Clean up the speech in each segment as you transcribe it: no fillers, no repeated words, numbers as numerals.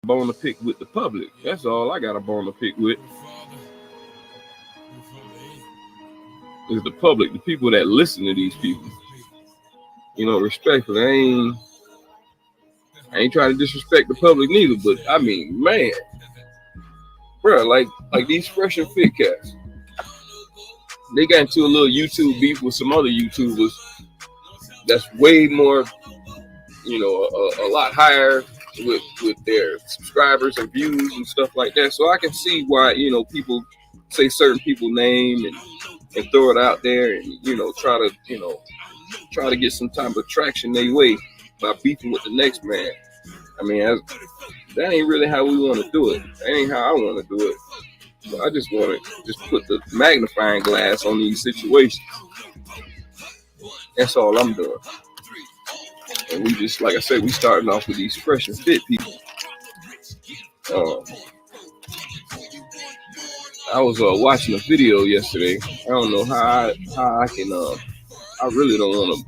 bone to pick with the public. That's all I got a bone to pick with. Is the public, the people that listen to these people. You know, respectfully, I ain't trying to disrespect the public neither, but I mean, man, bro, like these fresh and fit cats, they got into a little YouTube beef with some other YouTubers that's way more, you know, a lot higher with their subscribers and views and stuff like that. So I can see why, you know, people say certain people's name and throw it out there and, you know, try to get some type of traction their way by beefing with the next man. I mean, that ain't really how we want to do it. That ain't how I want to do it. So I just want to just put the magnifying glass on these situations. That's all I'm doing. And we just, like I said, we starting off with these fresh and fit people. I was watching a video yesterday. I don't know how I can. I really don't want to.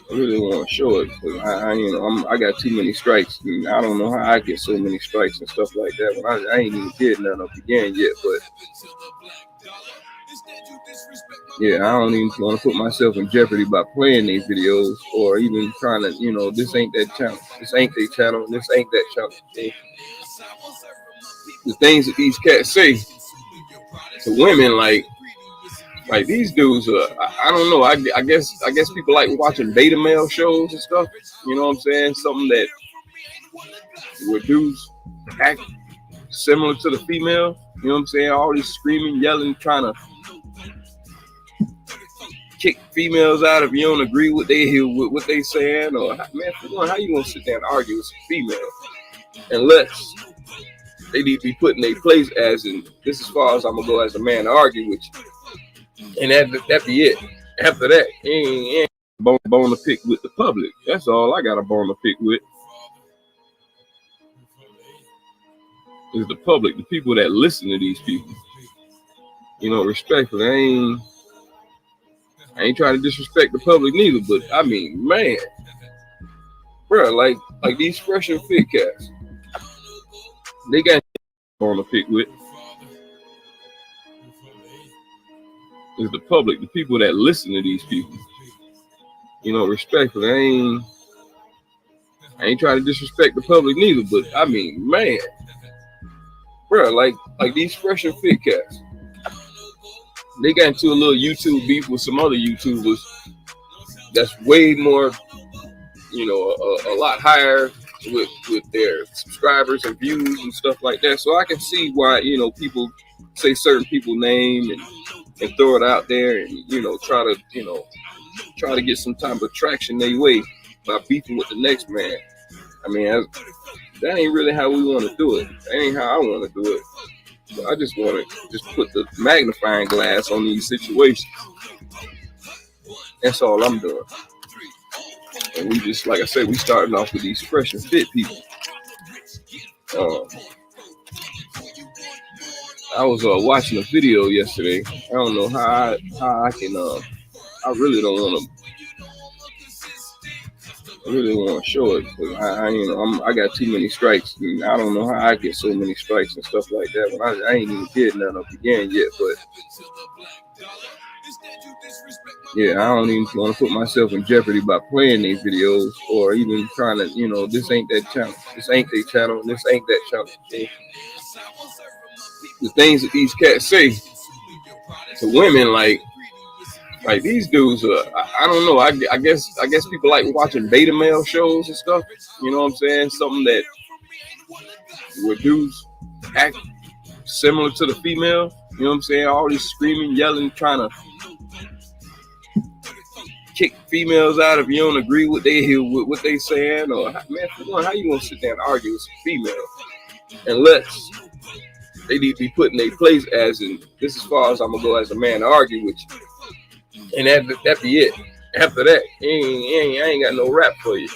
I really want to show it because I got too many strikes. And I don't know how I get so many strikes and stuff like that. But I ain't even did none of the game yet. But yeah, I don't even want to put myself in jeopardy by playing these videos or even trying to, you know, this ain't that channel. This ain't their channel. This ain't that channel. The things that these cats say to women, like these dudes, I don't know. I guess people like watching beta male shows and stuff. You know what I'm saying? Something that where dudes act similar to the female. You know what I'm saying? All this screaming, yelling, trying to kick females out if you don't agree with what they saying. Or man, for one, how you gonna sit there and argue with some female unless they need to be put in their place as in this as far as I'm gonna go as a man to argue with you. And that be it. After that, ain't bone to pick with the public. That's all I got a bone to pick with. Is the public, the people that listen to these people. You know, respectfully, I ain't trying to disrespect the public neither, but I mean, man, bro, like these fresh and fit cats, they got bone to pick with. Is the public, the people that listen to these people. You know, respectfully, I ain't trying to disrespect the public neither, but I mean, man, bro, like these fresh and fit cats, they got into a little YouTube beef with some other YouTubers that's way more, you know, a lot higher with their subscribers and views and stuff like that. So I can see why, you know, people say certain people's name and throw it out there and, you know, try to get some type of traction their way by beefing with the next man. I mean, that ain't really how we want to do it. That ain't how I want to do it. So I just want to just put the magnifying glass on these situations. That's all I'm doing. And we just, like I said, we starting off with these fresh and fit people. I was watching a video yesterday. I don't know how I can. I really don't want to. I really want to show it because I got too many strikes. And I don't know how I get so many strikes and stuff like that. But I ain't even did none of the game yet. But yeah, I don't even want to put myself in jeopardy by playing these videos or even trying to, you know, this ain't that channel. This ain't their channel. This ain't that channel. The things that these cats say to women, like these dudes, I don't know. I guess people like watching beta male shows and stuff. You know what I'm saying? Something that where dudes act similar to the female. You know what I'm saying? All this screaming, yelling, trying to kick females out if you don't agree with what they saying. Or man, for one, how you gonna sit there and argue with some female unless they need to be put in their place as in this as far as I'm gonna go as a man to argue with you. And that be it. After that, I ain't got no rap for you.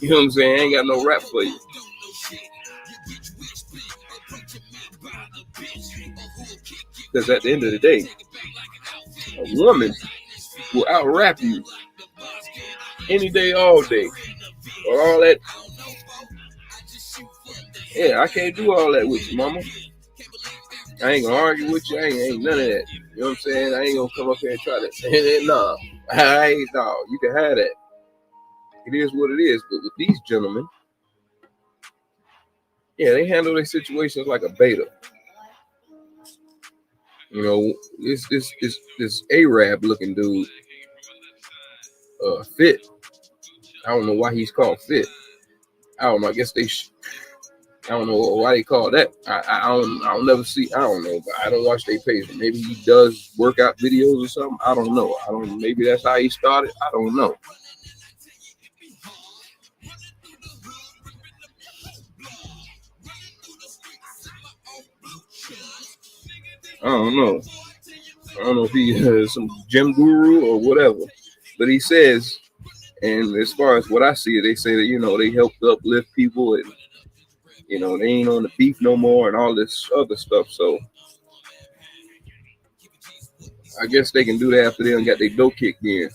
You know what I'm saying? I ain't got no rap for you. Because at the end of the day, a woman will out rap you any day, all day. Or all that Yeah, I can't do all that with you, mama. I ain't gonna argue with you. I ain't none of that. You know what I'm saying? I ain't gonna come up here and try to. Nah, I ain't. No, you can have that. It is what it is. But with these gentlemen, yeah, they handle their situations like a beta. You know, this Arab looking dude, Fit. I don't know why he's called Fit. I don't know. I guess I don't know why they call that. I don't never see. I don't know, but I don't watch their page. Maybe he does workout videos or something. I don't know. I don't. Maybe that's how he started. I don't know. I don't know. I don't know if he is some gym guru or whatever, but he says, and as far as what I see, they say that they help uplift people and they ain't on the beef no more and all this other stuff. So I guess they can do that after they done got their dough kicked in.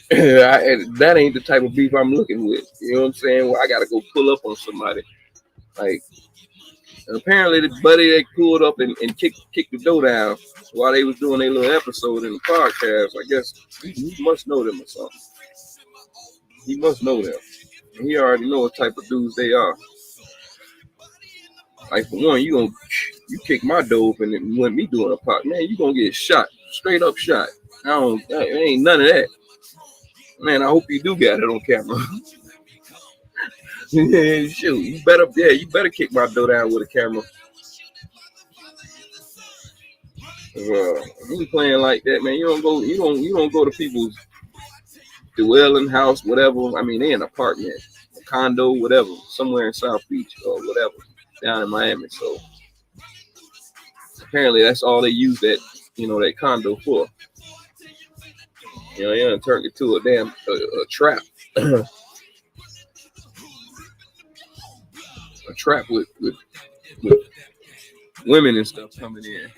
That ain't the type of beef I'm looking with. You know what I'm saying? Well, I gotta go pull up on somebody. Like apparently the buddy they pulled up and kicked the dough down while they was doing their little episode in the podcast. I guess he must know them or something. He must know them. He already know what type of dudes they are. Like for one, you kick my dough open and want me doing a pot, man, you gonna get shot, straight up shot. Ain't none of that. Man, I hope you do get it on camera. Shoot, you better kick my dough down with a camera. You playing like that, man. You don't go to people's dwelling house, whatever. I mean, they in an apartment, a condo, whatever, somewhere in South Beach or whatever, down in Miami. So apparently that's all they use that condo for. They done turned it to a damn a trap. A trap with women and stuff coming in.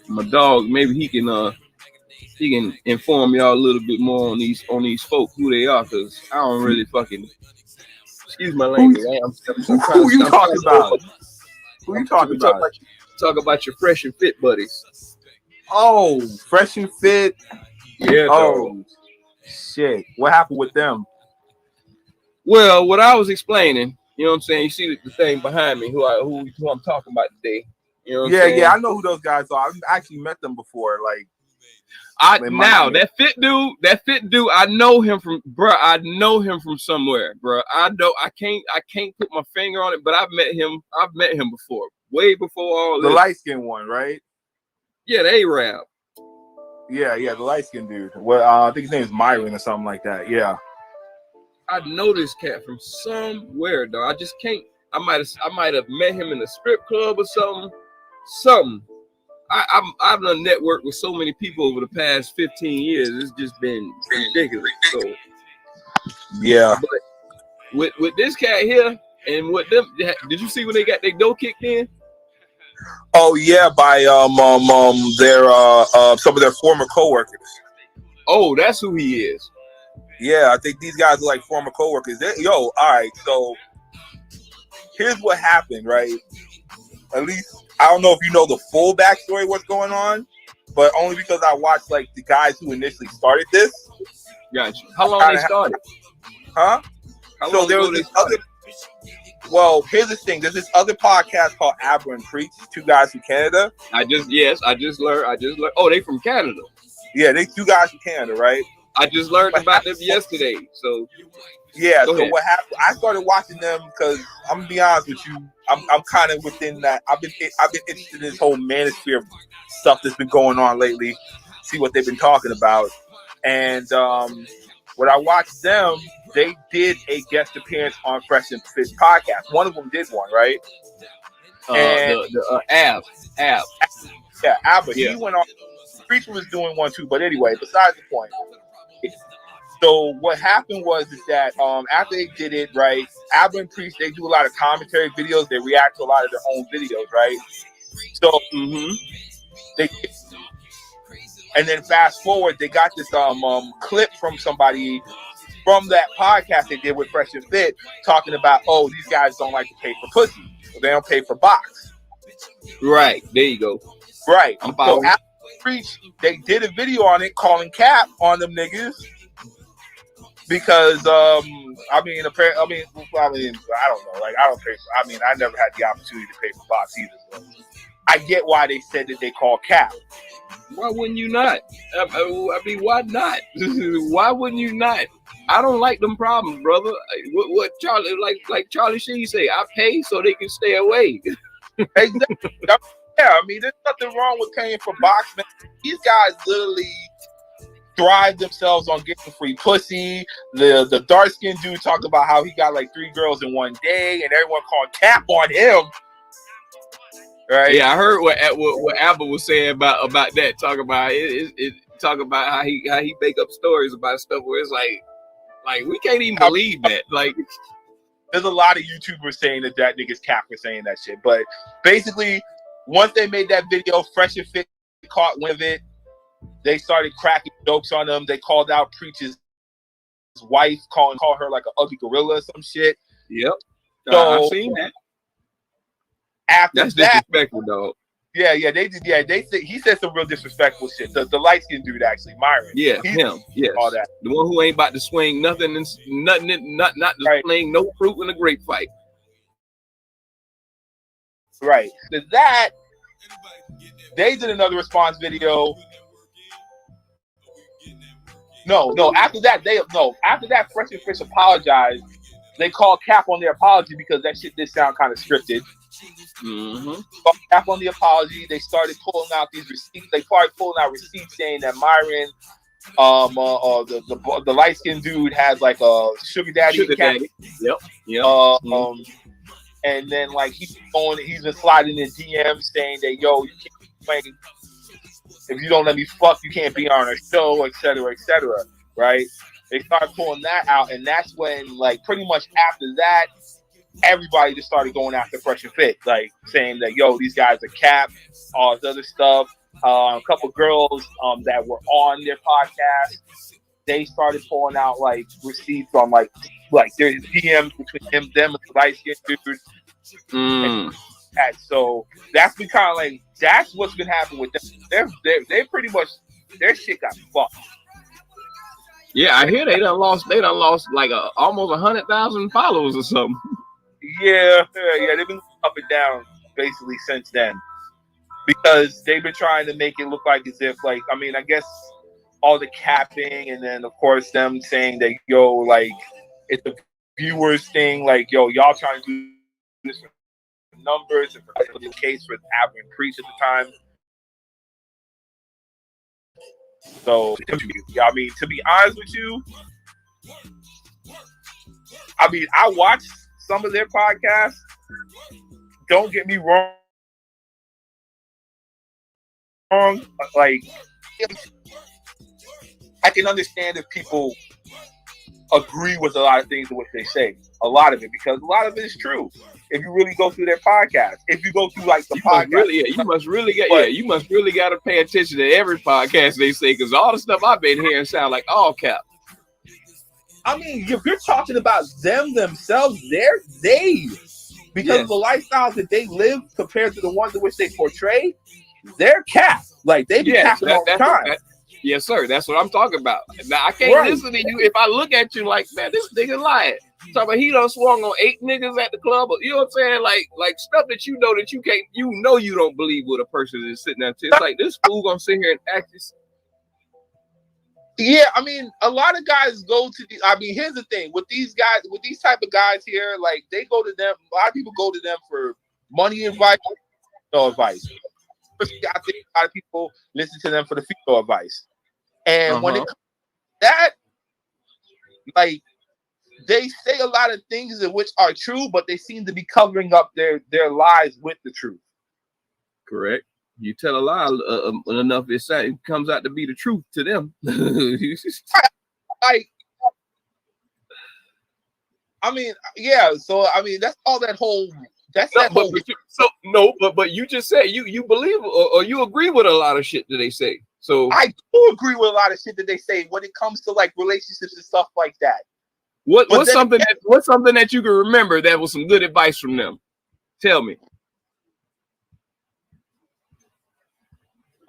My dog, maybe he can inform y'all a little bit more on these folk who they are, because I don't really fucking, excuse my language. Who you talking about? Who you talking about? Talk about your fresh and fit buddies. Oh, fresh and fit. Yeah. Oh, dog. Shit. What happened with them? Well, what I was explaining, you know what I'm saying? You see the thing behind me, who I'm talking about today. You know what I'm saying? Yeah, I know who those guys are. I've actually met them before. Like, that fit dude, I know him from, bro. I know him from somewhere, bro. I can't put my finger on it, but I've met him before, way before all this. The light skinned one, right? Yeah, the Arab. Yeah, the light skinned dude. Well, I think his name is Myron or something like that. Yeah. I know this cat from somewhere, though. I just can't. I might have met him in a strip club or something. I've done networked with so many people over the past 15 years. It's just been ridiculous. So yeah. But with this cat here and with them, did you see when they got their dough kicked in? Oh yeah, by their some of their former coworkers. Oh, that's who he is. Yeah, I think these guys are like former coworkers. All right. So here's what happened, right? At least I don't know if you know the full backstory of what's going on, but only because I watched like the guys who initially started this. Gotcha. How long they started? Huh? So there was this other. Well, here's the thing. There's this other podcast called Abra and Preach. Two guys from Canada. I just learned. Oh, they from Canada. Yeah, they two guys from Canada, right? I just learned about them yesterday. So yeah. So what happened? I started watching them because I'm gonna be honest with you. I'm kind of within that. I've been interested in this whole manosphere stuff that's been going on lately. See what they've been talking about, and when I watched them, they did a guest appearance on Fresh and Fit podcast. One of them did one, right? Ab. Yeah, Abba. Yeah. He went on. Preacher was doing one too, but anyway, besides the point. So what happened was that after they did it, right, Abba and Preach, they do a lot of commentary videos. They react to a lot of their own videos, right? So and then fast forward, they got this clip from somebody from that podcast they did with Fresh and Fit, talking about, oh, these guys don't like to pay for pussy, so they don't pay for box. Right, there you go. Right. I'm so after Preach, they did a video on it calling cap on them niggas because I don't know. Like I don't pay for. I mean, I never had the opportunity to pay for box either. So I get why they said that they call cap. Why wouldn't you not? I mean, why not? Why wouldn't you not? I don't like them problems, brother. What Charlie like Charlie Sheen say? I pay so they can stay away. Exactly. Yeah, I mean, there's nothing wrong with paying for box, man. These guys literally thrive themselves on getting free pussy. The dark skinned dude talked about how he got like 3 girls in one day, and everyone called cap on him. Right? Yeah, I heard what Abba was saying about that. Talk about talk about how he make up stories about stuff where it's like we can't even believe that. Like, there's a lot of YouTubers saying that nigga's cap for saying that shit, but basically, once they made that video, Fresh and Fit caught wind of it. They started cracking jokes on them. They called out Preach's wife, called her like an ugly gorilla or some shit. Yep. So I've seen that. After that's that, disrespectful, dog. Yeah, they did. Yeah, he said some real disrespectful shit. The light skinned dude, actually, Myron. Yeah, him. Yes. All that. The one who ain't about to swing nothing, not displaying no fruit in a grape fight. Right. To that, they did another response video. No. After that, Fresh and Fish apologized. They called cap on their apology because that shit did sound kind of scripted. Mm-hmm. Cap on the apology. They started pulling out these receipts. They started pulling out receipts saying that Myron, the light skinned dude, has like a sugar daddy. Yep. And then like he's been sliding in DMs saying that you can't, if you don't let me fuck, you can't be on a show, etc., right? They started pulling that out, and that's when, like, pretty much after that, everybody just started going after Fresh and Fit, like saying that these guys are cap, all this other stuff. A couple girls that were on their podcast, they started pulling out like receipts on like there's DMs between them and the light skinned dude. So that's been kind of like that's what's been happening with them. They pretty much their shit got fucked. Yeah, I hear they done lost like almost 100,000 followers or something. Yeah, they've been up and down basically since then because they've been trying to make it look like as if like I guess all the capping and then of course them saying that like it's a viewers thing, like y'all trying to do this for numbers and for the case for Abba and Preach at the time. So to be honest with you, I watched some of their podcasts. Don't get me wrong. Like, I can understand if people agree with a lot of things in which they say. A lot of it, because a lot of it is true. If you really go through their podcast, if you go through like the podcast, you must really got to pay attention to every podcast they say, because all the stuff I've been hearing sound like all cap. I mean, if you're talking about them themselves, because of the lifestyles that they live compared to the ones in which they portray, they're cap. Like they be capping all the time. Yes, sir. That's what I'm talking about. Now I can't listen to you if I look at you like, man, this nigga lying. Talking about he done swung on 8 niggas at the club. You know what I'm saying? Like stuff that you know that you can't. You don't believe what a person is sitting there. It's like this fool gonna sit here and act this. Yeah, I mean, a lot of guys go to here's the thing with these guys, with these type of guys here, like they go to them. A lot of people go to them for money advice, no advice. I think a lot of people listen to them for the female advice. And when it comes to that, like they say a lot of things in which are true, but they seem to be covering up their lies with the truth. Correct. You tell a lie enough, it comes out to be the truth to them. That's all that whole. But you just say you believe or you agree with a lot of shit that they say. So I do agree with a lot of shit that they say when it comes to like relationships and stuff like that. What's something that you can remember that was some good advice from them? Tell me.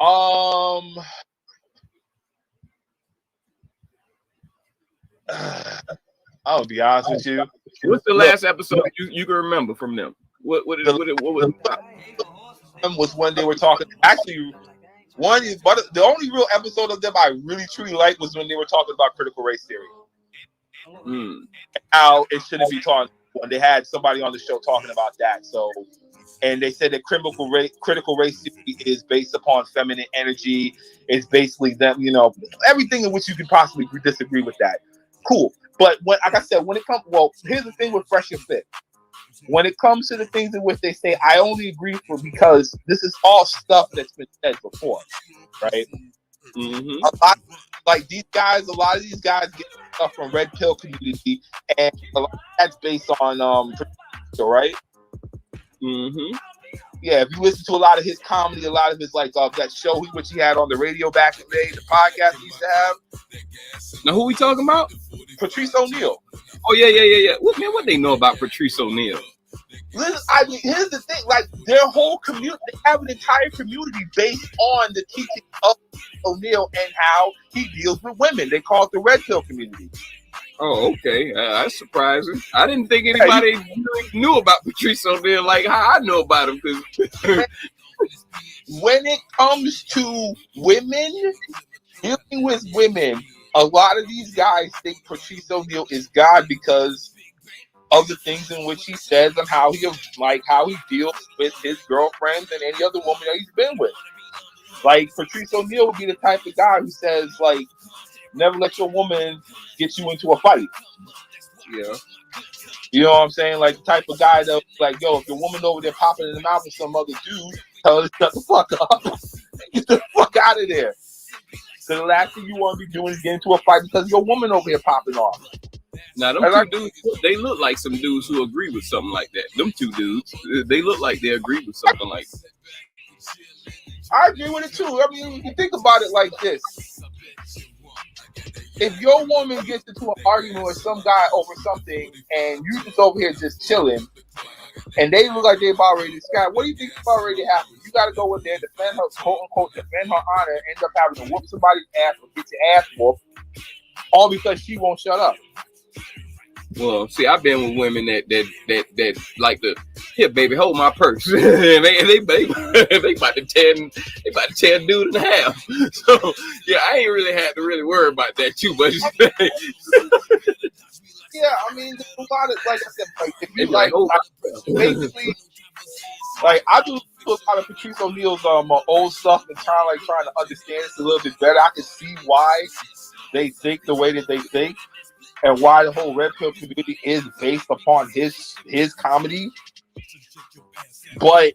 I'll be honest with you. What's the last episode you can remember from them? What was when they were talking? Actually, the only real episode of them I really truly liked was when they were talking about critical race theory. How it shouldn't be taught. When they had somebody on the show talking about that. So, and they said that critical race theory is based upon feminine energy. It's basically them, everything in which you could possibly disagree with that. Cool. But like I said, here's the thing with Fresh and Fit. When it comes to the things in which they say, I only agree because this is all stuff that's been said before, right? Mm-hmm. A lot of these guys get stuff from Red Pill community, and a lot of that's based on right? Mm-hmm. Yeah, if you listen to a lot of his comedy, a lot of his that show which he had on the radio back in the day, the podcast he used to have. Now, who we talking about? Patrice O'Neal. Oh yeah. What they know about Patrice O'Neal? Listen, I mean, here's the thing: their whole community, they have an entire community based on the teaching of O'Neal and how he deals with women. They call it the Red Pill community. Oh, okay. That's surprising. I didn't think anybody knew about Patrice O'Neal like how I know about him. When it comes to women, dealing with women, a lot of these guys think Patrice O'Neal is God because of the things in which he says and how he deals with his girlfriends and any other woman that he's been with. Patrice O'Neal would be the type of guy who says, never let your woman get you into a fight. Yeah. You know what I'm saying? The type of guy that yo, if your woman over there popping in the mouth with some other dude, tell her to shut the fuck up. Get the fuck out of there. So the last thing you want to be doing is get into a fight because your woman over here popping off. Now, them two dudes, they look like some dudes who agree with something like that. Them two dudes, they look like they agree with something like that. I agree with it too. I mean, you can think about it like this. If your woman gets into an argument with some guy over something and you just over here just chilling and they look like they're about ready to scrap, what do you think is about ready to happen? You got to go in there, defend her, quote unquote, defend her honor, and end up having to whoop somebody's ass or get your ass whooped, all because she won't shut up. Well, see, I've been with women that like to, here, baby, hold my purse. they about to tear dude in half. So yeah, I ain't really had to really worry about that too much. Yeah, I mean, there's a lot of I said, if you basically, I do a lot of Patrice O'Neal's old stuff and trying to understand this a little bit better. I can see why they think the way that they think. And why the whole Red Pill community is based upon his comedy. But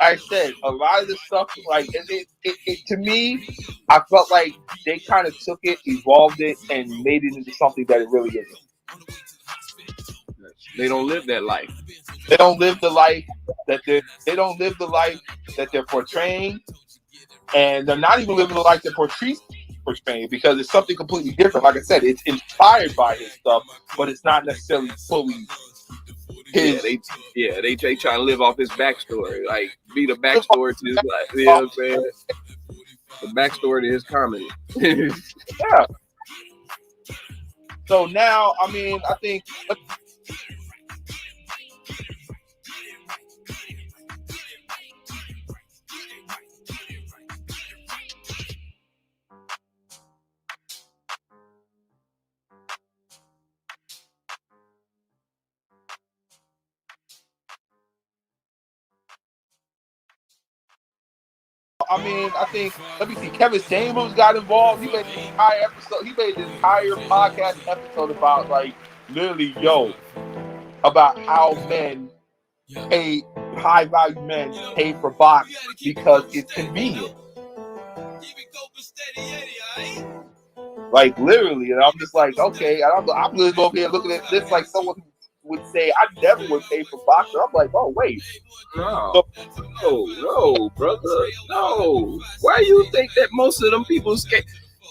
I said, a lot of this stuff, to me, I felt like they kind of took it, evolved it, and made it into something that it really isn't. They don't live that life. They don't live the life that they're portraying, and they're not even living the life they're portraying. Because it's something completely different. Like I said, it's inspired by his stuff, but it's not necessarily fully his. Yeah, they try to live off his backstory, be the backstory to his life. You know what I'm saying? The backstory to his comedy. Yeah. So now, I mean, I think. Let me see. Kevin Samuels got involved. He made the entire episode. He made the entire podcast episode about literally, about how high value men pay for box because it's convenient. Literally, and I'm just okay. I'm really over here looking at this like someone who would say I never would pay for boxing. I'm like, oh wait, no, brother, no. Why you think that most of them people skate?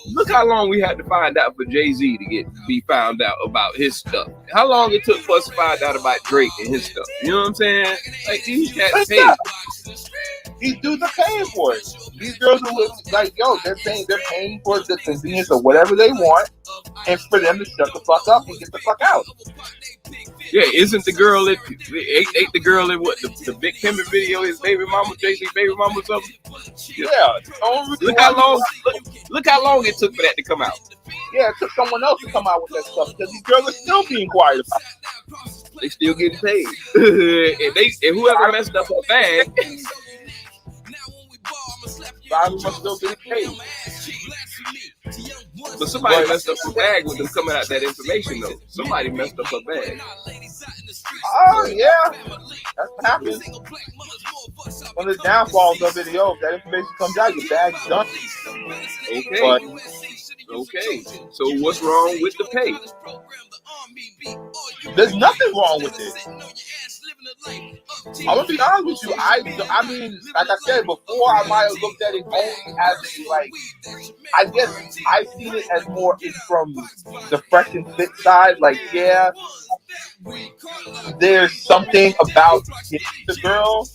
Look how long we had to find out for Jay-Z to be found out about his stuff. How long it took for us to find out about Drake and his stuff. You know what I'm saying? Like these cats pay. These dudes are paying for it. These girls are like, yo, they're paying for the convenience of whatever they want, and for them to shut the fuck up and get the fuck out. Yeah, isn't the girl that ate the girl in what the Big Pimpin' video? His baby mama, Jay-Z baby mama, or something. Yeah. Look how long it took for that to come out. Yeah, it took someone else to come out with that stuff because these girls are still being quiet about it. They still getting paid, and whoever messed up her bag. Must still getting paid. But somebody messed up her bag with them coming out that information, though. Somebody messed up her bag. Oh, yeah. That's what happens. One of the downfalls of it, yo, if that information comes out, your bag's done. Okay. So what's wrong with the pay? There's nothing wrong with it. I'm gonna be honest with you. I mean, like I said before, I might have looked at it only as like, I guess I seen it as more from the fresh and fit side. Like, yeah, there's something about the girl.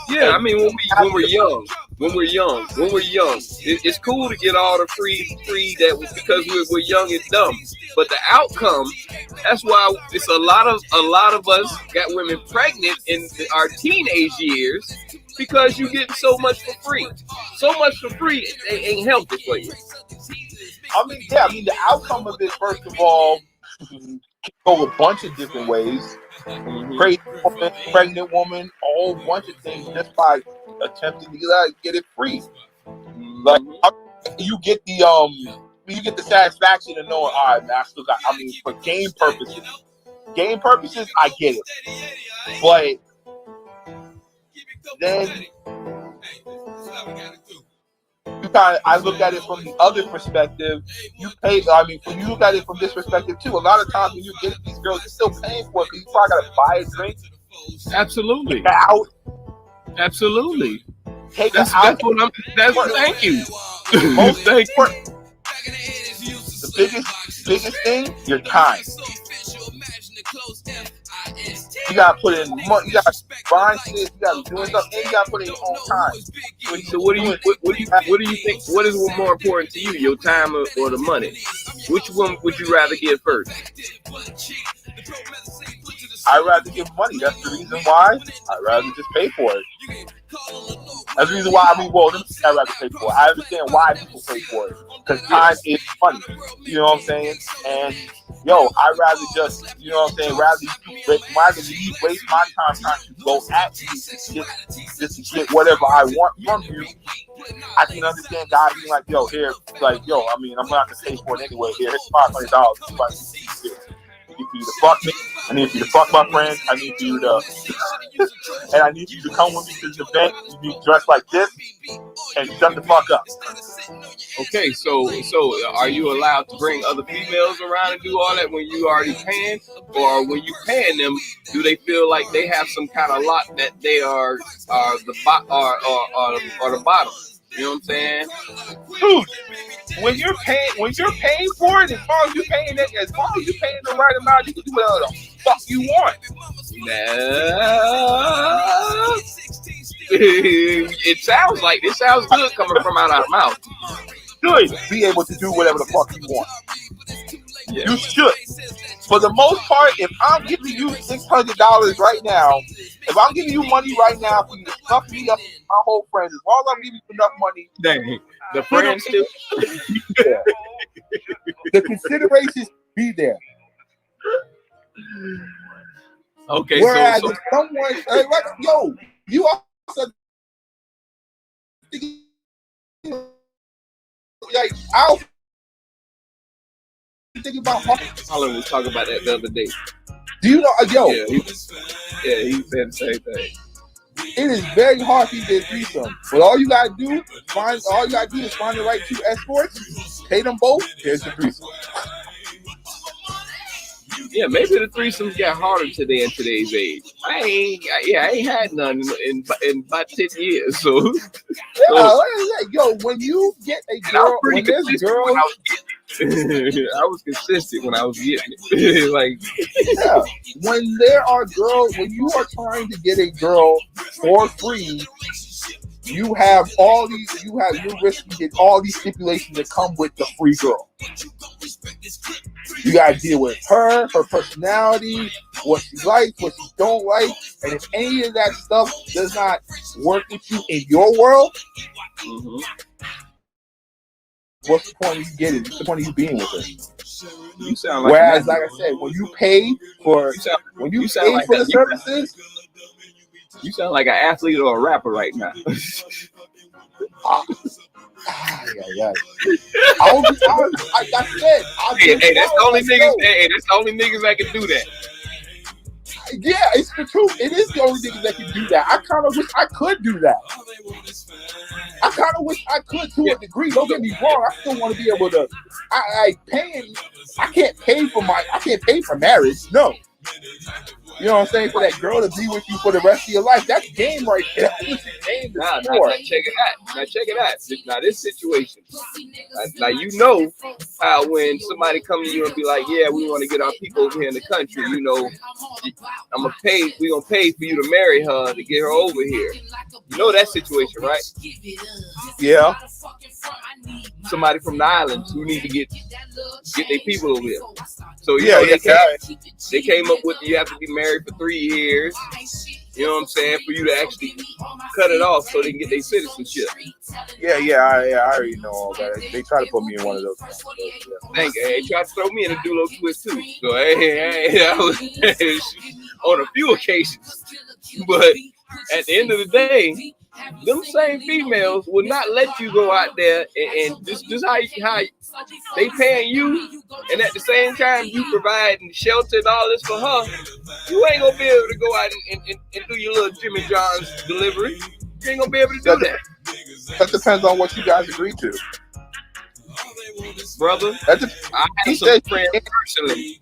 Yeah, I mean, when we're young, it's cool to get all the free that was because we're young and dumb. But the outcome, that's why it's a lot of us got women pregnant in our teenage years because you get so much for free. So much for free, it ain't healthy for you. I mean, the outcome of it, first of all, can go a bunch of different ways. Crazy woman, pregnant woman, a whole bunch of things just by attempting to get it free. Like you get the satisfaction of knowing, all right, man, I still got. I mean, for game purposes, I get it. But then I look at it from the other perspective. When you look at it from this perspective too, a lot of times when you get these girls, you're still paying for it because you probably gotta buy a drink. Absolutely. Take her out. Absolutely. Take her out. Thank you. Thank you. The biggest thing, your time. You gotta put in money. You gotta find shit. You gotta do stuff, and you gotta put in your own time. So what do you think? What is more important to you, your time or the money? Which one would you rather give first? I'd rather give money. That's the reason why. I'd rather just pay for it. That's the reason why. I'd rather pay for it. I understand why people pay for it because time is money. You know what I'm saying? And I'd rather just, you know what I'm saying, rather you waste my time trying to go at you just to get whatever I want from you. I can understand God being like, I mean, I'm gonna have to pay for it anyway. Here's $500. I need for you to fuck me. I need for you to fuck my friends. I need for you to, and I need you to come with me to the event. You be dressed like this and shut the fuck up. Okay, so are you allowed to bring other females around and do all that when you already paying, or when you paying them, do they feel like they have some kind of lot that they are the bottom? You know what I'm saying? Dude, when you're paying for it, as long as you're paying the right amount, you can do whatever the fuck you want. Nah. It sounds good coming from out our mouth. Should be able to do whatever the fuck you want. Yeah. You should. For the most part, if I'm giving you $600 right now, if I'm giving you money right now for you to stuff me up with my whole friends, as long as I'm giving you enough money, dang, the friends still there. The considerations be there. Okay, whereas so if someone you also I'll think about Holland was talking about that the other day. Do you know, Yeah, he said the same thing. It is very hard to get a threesome, but all you gotta do is find the right 2 escorts, pay them both. Here's the threesome. Yeah, maybe the threesomes got harder today in today's age. I ain't had none in about 10 years. So, yo, when you get a and I was girl, pretty when there's consistent girls, when I was getting it. I was consistent when I was getting it. Like, yeah, when there are girls, when you are trying to get a girl for free, you're risking all these stipulations that come with the free girl. You gotta deal with her personality, what she likes, what she don't like, and if any of that stuff does not work with you in your world, what's the point of you getting? What's the point of you being with her? You sound like Whereas, like I said, when you pay for the services, you sound like an athlete or a rapper right now. Yeah. I'll be honest. Like I said, hey, that's the only niggas. Hey, that's the only niggas that can do that. Yeah, it's the truth. It is the only niggas that can do that. I kind of wish I could do that. I kind of wish I could to a degree. Don't get me wrong. I still want to be able to. I can't pay for marriage. No. You know what I'm saying? For that girl to be with you for the rest of your life, that's game right there. Now check it out. Now this situation. Now you know how when somebody comes to you and be like, "Yeah, we want to get our people over here in the country. You know, we're gonna pay for you to marry her to get her over here." You know that situation, right? Yeah. Somebody from the islands who need to get their people over here. So they came up with you have to be married for 3 years. You know what I'm saying? For you to actually cut it off so they can get their citizenship. Yeah, I already know all that. They try to put me in one of those. Thank you. They tried to throw me in a dulo twist too. So I was on a few occasions. But at the end of the day, them same females will not let you go out there and this how they paying you, and at the same time you providing shelter and all this for her. You ain't gonna be able to go out and do your little Jimmy John's delivery. You ain't gonna be able to do that. That depends on what you guys agree to, brother. I have some friends personally.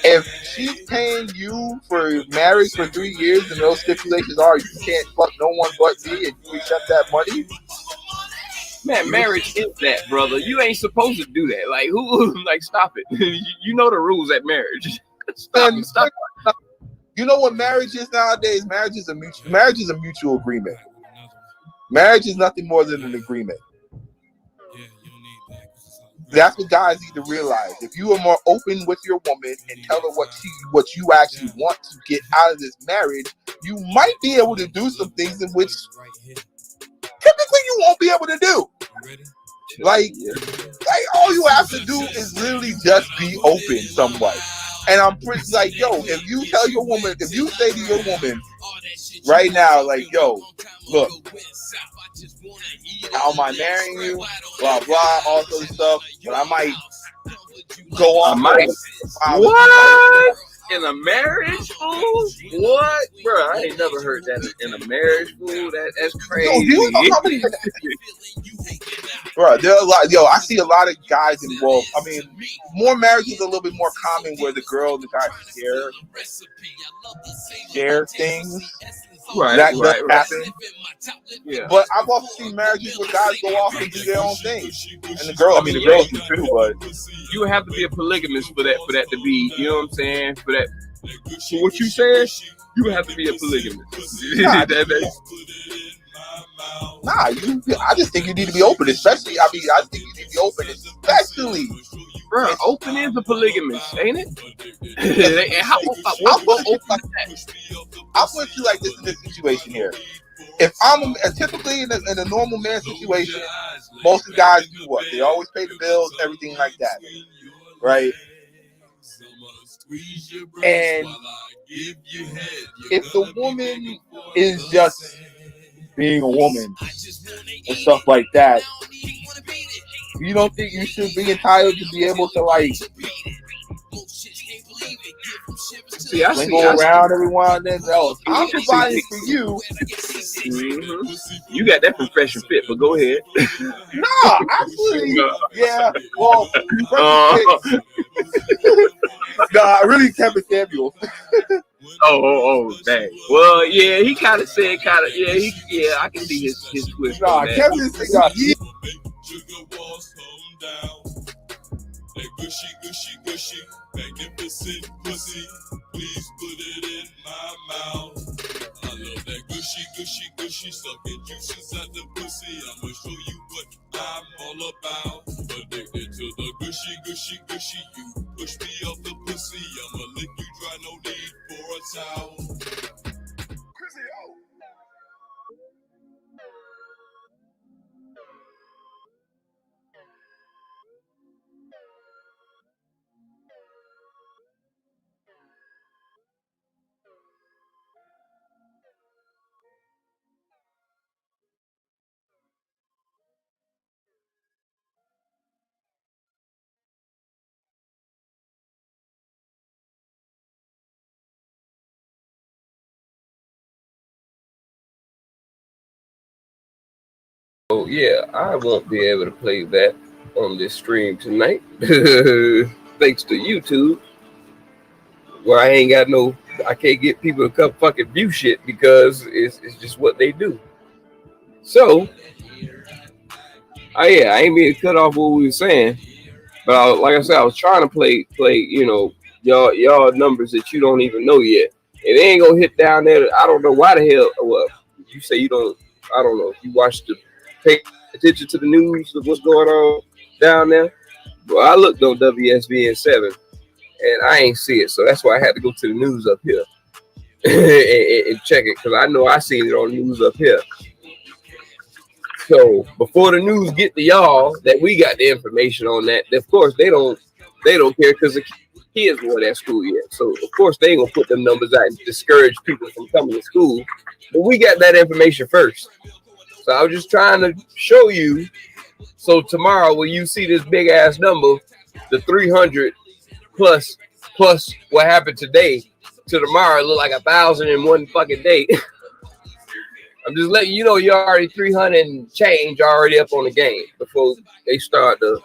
If she's paying you for marriage for 3 years and those stipulations are you can't fuck no one but me and you accept that money, man, marriage is that, brother. You ain't supposed to do that. Like who? Like stop it. You know the rules at marriage. Stop. You know what marriage is nowadays? Marriage is a mutual agreement. Marriage is nothing more than an agreement. That's what guys need to realize. If you are more open with your woman and tell her what you actually want to get out of this marriage, you might be able to do some things in which typically you won't be able to do. Like all you have to do is literally just be open somewhat. And I'm pretty like, yo, if you say to your woman right now, like, yo, look, how am I marrying you? Blah, blah, all sort of stuff. But I might go on. What? In a marriage, fool? What? Bro, I ain't never heard that in a marriage, fool. That's crazy. Yo, bro, there are a lot. Yo, I see a lot of guys involved. I mean, more marriages are a little bit more common where the girl and the guy share things. Right. Happen. Yeah. But I've also seen marriages where guys go off and do their own thing, and the girls do too. But you would have to be a polygamist for that to be. You know what I'm saying? For what you said, you would have to be a polygamist. I just think you need to be open, especially. I think you need to be open, especially. Bro, open is a polygamist, ain't it? I'll put you like this in this situation here. If I'm typically in a normal man situation, most of the guys do what? They always pay the bills, everything like that, right? And if the woman is just being a woman and stuff like that, you don't think you should be entitled to be able to like See, I Then see. go around every now and then. Oh, I'm providing for you. Mm-hmm. You got that profession fit, but go ahead. No, actually, yeah. Well, no, I really Kevin Samuels. Oh, dang. Well, yeah, he kind of said, yeah, I can see his twist on that. Kevin said, that gushy, magnificent pussy. Please put it in my mouth. I love that gushy, sucking juices out the pussy. I'ma show you what I'm all about. Addicted to the gushy, you push me off the pussy. I'ma lick you dry, no need for a towel. Oh yeah, I won't be able to play that on this stream tonight, thanks to YouTube, where I can't get people to come fucking view shit because it's just what they do. So, I ain't mean to cut off what we were saying, but like I said, I was trying to play, y'all numbers that you don't even know yet. It ain't gonna hit down there. I don't know why the hell. Well, you say you don't. I don't know if you pay attention to the news of what's going on down there. Well, I looked on WSBN 7 and I ain't see it, so that's why I had to go to the news up here and check it because I know I seen it on the news up here. So before the news get to y'all that we got the information on that, of course they don't care because the kids weren't at school yet. So of course they ain't gonna put them numbers out and discourage people from coming to school. But we got that information first. So I was just trying to show you. So tomorrow when you see this big ass number, the 300 plus what happened today to tomorrow look like 1,000 in one fucking day. I'm just letting you know you're already 300 and change already up on the game before they start to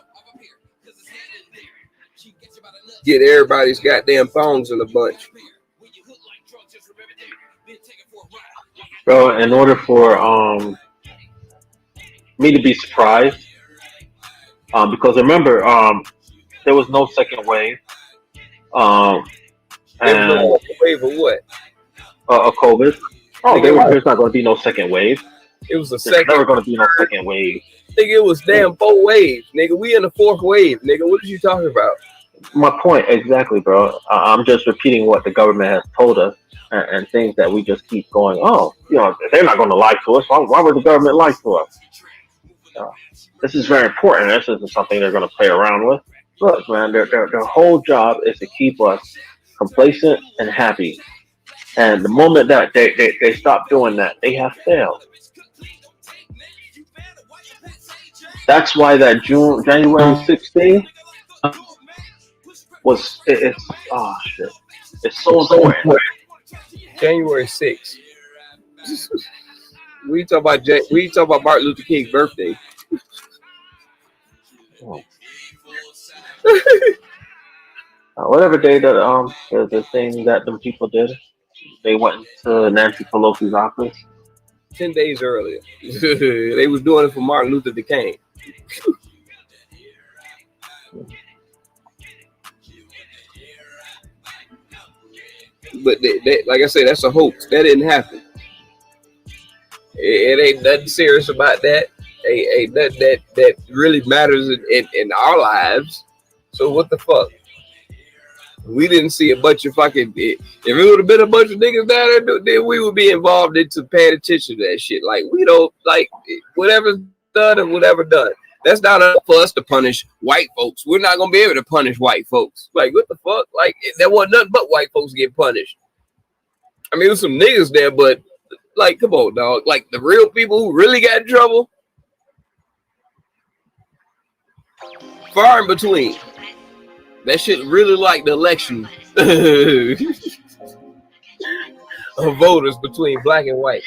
get everybody's goddamn phones in a bunch. Bro, in order for me to be surprised, because remember, there was no second wave. And no wave of what? Of COVID. Oh, there's not going to be no second wave. It was There's never going to be no second wave. Nigga, it was damn 4 waves. Nigga, we in the 4th wave. Nigga, what are you talking about? My point, exactly, bro. I'm just repeating what the government has told us and things that we just keep going, oh, they're not going to lie to us. Why would the government lie to us? This is very important. This isn't something they're going to play around with. Look, man, their whole job is to keep us complacent and happy. And the moment that they stop doing that, they have failed. That's why that January 16th it's so important. January 6th. We talk about Martin Luther King's birthday. Whatever day that the thing that them people did, they went to Nancy Pelosi's office 10 days earlier. They was doing it for Martin Luther King. But they, like I said, that's a hoax. That didn't happen. It ain't nothing serious about that. Ain't nothing that really matters in our lives. So what the fuck? We didn't see a bunch of fucking. If it would have been a bunch of niggas down there, then we would be involved into paying attention to that shit. Like we don't like whatever's done and whatever done. That's not up for us to punish white folks. We're not gonna be able to punish white folks. Like what the fuck? Like there wasn't nothing but white folks get punished. I mean, there was some niggas there, but like, come on, dog. Like the real people who really got in trouble, far in between. That shit really like the election. of voters between black and white.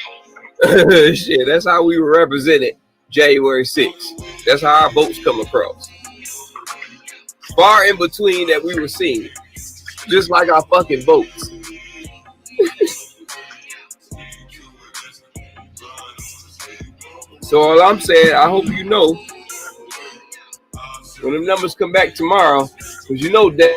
Shit, that's how we were represented January 6th. That's how our votes come across. Far in between that we were seen. Just like our fucking votes. So all I'm saying, I hope you know when the numbers come back tomorrow, because you know that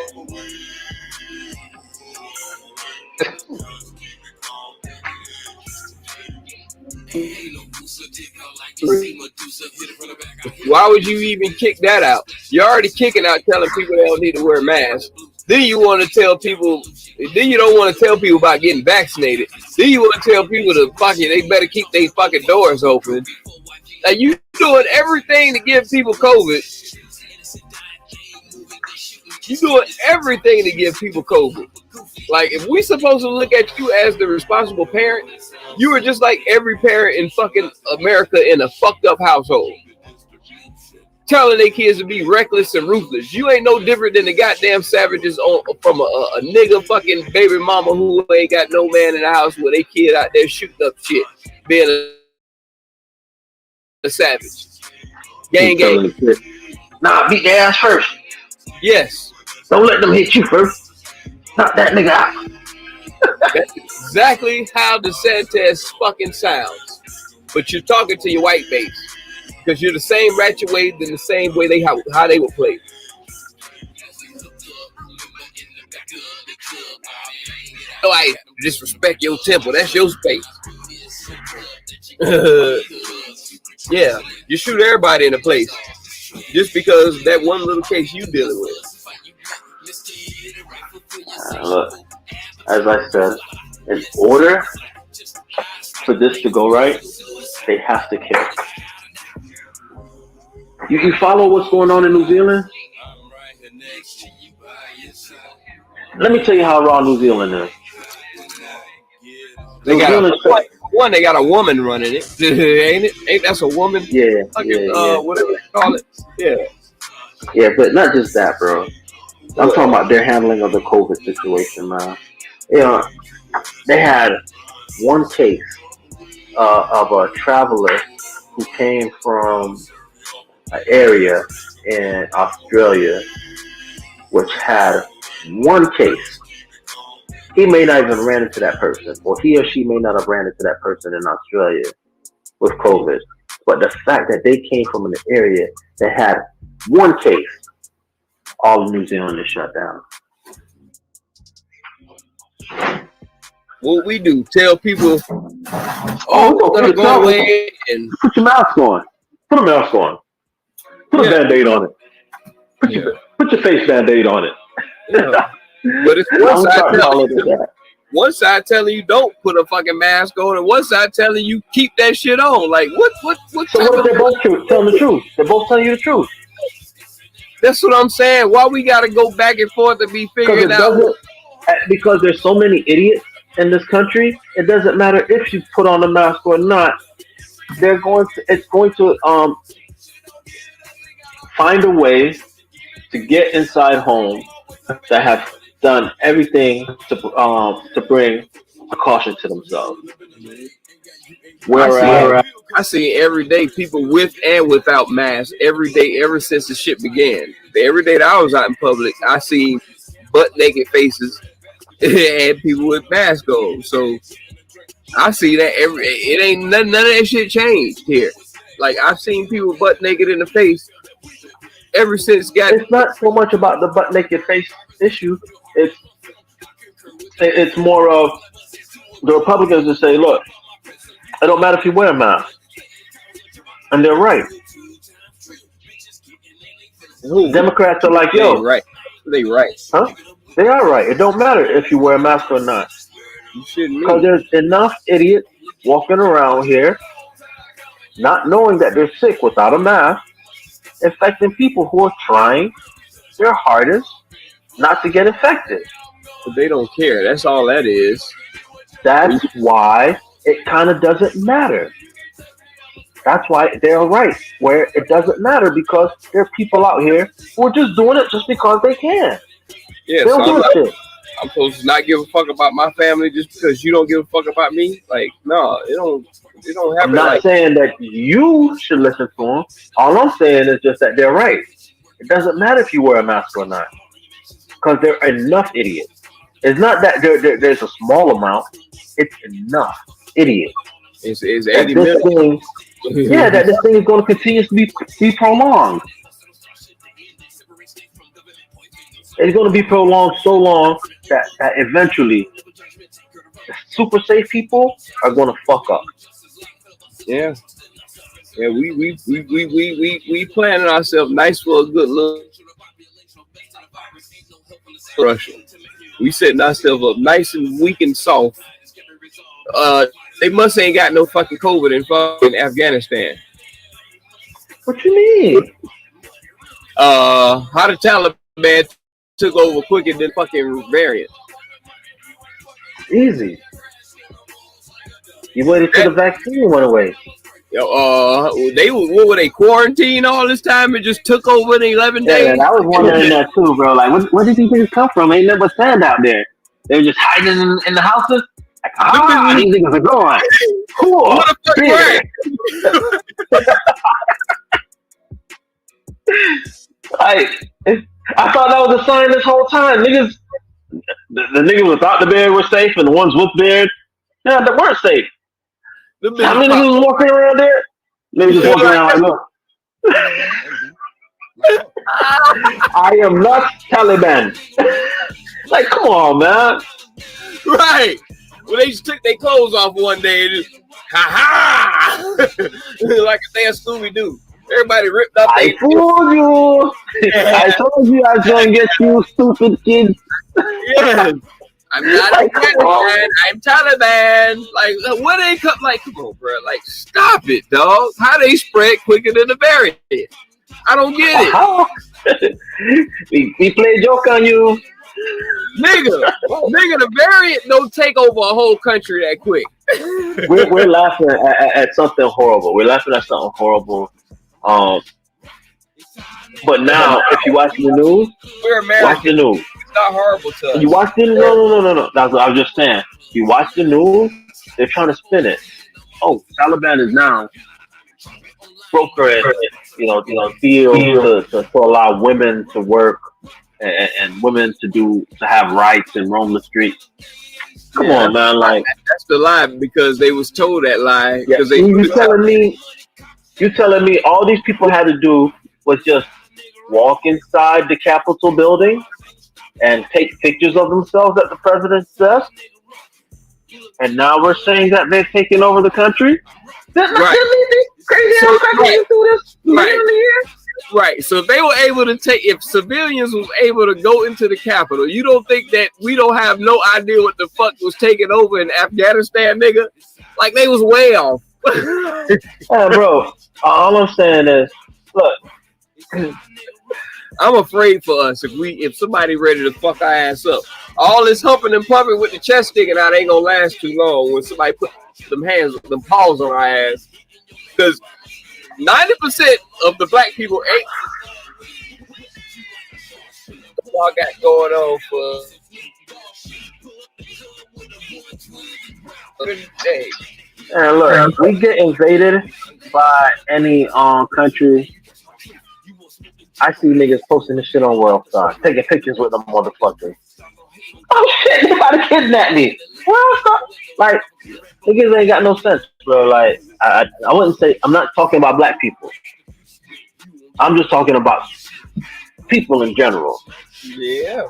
why would you even kick that out? You're already kicking out telling people they don't need to wear masks. Then you want to tell people, then you don't want to tell people about getting vaccinated. Then you want to tell people to they better keep their fucking doors open. Like, you doing everything to give people COVID. You doing everything to give people COVID. Like, if we supposed to look at you as the responsible parent, you are just like every parent in fucking America in a fucked up household. Telling their kids to be reckless and ruthless. You ain't no different than the goddamn savages from a nigga fucking baby mama who ain't got no man in the house with their kid out there shooting up shit. Being a savage. Gang. Nah, beat their ass first. Yes. Don't let them hit you first. Knock that nigga out. That's exactly how DeSantis fucking sounds. But you're talking to your white base. Because you're the same ratchet way than the same way how they would play. No, I disrespect your temple. That's your space. Yeah, you shoot everybody in the place. Just because that one little case you dealing with. Look, as I said, in order for this to go right, they have to kill. You follow what's going on in New Zealand? Let me tell you how raw New Zealand is. They got a woman running it, ain't it? Ain't that's a woman? Yeah, whatever they call it. Yeah. Yeah, but not just that, bro. I'm talking about their handling of the COVID situation, man. You know, they had one case of a traveler who came from an area in Australia which had one case. He may not even ran into that person, or he or she may not have ran into that person in Australia with COVID. But the fact that they came from an area that had one case, all of New Zealand is shut down. What we do, tell people, we're gonna go away and put your mask on. Put a mask on. Put a Band-Aid on it. Put your face Band-Aid on it. Yeah. But it's one side telling you don't put a fucking mask on, and one side telling you keep that shit on. Like what? So what if they're both telling the truth? They're both telling you the truth. That's what I'm saying. Why we gotta go back and forth and be figuring out? Because there's so many idiots in this country. It doesn't matter if you put on a mask or not. It's going to find a way to get inside homes that have done everything to bring a caution to themselves. Whereas I see every day people with and without masks every day ever since the shit began. Every day that I was out in public, I see butt naked faces and people with masks on. So I see that it ain't none of that shit changed here. Like I've seen people butt naked in the face ever since. It's not so much about the butt naked face issue. It's more of the Republicans that say, look, it don't matter if you wear a mask. And they're right. Democrats are like, yo. They right. Huh? They are right. It don't matter if you wear a mask or not. Because there's enough idiots walking around here not knowing that they're sick without a mask, infecting people who are trying their hardest not to get infected. But they don't care. That's all that is. That's why it kind of doesn't matter. That's why they're right, where it doesn't matter because there are people out here who are just doing it just because they can. Yeah, they don't give a shit. I'm supposed to not give a fuck about my family just because you don't give a fuck about me? Like, no, it don't happen. I'm not like saying that you should listen to them. All I'm saying is just that they're right. It doesn't matter if you wear a mask or not, because there are enough idiots. It's not that there's a small amount. It's enough idiots. It's That 80 this million. thing, yeah, that this thing is going to continue to be prolonged. It's going to be prolonged so long that eventually the super safe people are going to fuck up. Yeah. Yeah, we planning ourselves nice for a good look. Russia. We setting ourselves up nice and weak and soft. They must ain't got no fucking COVID in fucking Afghanistan. What you mean? How the Taliban took over quicker than fucking variant. Easy. You waited till the vaccine went away. What were they quarantined all this time and just took over in 11 days? Yeah, I was wondering that too, bro. Like, where did these things come from? Ain't never sand out there. They were just hiding in the houses. Like, these niggas are gone. Cool. What the fuck, right? Like, I thought that was a sign this whole time. Niggas, the niggas without the beard were safe, and the ones with beard, yeah, they weren't safe. How many niggas was walking around there? Niggas just walking around like, look. I am not Taliban. Like, come on, man. Right. Well, they just took their clothes off one day and just, ha like a damn Scooby-Doo. Everybody ripped up. I fooled you. I told you I was going to get you, stupid kids. Yeah. I'm not Afghanistan. I'm Taliban. Like, what they come? Like, come on, bro. Like, stop it, dog. How they spread quicker than the variant? I don't get it. we play joke on you, nigga. The variant don't take over a whole country that quick. we're laughing at something horrible. We're laughing at something horrible. But now, if you watch the news, we're American. Watch the news. It's not horrible to us. You watch the no. That's what I was just saying. You watch the news, they're trying to spin it. Oh, Taliban is now brokering, deal to allow women to work and women to have rights and roam the streets. Come on, man! Like, that's the lie, because they was told that lie. Yeah, you telling me all these people had to do was just walk inside the Capitol building and take pictures of themselves at the president's desk, and now we're saying that they've taken over the country? Right. Crazy how countries do this? Right. So if they were able to if civilians was able to go into the Capitol, you don't think that we don't have no idea what the fuck was taking over in Afghanistan, nigga? Like, they was way off. Yeah, bro. All I'm saying is, look. I'm afraid for us if somebody ready to fuck our ass up. All this humping and pumping with the chest sticking out ain't gonna last too long when somebody put them paws on our ass. Because 90% of the black people ain't what I got going on for day. And look, we get invaded by any country. I see niggas posting this shit on World Star, taking pictures with them motherfuckers. Oh shit, they about to kidnap me. World Star, like, niggas ain't got no sense, bro. Like, I wouldn't say, I'm not talking about black people. I'm just talking about people in general. Yeah.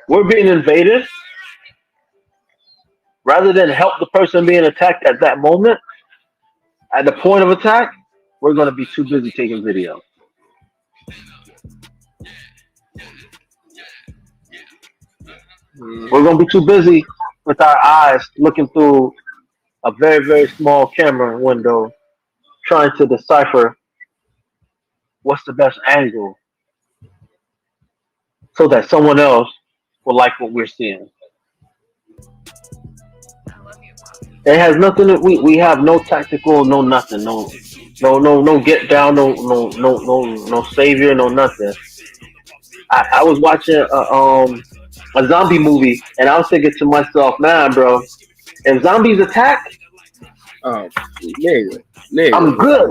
We're being invaded. Rather than help the person being attacked at that moment, at the point of attack, we're going to be too busy taking video. We're going to be too busy with our eyes looking through a very, very small camera window, trying to decipher what's the best angle so that someone else will like what we're seeing. It has nothing to, we have no tactical, no nothing, no get down, no savior, no nothing. I was watching a zombie movie, and I was thinking to myself, man, bro, if zombies attack, Oh, nigga, nigga. I'm good.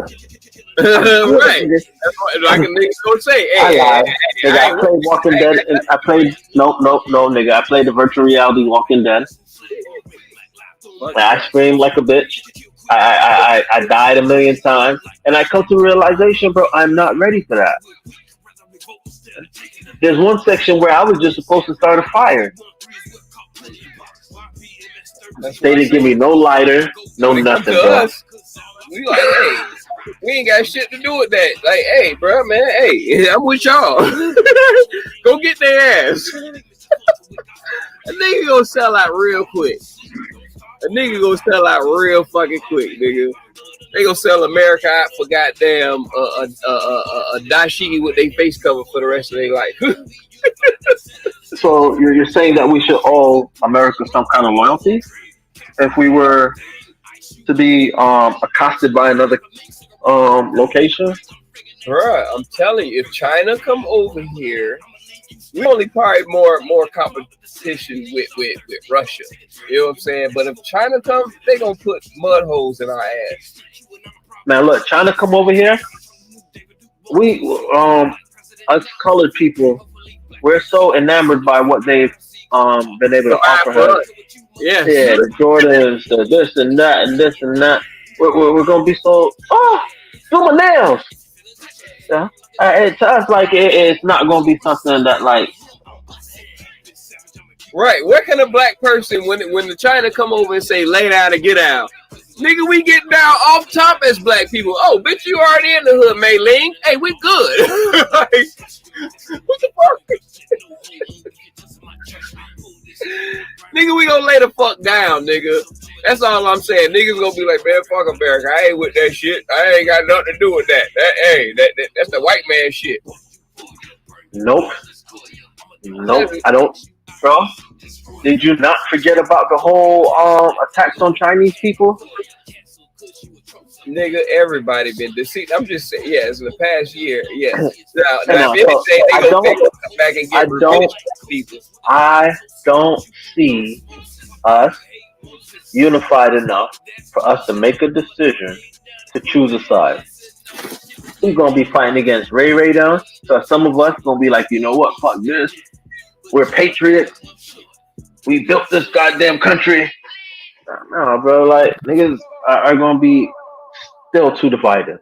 I'm good, Right. nigga. That's what, like a nigga gonna say, I hey, lied. Nigga, I I ain't with played Walking Dead, and I played no, nigga. I played the virtual reality Walking Dead. fuck And I that. screamed like a bitch. I died a million times, and I come to realization, bro, I'm not ready for that. There's one section where I was just supposed to start a fire. That's They what I didn't give say. me no lighter, no When it come to nothing, bro. us, we like, hey, we ain't got shit to do with that. Like, hey, bro, man, hey, I'm with y'all. Go get their ass. A nigga gonna sell out real quick. A nigga gonna sell out real fucking quick, nigga. They gonna sell America out for goddamn a dashiki with their face covered for the rest of their life. So you're saying that we should owe America some kind of loyalty if we were to be accosted by another location? Bruh, I'm telling you, if China come over here, we only probably more competition with Russia. You know what I'm saying? But if China comes, they gonna put mud holes in our ass. Man, look, China come over here. We us colored people, we're so enamored by what they've been able to Provide offer for us. us. Yes. Yeah, the Jordans, the this and that, and this and that. We're gonna be so do my nails. Yeah, to us like it's not gonna be something that like Right. Where can a black person when the China come over and say lay down and get out? Nigga, we get down off top as black people. Oh, bitch, you already in the hood, Mei Ling. Hey, we good. Like, what the fuck? Nigga, we gonna lay the fuck down, nigga. That's all I'm saying. Niggas gonna be like, man, fuck America. I ain't with that shit. I ain't got nothing to do with that. That's the white man shit. nope, nope. I don't, bro. Did you not forget about the whole attacks on Chinese people? Nigga, everybody been deceived. I'm just saying, yes, in the past year, yes. Now No, if so anything, I they don't, gonna come back and I get revenge don't, on people. I don't see us unified enough for us to make a decision to choose a side. We're gonna be fighting against Ray Ray down. So some of us gonna be like, you know what? Fuck this. We're patriots. We built this goddamn country. No, bro. Like niggas are gonna be still too divided.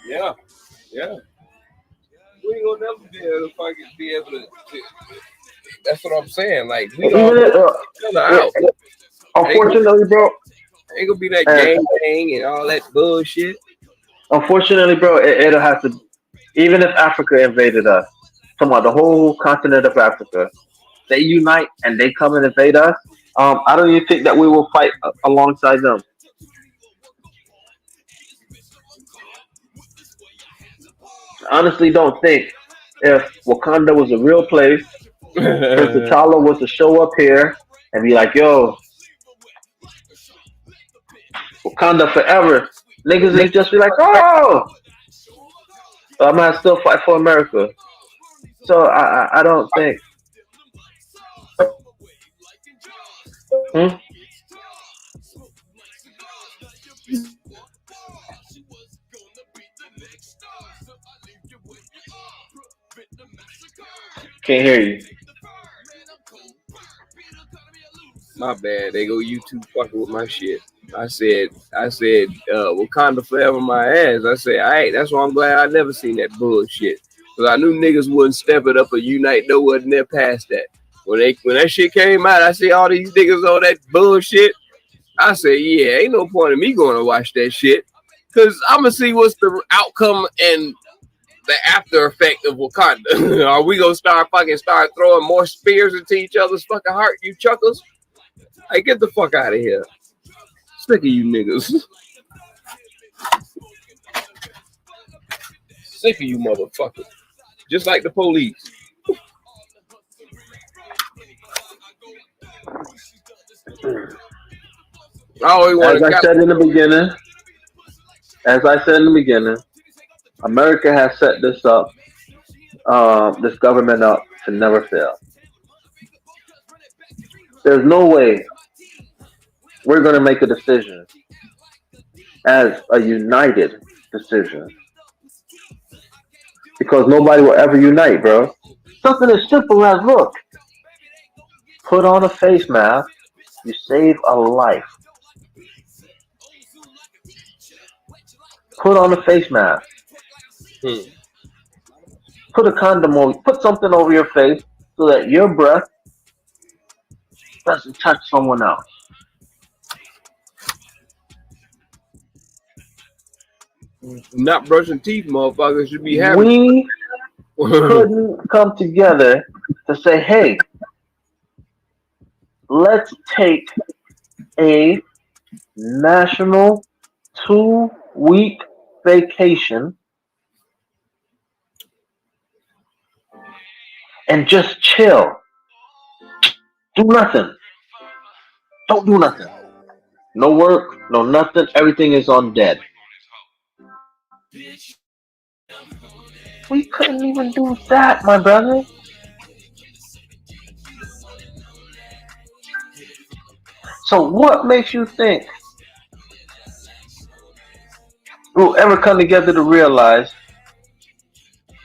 Yeah, yeah, yeah. We ain't gonna never be able to fucking be able to. That's what I'm saying. Like we all Even gonna help each other out. Ain't gonna, unfortunately, bro. ain't gonna be that And gang bang and all that bullshit. unfortunately, bro, it'll have to. Even if Africa invaded us, come on, the whole continent of Africa, they unite and they come and invade us. I don't even think that we will fight alongside them. Honestly, don't think if Wakanda was a real place, Prince T'Challa was to show up here and be like, "Yo, Wakanda forever." Niggas is just be like, "Oh, so I'm gonna still fight for America." So I don't think. Hmm? Can't hear you. My bad. They go YouTube fucking with my shit. I said, Wakanda forever my ass. I said, all right, that's why I'm glad I never seen that bullshit. Cause I knew niggas wouldn't step it up or unite no one there past that. When that shit came out, I see all these niggas on that bullshit. I said, yeah, ain't no point in me going to watch that shit. Cause I'ma see what's the outcome and the after effect of Wakanda. Are we gonna start throwing more spears into each other's fucking heart, you chuckles? Hey, get the fuck out of here. Sick of you niggas. Sick of you motherfuckers. Just like the police. I always want As to I got said in the beginning, As I said in the beginning, America has set this up, this government up to never fail. There's no way we're going to make a decision as a united decision because nobody will ever unite, bro. Something as simple as look, put on a face mask, you save a life. Put on a face mask. Hmm. Put a condom over, put something over your face so that your breath doesn't touch someone else. Not brushing teeth, motherfuckers should be having. We couldn't come together to say, hey, let's take a national 2-week vacation and just chill. Do nothing. Don't do nothing. No work, no nothing. Everything is on dead. We couldn't even do that, my brother. So what makes you think we'll ever come together to realize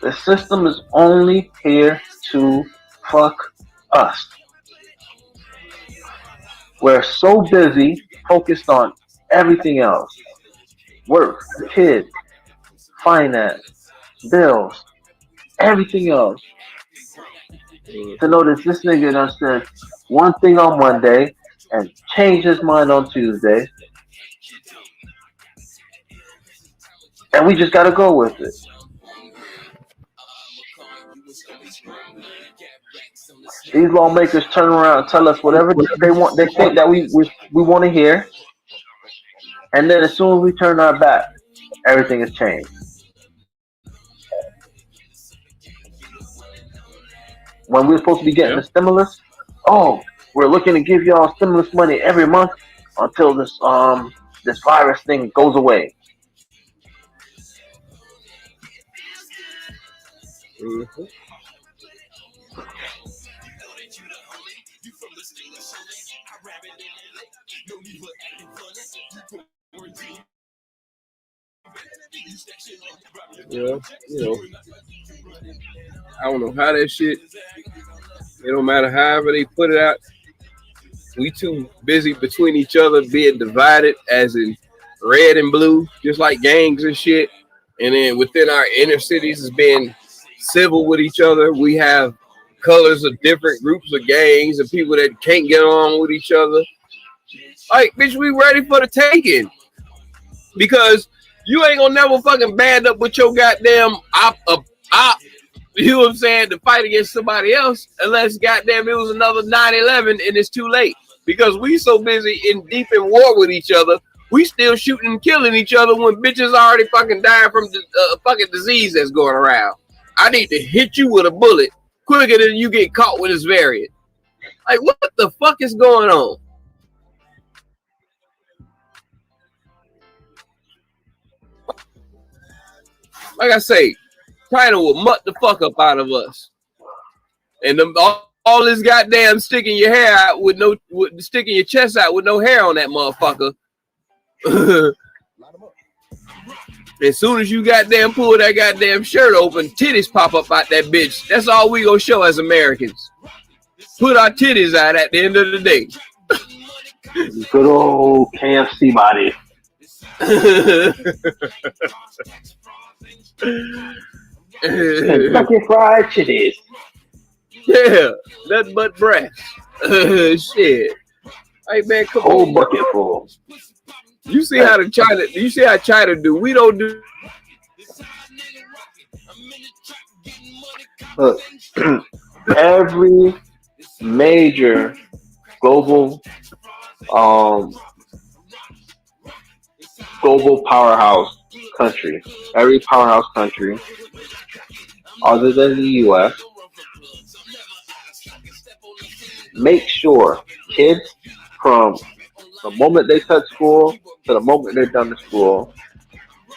the system is only here to fuck us? We're so busy focused on everything else. Work, kids, finance, bills, everything else. To notice this nigga done said one thing on Monday and changed his mind on Tuesday. And we just gotta go with it. These lawmakers turn around and tell us whatever they want, they think that we want to hear. And then as soon as we turn our back, everything has changed. When we're supposed to be getting the stimulus, oh, we're looking to give y'all stimulus money every month until this virus thing goes away. Mm-hmm. Yeah, I don't know how that shit. It don't matter however they put it out. We too busy between each other being divided, as in red and blue, just like gangs and shit. And then within our inner cities is being civil with each other. We have colors of different groups of gangs and people that can't get along with each other. Like, bitch, we ready for the taking. Because you ain't gonna never fucking band up with your goddamn op, you know what I'm saying, to fight against somebody else unless goddamn it was another 9/11 and it's too late. Because we so busy in deep in war with each other, we still shooting and killing each other when bitches already fucking dying from the fucking disease that's going around. I need to hit you with a bullet quicker than you get caught with this variant. Like, what the fuck is going on? Like I say, China will mutt the fuck up out of us. And all this goddamn sticking your hair out sticking your chest out with no hair on that motherfucker. As soon as you goddamn pull that goddamn shirt open, titties pop up out that bitch. That's all we gonna show as Americans. Put our titties out at the end of the day. Good old KFC body. Kentucky Fried Chitties. Yeah, nothing but breasts. Shit. Hey man, come whole on. Bucket full. You see how China do? We don't do. Look, every major global powerhouse country, every powerhouse country other than the US, make sure kids from the moment they touch school to the moment they're done with school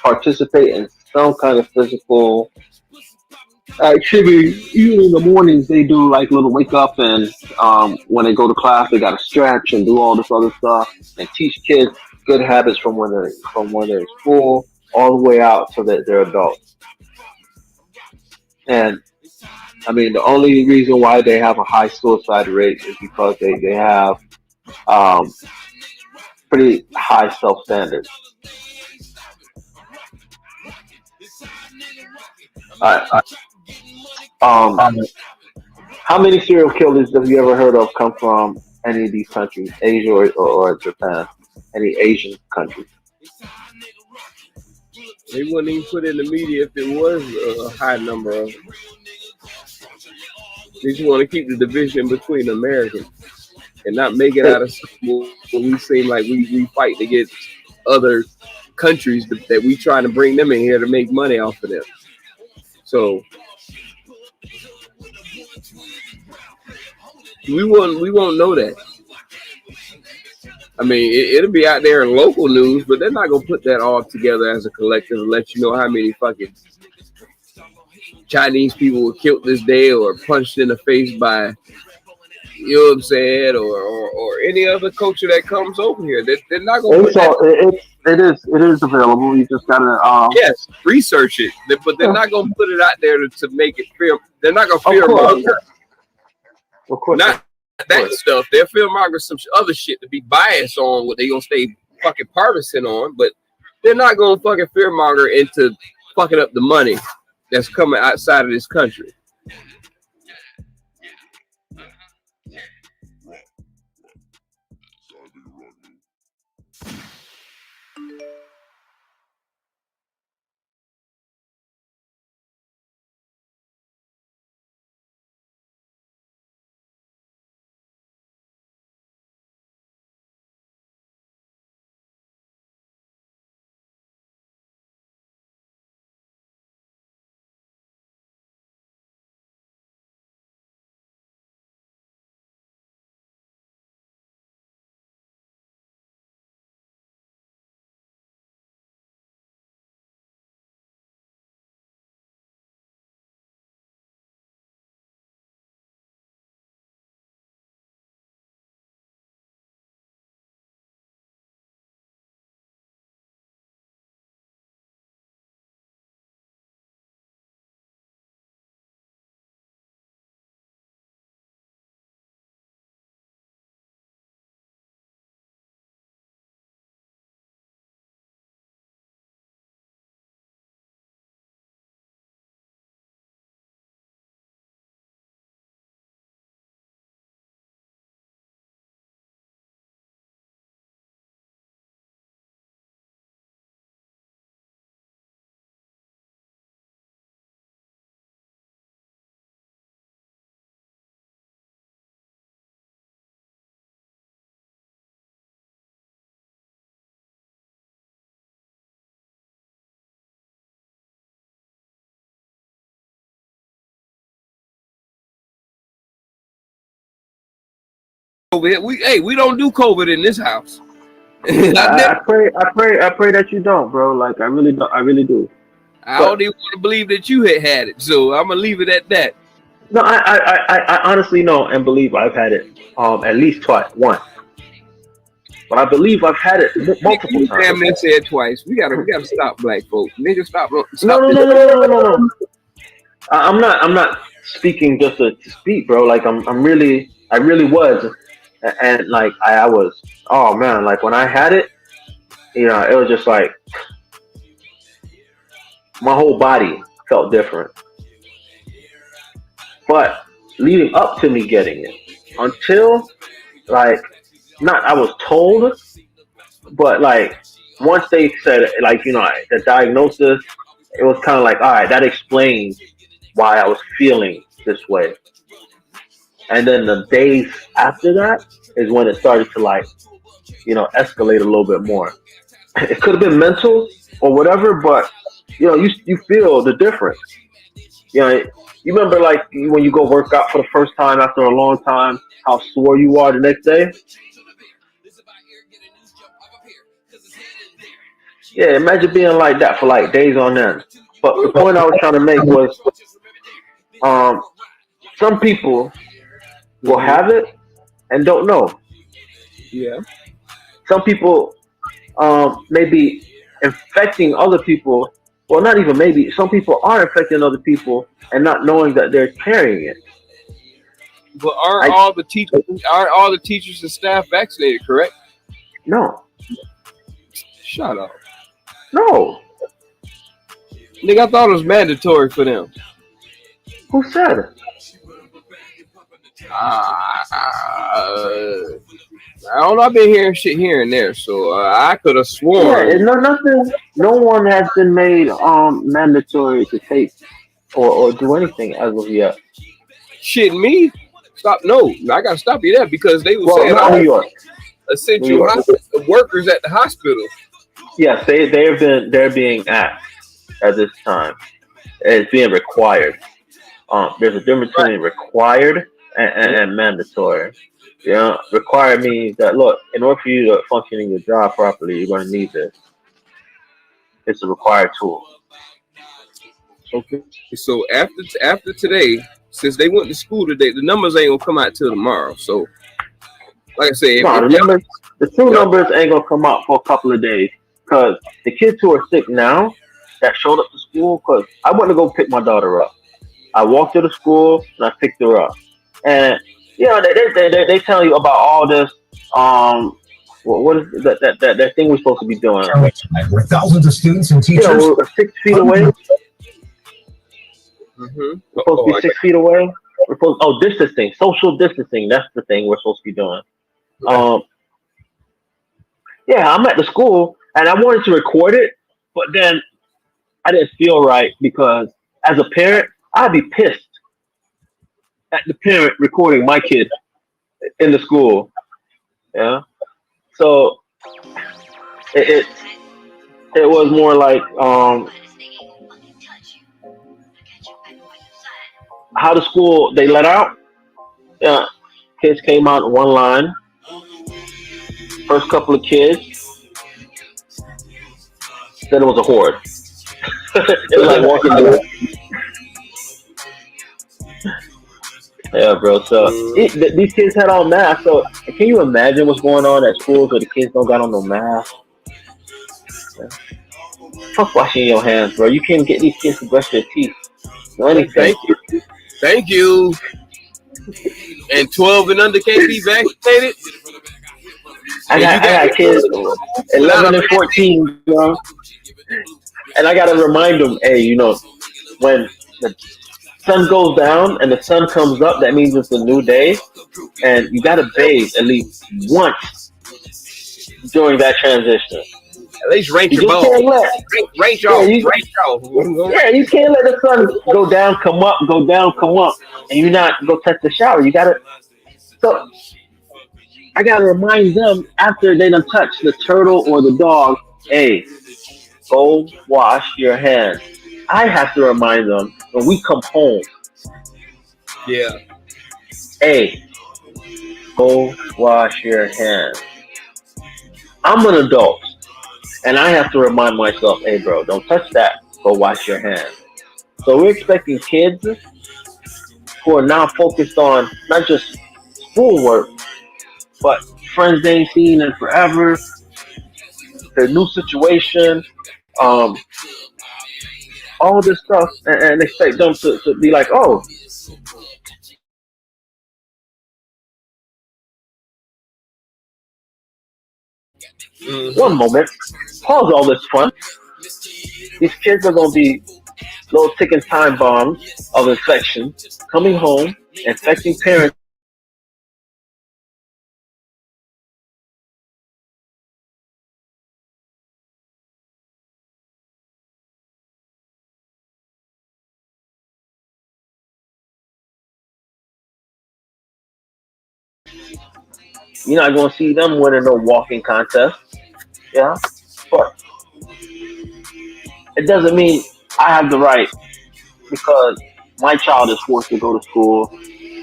participate in some kind of physical activity. Even in the mornings, they do like little wake up, and when they go to class, they got to stretch and do all this other stuff and teach kids good habits from when they're in school all the way out so that they're adults. And I mean, the only reason why they have a high suicide rate is because they have um, pretty high self standards. All right. Um, how many serial killers have you ever heard of come from any of these countries, Asia or Japan, any Asian countries? They wouldn't even put in the media if it was a high number of. They just want to keep the division between Americans and not make it out of something where we seem like we fight to get other countries that we trying to bring them in here to make money off of them. So we won't know that. I mean, it'll be out there in local news, but they're not gonna put that all together as a collective and let you know how many fucking Chinese people were killed this day or punched in the face by, you know what I'm saying, or any other culture that comes over here. They're not gonna put that. It is available. You just gotta yes, research it, but they're not gonna put it out there to make it fear. They're not gonna fear monger. Of course, not that stuff. They'll fear monger some other shit to be biased on what they gonna stay fucking partisan on, but they're not gonna fucking fear monger into fucking up the money that's coming outside of this country. We don't do COVID in this house. I pray that you don't, bro. Like I really do. I don't even want to believe that you had it, so I'm gonna leave it at that. No, I honestly know and believe I've had it at least once. But I believe I've had it multiple times. Damn near said twice. We gotta stop black folks. Nigga, stop. No. I'm not speaking just to speak, bro. Like I really was, and like I was. Oh man, like when I had it, you know, it was just like my whole body felt different. But leading up to me getting it, until like not I was told, but like once they said like, you know, the diagnosis, it was kind of like, all right, that explains why I was feeling this way. And then the days after that is when it started to like, you know, escalate a little bit more. It could have been mental or whatever, but you know, you feel the difference. You know, you remember like when you go work out for the first time after a long time, how sore you are the next day? Yeah, imagine being like that for like days on end. But the point I was trying to make was, um, some people will Mm-hmm. have it and don't know. Yeah. Some people, maybe infecting other people. Well, not even maybe. Some people are infecting other people and not knowing that they're carrying it. But I aren't all the teachers and staff vaccinated? Correct. no, Shut up, no. nigga. I thought it was mandatory for them. Who said it? Uh, I don't know. I've been hearing shit here and there, so I could have Yeah, sworn. no, nothing. No one has been made mandatory to take or do anything as of yet. Shit, me. Stop. No, I gotta stop you there because they were Well, saying not New all York. New essential York. workers at the hospital. Yes, they're being asked at this time. It's being required. There's a difference Right. between required and mandatory. Yeah, required means that look, in order for you to function in your job properly, you're going to need this. It's a required tool. Okay. So after today, since they went to school today, the numbers ain't gonna come out till tomorrow. So, like I said, No, if y'all, the true y'all numbers ain't gonna come out for a couple of days because the kids who are sick now that showed up to school. Because I went to go pick my daughter up. I walked to the school and I picked her up, and they tell you about all this. What is that thing we're supposed to be doing? Where thousands of students and You know, teachers. we're 6 feet away. mm-hmm. We're supposed to be 6 feet away. We're supposed distancing, social distancing. That's the thing we're supposed to be doing. Um, yeah, I'm at the school and I wanted to record it, but then I didn't feel right because as a parent, I'd be pissed at the parent recording my kid in the school. Yeah, so it it, it was more like, how the school they let out. Yeah, kids came out in one line. First couple of kids, then it was a horde. It was like walking the yeah, bro. So these kids had on masks. So can you imagine what's going on at schools where the kids don't got on no mask? Yeah. Fuck washing your hands, bro. You can't get these kids to brush their teeth or anything. Thank you. And 12 and under can't be vaccinated. I got kids Without 11 a and 14, bro. And I gotta remind them, hey, when the sun goes down and the sun comes up, that means it's a new day, and you gotta bathe at least once during that transition. At least rank You your just balls. can't let Range yeah, off. you, Range off. yeah, you can't let the sun go down, come up, go down, come up, and you not go touch the shower. You gotta. So I gotta remind them after they done touch the turtle or the dog, hey, go wash your hands. I have to remind them when we come home, Yeah. hey, go wash your hands. I'm an adult, and I have to remind myself, hey, bro, don't touch that. Go wash your hands. So we're expecting kids who are now focused on not just schoolwork, but friends they ain't seen in forever, their new situation, um, all this stuff, and expect them to be like, oh, one moment, pause all this fun. These kids are going to be little ticking time bombs of infection, coming home, infecting parents. You're not going to see them winning no walking contest. Yeah, but it doesn't mean I have the right because my child is forced to go to school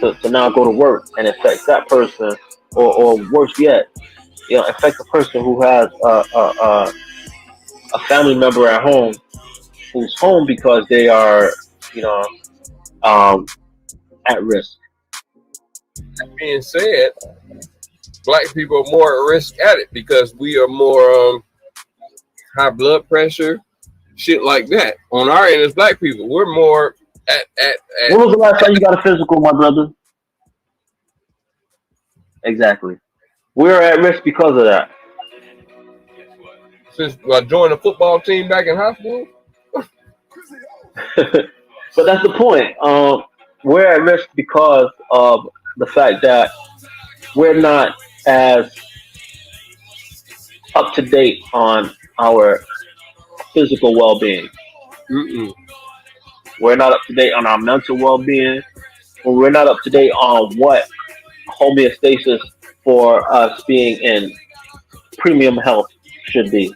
to now go to work and affect that person, or worse yet, infect a person who has a family member at home who's home because they are, you know, at risk. That being said, black people are more at risk at it because we are more high blood pressure, shit like that. On our end as black people, we're more at When was the last time you got a physical, my brother? Exactly. We're at risk because of that. Since I joined the football team back in high school. But that's the point. We're at risk because of the fact that we're not as up to date on our physical well-being. Mm-mm. We're not up to date on our mental well-being. We're not up to date on what homeostasis for us being in premium health should be.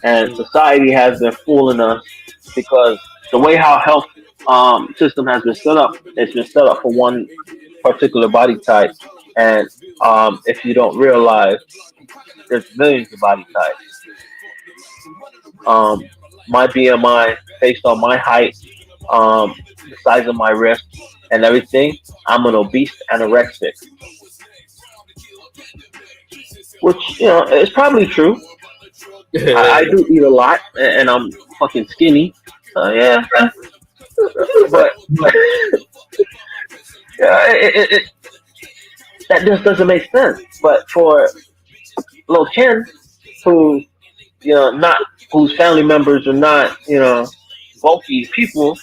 And society has been fooling us because the way how health system has been set up, it's been set up for one particular body type. And if you don't realize, there's millions of body types. My BMI, based on my height, the size of my wrist, and everything, I'm an obese anorexic. Which, you know, is probably true. I do eat a lot, and I'm fucking skinny. Yeah. But yeah, that just doesn't make sense. But for Lil Ken, who, you know, not whose family members are not, you know, bulky people,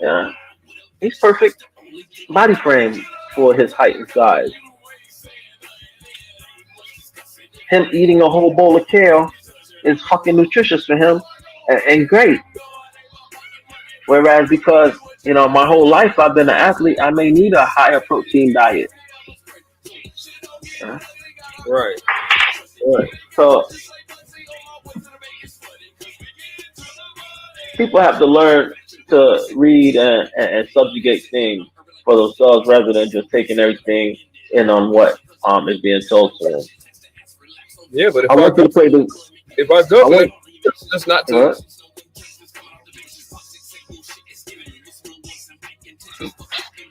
yeah, he's perfect body frame for his height and size. Him eating a whole bowl of kale is fucking nutritious for him and great. Whereas because, you know, my whole life I've been an athlete, I may need a higher protein diet. Yeah. Right. So people have to learn to read and subjugate things for themselves rather than just taking everything in on what is being told to them. Yeah, but I want to play the. If our government that's not to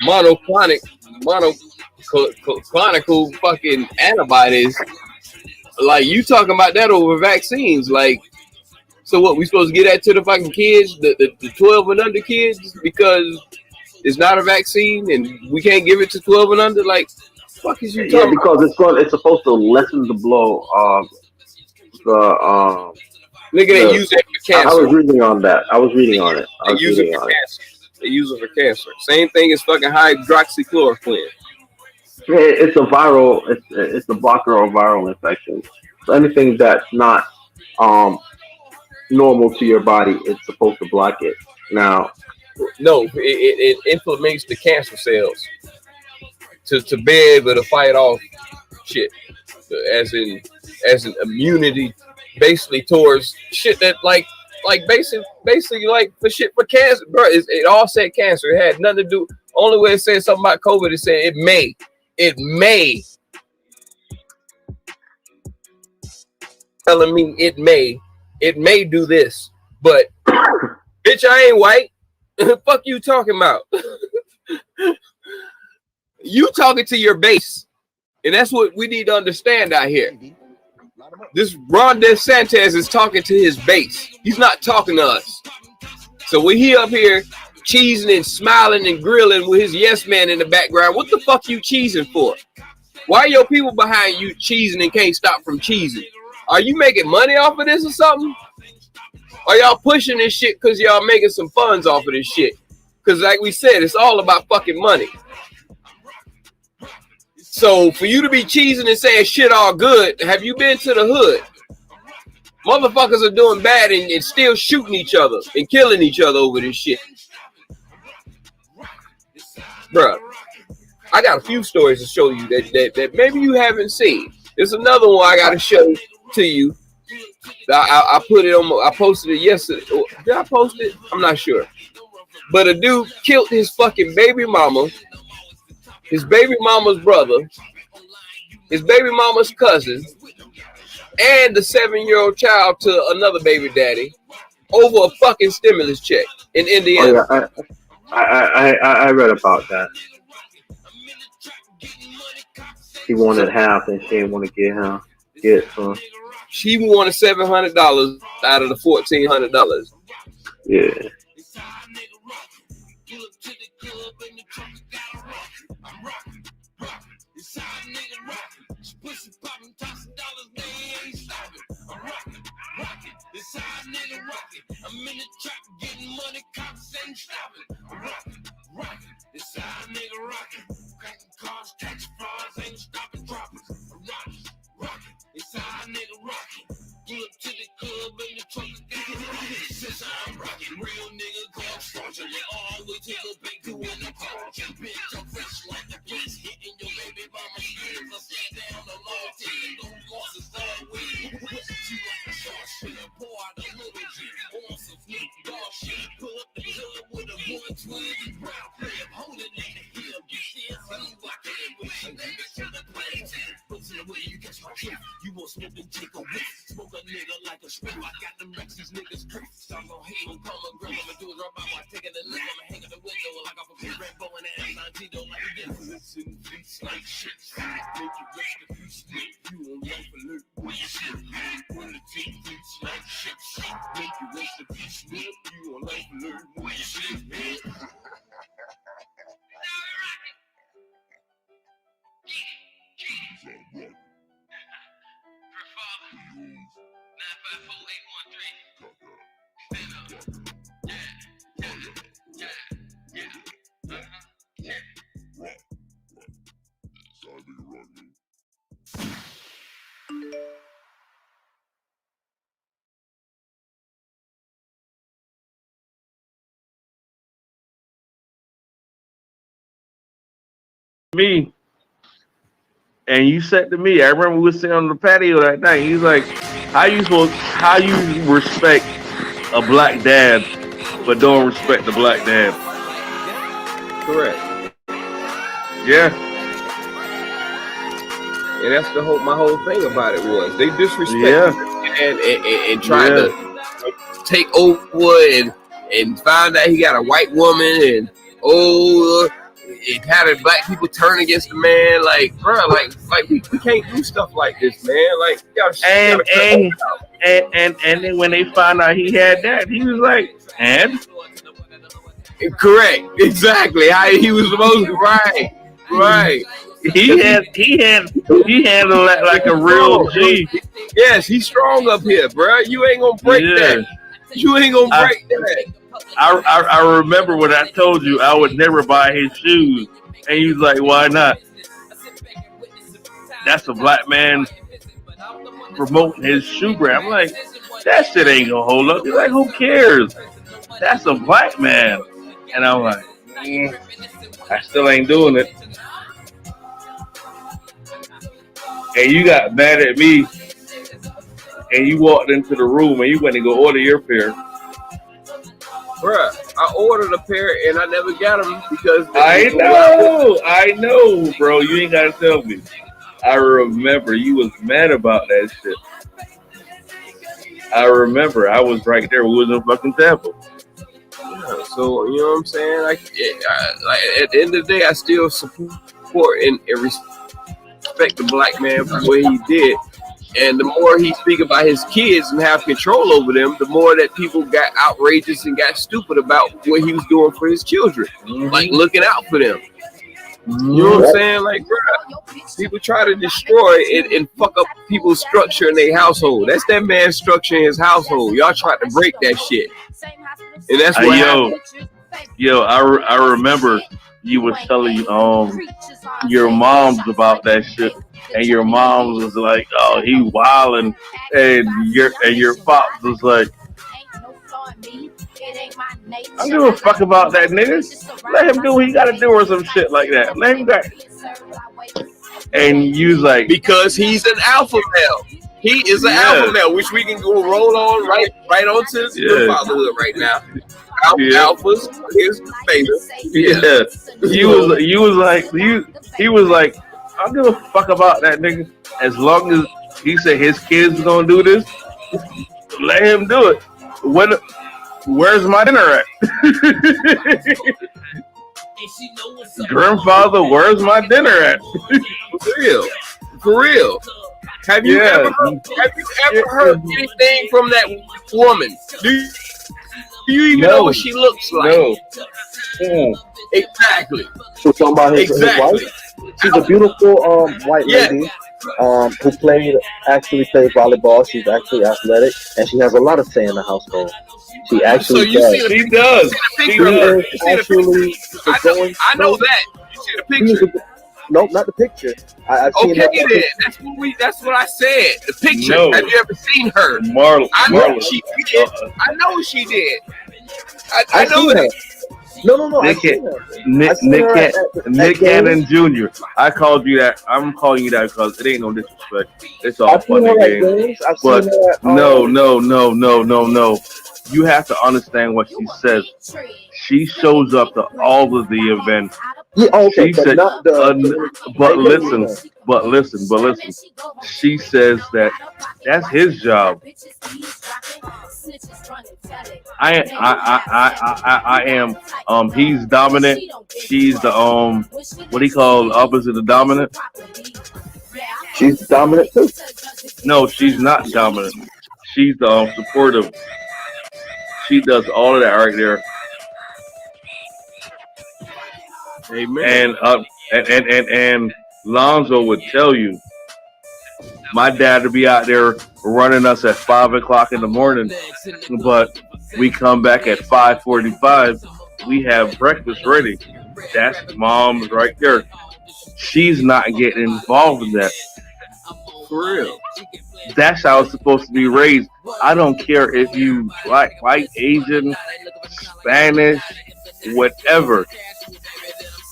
monoclonical fucking antibodies, like you talking about that over vaccines, like, so what, we supposed to get that to the fucking kids, the 12 and under kids, because it's not a vaccine and we can't give it to 12 and under? Like, fuck is you talking because it's supposed to lessen the blow of the nigga, they use it for cancer. I was reading on that. They use it for cancer. They use it for cancer. Same thing as fucking hydroxychloroquine. It's a viral. It's a blocker of viral infection. So anything that's not normal to your body, it's supposed to block it. Now, no, it inflames the cancer cells to be able to fight off shit, as in immunity, basically towards shit that like basically like for shit for cancer, bro. It all said cancer. It had nothing to do. Only way it said something about COVID is saying it may telling me it may do this, but bitch, I ain't white. Fuck you talking about? You talking to your base, and that's what we need to understand out here. This Ron DeSantis is talking to his base. He's not talking to us. So when he up here cheesing and smiling and grilling with his yes man in the background, what the fuck you cheesing for? Why are your people behind you cheesing and can't stop from cheesing? Are you making money off of this or something? Are y'all pushing this shit because y'all making some funds off of this shit? Because like we said, it's all about fucking money. So for you to be cheesing and saying shit all good, have you been to the hood? Motherfuckers are doing bad and still shooting each other and killing each other over this shit. Bruh, I got a few stories to show you that maybe you haven't seen. There's another one I got to show to you. I put it on. I posted it yesterday. Did I post it? I'm not sure. But a dude killed his fucking baby mama, his baby mama's brother, his baby mama's cousin, and the 7-year-old child to another baby daddy over a fucking stimulus check in Indiana. Oh, yeah, I read about that. He wanted half, and she didn't want to get some. She wanted $700 out of the $1,400. Yeah. I'm in the trap getting money, cops ain't stopping. I'm rocking. This side nigga rocking. Cracking cars, catch frauds, ain't stopping dropping. I'm rocking. This side nigga rocking. Pull up to the club and the truck is since I'm rocking. Real nigga called structure. They always take a bank to win the car. Bitch, I'm fresh like the police. Hitting your baby mama ears. I stand down the law. Taking those losses all week. You like a short shit. Pour out a little shit. On some sneak dog shit. Pull up the club with a 120 round clip. Holding at the hip. You see us in the bucket. We should never should have played. Puts in the way you catch my trip. You won't smoke and take a whiff. Smoke a nigga like a strip. I got them Rex, these niggas creep. So I'm gonna hate them, call them girl. I'ma do it right by my taking the lick. I'ma hang at the window like I'm a big Rambo and an M19 don't like it. Listen, beats like shit. Make you rest the peace, you on life alert. Shit, when the team beats like shit. Make you rest the peace, you on life alert. Shit, man. Me and you said to me, I remember we were sitting on the patio that night. He's like, how you respect a black dad but don't respect the black dad? Correct. Yeah. And that's my whole thing about it was they disrespected and tried to take over and found out he got a white woman and it had black people turn against the man, like, bro, like we can't do stuff like this, man. Like, and then when they found out he had that, he was like, and correct, exactly how he was supposed to, right. He handled that like a real G. Yes, he's strong up here, bro. You ain't gonna break that. You ain't gonna break that. I remember when I told you I would never buy his shoes, and he was like, "Why not?" That's a black man promoting his shoe brand. I'm like, that shit ain't gonna hold up. He's like, who cares? That's a black man. And I'm like, I still ain't doing it. And you got mad at me, and you walked into the room, and you went to go order your pair. Bruh, I ordered a pair and I never got them because I know, bro. You ain't gotta tell me. I remember you was mad about that shit. I remember I was right there. We was in fucking Tampa. Yeah, so you know what I'm saying? Like at the end of the day, I still support and respect the black man for what he did. And the more he speak about his kids and have control over them, the more that people got outrageous and got stupid about what he was doing for his children, like looking out for them. You know what I'm saying? Like, bro, people try to destroy and fuck up people's structure in their household. That's that man's structure in his household. Y'all tried to break that shit, and that's what happened. Yo, I remember you was telling your moms about that shit. And your mom was like, "Oh, he wildin'," and your pops was like, "I don't give a fuck about that nigga. Let him do what he gotta do or some shit like that. Let him go." And you was like, because he's an alpha male. He is an alpha male, which we can go roll on right onto the fatherhood right now. Alphas is famous. Yeah. He was like, I don't give a fuck about that nigga as long as he said his kids gonna do this. Let him do it. Where's my dinner at? Grandfather, where's my dinner at? For real. Have you ever heard anything from that woman? Do you even know what she looks like? No. Exactly. So talking about his wife. She's a beautiful white lady who actually played volleyball. She's actually athletic, and she has a lot of say in the household. She actually does. She does. I know that. You see the picture? Nope, not the picture. I've seen okay, her. then. That's what I said. The picture. No. Have you ever seen her? Marla. I know she did. I know she did. I know that. No. Nick Cannon Jr. I called you that. I'm calling you that because it ain't no disrespect. It's all funny games. But no. You have to understand what she says. She shows up to all of the events. Yeah, okay, she said, but listen. She says that's his job. I am. He's dominant. She's the what do you call opposite of dominant? She's dominant too. No, she's not dominant. She's the supportive. She does all of that right there. Amen. And Lonzo would tell you, my dad would be out there running us at 5 o'clock in the morning, but we come back at 5:45. We have breakfast ready. That's mom's right there. She's not getting involved in that. For real. That's how it's supposed to be raised. I don't care if you white, Asian, Spanish, whatever.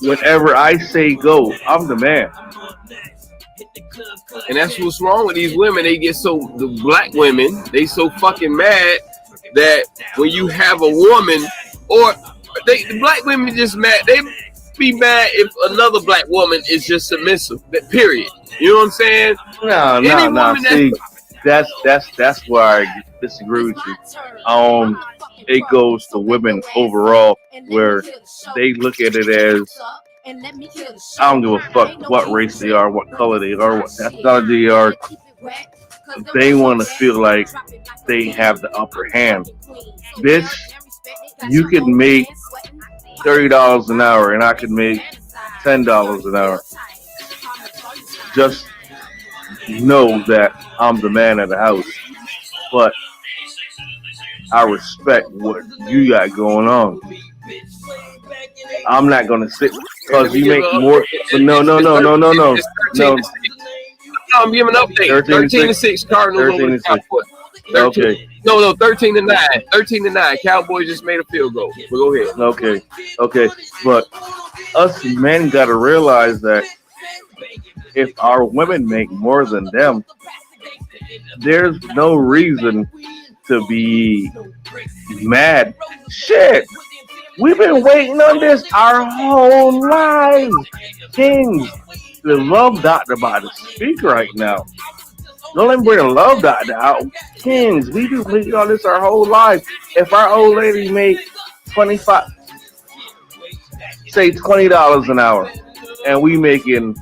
Whenever I say go, I'm the man. And that's what's wrong with these women. The black women, they so fucking mad that when you have a woman, or the black women just mad. They be mad if another black woman is just submissive. Period. You know what I'm saying? No. See, that's where I disagree with you. It goes to women overall, where they look at it as, I don't give a fuck what race they are, what color they are, what nationality they are. They want to feel like they have the upper hand. Bitch, you can make $30 an hour and I can make $10 an hour. Just know that I'm the man of the house. But I respect what you got going on. I'm not gonna sit because you make more. But no. I'm giving an update. 13-6 Cardinals over the Cowboys. Okay. No, 13-9. 13-9. Cowboys just made a field goal. But go ahead. Okay. But us men gotta realize that if our women make more than them, there's no reason to be mad. Shit. We've been waiting on this our whole lives. Kings, the love doctor about to speak right now. Don't let me bring the love doctor out. Kings, we've been waiting on this our whole life. If our old lady made $20 an hour, and we making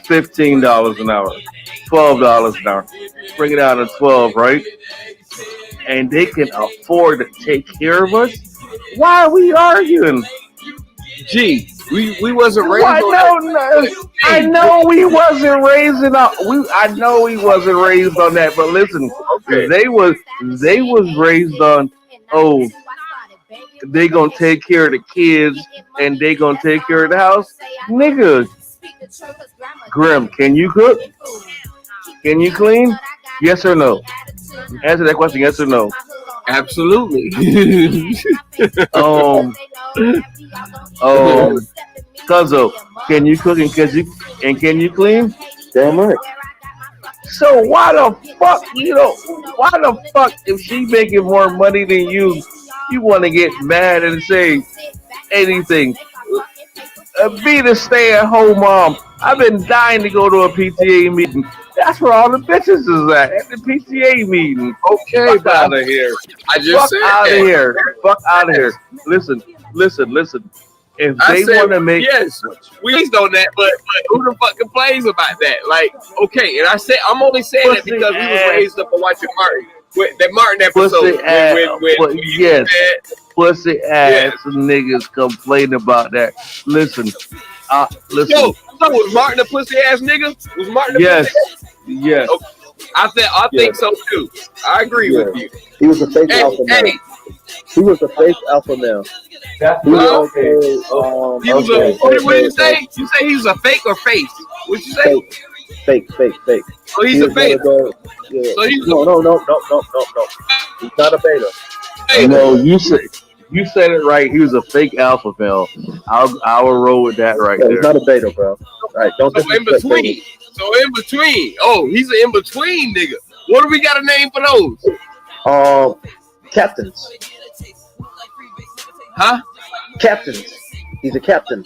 $15 an hour, $12 an hour, bring it down to 12, right? And they can afford to take care of us. Why are we arguing? Gee, we wasn't raised on that. I know we wasn't raised on that. But listen, they was raised on, they gonna take care of the kids and they gonna take care of the house. Nigga, Grim, can you cook? Can you clean? Yes or no? Answer that question, yes or no? Absolutely. Cuzzo, can you cook and can you clean? Damn right. So why the fuck if she making more money than you want to get mad and say anything? Be the stay-at-home mom. I've been dying to go to a PTA meeting. That's where all the bitches is at the PTA meeting. Okay, Fuck out of here. I just Fuck said out of that. here. Fuck out of here. Listen. If I they said, want to make yes, we on that, but who the fuck complains about that? Like, okay, and I'm only saying that because we was raised up on watching Martin. That Martin episode. Pussy ass niggas complain about that. Listen. So was Martin a pussy ass nigga? Was Martin a pussy ass? Yes. Okay. I think so too. I agree with you. He was a fake alpha male. He was a fake alpha male. What did you say? You say he was a fake or face? What'd you say? Fake. So he's a fake. So no. He's not a beta. Hey, no, you said it right. He was a fake alpha male. I will roll with that right there. He's not a beta, bro. All right, don't. So in between. Oh, he's an in between nigga. What do we got a name for those? Captains. Huh? Captains. He's a captain.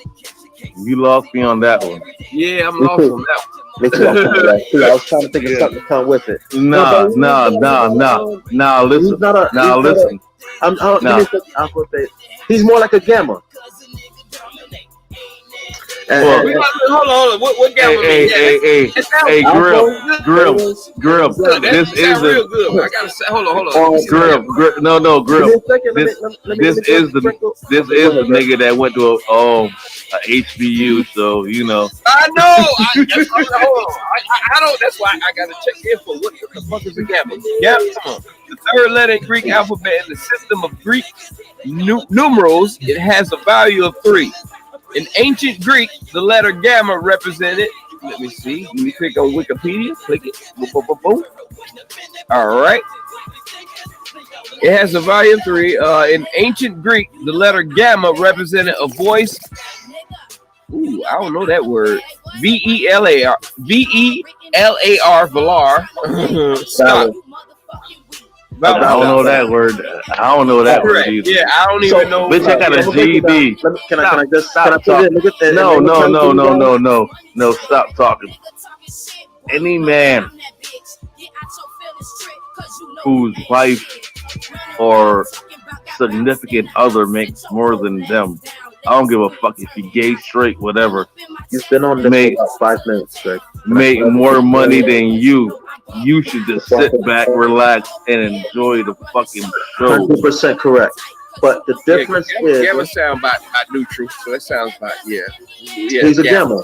You lost me on that one. Yeah, I'm lost on that one. Me too. I was trying to think of something to come with it. Nah. Listen. He's more like a gamma. Hold on. What gamma mean? Hey, Grim. This is real good. I gotta say, hold on. Grim. This is the nigga that went to a HBU, so you know. I know. Hold on. I don't. That's why I gotta check the info. What the fuck is a gamma? Gamma. The third letter in Greek alphabet in the system of Greek numerals. It has a value of 3. In ancient Greek, the letter gamma represented. Let me see. Let me click on Wikipedia. Click it. Boom. All right. It has a value of 3. In ancient Greek, the letter gamma represented a voice. Ooh, I don't know that word. V-E-L-A-R. Velar. Stop. I don't know that word. I don't know that word either. Yeah, I don't even know. Bitch, I got a GED. Can I just stop talking? No, stop talking. Any man whose wife or significant other makes more than them, I don't give a fuck if you gay, straight, whatever. You've been on this for about 5 minutes, Greg. Make more money than you. You should just sit back, relax, and enjoy the fucking show. 100% correct. But the difference is... Gamma sound about neutral, so it sounds like, he's a gamma.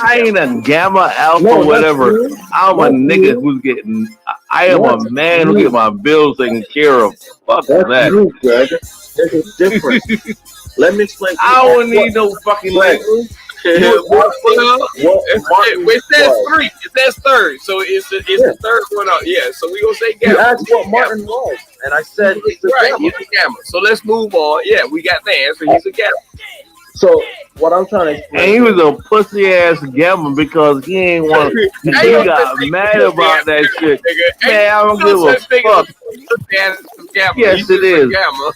I ain't a gamma, alpha, whatever. I'm a nigga who's getting... I am a man who get my bills taken care of. Fuck that. You, Greg. There's a difference. Let me explain. I don't need no fucking language. It says 3. It says third, so it's the third one out. Yeah, so we gonna say gamma. You asked what Martin was, and I said he's a gamma. He's a gamma. So let's move on. Yeah, we got the answer. He's a gamma. So what I'm trying to explain, and he was a pussy ass gamma because he ain't want. He got mad about that shit. Man, I don't give a fuck. Yes, it is.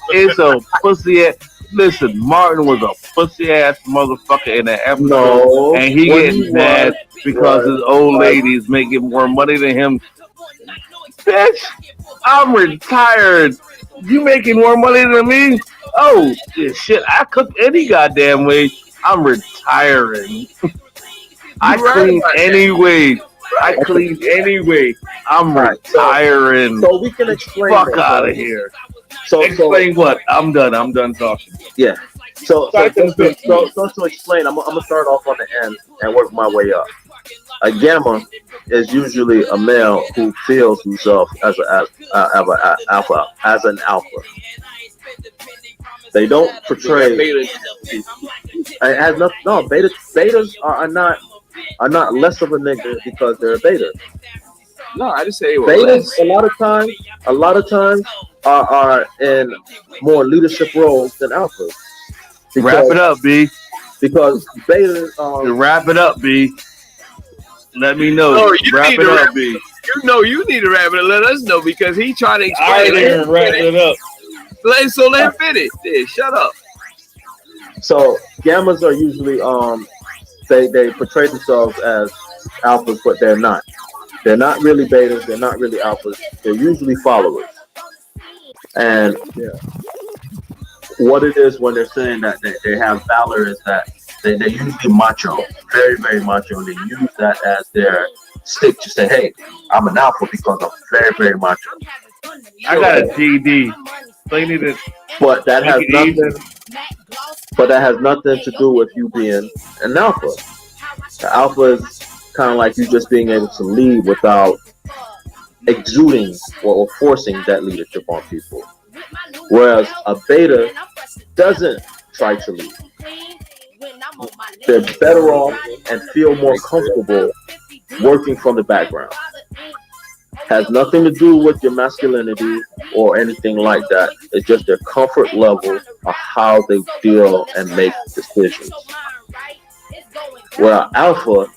It's a pussy ass. Listen, Martin was a pussy ass motherfucker in that episode, and he getting mad because his old lady is making more money than him. Bitch, I'm retired. You making more money than me? Oh shit! I cook any goddamn way. I'm retiring. I clean anyway. I'm retiring. So we can explain. Fuck out of here. So explain what? I'm done talking. Yeah. So to explain, I'm gonna start off on the end and work my way up. A gamma is usually a male who feels himself as an alpha. They don't portray. It has nothing. No, betas are not less of a nigga because they're a beta. No, I just say betas a lot of times are in more leadership roles than alphas. Wrap it up, B. Because betas wrap it up, B. Let me know. No, wrap it up, B. You need to wrap it up. Let us know because he trying to explain. I didn't wrap it up. So let him finish. Yeah, shut up. So gammas are usually they portray themselves as alphas, but they're not. They're not really betas. They're not really alphas. They're usually followers. And what it is when they're saying that they have valor is that they're usually macho, very, very macho. And they use that as their stick to say, hey, I'm an alpha because I'm very, very macho. I got a GD. So you need to But that has nothing to do with you being an alpha. The alpha is kind of like you just being able to lead without exuding or forcing that leadership on people. Whereas a beta doesn't try to lead. They're better off and feel more comfortable working from the background. Has nothing to do with your masculinity or anything like that. It's just their comfort level of how they deal and make decisions. Where alpha,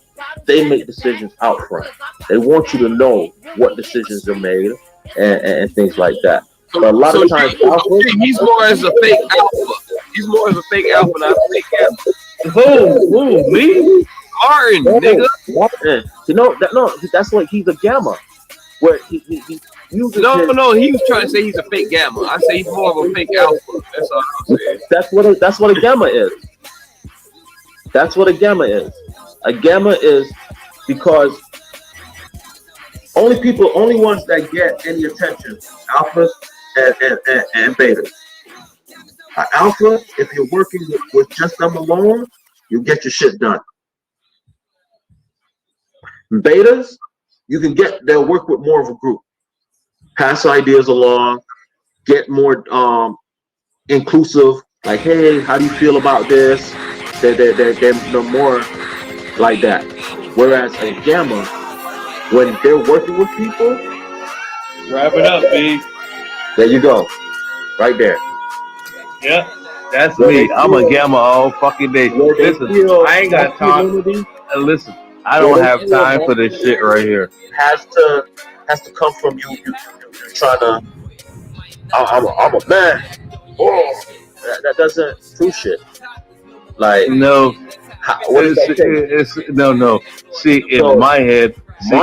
they make decisions out front. They want you to know what decisions are made and things like that. But a lot of times, alpha, he's more as a fake alpha. He's more as a fake alpha, not a fake alpha. Who? Me? Martin, nigga. Martin. That's like he's a gamma. Where he uses no, he was trying to say he's a fake gamma. I say he's more of a fake alpha. That's all I'm saying. That's what a gamma is. That's what a gamma is. A gamma is because only ones that get any attention, alphas and betas. An alpha, if you're working with just them alone, you get your shit done. Betas, they'll work with more of a group, pass ideas along, get more inclusive. Like, hey, how do you feel about this? They're more like that. Whereas a gamma, when they're working with people, wrap it up, B. There you go, right there. Yeah, that's me. I'm a gamma all fucking day. Listen, I ain't got time. Listen, I don't have time for this shit right here. Has to come from you. You're trying to. I'm a man. Oh, that doesn't do shit. Like no. What is that? No. See, in my head. In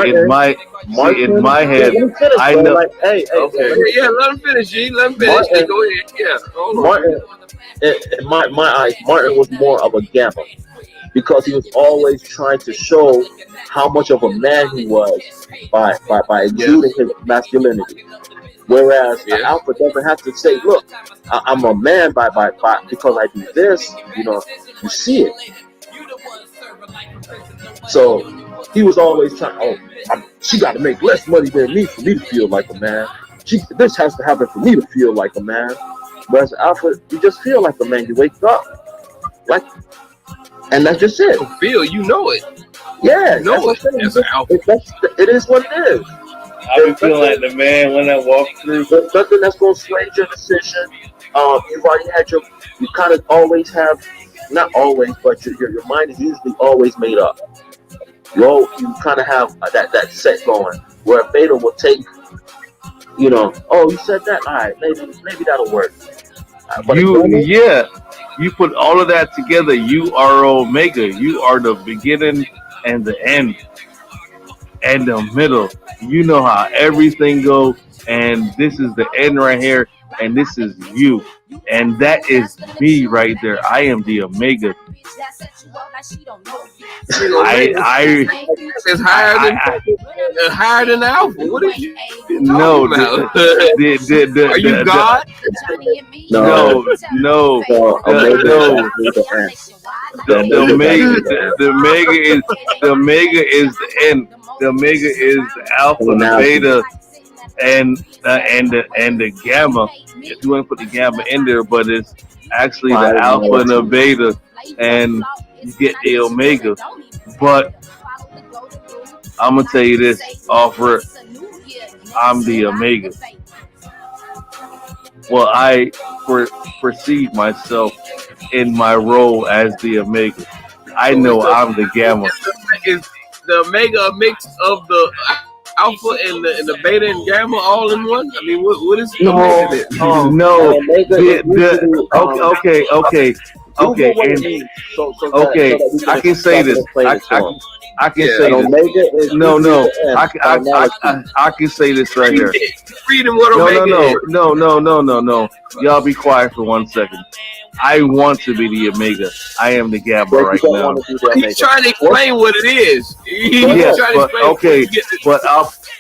my head, I know. Like, hey, okay. Yeah, let him finish, G. Let him finish. Martin, go ahead. Yeah. Martin, in my eyes, Martin was more of a gamma because he was always trying to show how much of a man he was by exuding his masculinity. Whereas an alpha doesn't have to say, "Look, I'm a man by because I do this." You see it. So he was always trying. She got to make less money than me for me to feel like a man. This has to happen for me to feel like a man. Whereas alpha, you just feel like a man. You wake up, and that's just it. Feel, you know it. Yeah, you know it. That's an alpha. It is what it is. I be feeling like the man when I walk through. There's nothing that's going to sway your decision. You've already had you kind of always have, not always, but your mind is usually always made up. You kind of have that set going, where a beta will take, you said that, all right, maybe that'll work. You put all of that together, you are Omega. You are the beginning and the end and the middle. You know how everything goes, and this is the end right here, and this is you. And that is me right there. I am the Omega. It's higher than the alpha. What are you talking about? Are you God? No. The Omega is the end. The Omega is the alpha, the beta, and the gamma. If you want to put the gamma in there, but it's actually the alpha and the beta, and you get the omega. But I'm gonna tell you this, offer. I'm the omega. Well, I perceive myself in my role as the omega. I know I'm the gamma. Is the omega a mix of the alpha and the beta and gamma all in one? I mean, what is the omega? No. Okay. Okay, what it and means. So okay, that we I can say this. I can Yeah. say An this. omega is No, usually no, the end. I can say this right here. Read him what No, Omega is. no. Y'all be quiet for 1 second. I want to be the Omega. I am the Gamma But you right don't now. want to be the He's omega. trying to explain what it is. He's Yes, trying to but explain okay, what you get. but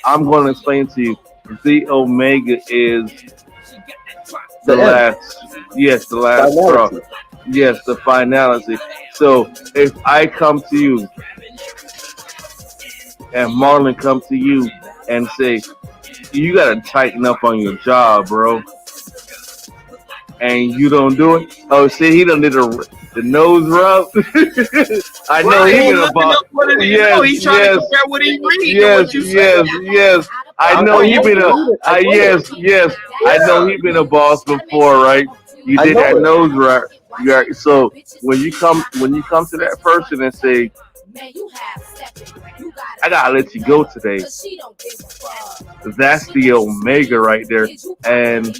I'm going to explain to you. The Omega is the The end. last. Yes, the last straw. Finality. Yes, the finality. So if I come to you and Marlon come to you and say, you got to tighten up on your job, bro, and you don't do it. Oh, see, he done did the nose rub. I know Right, he he's been a looking boss. up what it is. Yes, No, he's trying to yes, compare what he reads to yes, what you yes, say. yes. I know he been a. Yes. I know he been a boss before, right? You I did know that it. nose rub. You are, so when you come to that person and say, I gotta let you go today. That's the Omega right there, and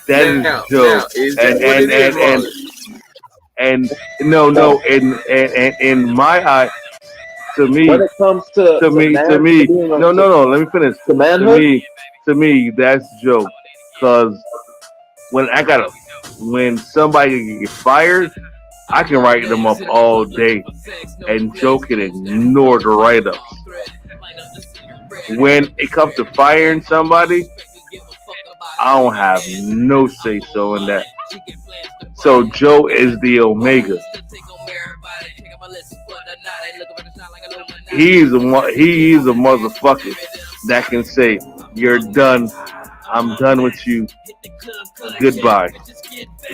that is Now, Joe. is And that what it is, Marlon? and no, in my eye, to When me, it comes to to man, to me, being no. Let me finish. to manhood, To me, that's Joe. Cause when when somebody get fired, I can write them up all day, and Joe can ignore the write-ups. When it comes to firing somebody, I don't have no say so in that. So Joe is the Omega. He is a motherfucker that can say, "You're done. I'm done with you. Goodbye."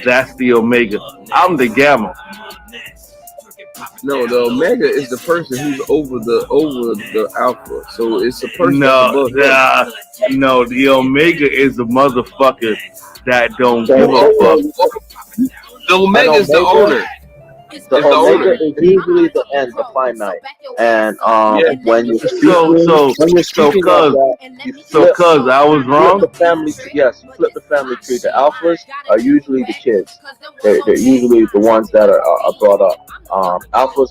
That's the Omega. I'm the Gamma. No, the Omega is the person who's over the Alpha. So it's a person that's No, above them. no. The Omega is a motherfucker that don't the give a fuck. The Omega is the Omega- owner. the It's the omega owner. is usually the end, the finite. And Yeah. when you're So, speaking, so, when you're so, speaking of cuz, that, you so, flip cuz, I was wrong. the family tree. Yes, you flip the family tree. The alphas are usually the kids. They're usually the ones that are brought up. Alphas,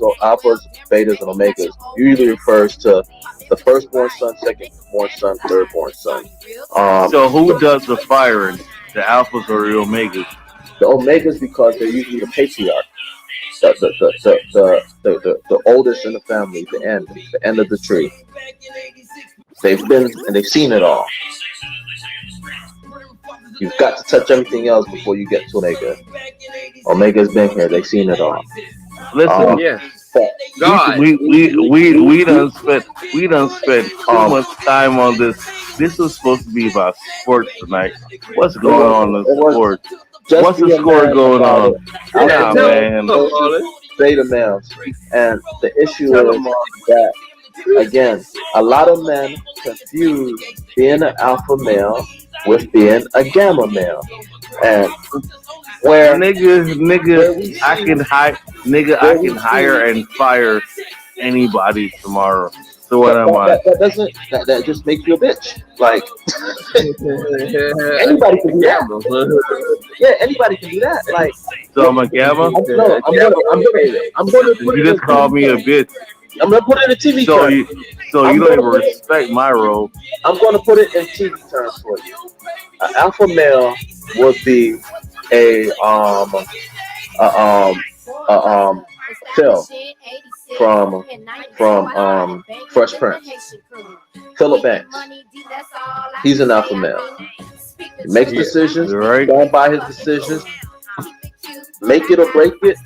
betas, and omegas usually refers to the firstborn son, secondborn son, thirdborn son. So, who does the firing? The alphas or the omegas? The omegas because they're usually the patriarch, the oldest in the family, the end of the tree. They've been and they've seen it all. You've got to touch everything else before you get to Omega. Omega's been here. They've seen it all. Listen, Yes. But God. we done spent too much time on this. This was supposed to be about sports tonight. What's going on in it was sports? just What's the be a score man going about on? it. Yeah, Nah, tell him, man. Marlon. Beta males. And the issue Tell is him, Marlon. that, again, a lot of men confuse being an alpha male with being a gamma male. And where Nigga, we I see can hire, I where we can hire see and fire anybody tomorrow. So what that am I? doesn't that just makes you a bitch. Like anybody can do that. Yeah, anybody can do that. Like So I'm a gamma. I'm gonna put You it in just called me a TV terms. bitch. I'm gonna put it in TV So terms. you, so I'm you don't gonna even put it. respect my role. I'm gonna put it in TV terms for you. An alpha male would be a a a Phil from Fresh Prince. Philip Banks. He's an alpha male. He makes decisions, Right? stand by his decisions, make it or break it.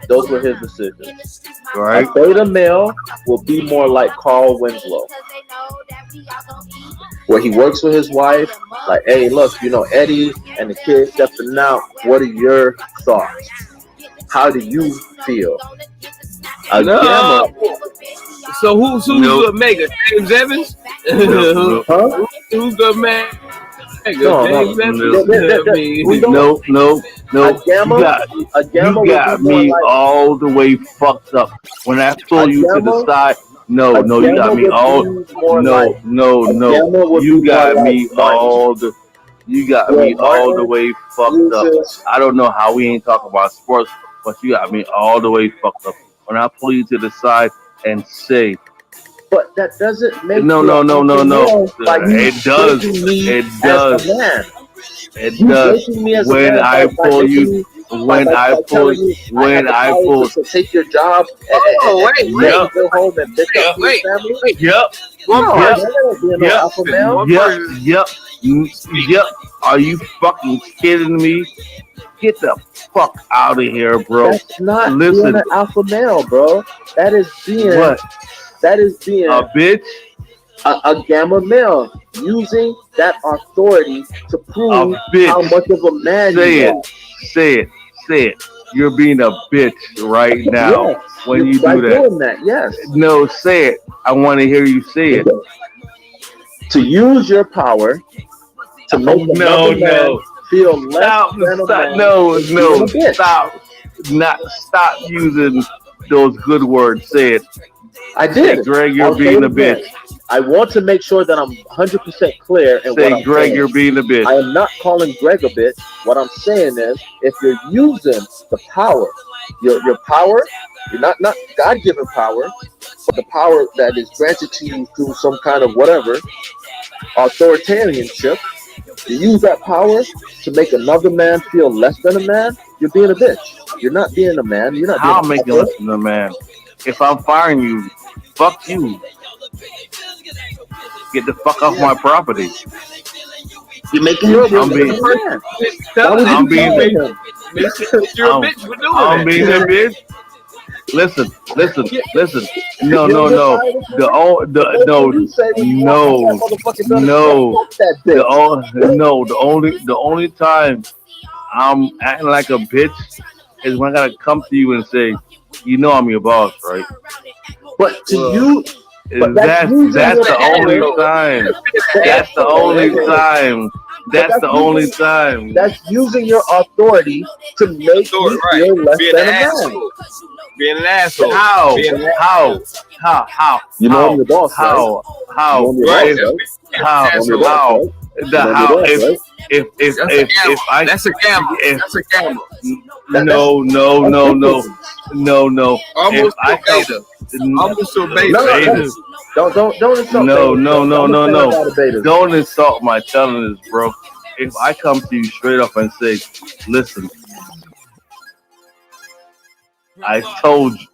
Those were his decisions. Right? A beta male will be more like Carl Winslow, where he works with his wife. Like, hey, look, Eddie and the kids stepping out. What are your thoughts? How do you feel? A No. gamma, So who's Nope. the Omega? James Evans? Nope. huh? Who's the Omega? No, James Evans? we don't. No. A gamma, a gamma You will got be more me like all the way fucked up. When I a pull you to the gamma. side, no, A you got gamma me would all. be more like No. a gamma would You be more got like me Martin. all the. You got me all the way fucked up. I don't know how we ain't talking about sports, but you got me all the way fucked up. When I pull you to the side and say, but that doesn't make no. It does. It does. It does. When I pull you, when I pull, to take your job and go home and pick up your family. Yep. Are you fucking kidding me? Get the fuck out of here, bro. That's not being an alpha male, bro. That is being what? That is being a bitch. A gamma male using that authority to prove how much of a man you are. Say it. You're being a bitch right now when you do that. Doing that. Yes. No, say it. I want to hear you say it. To use your power to make another man feel less than a man. Stop using those good words. Say it. I did. Say, Greg, you're being a bitch. I want to make sure that I'm 100% clear. Say, Greg, you're being a bitch. I am not calling Greg a bitch. What I'm saying is, if you're using the power, your power, you're not God-given power, but the power that is granted to you through some kind of whatever, authoritarianship, you use that power to make another man feel less than a man, you're being a bitch. You're not being a man. You're not I'll make you less than a man. If I'm firing you, fuck you. Get the fuck off my property. You're making your I'm being a bitch. Listen. No. The only time I'm acting like a bitch is when I gotta come to you and say, you know I'm your boss, right? But to you, that's the only time. That's the only time. That's the only time. That's using your authority to make you feel less than a man. Being an asshole. How? You know I'm the boss. How? That's a gamble. No. Almost a beta. Don't insult. No. Don't insult my telling this, bro. If I come to you straight up and say, listen, I told you,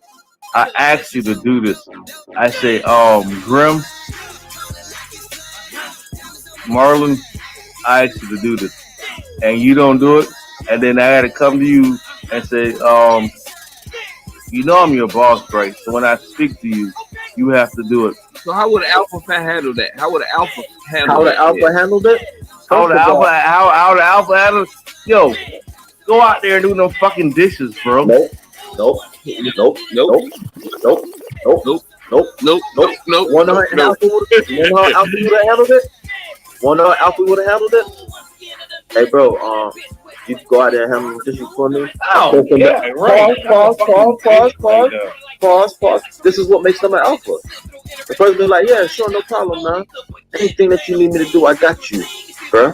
I asked you to do this. I say, Grim, Marlon, I asked you to do this, and you don't do it, and then I had to come to you and say, you know I'm your boss, right? So when I speak to you, you have to do it. So how would an alpha handle that? How would an alpha handle How the alpha handled it? How the alpha handle? Yo, go out there and do them fucking dishes, bro. Nope. Wanna know how Alpha would have handled it? Hey, bro, you can go out there and handle the dishes for me. Pause. This is what makes them an alpha. The person be like, yeah, sure, no problem, man. Anything that you need me to do, I got you, bro.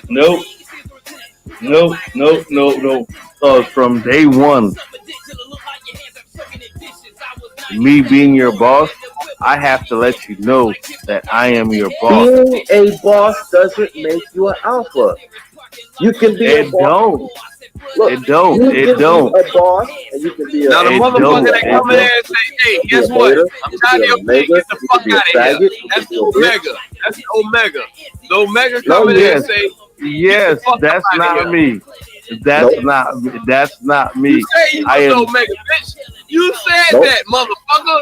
Nope. From day one, me being your boss, I have to let you know that I am your boss. Being a boss doesn't make you an alpha. You can be a boss. It don't. A boss, and you can be a. Now the motherfucker that come in there and say, "Hey, guess what? I'm tired of your bitch. Get the fuck out of here." That's the Omega. The Omega come in there and say, "Yes, that's not me. That's not me." You say you was Omega, bitch. You said that, motherfucker.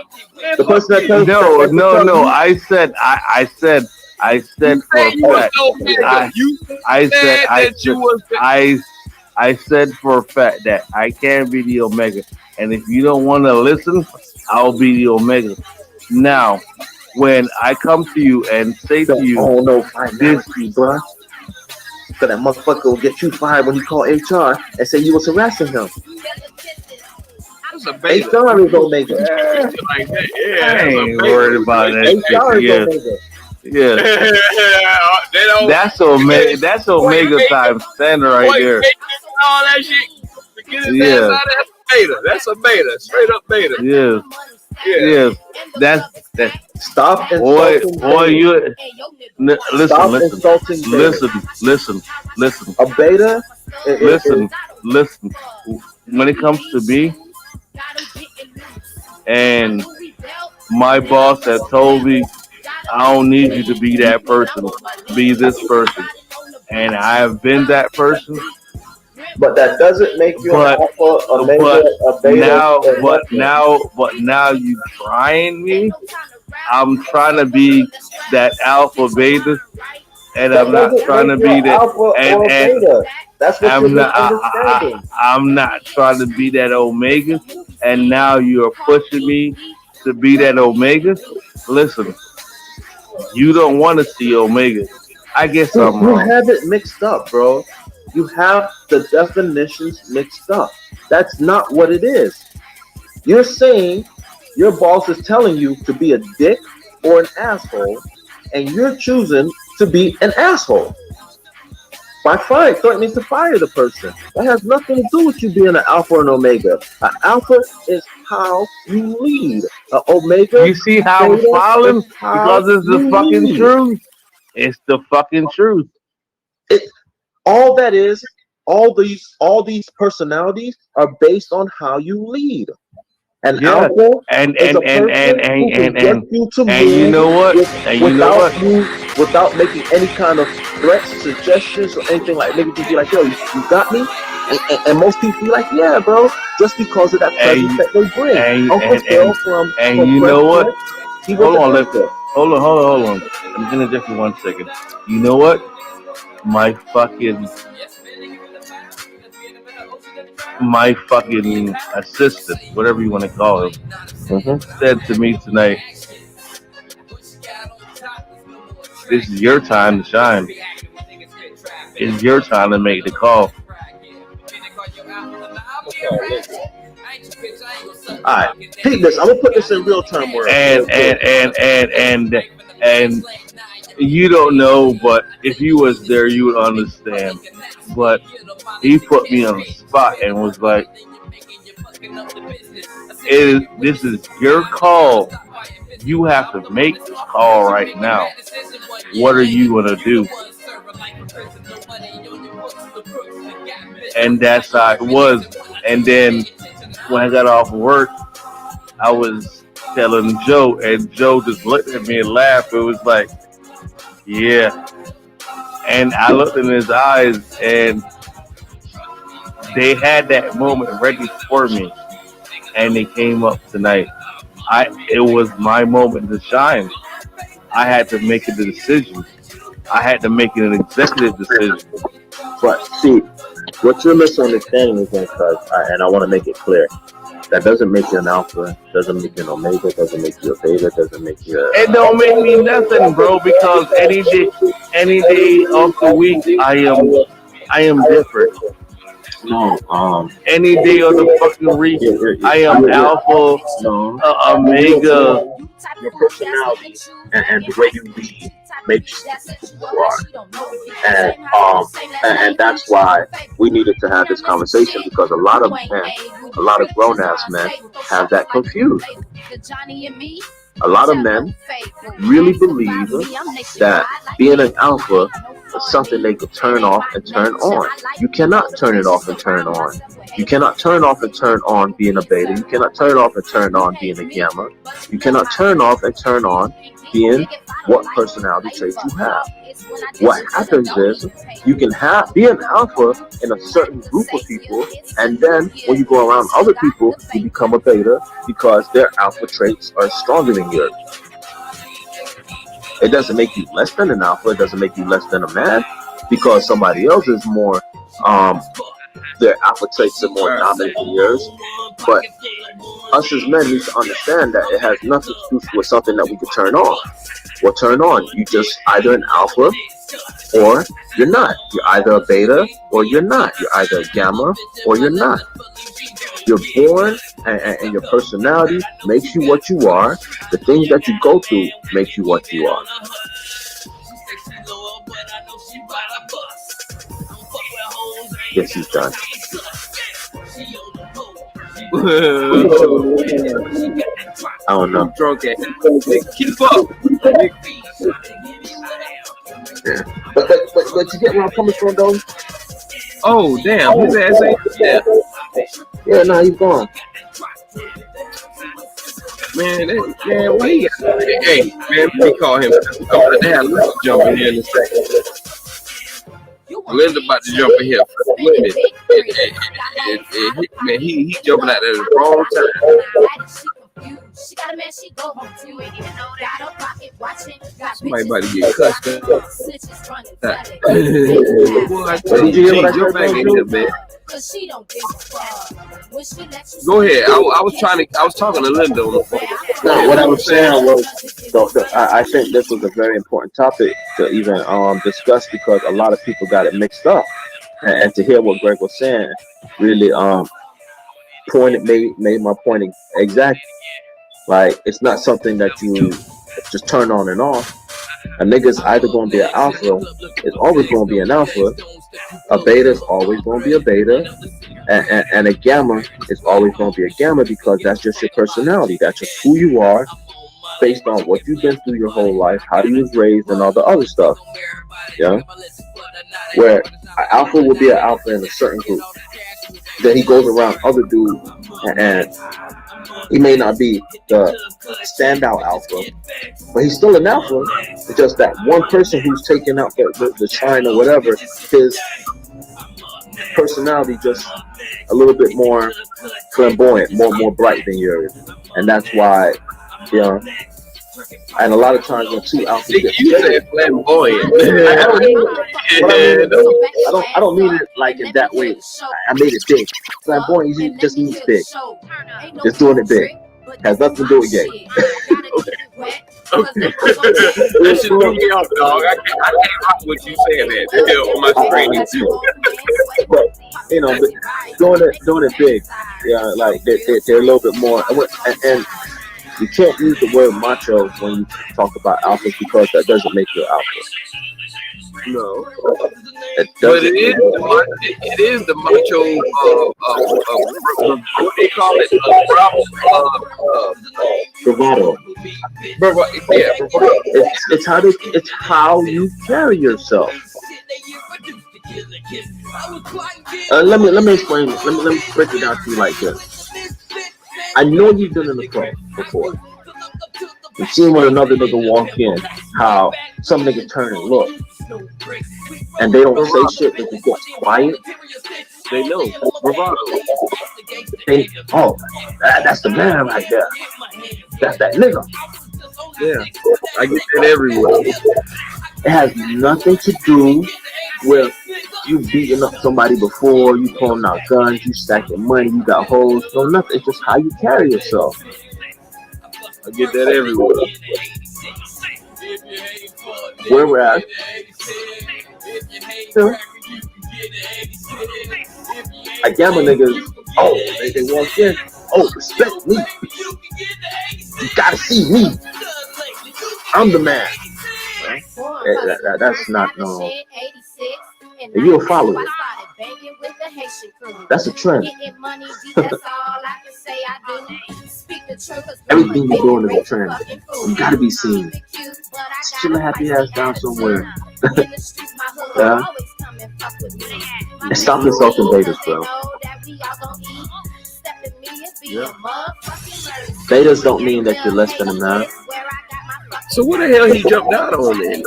The person that No. I said for a fact. I said for a fact that I can be the Omega, and if you don't want to listen, I'll be the Omega. Now, when I come to you and say to you, this, bro, so that motherfucker will get you fired when you call HR and say you was harassing him. HR is Omega. I ain't worried about that. HR is Omega. Yeah. That's Omega times 10 right there. All that shit. Get his ass out of beta. That's a beta. Straight up beta. Yeah. That's Stop insulting. Listen. A beta. Listen. When it comes to me, and my boss had told me, I don't need you to be that person. Be this person, and I have been that person. But that doesn't make you an alpha, a beta. Now you trying me. I'm trying to be that alpha beta, and I'm not trying to be that alpha or beta. That's what you're misunderstanding. I'm not trying to be that omega, and now you're pushing me to be that omega. Listen, you don't want to see omega. I guess I'm wrong. You have it mixed up, bro. You have the definitions mixed up. That's not what it is. You're saying your boss is telling you to be a dick or an asshole, and you're choosing to be an asshole. By threatening to fire the person. That has nothing to do with you being an alpha or an omega. An alpha is how you lead. An omega. You see how I'm following? Because it's the fucking truth. It's the fucking truth. All that is, all these personalities are based on how you lead. And alpha and you know what? Without making any kind of threats, suggestions, or anything like, maybe just be like, yo, you got me? And most people be like, yeah, bro, just because of that presence that they bring. And you know what? Hold on. I'm gonna just for 1 second. You know what? My fucking assistant, whatever you want to call him, said to me tonight, this is your time to shine. It's your time to make the call. Alright, take this. I'm gonna put this in real time words. And you don't know, but if you was there, you would understand. But he put me on the spot and was like, this is your call. You have to make this call right now. What are you going to do? And that's how it was. And then when I got off work, I was telling Joe, and Joe just looked at me and laughed. It was like, yeah. And I looked in his eyes, and they had that moment ready for me, and they came up tonight. It was my moment to shine. I had to make a decision. I had to make an executive decision. But see, what you're misunderstanding is, and I want to make it clear, that doesn't make you an alpha, doesn't make you an omega, doesn't make you a beta, doesn't make you a... It don't make me nothing, bro, because any day of the week, I am different. No, any day of the fucking week, I am alpha, omega. Your personality and the way you lead makes you who you are. And that's why we needed to have this conversation, because a lot of grown-ass men have that confused. A lot of men really believe that being an alpha is something they could turn off and turn on. You cannot turn it off and turn on. You cannot turn off and turn on being a beta. You cannot turn off and turn on being a gamma. You cannot turn off and turn on being what personality traits you have. What happens is you can be an alpha in a certain group of people, and then when you go around other people, you become a beta because their alpha traits are stronger than yours. It doesn't make you less than an alpha. It doesn't make you less than a man because somebody else is more, their alpha traits are more dominant than yours. But us as men need to understand that it has nothing to do with something that we can turn on. Well, turn on. You just either an alpha or you're not. You're either a beta or you're not. You're either a gamma or you're not. You're born, and your personality makes you what you are. The things that you go through make you what you are. Yes, he's done. I don't know. Drunk at keep up. Yeah. But you get where I'm coming from, though? Oh damn, his ass ain't there. Yeah, nah, he's gone. Man, what he got? Hey, man, let me call him. I'm gonna have Linda jump in here in a second. Linda about to jump in here for a minute. Man, he jumping out there at the wrong time. Somebody about to get cussed out. Did you hear what I Jump back in here, man. Go ahead. I was talking to Linda on the phone. No, what I was saying was, I think this was a very important topic to even discuss, because a lot of people got it mixed up, and to hear what Greg was saying really made my point exact. Like, it's not something that you just turn on and off. A nigga's either going to be an alpha, it's always going to be an alpha. A beta is always going to be a beta. And a gamma is always going to be a gamma, because that's just your personality. That's just who you are, based on what you've been through your whole life, how you was raised, and all the other stuff. Yeah? Where an alpha will be an alpha in a certain group. Then he goes around other dudes, and he may not be the standout alpha, but he's still an alpha. It's just that one person who's taking out the shine or whatever, his personality just a little bit more flamboyant, more bright than yours. And that's why, you know, and a lot of times when two alphas get you said flamboyant. I don't mean it like in that way. I made it big. Flamboyant just means big. Just doing it big. Has nothing to do with gay. Okay. That should throw me off, dog. I can't rock with you saying that. They're on my screen. But you know, doing it big. Yeah, like they're a little bit more. And you can't use the word macho when you talk about alphas, because that doesn't make you alpha. No, but it is the macho. What they call it? Bravado. Yeah, bravado. It's how you carry yourself. Let me explain. Let me break it down to you like this. I know you've been in the club before. You've seen when another nigga walk in, how some nigga turn and look, and they don't say shit, they just get quiet. They know. Bravado. That's the man right there. That's that nigga. Yeah, I get that everywhere. It has nothing to do with you beating up somebody before, you pulling out guns, you stacking money, you got hoes. No, nothing. It's just how you carry yourself. I get that everywhere. Where we're at. I gamma niggas, they walk in, respect me. You gotta see me. I'm the man. That's not no. And you'll follow it. That's a trend. Everything you're doing is a trend. You gotta be seen. Sit your happy ass down somewhere. Yeah. And stop insulting betas, bro. Yeah. Betas don't mean that you're less than a man. So what the hell he jumped out on then?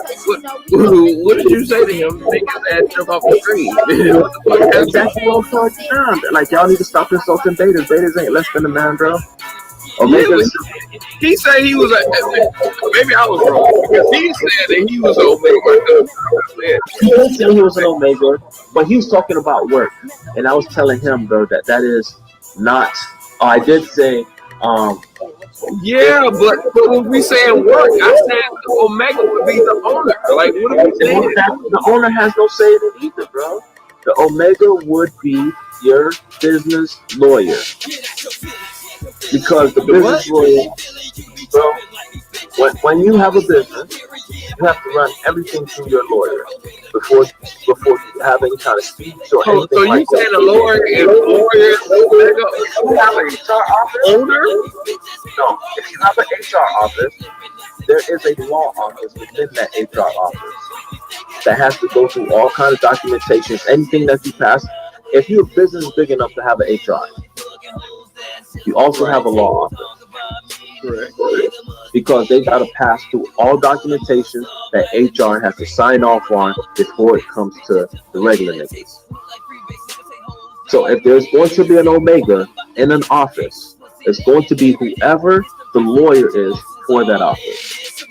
What did you say to him to make his ass jump off the screen? Exactly what I'm talking about. Like, y'all need to stop insulting betas. Betas ain't less than a man, bro. Or he said he was maybe I was wrong, because he said that he was Omega. He didn't say he was an Omega, but he was talking about work, and I was telling him, bro, that is not. I did say Yeah, but when we saying work, I said Omega would be the owner. Like, what are we saying? The owner has no say in it either, bro. The Omega would be your business lawyer because the business lawyer, bro. When you have a business, you have to run everything through your lawyer before you have any kind of speech or anything So like you that. saying a lawyer is Omega If you have an HR office, owner? no. If you have an HR office, there is a law office within that HR office that has to go through all kinds of documentations, anything that you pass. If your business is big enough to have an HR, you also have a law office. Correct. Because they got to pass through all documentation that HR has to sign off on before it comes to the regular niggas. So if there's going to be an Omega in an office, it's going to be whoever the lawyer is for that office.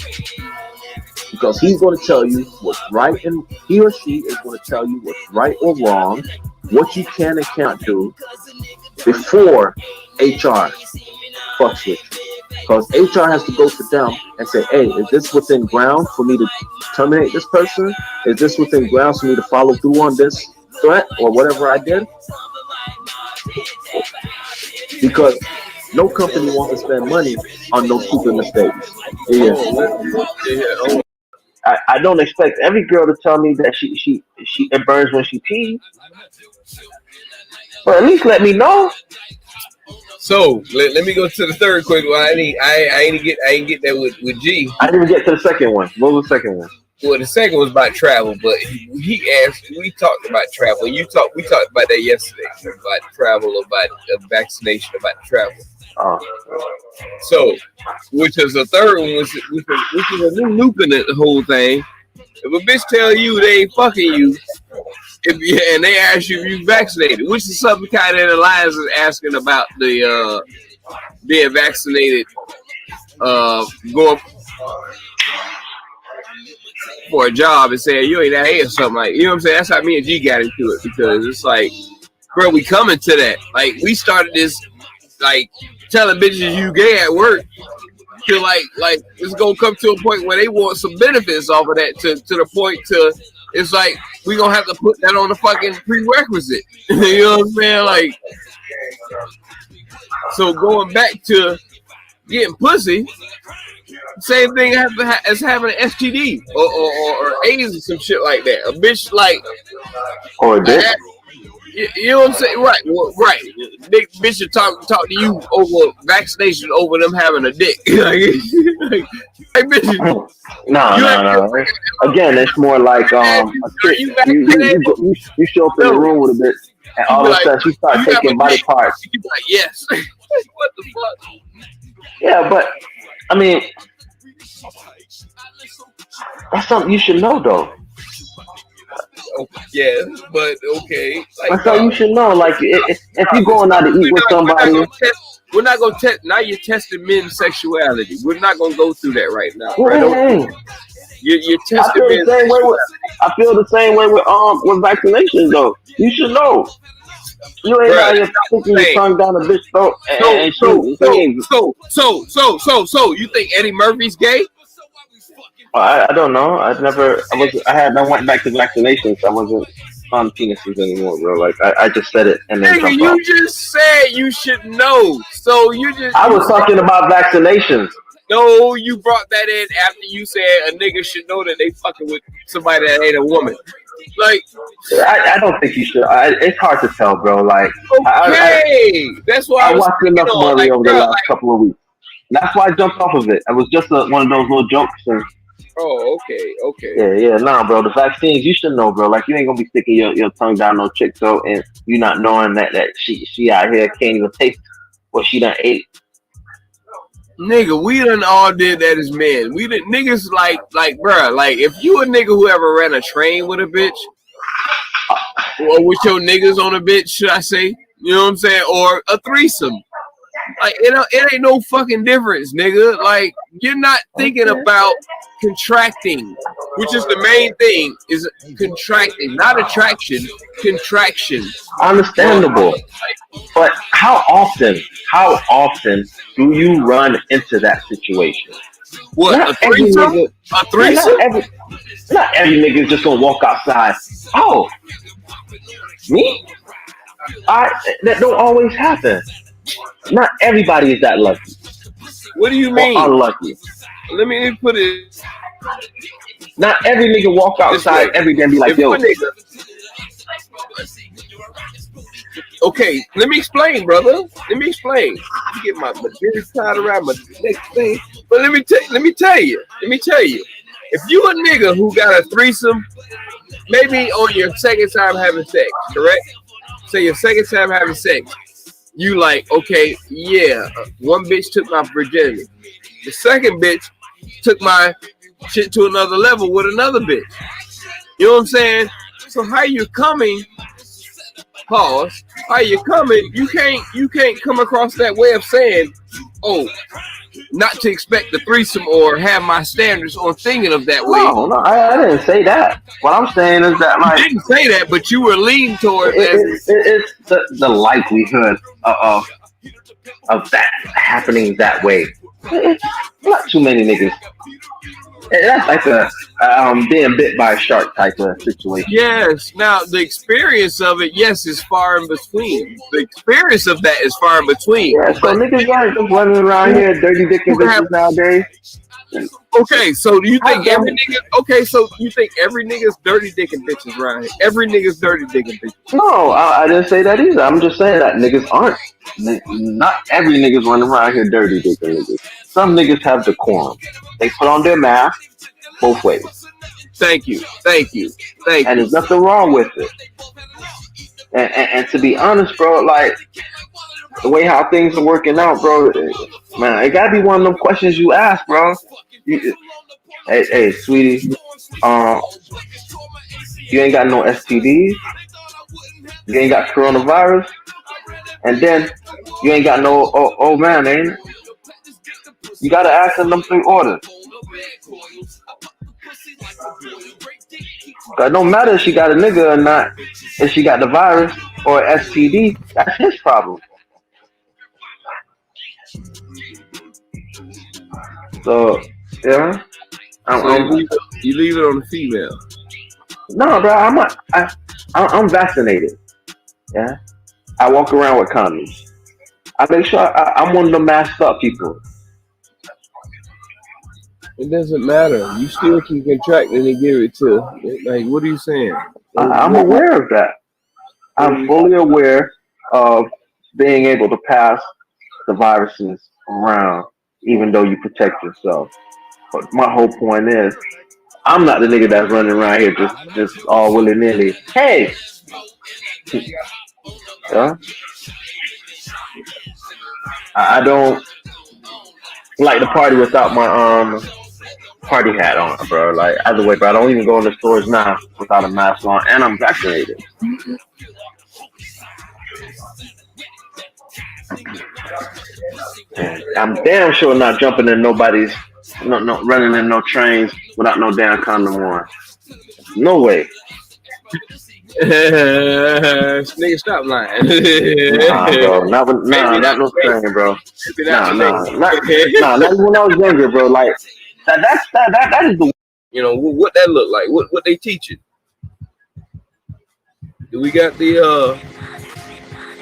Because he's going to tell you what's right, and he or she is going to tell you what's right or wrong, what you can and can't do before HR fucks with you. Because HR has to go to them and say, hey, is this within ground for me to terminate this person? Is this within grounds for me to follow through on this threat or whatever I did? Because no company wants to spend money on no stupid mistakes. Yeah. I don't expect every girl to tell me that she it burns when she pees. But at least let me know. So let me go to the third quick one. I ain't get that with G. I didn't even get to the second one. What was the second one? Well, the second was about travel, but he asked. We talked about travel. We talked about that yesterday about travel, about vaccination, about travel. So, which is the third one, which is a new loop in the whole thing. If a bitch tell you they ain't fucking you, and they ask you if you vaccinated, which is something kind of in the lines of asking about the being vaccinated, going for a job and saying you ain't out here or something like, you know what I'm saying? That's how me and G got into it, because it's like, bro, we coming to that. Like, we started this, like, telling bitches you gay at work, to like it's gonna come to a point where they want some benefits off of that, to the point to it's like we gonna have to put that on the fucking prerequisite. You know what I'm saying? Like, so going back to getting pussy, same thing as having an STD or AIDS or some shit like that. A bitch like, or a dick. You know what I'm saying? Right, well, right. Big bitch should talk to you over vaccination over them having a dick. like bitch. No. Again, it's more like a chick. You show up in the room with a bitch, and all of a sudden she starts taking body parts. You like, yes. What the fuck? Yeah, but I mean, that's something you should know, though. Yeah, but okay. Like, that's all you should know. Like, if you're going out to eat with somebody, we're not gonna test. Now you're testing men's sexuality. We're not gonna go through that right now. Right? You're testing men's sexuality. I feel the same way with vaccinations, though. You should know. You ain't out here sticking your tongue down a bitch throat. So you think Eddie Murphy's gay? I don't know. I went back to vaccinations. I wasn't on penises anymore, bro. Like, I just said it and then you off. Just said you should know. So I was talking about vaccinations. No, you brought that in after you said a nigga should know that they fucking with somebody that ain't a woman. Like, I don't think you should. It's hard to tell, bro. Like, okay, that's why I watched enough Murray over the last couple of weeks. That's why I jumped off of it. It was just one of those little jokes. Oh, okay. Yeah, nah, bro. The vaccines, you should know, bro. Like, you ain't gonna be sticking your tongue down no chick throat, and you not knowing that she out here can't even taste what she done ate. Nigga, we done all did that as men. We did niggas like, bruh, like if you a nigga who ever ran a train with a bitch, or with your niggas on a bitch, should I say? You know what I'm saying? Or a threesome. Like it ain't no fucking difference, nigga. Like you're not thinking about contracting, which is the main thing, is contracting, not attraction, contraction. Understandable. But how often do you run into that situation? What, Not a every threesome? nigga. A threesome? Not every nigga is just gonna walk outside. Oh, me? That don't always happen. Not everybody is that lucky. What do you Or mean? unlucky. Let me put it. Not every nigga walk outside every day and be like, yo. Okay, let me explain, brother. Let me explain. Let me get my beard tied around my next thing. But let me tell you. If you a nigga who got a threesome, maybe on your second time having sex, correct? Say your second time having sex, you like, okay, yeah, one bitch took my virginity. The second bitch took my shit to another level with another bitch. You know what I'm saying? So how you coming? Pause. How you coming? You can't come across that way of saying, oh, not to expect the threesome or have my standards on thinking of that way. No, I didn't say that. What I'm saying is that, like, you didn't say that, but you were leaning towards it's the likelihood of that happening that way. It's not too many niggas. That's like a being bit by a shark type of situation. Yes. Now the experience of it, yes, is far in between. The experience of that is far in between. Yeah, so niggas aren't just running around here dirty dicking bitches nowadays. Okay, so do you think every nigga? Okay, so you think every nigga's dirty dicking bitches around here? Every nigga's dirty dicking bitches. No, I didn't say that either. I'm just saying that niggas aren't. Not every nigga's running around here dirty dicking niggas. Some niggas have decorum. They put on their mask both ways. Thank you. And there's nothing wrong with it. And to be honest, bro, like the way how things are working out, bro, man, it gotta be one of them questions you ask, bro. Hey, sweetie, you ain't got no STDs, you ain't got coronavirus, and then you ain't got no old man, ain't it? You gotta ask them 3 orders. It don't matter if she got a nigga or not. If she got the virus or STD, that's his problem. So, yeah. You leave it on the female. No, bro, I'm vaccinated. Yeah. I walk around with condoms. I make sure I'm one of the masked up people. It doesn't matter. You still can contract and then give it to. Like, what are you saying? I'm aware of that. I'm fully aware of being able to pass the viruses around, even though you protect yourself. But my whole point is, I'm not the nigga that's running around here just all willy nilly. Hey, yeah? I don't like to party without my party hat on, bro. Like, either way, bro, I don't even go in the stores now without a mask on, and I'm vaccinated. And I'm damn sure not jumping in nobody's, no running in no trains without no damn condom on. No way. Nigga, stop lying. Nah, bro. Not no train, bro. Nah. Not even when I was younger, bro. Like, that is the. You know what that look like? What they teaching? Do we got the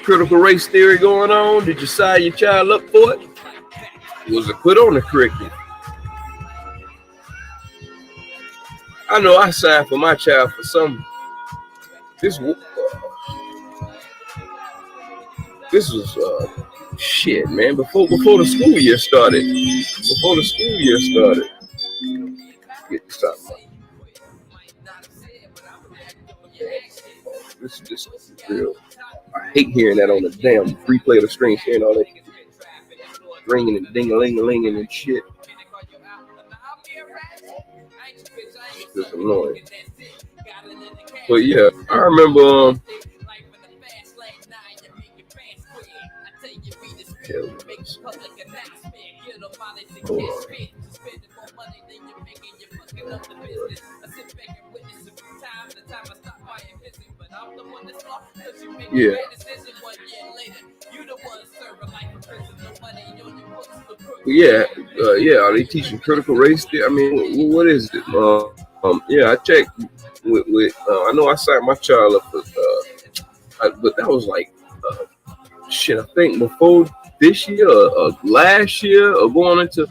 critical race theory going on? Did you sign your child up for it? Was it put on the curriculum? I know I signed for my child for some. This was shit, man. Before the school year started. Get this out. This is real. I hate hearing that on the damn replay of the stream, hearing all that ringing and ding-a-ling-a-linging and shit. It's just annoying. But yeah, I remember Yes. Yeah. Yeah. Are they teaching critical race theory? I mean, what is it? Yeah, I checked with I know I signed my child up for, but that was like, shit. I think before this year or last year or going into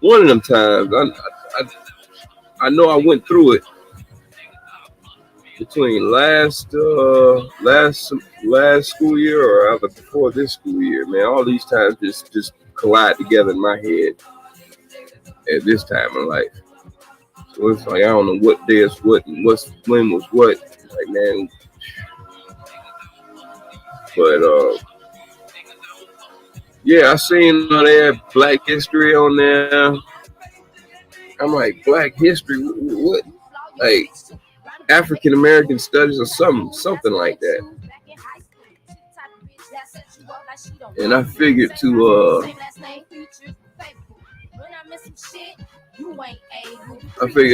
one of them times. I know I went through it between last school year or either before this school year. Man, all these times just collide together in my head at this time in life. So it's like I don't know what day is what and when was what. Like, man, but yeah, I seen they had Black History on there. I'm like, Black History, what? Like African American Studies or something like that. And I figured to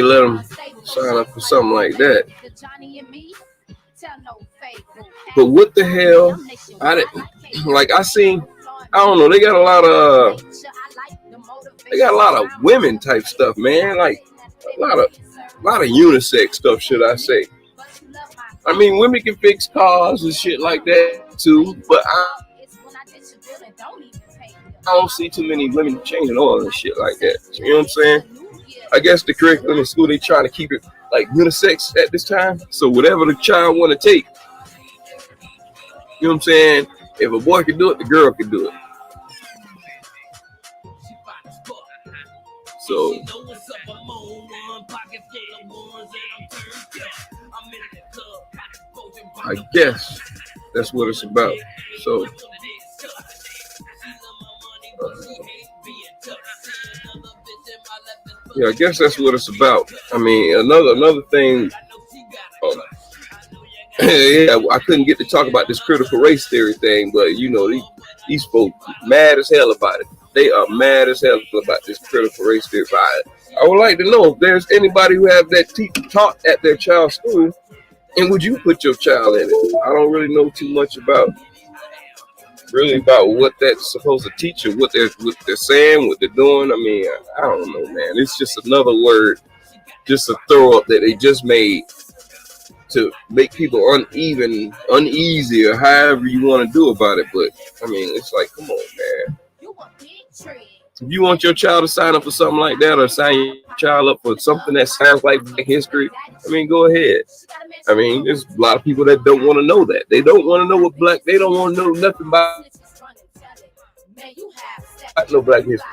let them sign up for something like that. But what the hell? I don't know. They got a lot of women type stuff, man. Like a lot of unisex stuff, should I say? I mean, women can fix cars and shit like that too, but I don't see too many women changing oil and shit like that. You know what I'm saying? I guess the curriculum in school, they trying to keep it like unisex at this time. So whatever the child want to take, you know what I'm saying? If a boy can do it, the girl can do it. So I guess that's what it's about. So yeah, I guess that's what it's about. I mean, another thing. Yeah, I couldn't get to talk about this critical race theory thing, but you know, these folks mad as hell about it. They are mad as hell about this critical race theory. I would like to know if there's anybody who have that taught at their child's school, and would you put your child in it? I don't really know too much about what that's supposed to teach you, what they're saying, what they're doing. I mean, I don't know, man. It's just another word, just a throw up that they just made to make people uneasy, or however you want to do about it. But I mean, it's like, come on, man. If you want your child to sign up for something like that, or sign your child up for something that sounds like Black history, I mean, go ahead. I mean, there's a lot of people that don't want to know that. They don't want to know what Black. They don't want to know nothing about no Black history.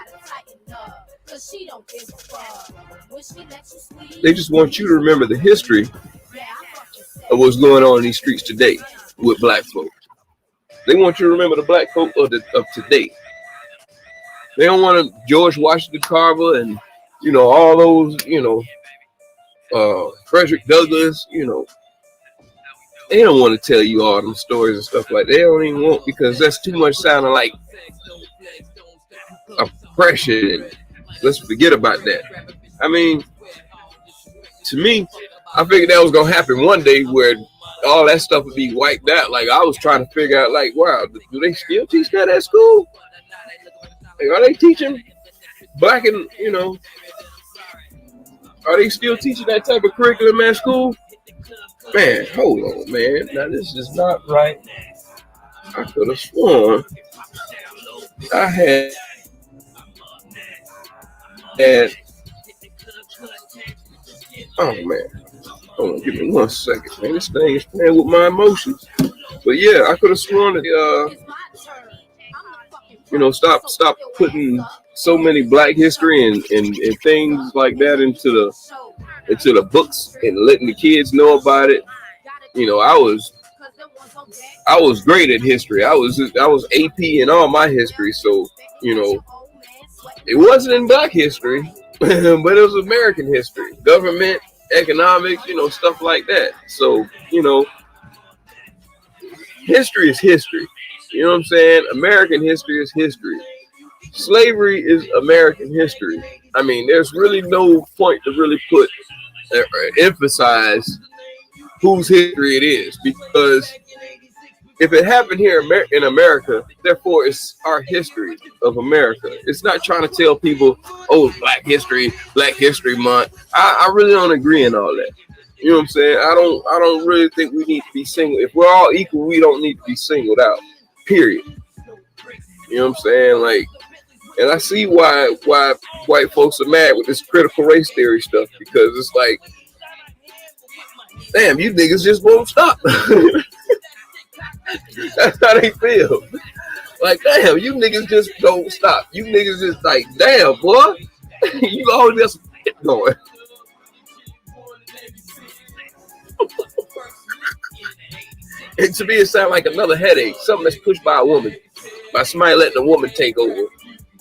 They just want you to remember the history of what's going on in these streets today with Black folks. They want you to remember the Black folk of today. They don't want to George Washington Carver and, you know, all those, you know, Frederick Douglass, you know. They don't want to tell you all them stories and stuff like that. They don't even want, because that's too much sounding like oppression. Let's forget about that. I mean, to me, I figured that was going to happen one day where all that stuff would be wiped out. Like, I was trying to figure out, like, wow, do they still teach that at school? Like, are they teaching Black and, you know, are they still teaching that type of curriculum at school? Man, hold on, man. Now, this is not right. I could have sworn I had oh, man. Hold on, give me 1 second, man. This thing is playing with my emotions. But, yeah, I could have sworn that, you know, stop putting so many Black history and things like that into the books and letting the kids know about it. You know, I was great at history. I was AP in all my history, so you know, it wasn't in Black history, but it was American history, government, economics, you know, stuff like that. So, you know, history is history. You know what I'm saying? American history is history. slavery is American history. I mean, there's really no point to really put or emphasize whose history it is, because if it happened here in America, therefore it's our history of America. It's not trying to tell people, oh, Black History Month. I really don't agree in all that. You know what I'm saying? I don't really think we need to be singled. If we're all equal, we don't need to be singled out. Period. You know what I'm saying? Like, and I see why white folks are mad with this critical race theory stuff, because it's like, damn, you niggas just won't stop. That's how they feel. Like, damn, you niggas just don't stop. You niggas just like, damn, boy, you always got some shit going. And to me, it sounds like another headache, something that's pushed by a woman, by somebody letting a woman take over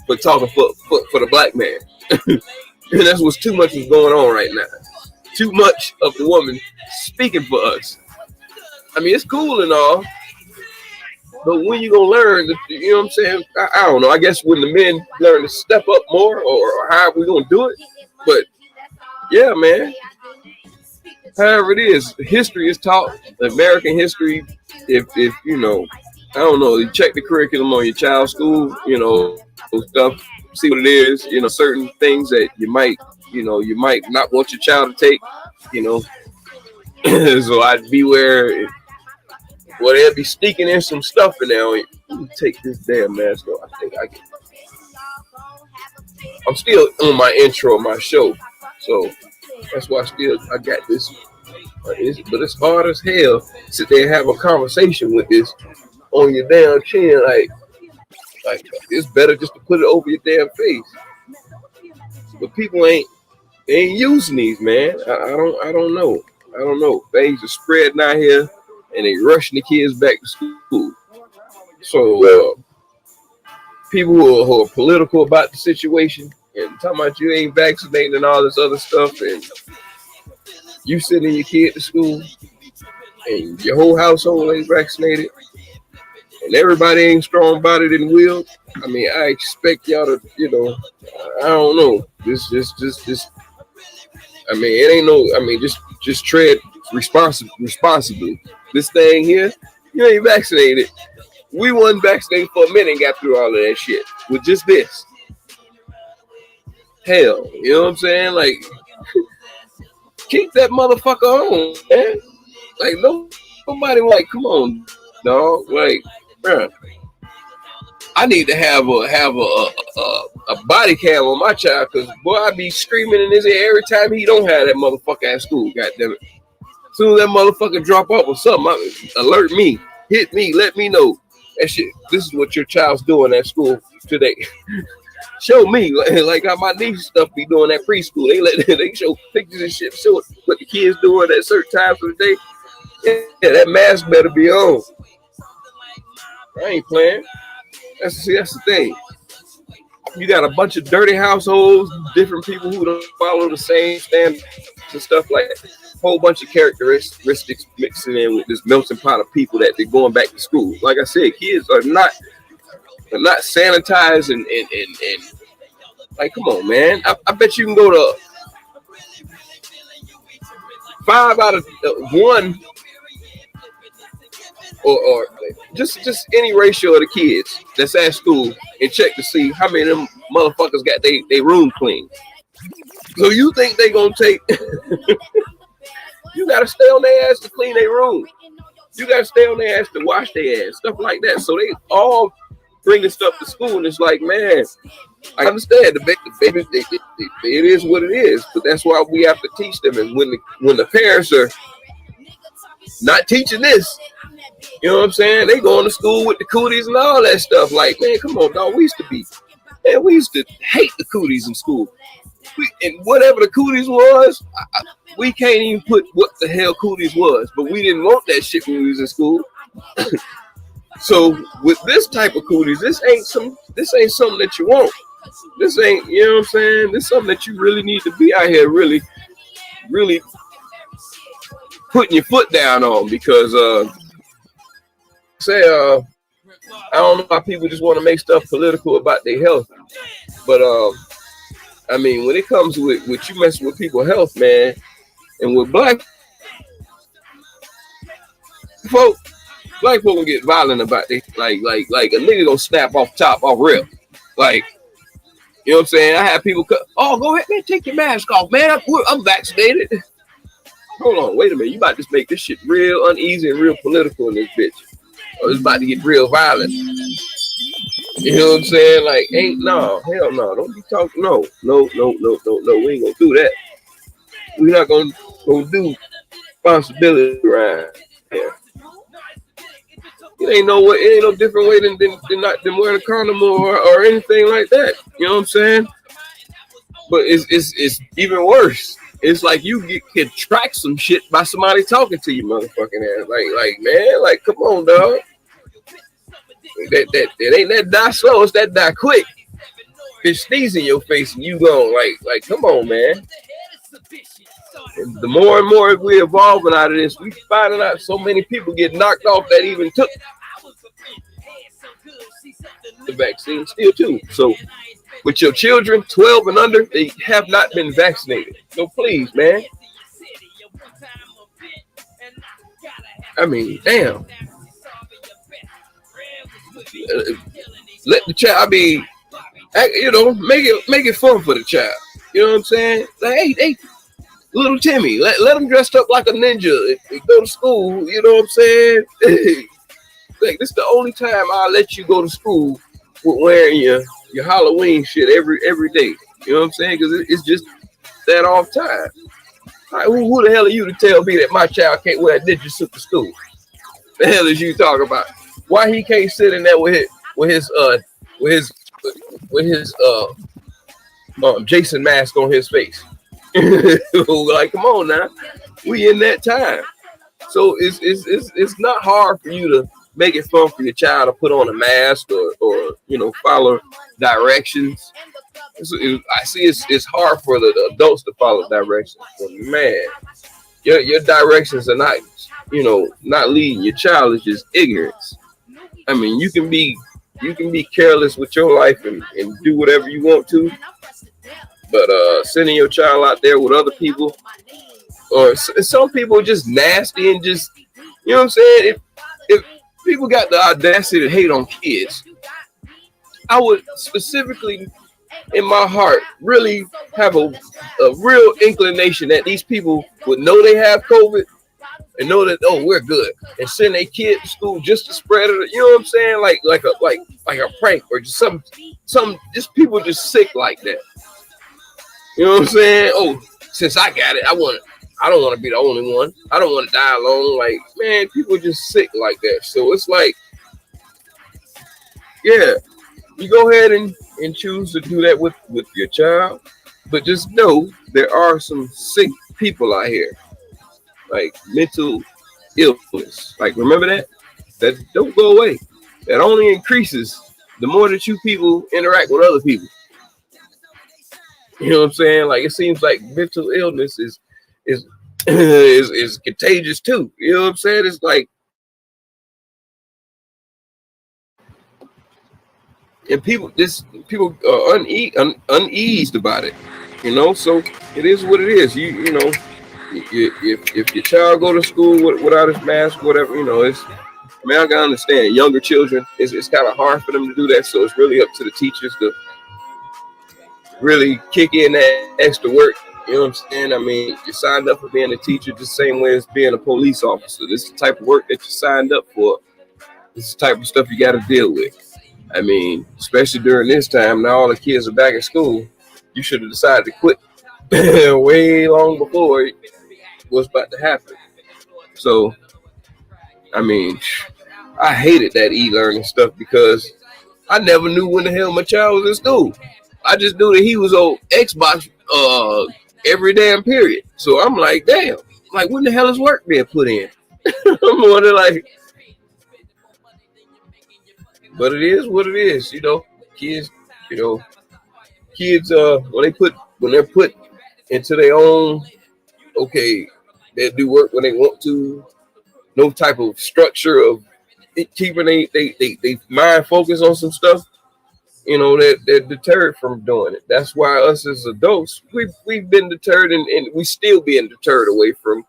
for talking for the black man. And that's what's too much is going on right now. Too much of the woman speaking for us. I mean, it's cool and all, but when you gonna learn, you know what I'm saying? I don't know. I guess when the men learn to step up more, or how we gonna do it. But yeah, man. However it is, history is taught. American history. If you know, I don't know. You check the curriculum on your child's school. You know, stuff. See what it is. You know, certain things that you might not want your child to take. You know, so I'd beware. Well, they'll be sneaking in some stuff in there. Let me take this damn mask off. I think I can. I'm still on my intro of my show, so that's why I got this. But it's hard as hell to sit there and have a conversation with this on your damn chin. Like it's better just to put it over your damn face. But people ain't using these, man. I don't know. Things are spreading out here, and they rushing the kids back to school. So people who are political about the situation and talking about you ain't vaccinating and all this other stuff, and you sending your kid to school, and your whole household ain't vaccinated, and everybody ain't strong-bodied and willed. I mean, I expect y'all to, I don't know. Just. I mean, it ain't no. I mean, just tread responsibly. This thing here, you ain't vaccinated. We wasn't vaccinated for a minute and got through all of that shit with just this. Hell, you know what I'm saying? Like, keep that motherfucker on, man. Like, nobody like, come on, dog. Like, bruh, I need to have a body cam on my child, because boy, I be screaming in his ear every time he don't have that motherfucker at school. Goddamn it! As soon as that motherfucker drop off or something, alert me, hit me, let me know that shit. This is what your child's doing at school today. Show me, like how my niece stuff be doing at preschool. They show pictures and shit, show what the kids doing at certain times of the day. Yeah, that mask better be on. I ain't playing. That's the thing. You got a bunch of dirty households, different people who don't follow the same standards and stuff like that. Whole bunch of characteristics mixing in with this melting pot of people that they're going back to school. Like I said, kids are not sanitized and like, come on, man. I bet you can go to 5 out of 1 or just any ratio of the kids that's at school and check to see how many of them motherfuckers got they room clean. So you think they gonna take you gotta stay on their ass to clean their room. You gotta stay on their ass to wash their ass, stuff like that. So they all bringing stuff to school, and it's like, man, I understand the babies, it is what it is, but that's why we have to teach them. And when the parents are not teaching this, you know what I'm saying? They going to school with the cooties and all that stuff. Like, man, come on, dog. We used to hate the cooties in school. And whatever the cooties was, we can't even put what the hell cooties was. But we didn't want that shit when we was in school. So with this type of cooties, this ain't something that you want. This ain't, you know what I'm saying? This is something that you really need to be out here really, really putting your foot down on, because I don't know why people just want to make stuff political about their health. But I mean, when it comes with you messing with people's health, man, and with black folk gonna get violent about it. Like a nigga gonna snap off rip. Like, you know what I'm saying? I have people oh, go ahead, man, take your mask off, man. I'm vaccinated. Hold on, wait a minute. You about to make this shit real uneasy and real political in this bitch. Or it's about to get real violent. You know what I'm saying? Like, hell no. Don't be talking. No. We ain't gonna do that. We're not gonna do responsibility right here. It ain't no different way than wearing a condom or anything like that. You know what I'm saying? But it's even worse. It's like you can track some shit by somebody talking to you, motherfucking ass. Like man, like come on, dog. That ain't that die slow, it's that die quick. Bitch sneeze in your face and you gone like come on, man. And the more and more we're evolving out of this, we finding out so many people get knocked off that even took the vaccine still too. So with your children 12 and under, they have not been vaccinated. So please, man. I mean, damn. Let the child be, you know, make it fun for the child. You know what I'm saying? Like, hey, little Timmy, let him dress up like a ninja and go to school. You know what I'm saying? Like, this is the only time I'll let you go to school with wearing your Halloween shit every day. You know what I'm saying? Because it's just that off time. Like, who the hell are you to tell me that my child can't wear a ninja suit to school? The hell is you talking about? Why he can't sit in there with his Jason mask on his face? Like, come on now, we in that time. So it's not hard for you to make it fun for your child to put on a mask or you know, follow directions. I see it's hard for the adults to follow directions. But man, your directions are not, you know, not leading your child. Is just ignorance. I mean, you can be careless with your life and do whatever you want to, but sending your child out there with other people, or some people are just nasty and just, you know what I'm saying? If people got the audacity to hate on kids, I would specifically in my heart really have a real inclination that these people would know they have COVID and know that, oh, we're good, and send their kid to school just to spread it. You know what I'm saying? Like a prank or just some just people just sick like that. You know what I'm saying? Oh, since I got it, I don't want to be the only one. I don't want to die alone. Like, man, people just sick like that. So it's like, yeah, you go ahead and choose to do that with your child, but just know there are some sick people out here. Like mental illness. Like, remember that don't go away. That only increases the more that you people interact with other people. You know what I'm saying? Like, it seems like mental illness is contagious too. You know what I'm saying? It's like, and people are uneased about it. You know, so it is what it is. You know. If your child go to school without his mask, whatever, you know, I gotta understand younger children, it's kind of hard for them to do that. So it's really up to the teachers to really kick in that extra work. You know what I'm saying? I mean, you signed up for being a teacher the same way as being a police officer. This is the type of work that you signed up for. This is the type of stuff you got to deal with. I mean, especially during this time, now all the kids are back at school. You should have decided to quit way long before what's about to happen. So, I mean, I hated that e-learning stuff because I never knew when the hell my child was in school. I just knew that he was on Xbox every damn period. So I'm like, damn, like, when the hell is work being put in? I'm wondering, like, but it is what it is, you know. Kids, when they're put into their own, okay, they do work when they want to. No type of structure of keeping they mind focused on some stuff, you know, that they're deterred from doing it. That's why us as adults, we've been deterred and we still being deterred away from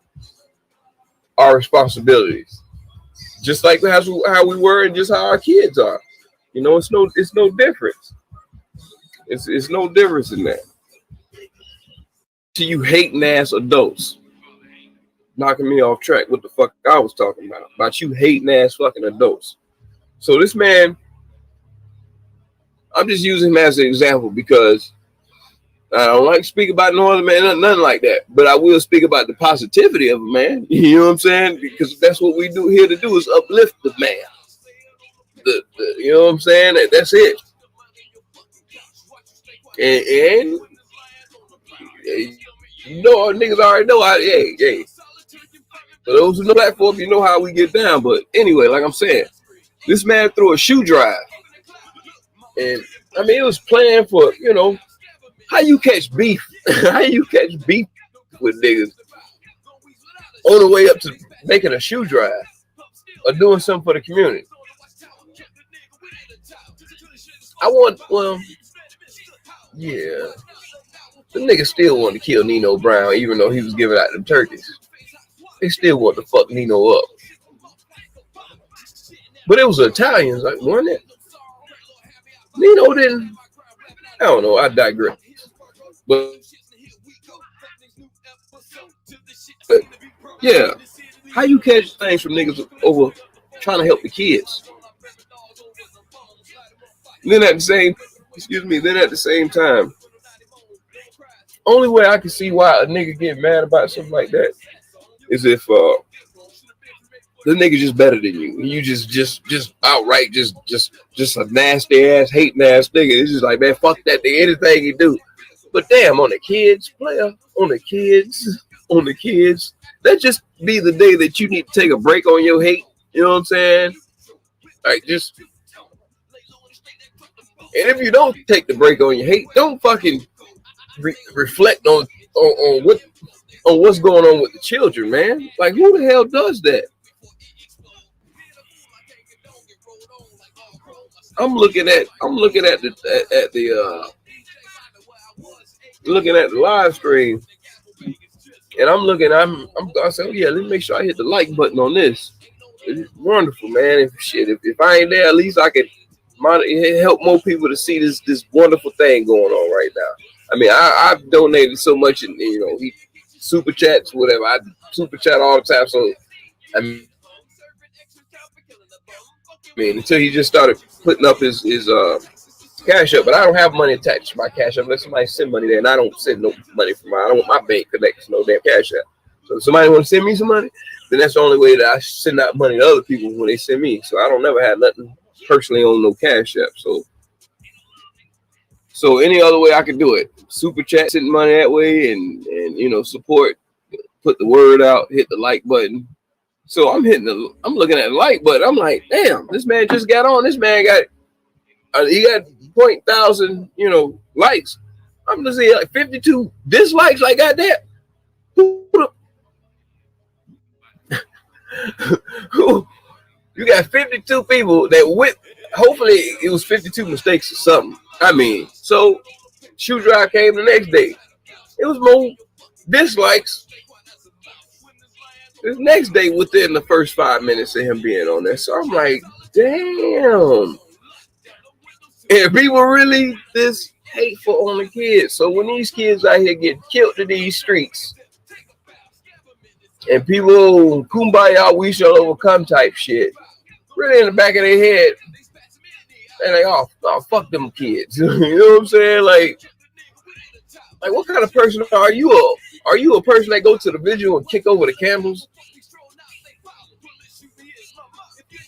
our responsibilities. Just like how we were and just how our kids are. You know, it's no difference. It's no difference in that. To you hating ass adults, knocking me off track. What the fuck I was talking about you hating ass fucking adults. So this man, I'm just using him as an example because I don't like to speak about no other man, nothing like that. But I will speak about the positivity of a man. You know what I'm saying? Because that's what we do here to do is uplift the man. You know what I'm saying? That's it. And you know, our niggas already know how. Hey. For those who know platform, you know how we get down. But anyway, like I'm saying, this man threw a shoe drive, and I mean, it was planned for, you know, how you catch beef, how you catch beef with niggas on the way up to making a shoe drive or doing something for the community. Yeah, the niggas still wanted to kill Nino Brown, even though he was giving out them turkeys. They still want to fuck Nino up. But it was Italians, like, wasn't it? Nino didn't. I don't know. I digress. But yeah, how you catch things from niggas over trying to help the kids? Then at the same time, only way I can see why a nigga get mad about something like that is if the nigga just better than you. You just outright just a nasty ass, hating ass nigga. It's just like, man, fuck that nigga, anything you do. But damn, on the kids, that just be the day that you need to take a break on your hate. You know what I'm saying? Like, just, and if you don't take the break on your hate, don't fucking reflect on what's going on with the children, man. Like, who the hell does that? I'm looking at the live stream, and I said, oh yeah, let me make sure I hit the like button on this. It's wonderful, man. If I ain't there, at least I could help more people to see this wonderful thing going on right now. I mean, I've donated so much, and you know, he super chats, whatever. I super chat all the time. So I mean, until he just started putting up his cash up, but I don't have money attached to my cash up unless somebody send money there, and I don't send no money from I don't want my bank connected to no damn cash app. So if somebody want to send me some money, then that's the only way that I send out money to other people when they send me. So I don't never have nothing personally on no cash app. So any other way I could do it, super chat, send money that way, and you know, support, put the word out, hit the like button. So I'm looking at the like button. I'm like, damn, this man just got on. This man got 0.1,000, you know, likes. I'm gonna say like 52 dislikes. Like, goddamn, who you got 52 people that went. Hopefully it was 52 mistakes or something. I mean, so shoe drive came the next day. It was more dislikes this next day within the first 5 minutes of him being on there. So I'm like, damn. And people really this hateful on the kids. So when these kids out here get killed in these streets, and people kumbaya, we shall overcome type shit, really in the back of their head, they're like, oh, fuck them kids. You know what I'm saying? Like what kind of person are you? Are you a person that go to the vigil and kick over the candles?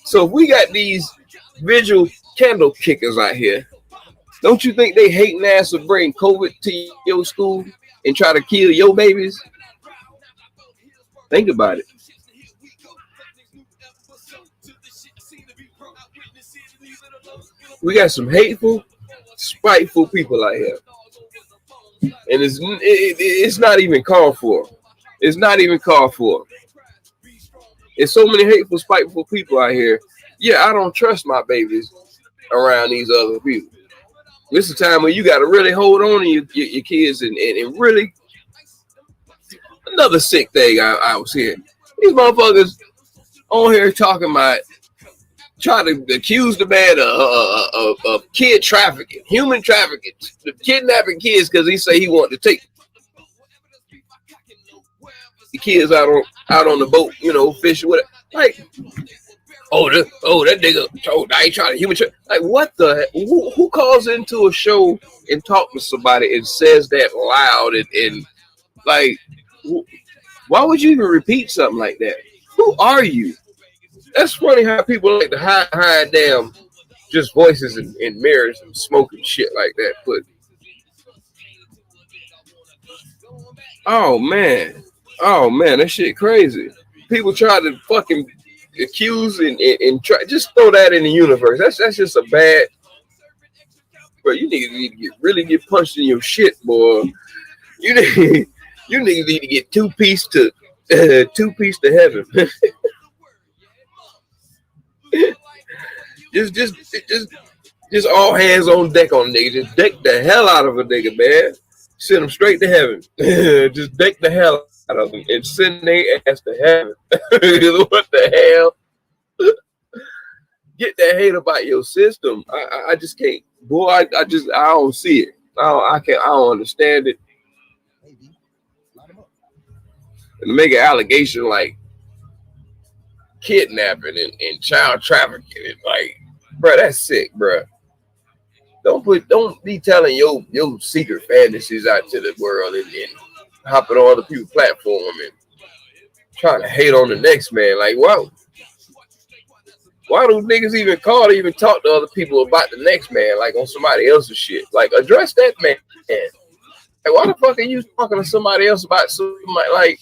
So if we got these vigil candle kickers out here, don't you think they hating ass will bring COVID to your school and try to kill your babies? Think about it. We got some hateful, spiteful people out here. And it's not even called for. It's not even called for. There's so many hateful, spiteful people out here yeah, I don't trust my babies around these other people. This is a time when you got to really hold on to your kids and really. Another sick thing I was hearing. These motherfuckers on here talking about trying to accuse the man of kid trafficking, human trafficking, kidnapping kids because he say he wanted to take the kids out on the boat, you know, fishing with it. Like, that nigga, I ain't trying to human traffic. Like, what the? Who calls into a show and talk to somebody and says that loud and like, why would you even repeat something like that? Who are you? That's funny how people like to hide damn just voices in mirrors and smoking shit like that. But oh man, that shit crazy. People try to fucking accuse and try just throw that in the universe. That's just a bad. Bro, you need to really get punched in your shit, boy. You niggas need to get two piece to heaven. just all hands on deck on nigga. Just deck the hell out of a nigga, man. Send them straight to heaven. Just deck the hell out of them and send their ass to heaven. What the hell? Get that hate about your system. I just can't. Boy, I don't see it. I don't understand it. And to make an allegation like kidnapping and child trafficking, and like, bro, that's sick, bro. Don't be telling your secret fantasies out to the world and hopping on other people's platform and trying to hate on the next man. Like, wow. Why do niggas even call to even talk to other people about the next man, like on somebody else's shit? Like, address that man. Like, why the fuck are you talking to somebody else about somebody? Like,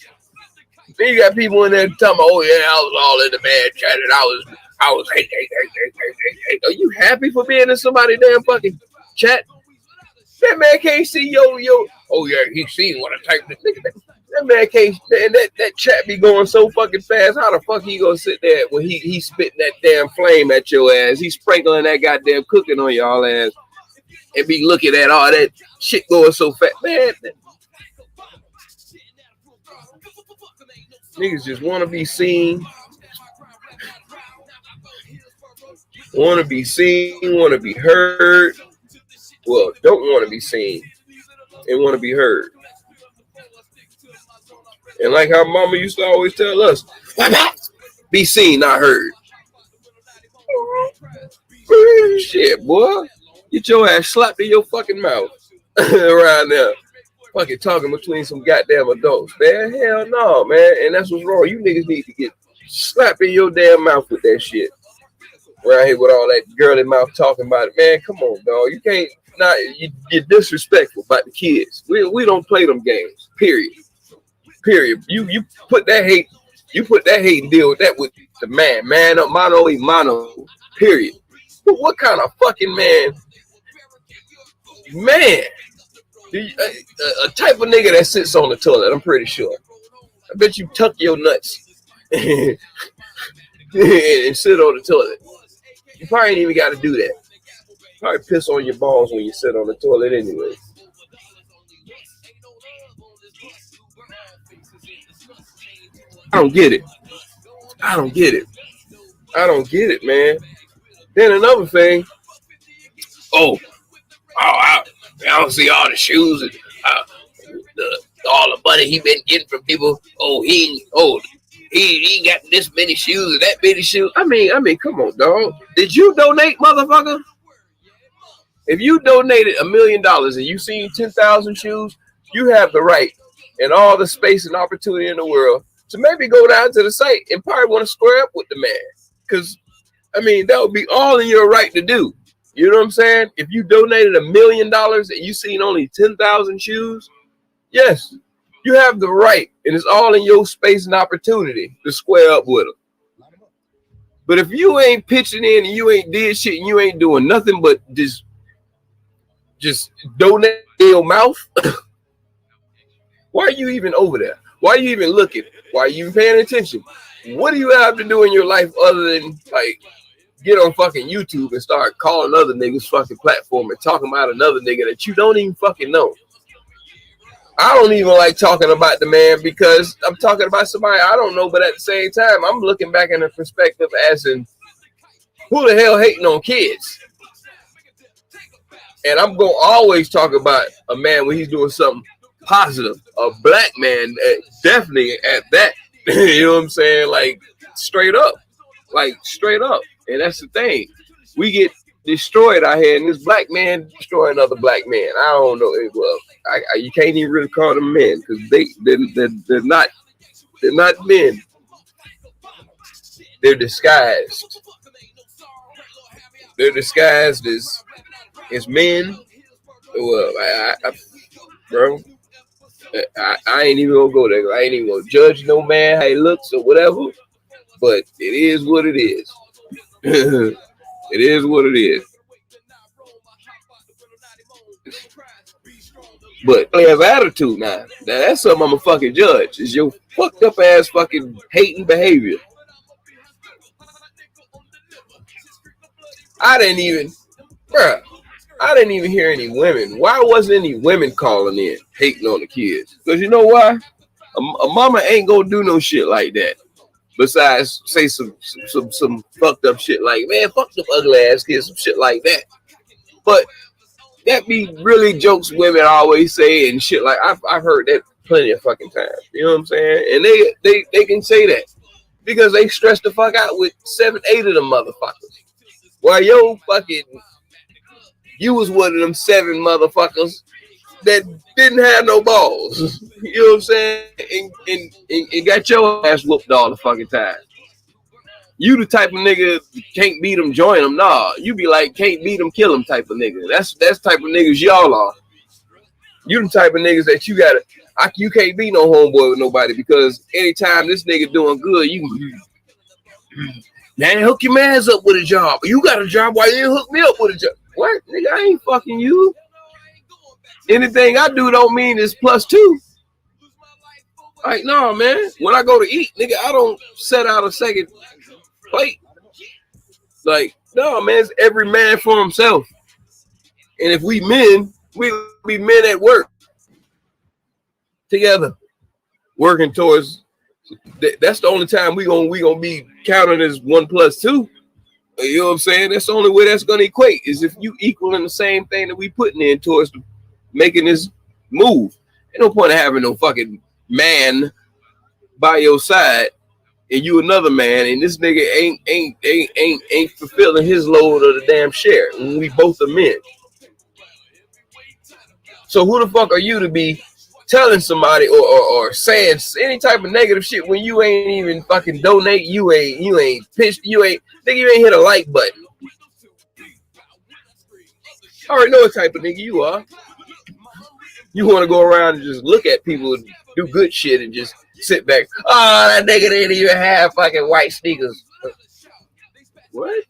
then you got people in there talking about, oh yeah, I was all in the man chat and I was hey. Are you happy for being in somebody's damn fucking chat? That man can't see yo. Oh yeah, he seen what I typed. That man can't. And that chat be going so fucking fast. How the fuck he gonna sit there when he spitting that damn flame at your ass? He's sprinkling that goddamn cooking on y'all ass and be looking at all that shit going so fast, man. Niggas just want to be seen. Want to be seen, want to be heard. Well, don't want to be seen and want to be heard. And like how mama used to always tell us, be seen, not heard. Shit, boy. Get your ass slapped in your fucking mouth around there. Fucking talking between some goddamn adults, man. Hell no, man. And that's what's wrong. You niggas need to get slapped in your damn mouth with that shit. Around here with all that girly mouth talking about it. Man, come on, dog. You can't you're disrespectful about the kids. We don't play them games. Period. You put that hate, and deal with that with the man up, mano y mano. Period. What kind of fucking man? A type of nigga that sits on the toilet, I'm pretty sure. I bet you tuck your nuts and sit on the toilet. You probably ain't even got to do that. Probably piss on your balls when you sit on the toilet anyway. I don't get it, man. Then another thing. I don't see all the shoes and all the money he been getting from people. He got this many shoes and that many shoes. I mean, come on, dog. Did you donate, motherfucker? If you donated $1 million and you seen 10,000 shoes, you have the right and all the space and opportunity in the world to maybe go down to the site and probably want to square up with the man. Because, I mean, that would be all in your right to do. You know what I'm saying? If you donated $1 million and you seen only 10,000 shoes, yes, you have the right, and it's all in your space and opportunity to square up with them. But if you ain't pitching in and you ain't did shit and you ain't doing nothing but just donate your mouth, why are you even over there? Why are you even looking? Why are you even paying attention? What do you have to do in your life other than like get on fucking YouTube and start calling other niggas fucking platform and talking about another nigga that you don't even fucking know. I don't even like talking about the man because I'm talking about somebody I don't know, but at the same time, I'm looking back in a perspective as in who the hell hating on kids? And I'm going to always talk about a man when he's doing something positive. A black man, definitely at that. You know what I'm saying? Like, straight up. Like, straight up. And that's the thing. We get destroyed out here, and this black man destroy another black man. I don't know. Well, you can't even really call them men because they're not men. They're disguised. They're disguised as men. Well, bro, I ain't even gonna go there. I ain't even gonna judge no man how he looks or whatever. But it is what it is. It is what it is. But he has attitude now. That's something I'm a fucking judge. Is your fucked up ass fucking hating behavior. I didn't even hear any women. Why wasn't any women calling in hating on the kids? Because you know why? A mama ain't gonna do no shit like that. Besides say some fucked up shit like, man, fuck them ugly ass kids, some shit like that. But that be really jokes women always say and shit like I've heard that plenty of fucking times. You know what I'm saying? And they can say that because they stress the fuck out with 7, 8 of them motherfuckers. Well, you was one of them 7 motherfuckers that didn't have no balls. You know what I'm saying? And got your ass whooped all the fucking time. You the type of nigga can't beat them, join them. Nah, you be like can't beat them, kill them type of nigga. That's type of niggas y'all are. You the type of niggas that you can't be no homeboy with nobody because anytime this nigga doing good, you man, hook your mans up with a job. You got a job, why you didn't hook me up with a job? What? Nigga, I ain't fucking you. Anything I do don't mean it's +2. Like, no, man. When I go to eat, nigga, I don't set out a second plate. Like, no, man, it's every man for himself. And if we men, we be men at work together, working towards. That's the only time we gonna be counted as 1 + 2. You know what I'm saying? That's the only way that's gonna equate is if you equaling the same thing that we putting in towards making this move. Ain't no point of having no fucking man by your side and you another man and this nigga ain't fulfilling his load of the damn share when we both are men. So who the fuck are you to be telling somebody or saying any type of negative shit when you ain't even fucking donate, you ain't pitched, you ain't hit a like button. I already know what type of nigga you are. You want to go around and just look at people and do good shit and just sit back. Oh, that nigga didn't even have fucking white sneakers. What?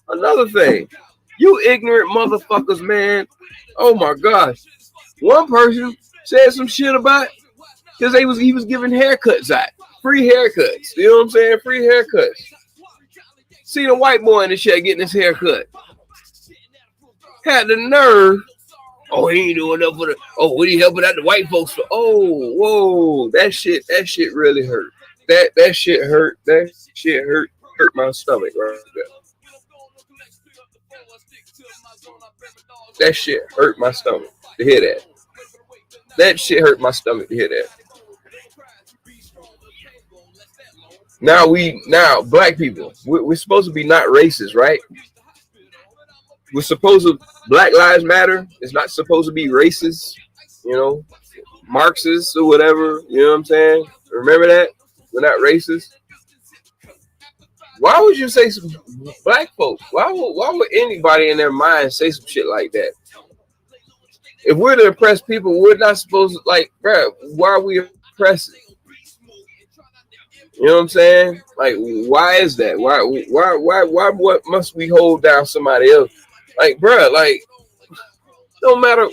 Another thing. You ignorant motherfuckers, man. Oh my gosh. One person said some shit about because he was giving haircuts out. Free haircuts. You know what I'm saying? Free haircuts. See the white boy in the shit getting his haircut. Had the nerve. Oh, he ain't doing enough for the. Oh, what he helping out the white folks for? Oh, whoa, that shit really hurt. That shit hurt. That shit hurt my stomach right there. That shit hurt my stomach to hear that. That shit hurt my stomach to hear that. Now black people, we're supposed to be not racist, right? We're supposed to, Black Lives Matter is not supposed to be racist, you know, Marxist or whatever, you know what I'm saying? Remember that? We're not racist. Why would you say some black folks? Why would anybody in their mind say some shit like that? If we're the oppressed people, we're not supposed to, like, bro, why are we oppressing? You know what I'm saying? Like, why is that? Why what must we hold down somebody else? Like, bro, like, no matter,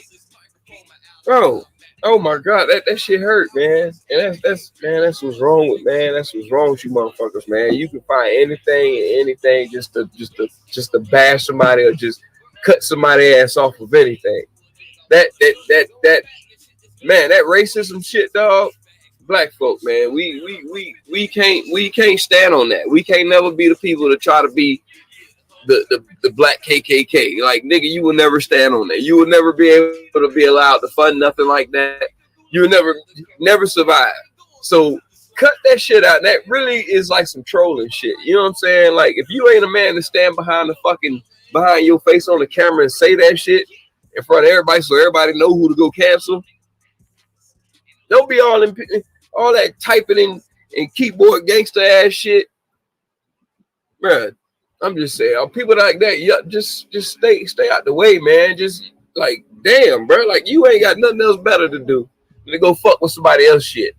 bro, Oh my God, that shit hurt, man. And that's what's wrong with man. That's what's wrong with you motherfuckers, man. You can find anything just to bash somebody or just cut somebody ass off of anything. That man, that racism shit, dog. Black folk, man, we can't stand on that. We can't never be the people to try to be the black KKK. Like, nigga, you will never stand on that. You will never be able to be allowed to fund nothing like that. You will never survive. So cut that shit out. That really is like some trolling shit. You know what I'm saying? Like, if you ain't a man to stand behind your face on the camera and say that shit in front of everybody so everybody know who to go cancel, don't be all that typing in keyboard gangster ass shit, bruh. I'm just saying, people like that, yeah, just stay out the way, man. Just like, damn, bro, like you ain't got nothing else better to do than to go fuck with somebody else shit.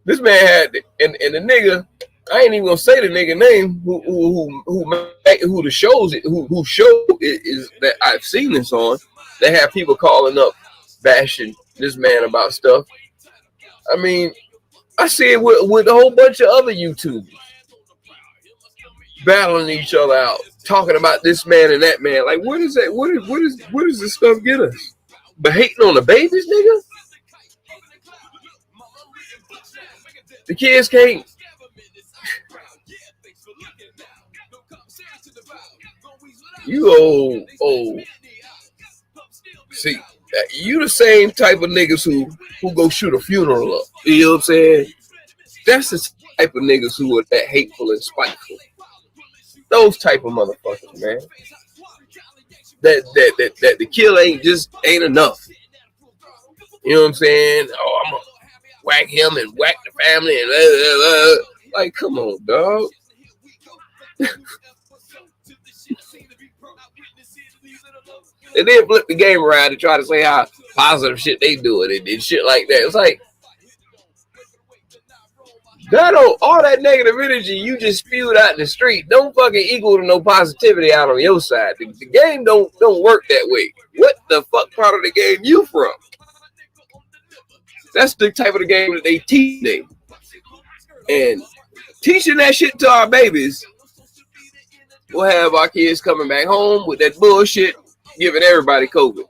This man had, and the nigga, I ain't even gonna say the nigga name who the shows it, who show it is that I've seen this on. They have people calling up, bashing this man about stuff. I mean, I see it with a whole bunch of other YouTubers battling each other out, talking about this man and that man. Like, what is that? What does this stuff get us? But hating on the babies, nigga. The kids can't. You old. See, you the same type of niggas who go shoot a funeral up. You know what I'm saying? That's the type of niggas who are that hateful and spiteful. Those type of motherfuckers, man. That the kill ain't enough. You know what I'm saying? Oh, I'm gonna whack him and whack the family and blah, blah, blah. Like, come on, dog. And then flip the game around to try to say how positive shit they do it and shit like that. It's like, all that negative energy you just spewed out in the street don't fucking equal to no positivity out on your side. The game don't work that way. What the fuck part of the game you from? That's the type of the game that they teach them. And teaching that shit to our babies, we'll have our kids coming back home with that bullshit, giving everybody COVID.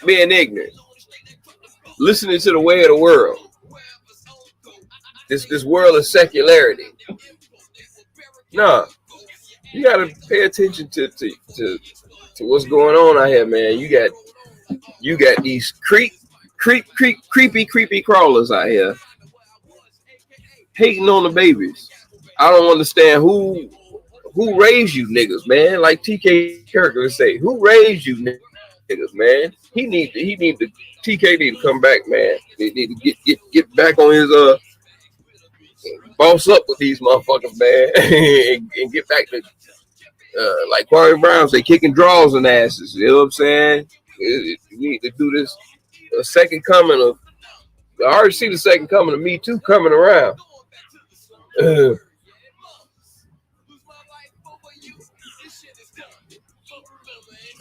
Being ignorant. Listening to the way of the world. This world of secularity. Nah, you gotta pay attention to what's going on out here, man. You got these creepy crawlers out here hating on the babies. I don't understand who raised you niggas, man. Like TK Kirkland say, who raised you niggas, man? He need to TK need to come back, man. He need to get back on his boss up with these motherfuckers, man, and get back to like Kwame Brown say, kicking draws and asses. You know what I'm saying? You need to do this. A second coming of. I already see the second coming of Me Too coming around. I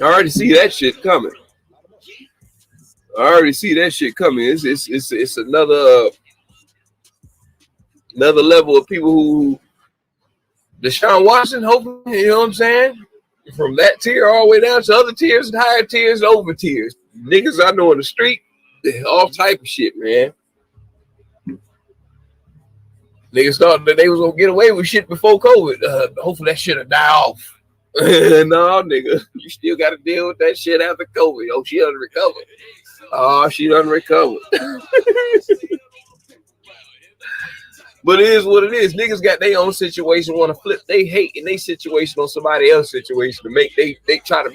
already see that shit coming. It's another level of people who Deshaun Watson, hopefully, you know what I'm saying? From that tier all the way down to other tiers and higher tiers and over tiers. Niggas I know in the street, all type of shit, man. Niggas thought that they was gonna get away with shit before COVID. Hopefully that shit'll die off. No, nigga, you still gotta deal with that shit after COVID. Oh, she done recovered. Oh, she done recovered. But it is what it is. Niggas got their own situation, want to flip they hate in their situation on somebody else's situation to make they try to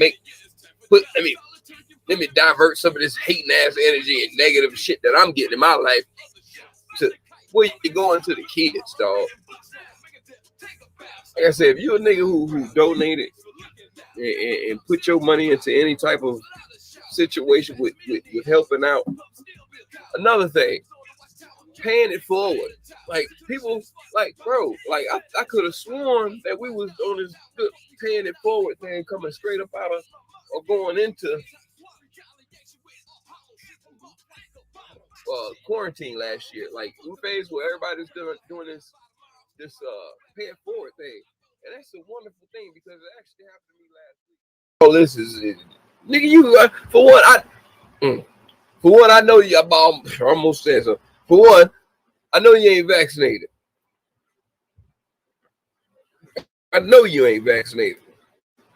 let me divert some of this hating ass energy and negative shit that I'm getting in my life to where you going to the kids, dog. Like I said, if you're a nigga who donated and put your money into any type of situation with helping out, another thing, paying it forward. Like people, like bro, like I could have sworn that we was on this good paying it forward thing coming straight up out or going into quarantine last year. Like we phase where everybody's doing this pay it forward thing, and that's a wonderful thing because it actually happened to me last week. Oh, this is nigga. You for one, I know you. I almost said so. For one, I know you ain't vaccinated. I know you ain't vaccinated.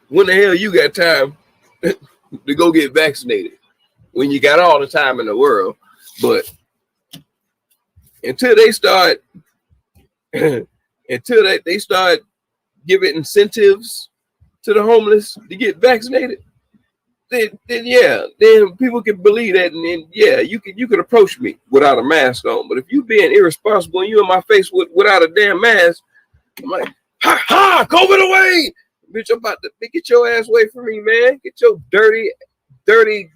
When the hell you got time to go get vaccinated? When you got all the time in the world, but until they start giving incentives to the homeless to get vaccinated, then people can believe that, and then you could approach me without a mask on. But if you being irresponsible and you in my face without a damn mask, I'm like, ha ha, COVID away, bitch! I'm about to get your ass away from me, man. Get your dirty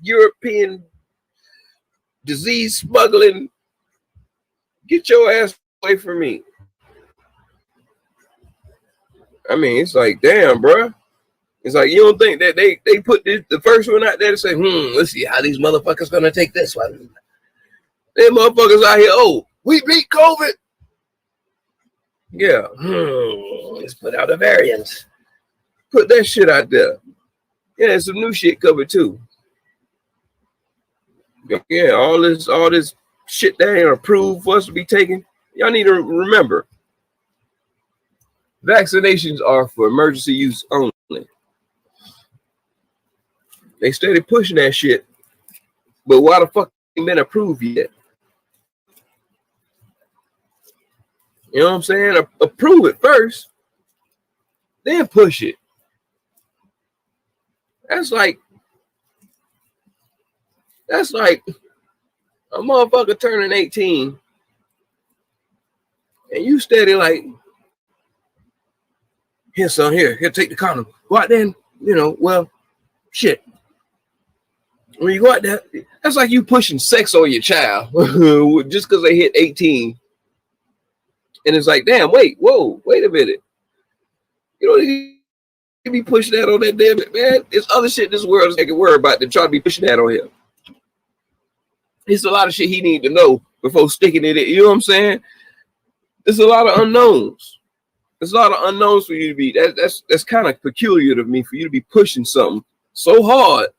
European disease smuggling. Get your ass away from me. I mean, it's like, damn, bro. It's like, you don't think that they put the first one out there to say, let's see how these motherfuckers gonna take this one. Them motherfuckers out here, we beat COVID. Yeah. Let's put out a variant. Put that shit out there. Yeah, some new shit covered too. Yeah, all this shit that ain't approved for us to be taken. Y'all need to remember, vaccinations are for emergency use only. They started pushing that shit, but why the fuck ain't been approved yet? You know what I'm saying? Approve it first, then push it. That's like a motherfucker turning 18, and you steady like, here, son, here, take the condom. Go out there and, shit. When you go out there, that's like you pushing sex on your child just because they hit 18. And it's like, damn, wait a minute. You don't need to be pushing that on that damn it, man. There's other shit in this world they can worry about than try to be pushing that on him. There's a lot of shit he need to know before sticking it in. You know what I'm saying? There's a lot of unknowns. There's a lot of unknowns for you to be. That's kind of peculiar to me, for you to be pushing something so hard.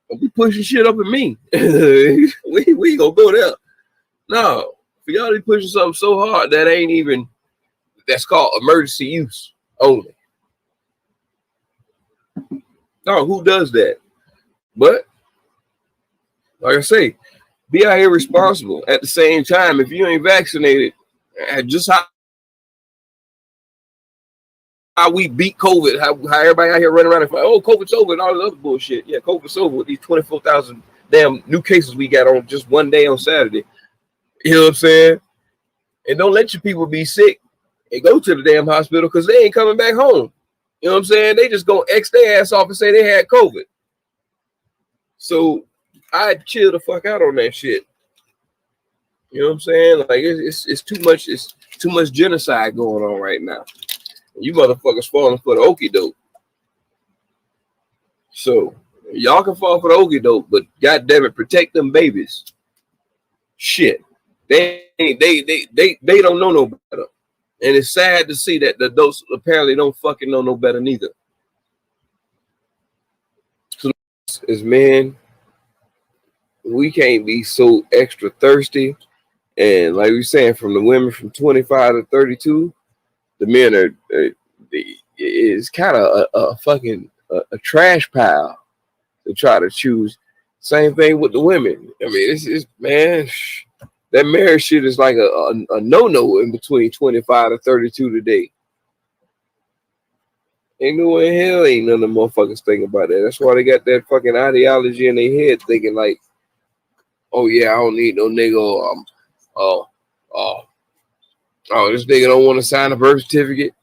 Don't be pushing shit up at me. we gonna go there. No, for y'all to be pushing something so hard that's called emergency use only. No, who does that? But like I say, be out here responsible. At the same time, if you ain't vaccinated, just how we beat COVID, how everybody out here running around and like, COVID's over and all this other bullshit. Yeah, COVID's over with these 24,000 damn new cases we got on just one day on Saturday. You know what I'm saying? And don't let your people be sick and go to the damn hospital because they ain't coming back home. You know what I'm saying? They just gonna X their ass off and say they had COVID. So I'd chill the fuck out on that shit. You know what I'm saying? Like it's too much genocide going on right now. You motherfuckers falling for the okie doke. So y'all can fall for the okie doke, but goddamn it, protect them babies. Shit, they don't know no better, and it's sad to see that the adults apparently don't fucking know no better neither. So as men, we can't be so extra thirsty, and like we were saying, from the women from 25 to 32. The men is kind of a fucking trash pile to try to choose. Same thing with the women. I mean, it's man, that marriage shit is like a no-no in between 25 to 32 today. Ain't no way in hell ain't none of the motherfuckers thinking about that. That's why they got that fucking ideology in their head, thinking like, oh yeah, I don't need no nigga. This nigga don't want to sign a birth certificate.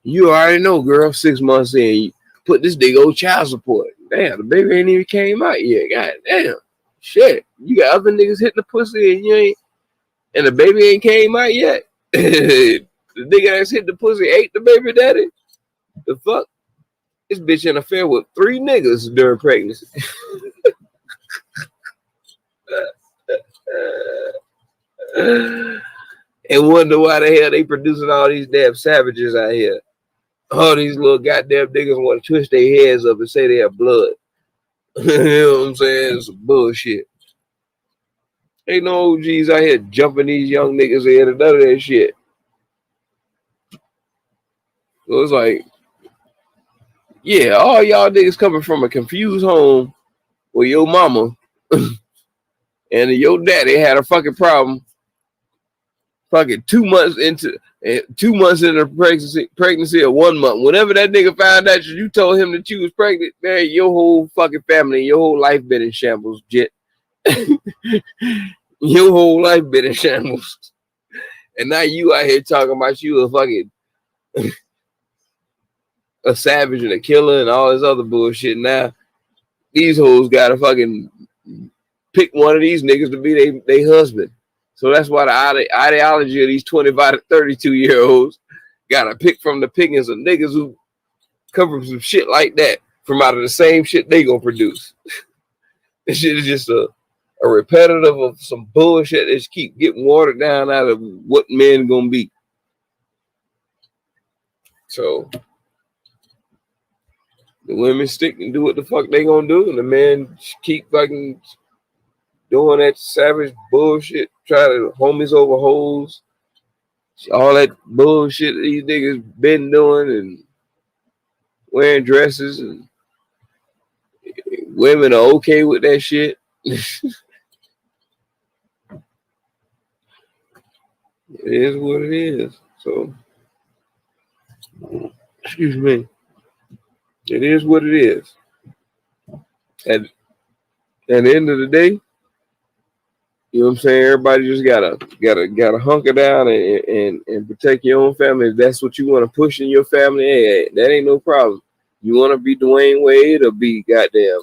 You already know, girl. 6 months in, you put this nigga on child support. Damn, the baby ain't even came out yet. God damn, shit. You got other niggas hitting the pussy and you ain't, and the baby ain't came out yet. The nigga that's hit the pussy ate the baby daddy. The fuck? This bitch in an affair with 3 niggas during pregnancy. And wonder why the hell they producing all these damn savages out here. All these little goddamn niggas want to twist their heads up and say they have blood. You know what I'm saying? It's some bullshit. Ain't no OGs out here jumping these young niggas in and none of that shit. So it's like, yeah, all y'all niggas coming from a confused home where your mama and your daddy had a fucking problem. Fucking 2 months into pregnancy or 1 month. Whenever that nigga found out you told him that you was pregnant, man, your whole fucking family, your whole life been in shambles, Jit. Your whole life been in shambles. And now you out here talking about you a fucking a savage and a killer and all this other bullshit. Now these hoes gotta fucking pick one of these niggas to be they husband. So that's why the ideology of these 25 to 32-year-olds gotta pick from the pickings of niggas who come from some shit like that, from out of the same shit they gonna produce. This shit is just a repetitive of some bullshit that just keep getting watered down out of what men gonna be. So the women stick and do what the fuck they gonna do, and the men keep fucking doing that savage bullshit, try to homies over hoes, all that bullshit that these niggas been doing, and wearing dresses, and women are okay with that shit. It is what it is. So, excuse me. It is what it is. At the end of the day, you know what I'm saying? Everybody just gotta hunker down and protect your own family. If that's what you want to push in your family, hey, that ain't no problem. You want to be Dwayne Wade or be goddamn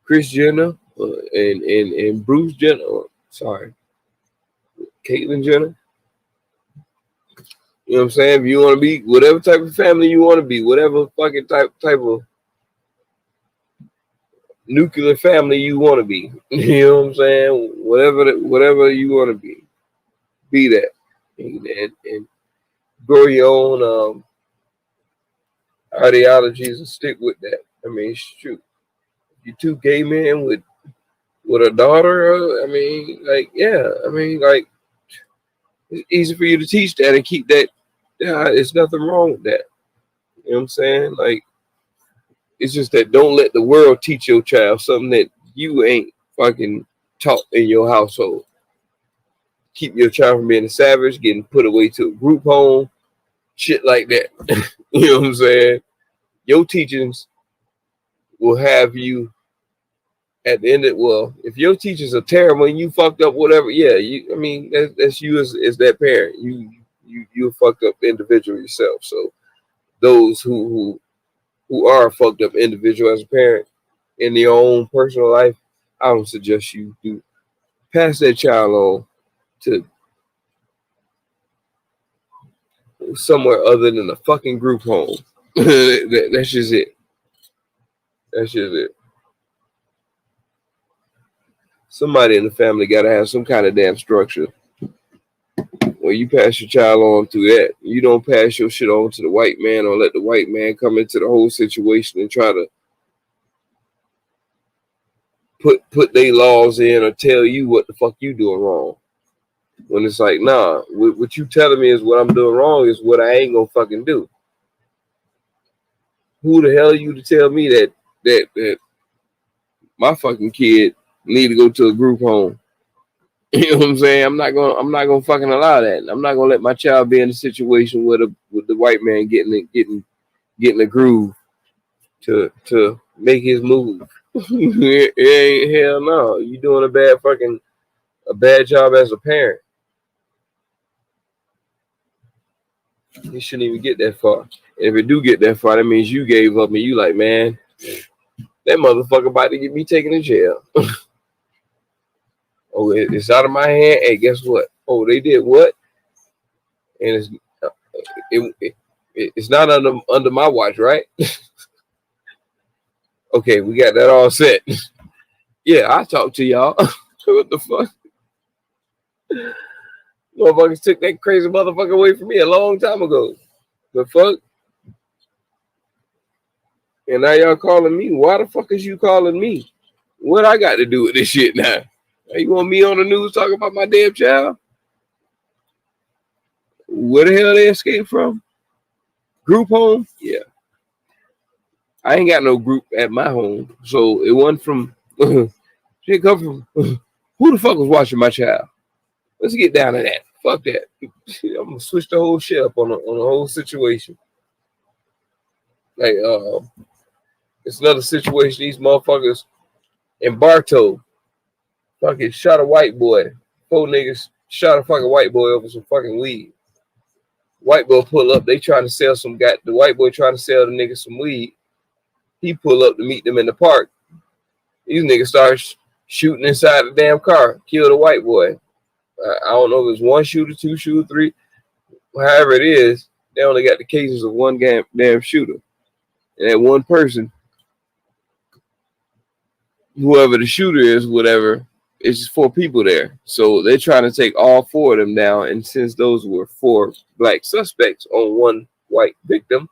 Kris Jenner and Bruce Jenner? Sorry, Caitlyn Jenner. You know what I'm saying? If you want to be whatever type of family you want to be, whatever fucking type of nuclear family you want to be, you know what I'm saying? Whatever you want to be that, and grow your own ideologies and stick with that. I mean, shoot, you 2 gay men with a daughter. I mean, like, yeah, I mean, like, it's easy for you to teach that and keep that. Yeah, it's nothing wrong with that. You know what I'm saying? Like, it's just that don't let the world teach your child something that you ain't fucking taught in your household. Keep your child from being a savage, getting put away to a group home, shit like that. You know what I'm saying? Your teachings will have you at the end of, well, if your teachers are terrible and you fucked up whatever, yeah, I mean, that's you as that parent. You fucked up individual yourself. So those who are a fucked up individual as a parent in their own personal life, I don't suggest you do pass that child on to somewhere other than a fucking group home. That's just it. That's just it. Somebody in the family got to have some kind of damn structure where you pass your child on through that. You don't pass your shit on to the white man or let the white man come into the whole situation and try to put their laws in or tell you what the fuck you doing wrong. When it's like, nah, what you telling me is what I'm doing wrong is what I ain't gonna fucking do. Who the hell are you to tell me that my fucking kid need to go to a group home? You know what I'm saying? I'm not gonna fucking allow that. I'm not gonna let my child be in a situation with the white man getting a groove to make his move. It ain't, hell no. You doing a bad job as a parent. You shouldn't even get that far. And if it do get that far, that means you gave up and you like, man, that motherfucker about to get me taken to jail. Oh, it's out of my hand. Hey, guess what? Oh, they did what? And It's not under my watch, right? Okay, we got that all set. Yeah, I talk to y'all. What the fuck? Motherfuckers took that crazy motherfucker away from me a long time ago. The fuck? And now y'all calling me. Why the fuck is you calling me? What I got to do with this shit now? You want me on the news talking about my damn child? Where the hell they escaped from? Group home? Yeah. I ain't got no group at my home. So it wasn't from shit come from who the fuck was watching my child? Let's get down to that. Fuck that. I'm gonna switch the whole shit up on the whole situation. Like it's another situation. These motherfuckers in Bartow fucking shot a white boy. 4 niggas shot a fucking white boy over some fucking weed. White boy pull up. They trying to sell some guy. The white boy trying to sell the niggas some weed. He pull up to meet them in the park. These niggas start shooting inside the damn car. Kill the white boy. I don't know if it's 1 shooter, 2 shooter, 3. However it is, they only got the cases of 1 damn shooter. And that one person, whoever the shooter is, whatever, it's just 4 people there. So they're trying to take all 4 of them down. And since those were 4 black suspects on 1 white victim,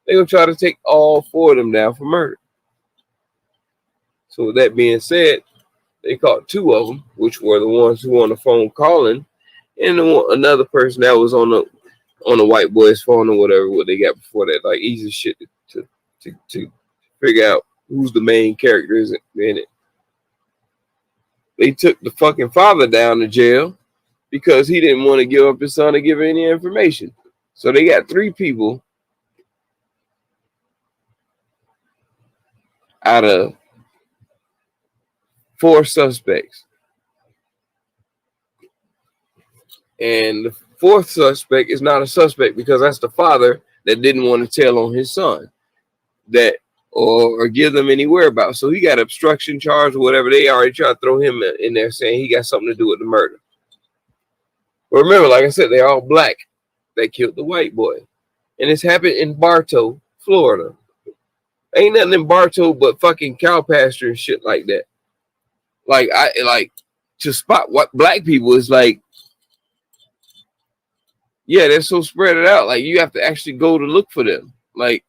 they're going to try to take all 4 of them down for murder. So with that being said, they caught 2 of them, which were the ones who were on the phone calling, and another person that was on the white boy's phone or whatever, what they got before that. Like easy shit to figure out who's the main characters in it. They took the fucking father down to jail because he didn't want to give up his son to give any information. So they got 3 people out of 4 suspects. And the 4th suspect is not a suspect because that's the father that didn't want to tell on his son that or give them any whereabouts. So he got obstruction charge or whatever. They already tried to throw him in there saying he got something to do with the murder. But remember, like I said, they're all black that killed the white boy. And it's happened in Bartow, Florida. Ain't nothing in Bartow but fucking cow pasture and shit like that. Like to spot what black people is like, yeah, they're so spread it out. Like you have to actually go to look for them. Like,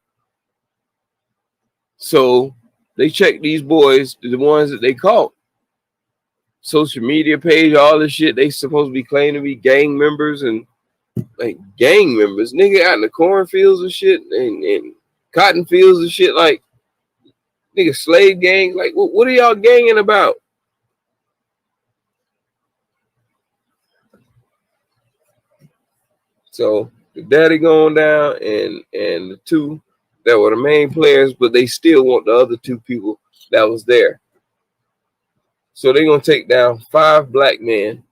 so they check these boys, the ones that they caught. Social media page, all this shit. They supposed to be claiming to be gang members and like gang members, nigga, out in the cornfields and shit and cotton fields and shit. Like, nigga, slave gang. Like, what are y'all ganging about? So the daddy going down and the 2 that were the main players, but they still want the other 2 people that was there. So they're gonna take down 5 black men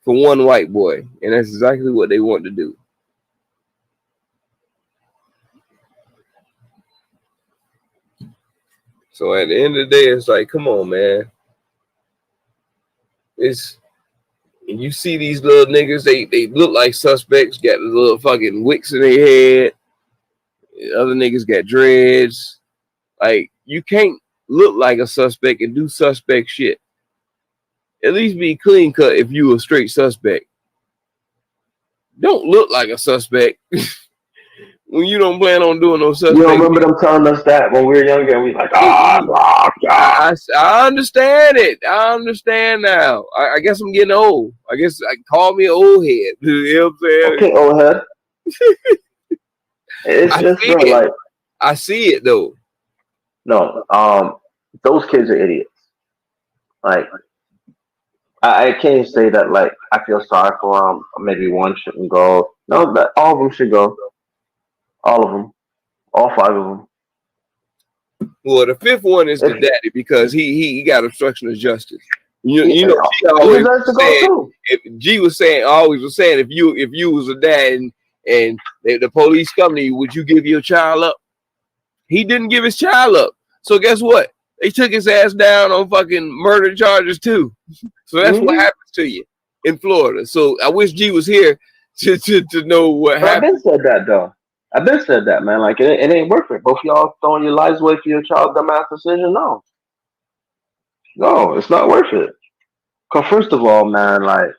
for 1 white boy, and that's exactly what they want to do. So at the end of the day, it's like, come on, man. And you see these little niggas, they look like suspects, got the little fucking wicks in their head. Other niggas got dreads. Like, you can't look like a suspect and do suspect shit. At least be clean cut if you a straight suspect. Don't look like a suspect when you don't plan on doing no suspect. You don't remember them telling us that when we were younger and we like, I understand it. I understand now. I guess I'm getting old. I guess I call me an old head. You know what I'm saying? Okay, old head. It's just real, like, I see it though. No, those kids are idiots. Like, I can't say that, like, I feel sorry for them. Maybe 1 shouldn't go. No, all of them should go. All of them. All 5 of them. Well, the 5th one is the daddy because he got obstruction of justice. You know, G always was saying, if you was a dad and the police come to you, would you give your child up? He didn't give his child up. So guess what? They took his ass down on fucking murder charges too. So that's what happens to you in Florida. So I wish G was here to know what happened. I've been said that though. I've been said that, man. Like it ain't worth it. Both y'all throwing your lives away for your child's dumbass decision. No, no, it's not worth it. Cause first of all, man, like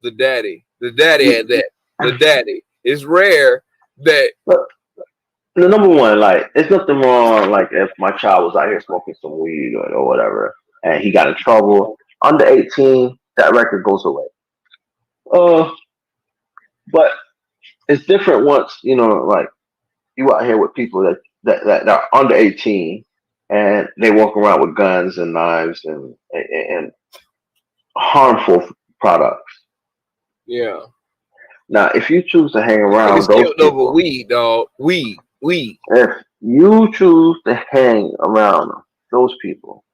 The daddy at that. The you, daddy. It's rare that the number one, like, it's nothing wrong. Like, if my child was out here smoking some weed or whatever, and he got in trouble under 18, that record goes away. Uh, but it's different once like you out here with people that are under 18 and they walk around with guns and knives and harmful products. yeah. Now, if you choose to hang around Niggas those killed people, over weed, dog. Weed. if you choose to hang around those people,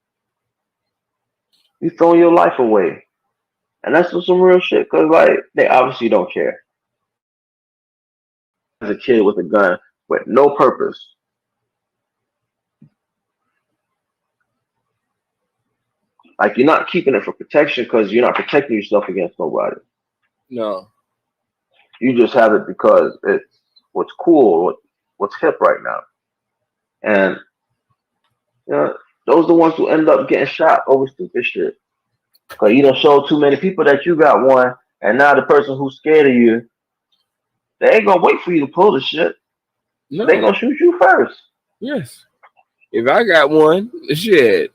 you throwing your life away. And that's some real shit, because, like, they obviously don't care. As a kid with a gun with no purpose, like, you're not keeping it for protection because you're not protecting yourself against nobody. No. You just have it because it's what's cool, what's hip right now. And, those are the ones who end up getting shot over stupid shit. Because you don't show too many people that you got one, and now the person who's scared of you, they ain't gonna wait for you to pull the shit. No. They gonna shoot you first. Yes. If I got one, shit,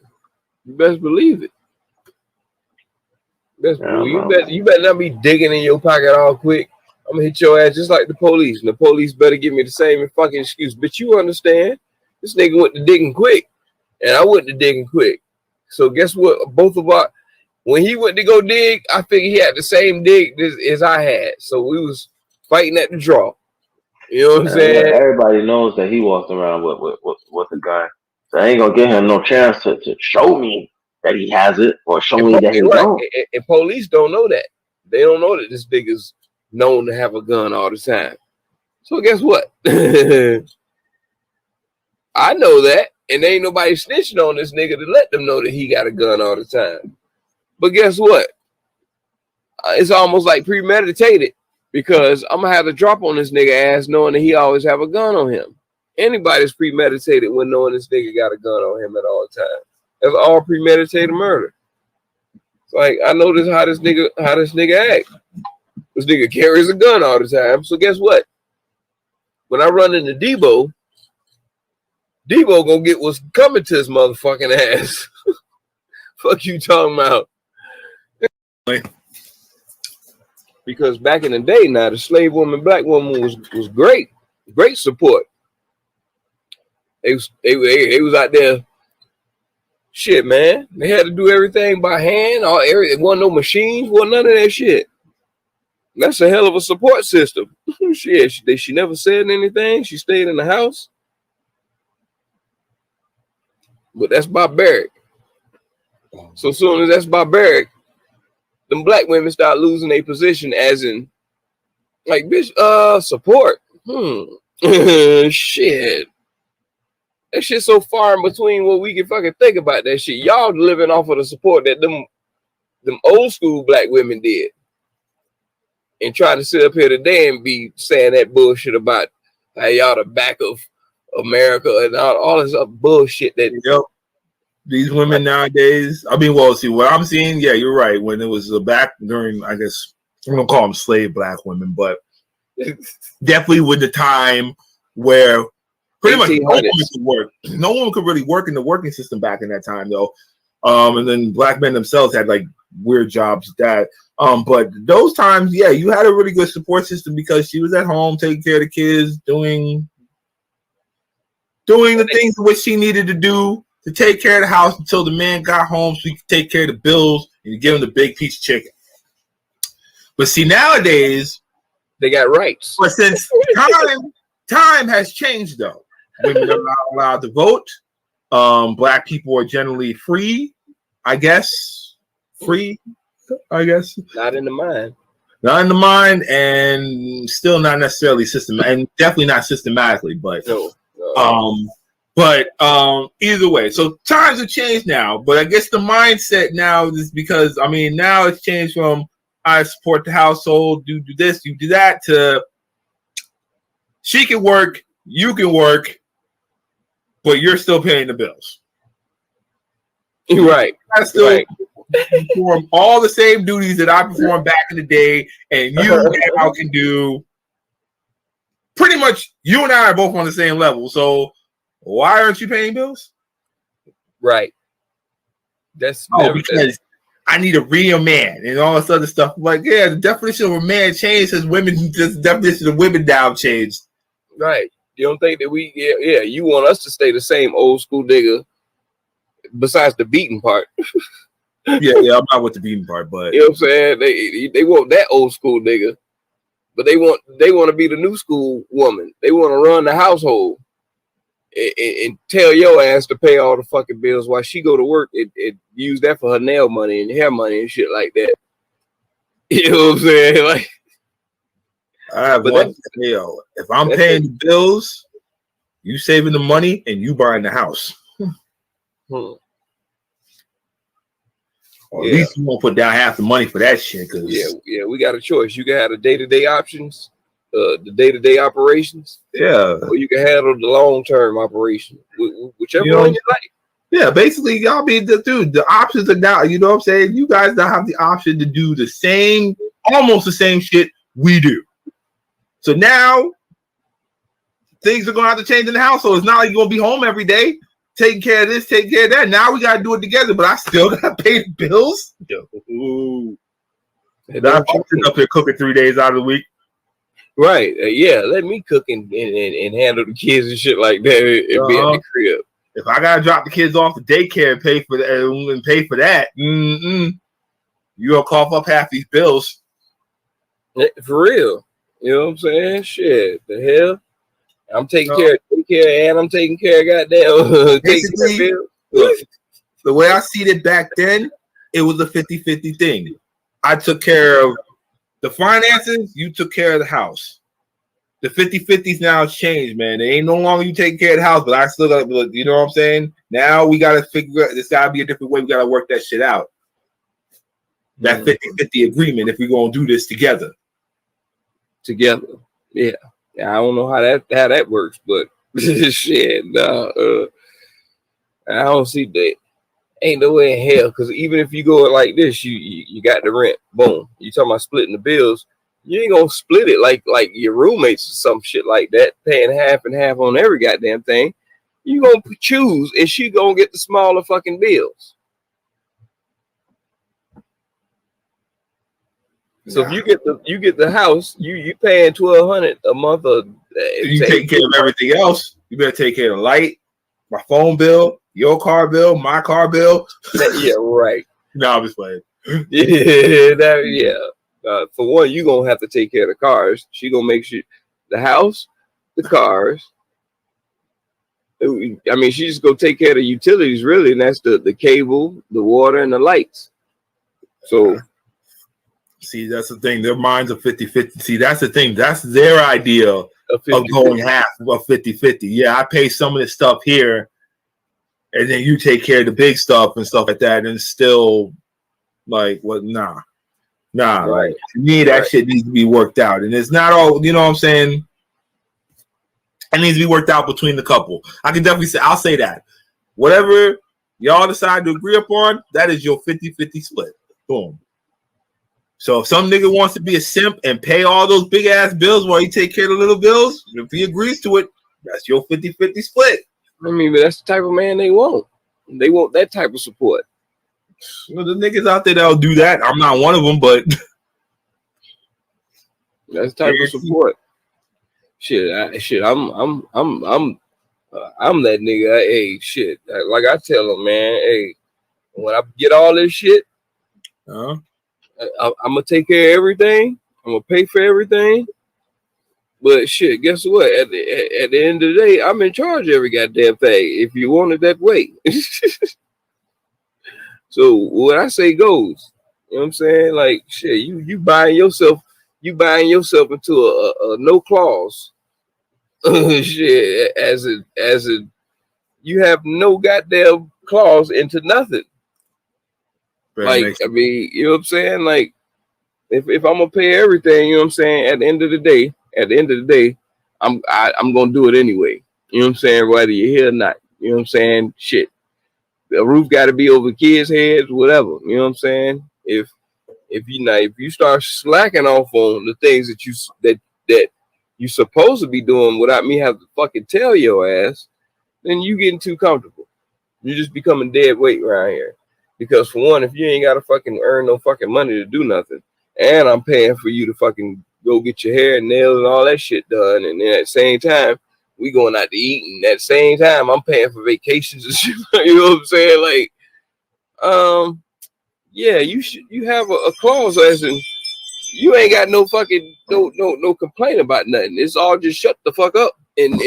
you best believe it. You better not be digging in your pocket all quick. I'm gonna hit your ass just like the police. And the police better give me the same fucking excuse. But you understand, this nigga went to digging quick, and I went to digging quick. So guess what? Both of us, when he went to go dig, I figured he had the same dig as I had. So we was fighting at the draw. You know what I'm saying? Everybody knows that he walks around with a gun. So I ain't gonna give him no chance to show me that he has it or show me that he don't. And police don't know that. They don't know that this nigga's known to have a gun all the time. So guess what? I know that, and ain't nobody snitching on this nigga to let them know that he got a gun all the time. But guess what? It's almost like premeditated, because I'm gonna have to drop on this nigga ass knowing that he always have a gun on him. Anybody's premeditated when knowing this nigga got a gun on him at all times. That's all premeditated murder. It's like, I know how this nigga act. This nigga carries a gun all the time. So guess what? When I run into Debo gonna get what's coming to his motherfucking ass. Fuck you talking about? Because back in the day, now the slave woman, black woman was great support. They was out there. Shit, man. They had to do everything by hand. It wasn't no machines. Wasn't none of that shit. That's a hell of a support system. Shit, she never said anything. She stayed in the house. But that's barbaric. So soon as that's barbaric, them black women start losing their position, as in, like, bitch, support. Shit. That shit's so far in between what we can fucking think about that shit. Y'all living off of the support that them old school black women did. And try to sit up here today and be saying that bullshit about how y'all the back of America and all this other bullshit that these women nowadays. I mean, well, see what I'm seeing. Yeah, you're right. When it was back during, I guess I'm gonna call them slave black women, but definitely with the time where pretty much no woman could work. No woman could really work in the working system back in that time, though. And then black men themselves had like weird jobs that. But those times, yeah, you had a really good support system because she was at home taking care of the kids, doing the things which she needed to do to take care of the house until the man got home so he could take care of the bills and give him the big piece of chicken. But see, nowadays they got rights. But since time has changed, though, women are not allowed to vote. Black people are generally free, I guess. Not in the mind. Not in the mind, and still not necessarily and definitely not systematically, but either way. So times have changed now, but I guess the mindset now is because now it's changed from I support the household, do this, you do that, to She can work, you can work, but you're still paying the bills. Right. I still perform all the same duties that I performed back in the day, and you now can do. Pretty much, you and I are both on the same level. So why aren't you paying bills? Right. Because I need a real man and all this other stuff. I'm like, yeah, the definition of a man changed as women. The definition of women now changed. Right. You don't think that you want us to stay the same old school nigga besides the beating part. yeah, I'm not with the beating part, but you know what I'm saying? They want that old school nigga, but they want to be the new school woman. They want to run the household and tell your ass to pay all the fucking bills while she go to work and use that for her nail money and hair money and shit like that. You know what I'm saying? Like, I have one deal. If I'm paying the bills, you saving the money and you buying the house. Or at least you won't put down half the money for that shit. Cause we got a choice. You can have the day-to-day options, the day-to-day operations. Yeah. Or you can handle the long-term operation. Whichever one you like. Yeah, basically, y'all be the options are now, you know what I'm saying? You guys now have the option to do the same, almost the same shit we do. So now things are gonna have to change in the household. It's not like you're gonna be home every day taking care of this, taking care of that. Now we gotta do it together, but I still gotta pay the bills. Ooh. And I'm up here cooking 3 days out of the week. Right. Let me cook and handle the kids and shit like that and be at the crib. If I gotta drop the kids off to daycare and pay for that, you gonna cough up half these bills. For real. You know what I'm saying? Shit. The hell? I'm taking care of daycare and I'm taking care of goddamn basically, the way I seen it back then, it was a 50-50 thing. I took care of the finances, you took care of the house. The 50-50s now changed, man. It ain't no longer you taking care of the house, but I still got, you know what I'm saying? Now we got to figure out, there's got to be a different way. We got to work that shit out. That 50-50 agreement if we're going to do this together. Yeah. I don't know how that works, but shit, I don't see that. Ain't no way in hell, because even if you go like this, you got the rent. Boom. You talking about splitting the bills. You ain't gonna split it like your roommates or some shit like that, paying half and half on every goddamn thing. You gonna choose, and she gonna get the smaller fucking bills. So if you get the house, you paying $1,200 a month. You take care of everything else. You better take care of the light, my phone bill, your car bill, my car bill. Yeah, right. No, I'm just playing. For one, you gonna have to take care of the cars. She gonna make sure the house, the cars. I mean, she just gonna take care of the utilities, really, and that's the cable, the water, and the lights. So. See, that's the thing. Their minds are 50-50. See, that's the thing. That's their idea of going half of 50-50. Yeah, I pay some of this stuff here, and then you take care of the big stuff and stuff like that, and still, like, what? Nah. Right. Like, to me, that shit needs to be worked out. And it's not all, you know what I'm saying? It needs to be worked out between the couple. I can definitely say, I'll say that. Whatever y'all decide to agree upon, that is your 50-50 split. Boom. So if some nigga wants to be a simp and pay all those big ass bills while you take care of the little bills, if he agrees to it, that's your 50-50 split. I mean, but that's the type of man they want. They want that type of support. Well, the niggas out there that'll do that. I'm not one of them, but that's the type of support. I'm that nigga. Hey, shit. Like I tell them, man. Hey, when I get all this shit, I'm gonna take care of everything. I'm gonna pay for everything. But shit, guess what? At the end of the day, I'm in charge of every goddamn thing. If you want it that way. So what I say goes. You know what I'm saying? Like shit, you buying yourself into a no clause. Shit, as you have no goddamn clause into nothing. Like, I mean, you know what I'm saying? Like, if I'm gonna pay everything, you know what I'm saying? At the end of the day, I'm gonna do it anyway. You know what I'm saying? Whether you're here or not. You know what I'm saying? Shit. The roof got to be over kids' heads, whatever. You know what I'm saying? If you start slacking off on the things that you supposed to be doing without me having to fucking tell your ass, then you getting too comfortable. You just becoming dead weight around here. Because for one, if you ain't got to fucking earn no fucking money to do nothing, and I'm paying for you to fucking go get your hair and nails and all that shit done, and then at the same time, we going out to eat, and at the same time, I'm paying for vacations and shit. You know what I'm saying? Like, yeah, you have a clause as in you ain't got no fucking no complaint about nothing. It's all just shut the fuck up and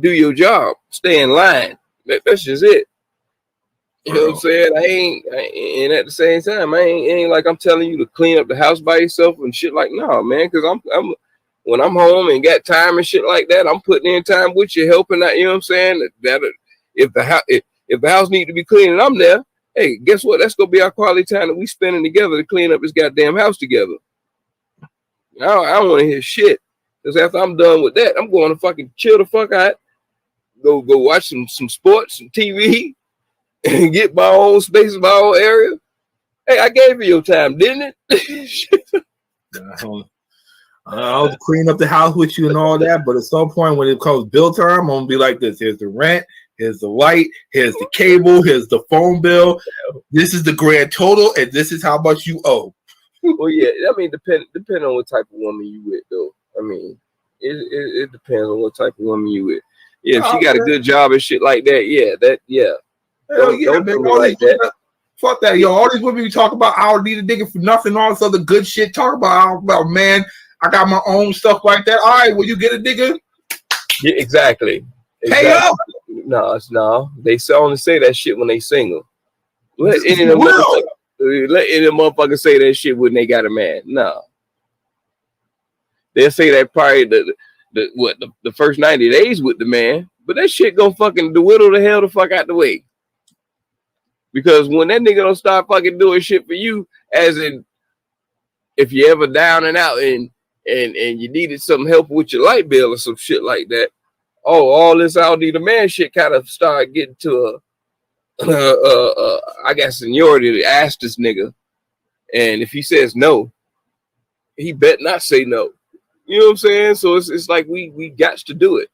do your job. Stay in line. That's just it. You know what I'm saying? And at the same time, it ain't like I'm telling you to clean up the house by yourself and shit. Like, no, man, because I'm when I'm home and got time and shit like that, I'm putting in time with you, helping out. You know what I'm saying? That if the house need to be clean and I'm there, hey, guess what? That's gonna be our quality time that we spending together to clean up this goddamn house together. I don't want to hear shit, because after I'm done with that, I'm going to fucking chill the fuck out, go watch some sports, some TV, and get my own space, my own area. Hey, I gave you your time, didn't it? I'll clean up the house with you and all that, but at some point when it comes bill time, I'm gonna be like this. Here's the rent, here's the light, here's the cable, here's the phone bill. This is the grand total, and this is how much you owe. Well, yeah, I mean, depending on what type of woman you with, though. I mean, it depends on what type of woman you with. Yeah, if she got a good job and shit like that, yeah. Hell yeah, man. Like that. Fuck that, yo. All these women you talk about, I don't need a nigga for nothing, all this other good shit. Talk about, man, I got my own stuff like that. All right, will you get a nigga? Yeah, exactly. Pay up. No. They only say that shit when they single. Let any of them motherfuckers say that shit when they got a man. No. They'll say that probably the first 90 days with the man, but that shit gonna fucking dwindle the hell the fuck out the way. Because when that nigga don't start fucking doing shit for you, as in if you ever down and out and you needed some help with your light bill or some shit like that, all this I don't need a man shit kind of start getting to I got seniority to ask this nigga. And if he says no, he bet not say no. You know what I'm saying? So it's like we got to do it.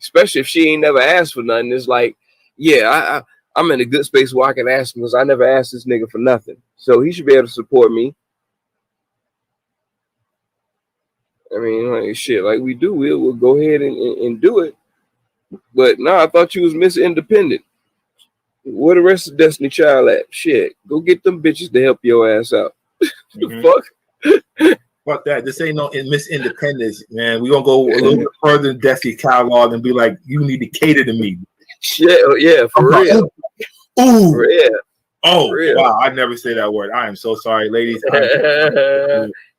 Especially if she ain't never asked for nothing. It's like, yeah, I'm in a good space where I can ask him, because I never asked this nigga for nothing. So he should be able to support me. I mean, like shit, like we do, we'll go ahead and do it. But no, I thought you was Miss Independent. Where the rest of Destiny Child at? Shit, go get them bitches to help your ass out. The fuck? Fuck that. This ain't no Miss Independence, man. We're gonna go a little bit further than Destiny Child and be like, you need to cater to me. Yeah, for real. Ooh. For real. Oh, for real. Wow. I never say that word. I am so sorry, ladies.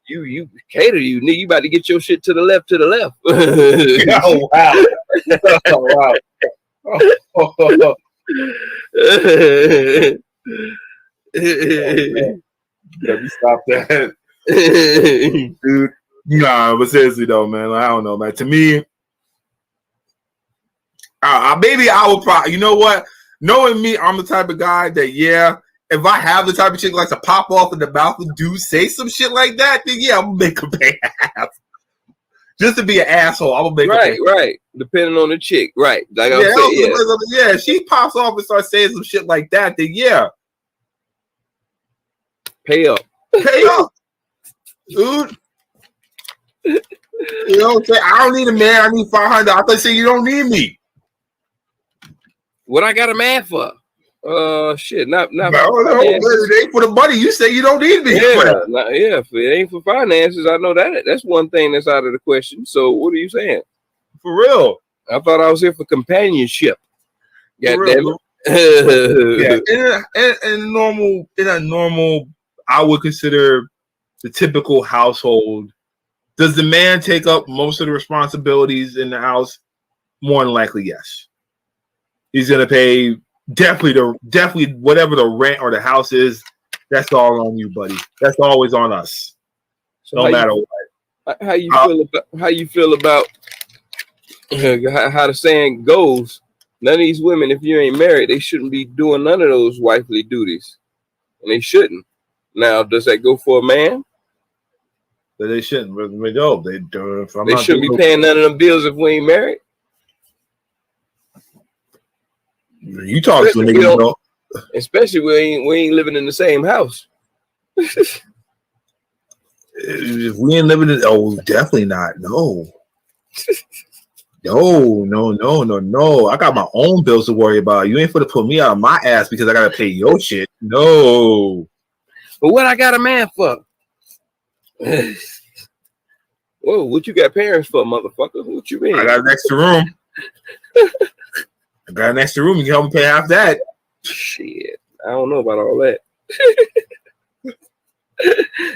You cater, you nigga. You about to get your shit to the left. Oh, wow. Oh, wow. Oh, let me stop that. Dude. Nah, but seriously though, man, I don't know, man. To me, maybe I would probably, you know what? Knowing me, I'm the type of guy that, yeah, if I have the type of chick like to pop off in the mouth and do say some shit like that, then yeah, I'm gonna make her pay half. Just to be an asshole, I'm gonna make her pay. Right. Depending on the chick, right? Like I'm saying, yeah. If she pops off and starts saying some shit like that, then yeah, pay up, dude. You know what I'm saying? I don't need a man. I need 500. I thought you said you don't need me. What I got a man for? Shit, not. No, it ain't for the money. You say you don't need me. Yeah, if it ain't for finances, I know that's one thing that's out of the question. So what are you saying? For real? I thought I was here for companionship. God damn it. Yeah, in a normal, I would consider the typical household. Does the man take up most of the responsibilities in the house? More than likely, yes. He's gonna pay definitely whatever the rent or the house is. That's all on you, buddy. That's always on us. So no matter what. How you feel about how the saying goes? None of these women, if you ain't married, they shouldn't be doing none of those wifely duties, and they shouldn't. Now, does that go for a man? But they shouldn't. No, they do. They shouldn't be paying none of them bills if we ain't married. You talk to a nigga, especially we ain't living in the same house. If we ain't living in, definitely not. No. No. I got my own bills to worry about. You ain't for to put me out of my ass because I gotta pay your shit. No. But what I got a man for? Whoa, what you got parents for, motherfucker? What you mean? I got an extra room. You can help me pay half that. Shit, I don't know about all that.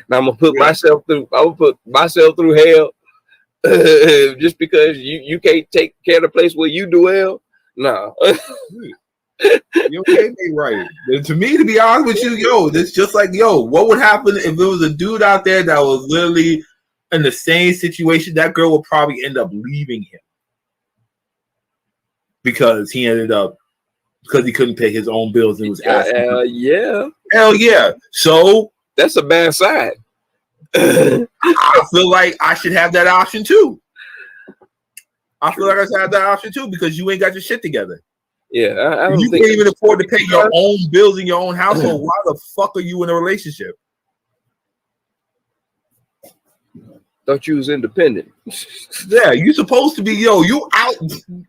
Now I'm gonna put myself through. I will put myself through hell just because you can't take care of the place where you do well. Nah. You ain't right. To me, to be honest with you, it's just like, what would happen if there was a dude out there that was literally in the same situation? That girl would probably end up leaving him because he couldn't pay his own bills and was asking. Yeah. Hell yeah. So that's a bad side. I feel like I should have that option too. Because you ain't got your shit together. Yeah, I don't you think can't even afford to pay your own bills in your own household. Why the fuck are you in a relationship? Thought you was independent. Yeah, you supposed to be. You out.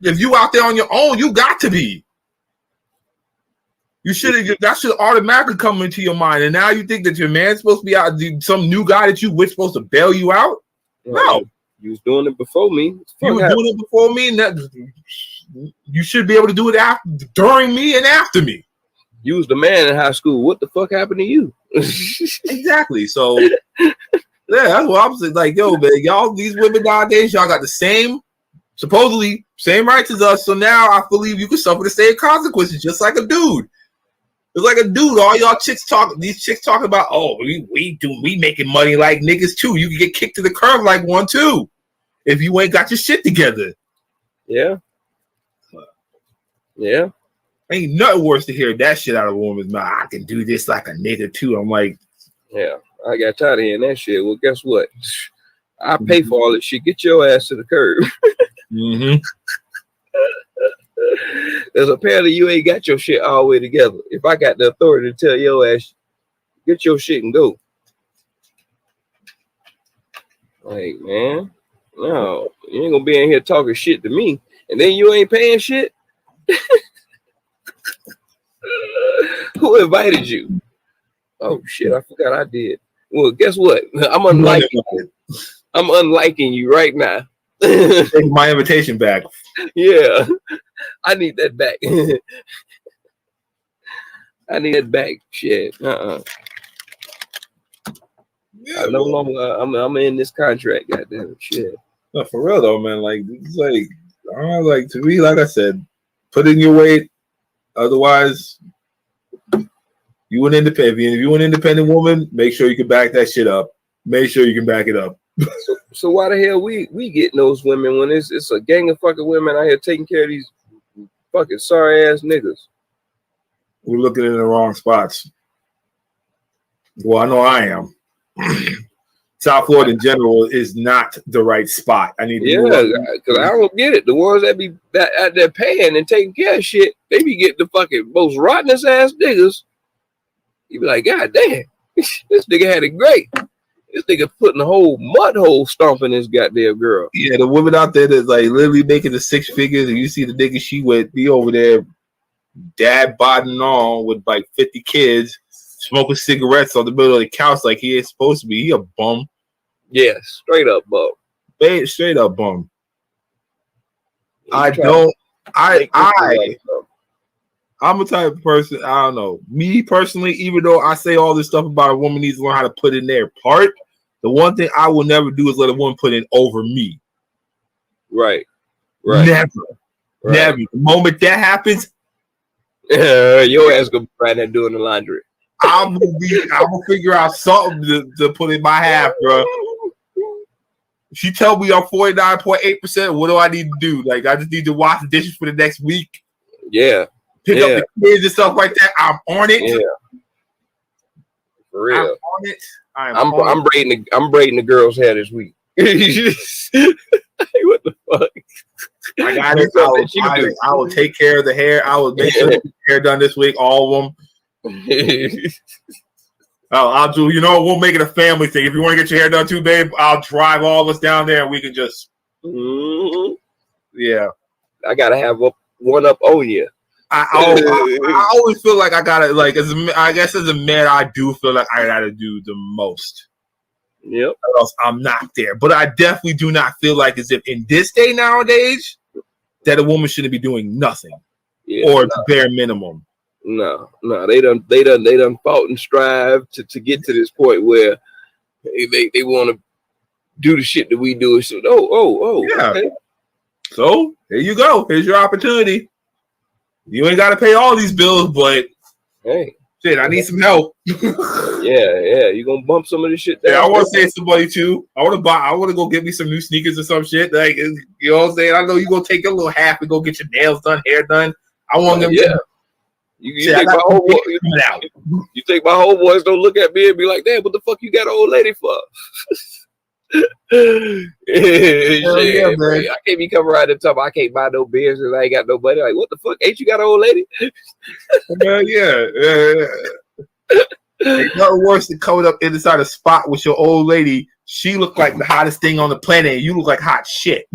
If you out there on your own, you got to be. You should have. That should automatically come into your mind. And now you think that your man's supposed to be out. Some new guy that you was supposed to bail you out? No, you was doing it before me. You were doing it before me, and that you should be able to do it during me and after me. You was the man in high school. What the fuck happened to you? Exactly. So, yeah, that's what I'm saying. Like, man, y'all, these women nowadays, y'all got the supposedly same rights as us. So now I believe you can suffer the same consequences, just like a dude. It's like a dude. All y'all chicks talking about, we making money like niggas too. You can get kicked to the curb like one too, if you ain't got your shit together. Yeah. Yeah. Ain't nothing worse to hear that shit out of a woman's mouth. I can do this like a nigga too. I'm like, yeah, I got tired of hearing that shit. Well, guess what? I pay for all this shit. Get your ass to the curb. Mm-hmm. Because apparently you ain't got your shit all the way together. If I got the authority to tell your ass, get your shit and go. Like, man, no, you ain't gonna be in here talking shit to me, and then you ain't paying shit. Who invited you? Oh shit, I forgot I did. Well, guess what? I'm unliking you right now. Take my invitation back. Yeah, I need that back. I need that back. Shit. Yeah, no longer. I'm in this contract. Goddamn shit. No, for real though, man. Like, it's like, I don't know, like, to me, like I said, put in your weight. Otherwise, you an independent. If you an independent woman, make sure you can back that shit up. Make sure you can back it up. So why the hell we getting those women when it's a gang of fucking women out here taking care of these fucking sorry ass niggas? We're looking in the wrong spots. Well, I know I am. South Florida in general is not the right spot. I need to because I don't get it. The ones that be out there paying and taking care of shit, they be getting the fucking most rottenest ass niggas. You be like, God damn, this nigga had it great. This nigga putting a whole mud hole stomping this goddamn girl. Yeah, the woman out there that's like literally making the six figures, and you see the nigga she with be over there, dad bodding on with like 50 kids, smoking cigarettes on the middle of the couch like he ain't supposed to be. He a bum. Yeah, straight up bum. Straight up bum. I'm a type of person, I don't know. Me personally, even though I say all this stuff about a woman needs to learn how to put in their part, the one thing I will never do is let a woman put in over me. Right. Never. The moment that happens, your ass gonna be right there doing the laundry. I'm gonna figure out something to put in my half, bro. She tell me I'm 49.8%. What do I need to do? Like, I just need to wash the dishes for the next week. Yeah. Pick up the kids and stuff like that. I'm on it. Yeah. For real. I'm on it. I'm braiding the girl's hair this week. What the fuck? I got it. I will take care of the hair. I will make sure the hair done this week. All of them. I'll do. We'll make it a family thing. If you want to get your hair done too, babe, I'll drive all of us down there and we can just. Mm-hmm. Yeah. I gotta have one up on you. I always feel like I gotta I guess as a man I do feel like I gotta do the most. Yep. Or else I'm not there. But I definitely do not feel like as if in this day nowadays that a woman shouldn't be doing nothing or the bare minimum. No, they done fought and strive to get to this point where they want to do the shit that we do. So yeah. Okay. So here you go. Here's your opportunity. You ain't got to pay all these bills, but hey, shit, I need some help. yeah. You gonna bump some of this shit down? Yeah, I want to say somebody too. I want to go get me some new sneakers or some shit. Like, you know what I'm saying? I know you gonna take a little half and go get your nails done, hair done. I want them. Yeah. You think my homeboys don't look at me and be like, "Damn, what the fuck you got an old lady for?" Shit, man. I can't be coming around and talking. I can't buy no beers and I ain't got no money. Like, what the fuck? Ain't you got an old lady? Yeah. Ain't nothing worse than coming up inside a spot with your old lady. She look like the hottest thing on the planet, and you look like hot shit.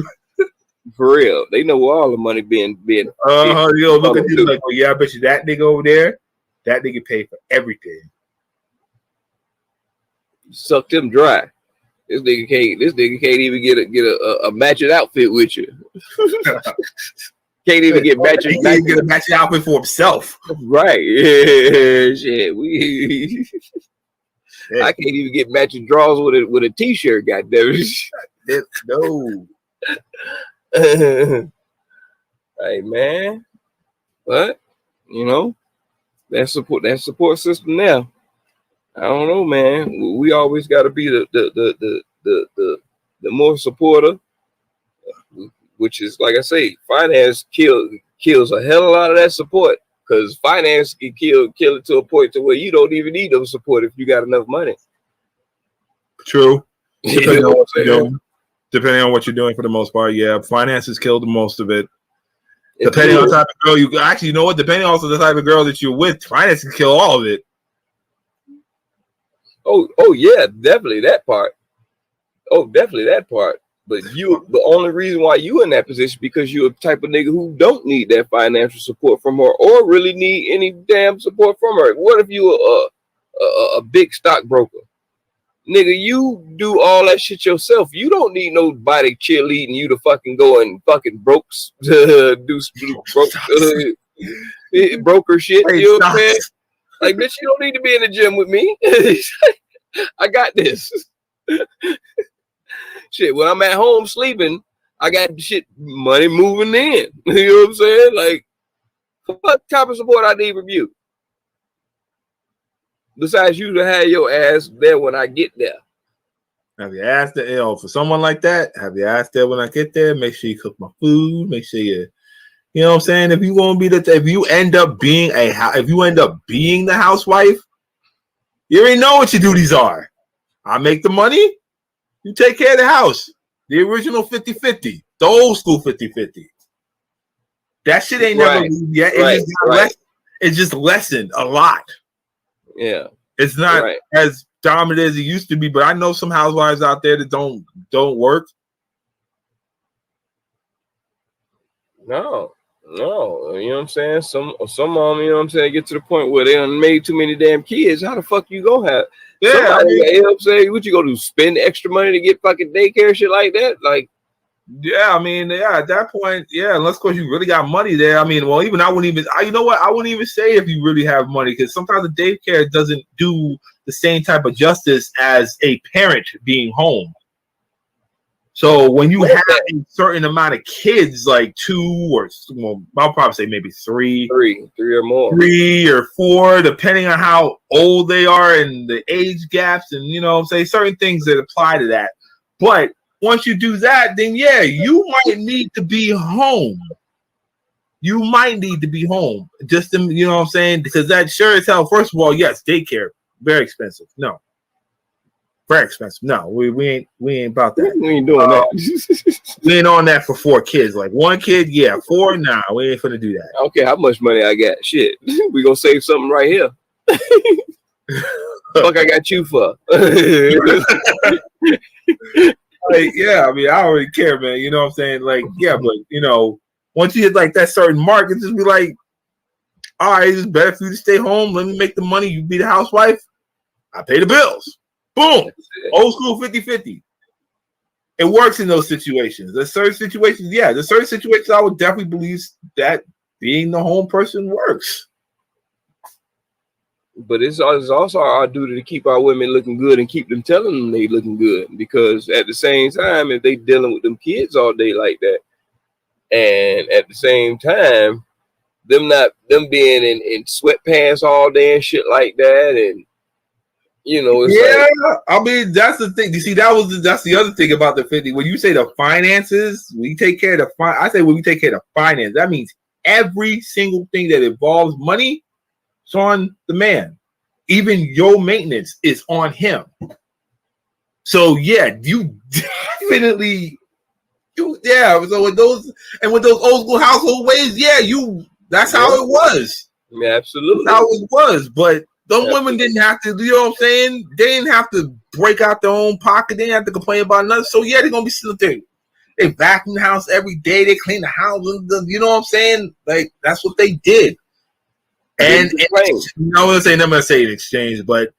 For real, they know where all the money being. Look at you like, oh yeah, I bet you that nigga over there, that nigga paid for everything. Suck them dry. This nigga can't even get a matching outfit with you. Can't even get matching. He can't get a matching outfit for himself. Right? Yeah, shit. I can't even get matching drawers with a t-shirt. Goddamn it. No. Hey man, but that support system now. I don't know, man. We always got to be the more supporter, which is like I say, finance kills a hell of a lot of that support because finance can kill it to a point to where you don't even need no support if you got enough money. True. Depending on what you're doing for the most part, yeah. Finances kill the most of it. Depending on the type of girl you actually, you know what? Depending also the type of girl that you're with, finance can kill all of it. Oh yeah, definitely that part. But the only reason why you in that position because you're a type of nigga who don't need that financial support from her or really need any damn support from her. What if you a big stockbroker? Nigga, you do all that shit yourself. You don't need nobody cheerleading you to fucking go and fucking broker shit. You know what I'm saying? Like, bitch, you don't need to be in the gym with me. I got this. Shit, when I'm at home sleeping, I got shit money moving in. You know what I'm saying? Like, what type of support I need from you? Besides you to have your ass there when I get there. Have you asked for someone like that? Have you asked there when I get there? Make sure you cook my food. Make sure you know what I'm saying. If you want to be if you end up being the housewife, you already know what your duties are. I make the money. You take care of the house. The original 50-50, the old school 50-50. That shit ain't never yet. It just lessened a lot. Yeah, it's not as dominant as it used to be, but I know some housewives out there that don't work. No, you know what I'm saying? Some mom, you know what I'm saying, get to the point where they done made too many damn kids. How the fuck you gonna have? Yeah, you know what I'm saying? What you gonna do? Spend extra money to get fucking daycare shit like that? Like, yeah, I mean, yeah, at that point, yeah, unless of course you really got money there. I mean, well, even I wouldn't even, you know what? I wouldn't even say if you really have money because sometimes the daycare doesn't do the same type of justice as a parent being home. So when you have a certain amount of kids, like two or I'll probably say maybe three or more, 3 or 4, depending on how old they are and the age gaps, and you know, what I'm saying certain things that apply to that. But once you do that, then yeah, you might need to be home. You might need to be home. Just to, you know what I'm saying? Because that sure as hell, first of all, yes, daycare, very expensive. No. Very expensive. No, we ain't about that. We ain't doing that. We ain't on that for 4 kids. Like 1 kid, yeah. 4, nah, we ain't finna do that. I don't care how much money I got. Shit. We gonna save something right here. Fuck I got you for. Like, yeah, I mean, I don't really care, man. You know what I'm saying? Like, yeah, but you know, once you hit like that certain mark, it just be like, all right, it's better for you to stay home. Let me make the money. You be the housewife. I pay the bills. Boom. Old school 50-50. It works in those situations. There's certain situations, yeah. There's certain situations I would definitely believe that being the home person works. But it's also our duty to keep our women looking good and keep them telling them they looking good. Because at the same time, if they dealing with them kids all day like that, and at the same time, them being in sweatpants all day and shit like that, and you know, it's like, I mean, that's the thing. You see, that's the other thing about the 50. When you say the finances, we take care of I say when we take care of the finance, that means every single thing that involves money, it's on the man. Even your maintenance is on him. So yeah, you definitely, So with those old school household ways, yeah, that's how it was. Yeah, absolutely. That's how it was, but. Those women didn't have to, you know what I'm saying? They didn't have to break out their own pocket. They didn't have to complain about nothing. So, yeah, they're going to be sitting there. They vacuum the house every day. They clean the house. You know what I'm saying? Like, that's what they did. And you know what I'm saying? I'm going to say in exchange, but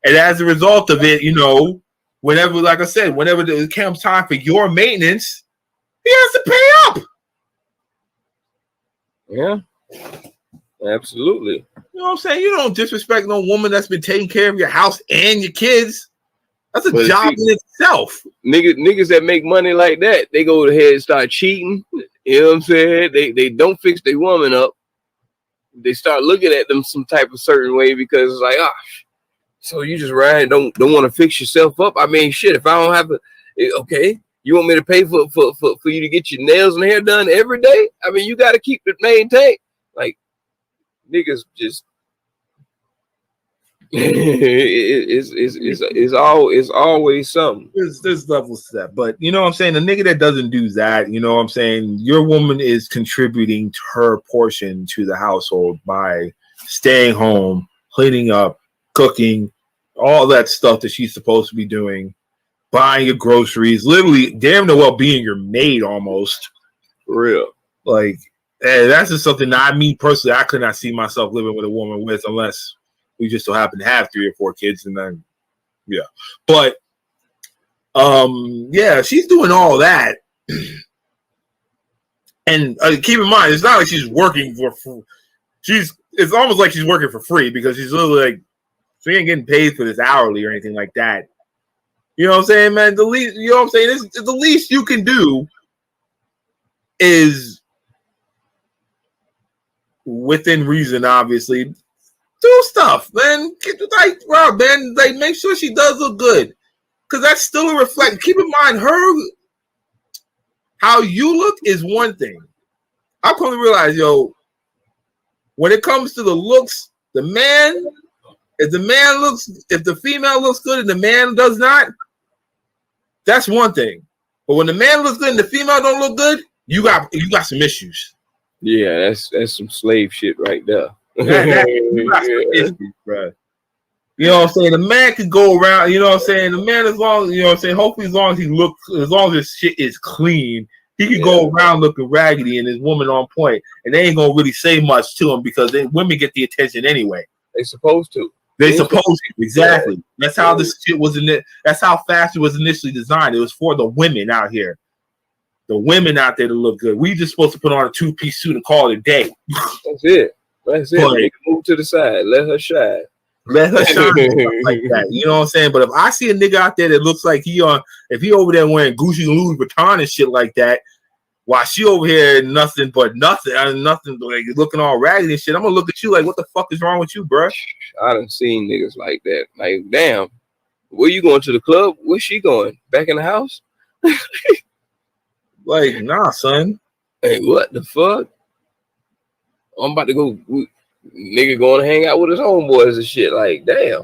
and as a result of it, you know, whenever, like I said, whenever it comes time for your maintenance, he has to pay up. Yeah. Absolutely. You know what I'm saying? You don't disrespect no woman that's been taking care of your house and your kids. That's a job in itself. Niggas that make money like that, they go ahead and start cheating. You know what I'm saying? They don't fix their woman up. They start looking at them some type of certain way because it's like, so you just don't want to fix yourself up. I mean, shit, if I don't have okay, you want me to pay for you to get your nails and hair done every day? I mean, you got to keep it maintained. Like, niggas just it's always something. There's levels to that, but you know what I'm saying, the nigga that doesn't do that, you know what I'm saying, your woman is contributing to her portion to the household by staying home, cleaning up, cooking, all that stuff that she's supposed to be doing, buying your groceries, literally damn near well being your maid almost. For real. Like, that's just something that me personally, I could not see myself living with a woman with unless we just so happen to have 3 or 4 kids, and then yeah. But yeah, she's doing all that, and keep in mind, it's not like she's working for. It's almost like she's working for free because she's literally like she ain't getting paid for this hourly or anything like that. You know what I'm saying, man? The least, you know what I'm saying, the least you can do is, within reason, obviously, do stuff, man. Like, bro, man, like, make sure she does look good, because that's still a reflection. Keep in mind, how you look is one thing. I've come to realize, when it comes to the looks, if the female looks good and the man does not, that's one thing. But when the man looks good and the female don't look good, you got some issues. Yeah, that's some slave shit right there. You got some issues, bro. You know what I'm saying? The man can go around, you know what I'm saying? The man, as long, you know what I'm saying, hopefully as long as his shit is clean, he can go around looking raggedy and his woman on point. And they ain't gonna really say much to him because women get the attention anyway. They supposed to. They supposed to, exactly. Yeah. That's how this shit was that's how fashion was initially designed. It was for the women out here. The women out there to look good. We just supposed to put on a 2-piece suit and call it a day. That's it. That's it. Make her move to the side. Let her shine. Let her shine like that. You know what I'm saying? But if I see a nigga out there that looks like if he over there wearing Gucci and Louis Vuitton and shit like that, while she over here nothing, like looking all raggedy and shit, I'm gonna look at you like, what the fuck is wrong with you, bro? I done seen niggas like that. Like, damn, where you going, to the club? Where's she going? Back in the house? Like, nah, son. Hey, what the fuck? I'm about to go. Nigga going to hang out with his homeboys and shit. Like, damn.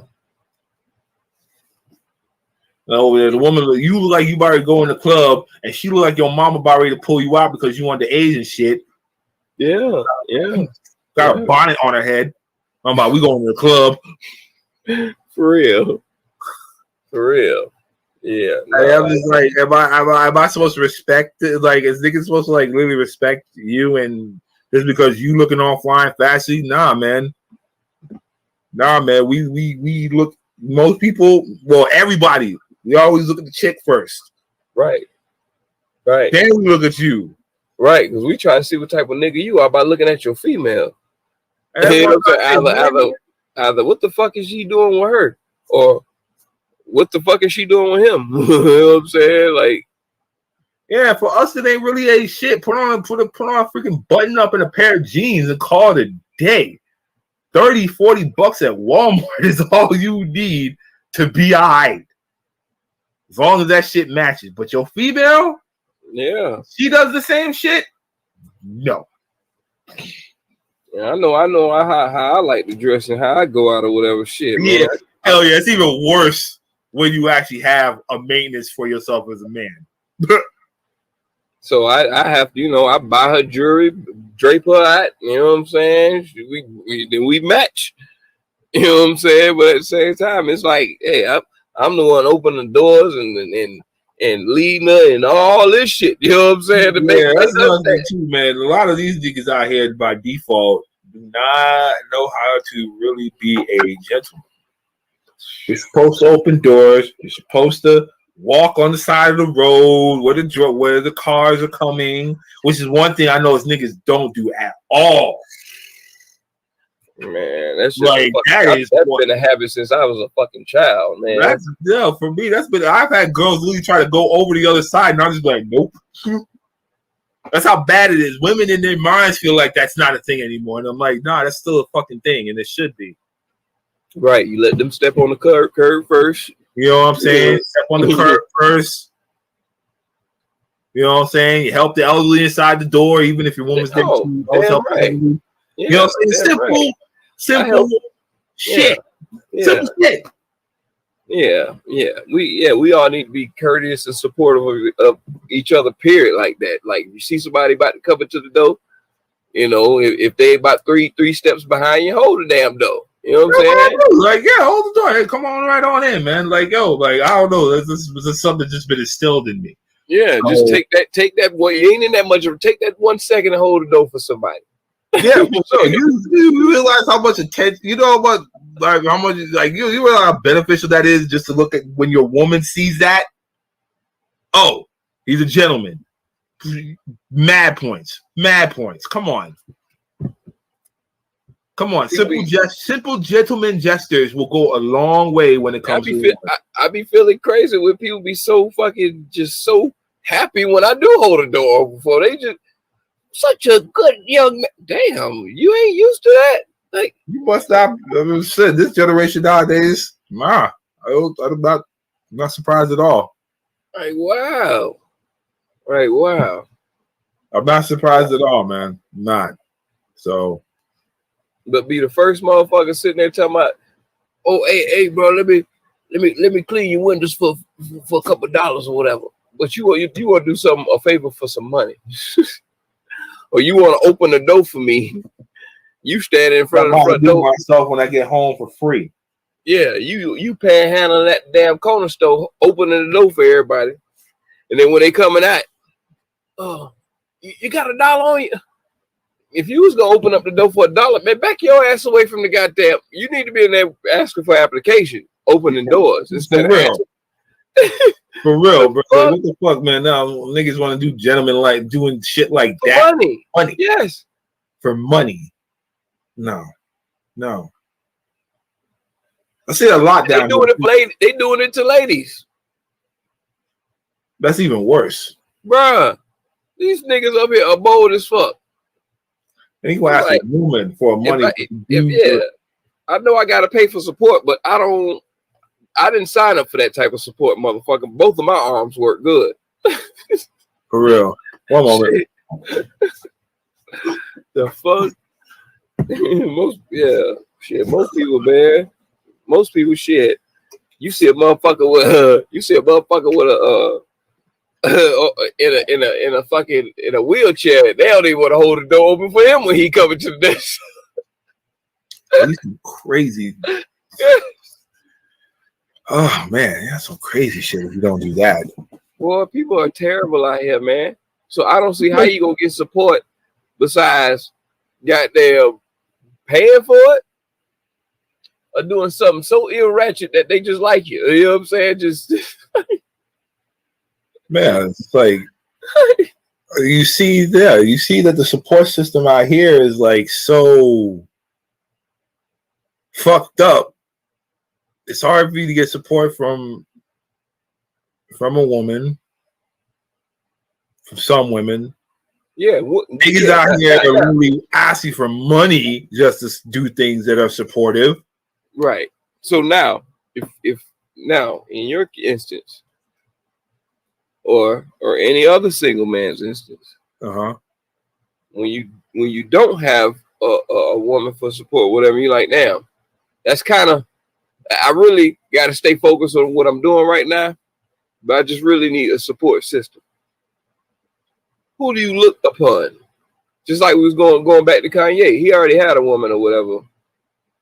No, the woman, you look like you about to go in the club, and she look like your mama about ready to pull you out because you want the Asian shit. Yeah. Got a bonnet on her head. I'm about, we going to the club. For real. Yeah. I'm just like, am I supposed to respect it? Like, is niggas supposed to like really respect you and just because you looking offline fastly? Nah, man. We look, most people, well, everybody, we always look at the chick first. Right. Then we look at you. Right, because we try to see what type of nigga you are by looking at your female. Either what the fuck is she doing with her? Or what the fuck is she doing with him? You know what I'm saying? Like, yeah, for us it ain't really a shit. Put on a freaking button up and a pair of jeans and call it a day. $30-$40 at Walmart is all you need to be alright. As long as that shit matches. But your female, yeah, she does the same shit? No. Yeah, I know how I like to dress and how I go out or whatever shit. Man. Yeah, hell yeah, it's even worse when you actually have a maintenance for yourself as a man. So I have to, I buy her jewelry, drape her out, you know what I'm saying? We match. You know what I'm saying? But at the same time, it's like, hey, I'm the one opening the doors and leading her and all this shit. You know what I'm saying? To make that's another thing too, man. A lot of these niggas out here by default do not know how to really be a gentleman. You're supposed to open doors. You're supposed to walk on the side of the road where the cars are coming, which is one thing I know is niggas don't do at all. Man, that's just like that's been a habit since I was a fucking child, man. For me, I've had girls really try to go over the other side, and I'm just like, nope. That's how bad it is. Women in their minds feel like that's not a thing anymore, and I'm like, nah, that's still a fucking thing, and it should be. Right, you let them step on the curb first. You know what I'm saying? Yeah. Step on the curb first. You know what I'm saying? You help the elderly inside the door, even if your woman's there too. Right. You know what I'm saying? Simple shit. Yeah. Simple shit. Yeah. We all need to be courteous and supportive of each other, period, like that. Like, you see somebody about to come into the door, if they about three steps behind you, hold the damn door. You know what I'm saying? Like, yeah, hold the door. Hey, come on right on in, man. Like, yo, like, I don't know. This was something that's just been instilled in me. Yeah, just take that. Boy, you ain't in that much. Take that 1 second and hold the door for somebody. Yeah, for sure. You realize how much attention, how much, you realize how beneficial that is just to look at when your woman sees that. Oh, he's a gentleman. Mad points. Come on. Simple gentleman gestures will go a long way when it comes to. I be feeling crazy when people be so fucking just so happy when I do hold a door open for. They just such a good young man. Damn, you ain't used to that. Like, you must not. Shit, this generation nowadays, nah. I'm not surprised at all. Like, wow. Right, wow. I'm not surprised at all, man. I'm not. So. But be the first motherfucker sitting there talking about, oh, hey, bro, let me clean your windows for a couple of dollars or whatever. But you want to do a favor for some money, or you want to open the door for me. You stand in front of the front door myself when I get home for free. Yeah, you panhandling that damn corner store, opening the door for everybody, and then when they coming out, oh, you got $1 on you. If you was gonna open up the door for $1, man, back your ass away from the goddamn. You need to be in there asking for application, opening doors instead of real. For real, bro. What the fuck, man? Now niggas want to do gentlemen like doing shit like for that. Money, yes, for money. No. I see a lot down there. They doing it to ladies. That's even worse, bruh. These niggas up here are bold as fuck. And you gonna ask a woman for money. I know I gotta pay for support, but I didn't sign up for that type of support, motherfucker. Both of my arms work good. For real. One moment. The fuck? Most people, man. Most people shit. You see a motherfucker with a in a wheelchair. They don't even want to hold the door open for him when he coming to the desk. He's crazy. Oh man, that's some crazy shit if you don't do that. Boy, people are terrible out here, man. So I don't see how you gonna get support besides goddamn paying for it or doing something so ill ratchet that they just like you. You know what I'm saying? Just man, it's like you see that the support system out here is like so fucked up. It's hard for you to get support from a woman, from some women. Yeah, niggas out here are really asking for money just to do things that are supportive. Right. So now, if now in your instance, or any other single man's instance, when you don't have a woman for support, whatever you like now, that's kind of, I really got to stay focused on what I'm doing right now, but I just really need a support system. Who do you look upon? Just like we was going back to Kanye. He already had a woman or whatever,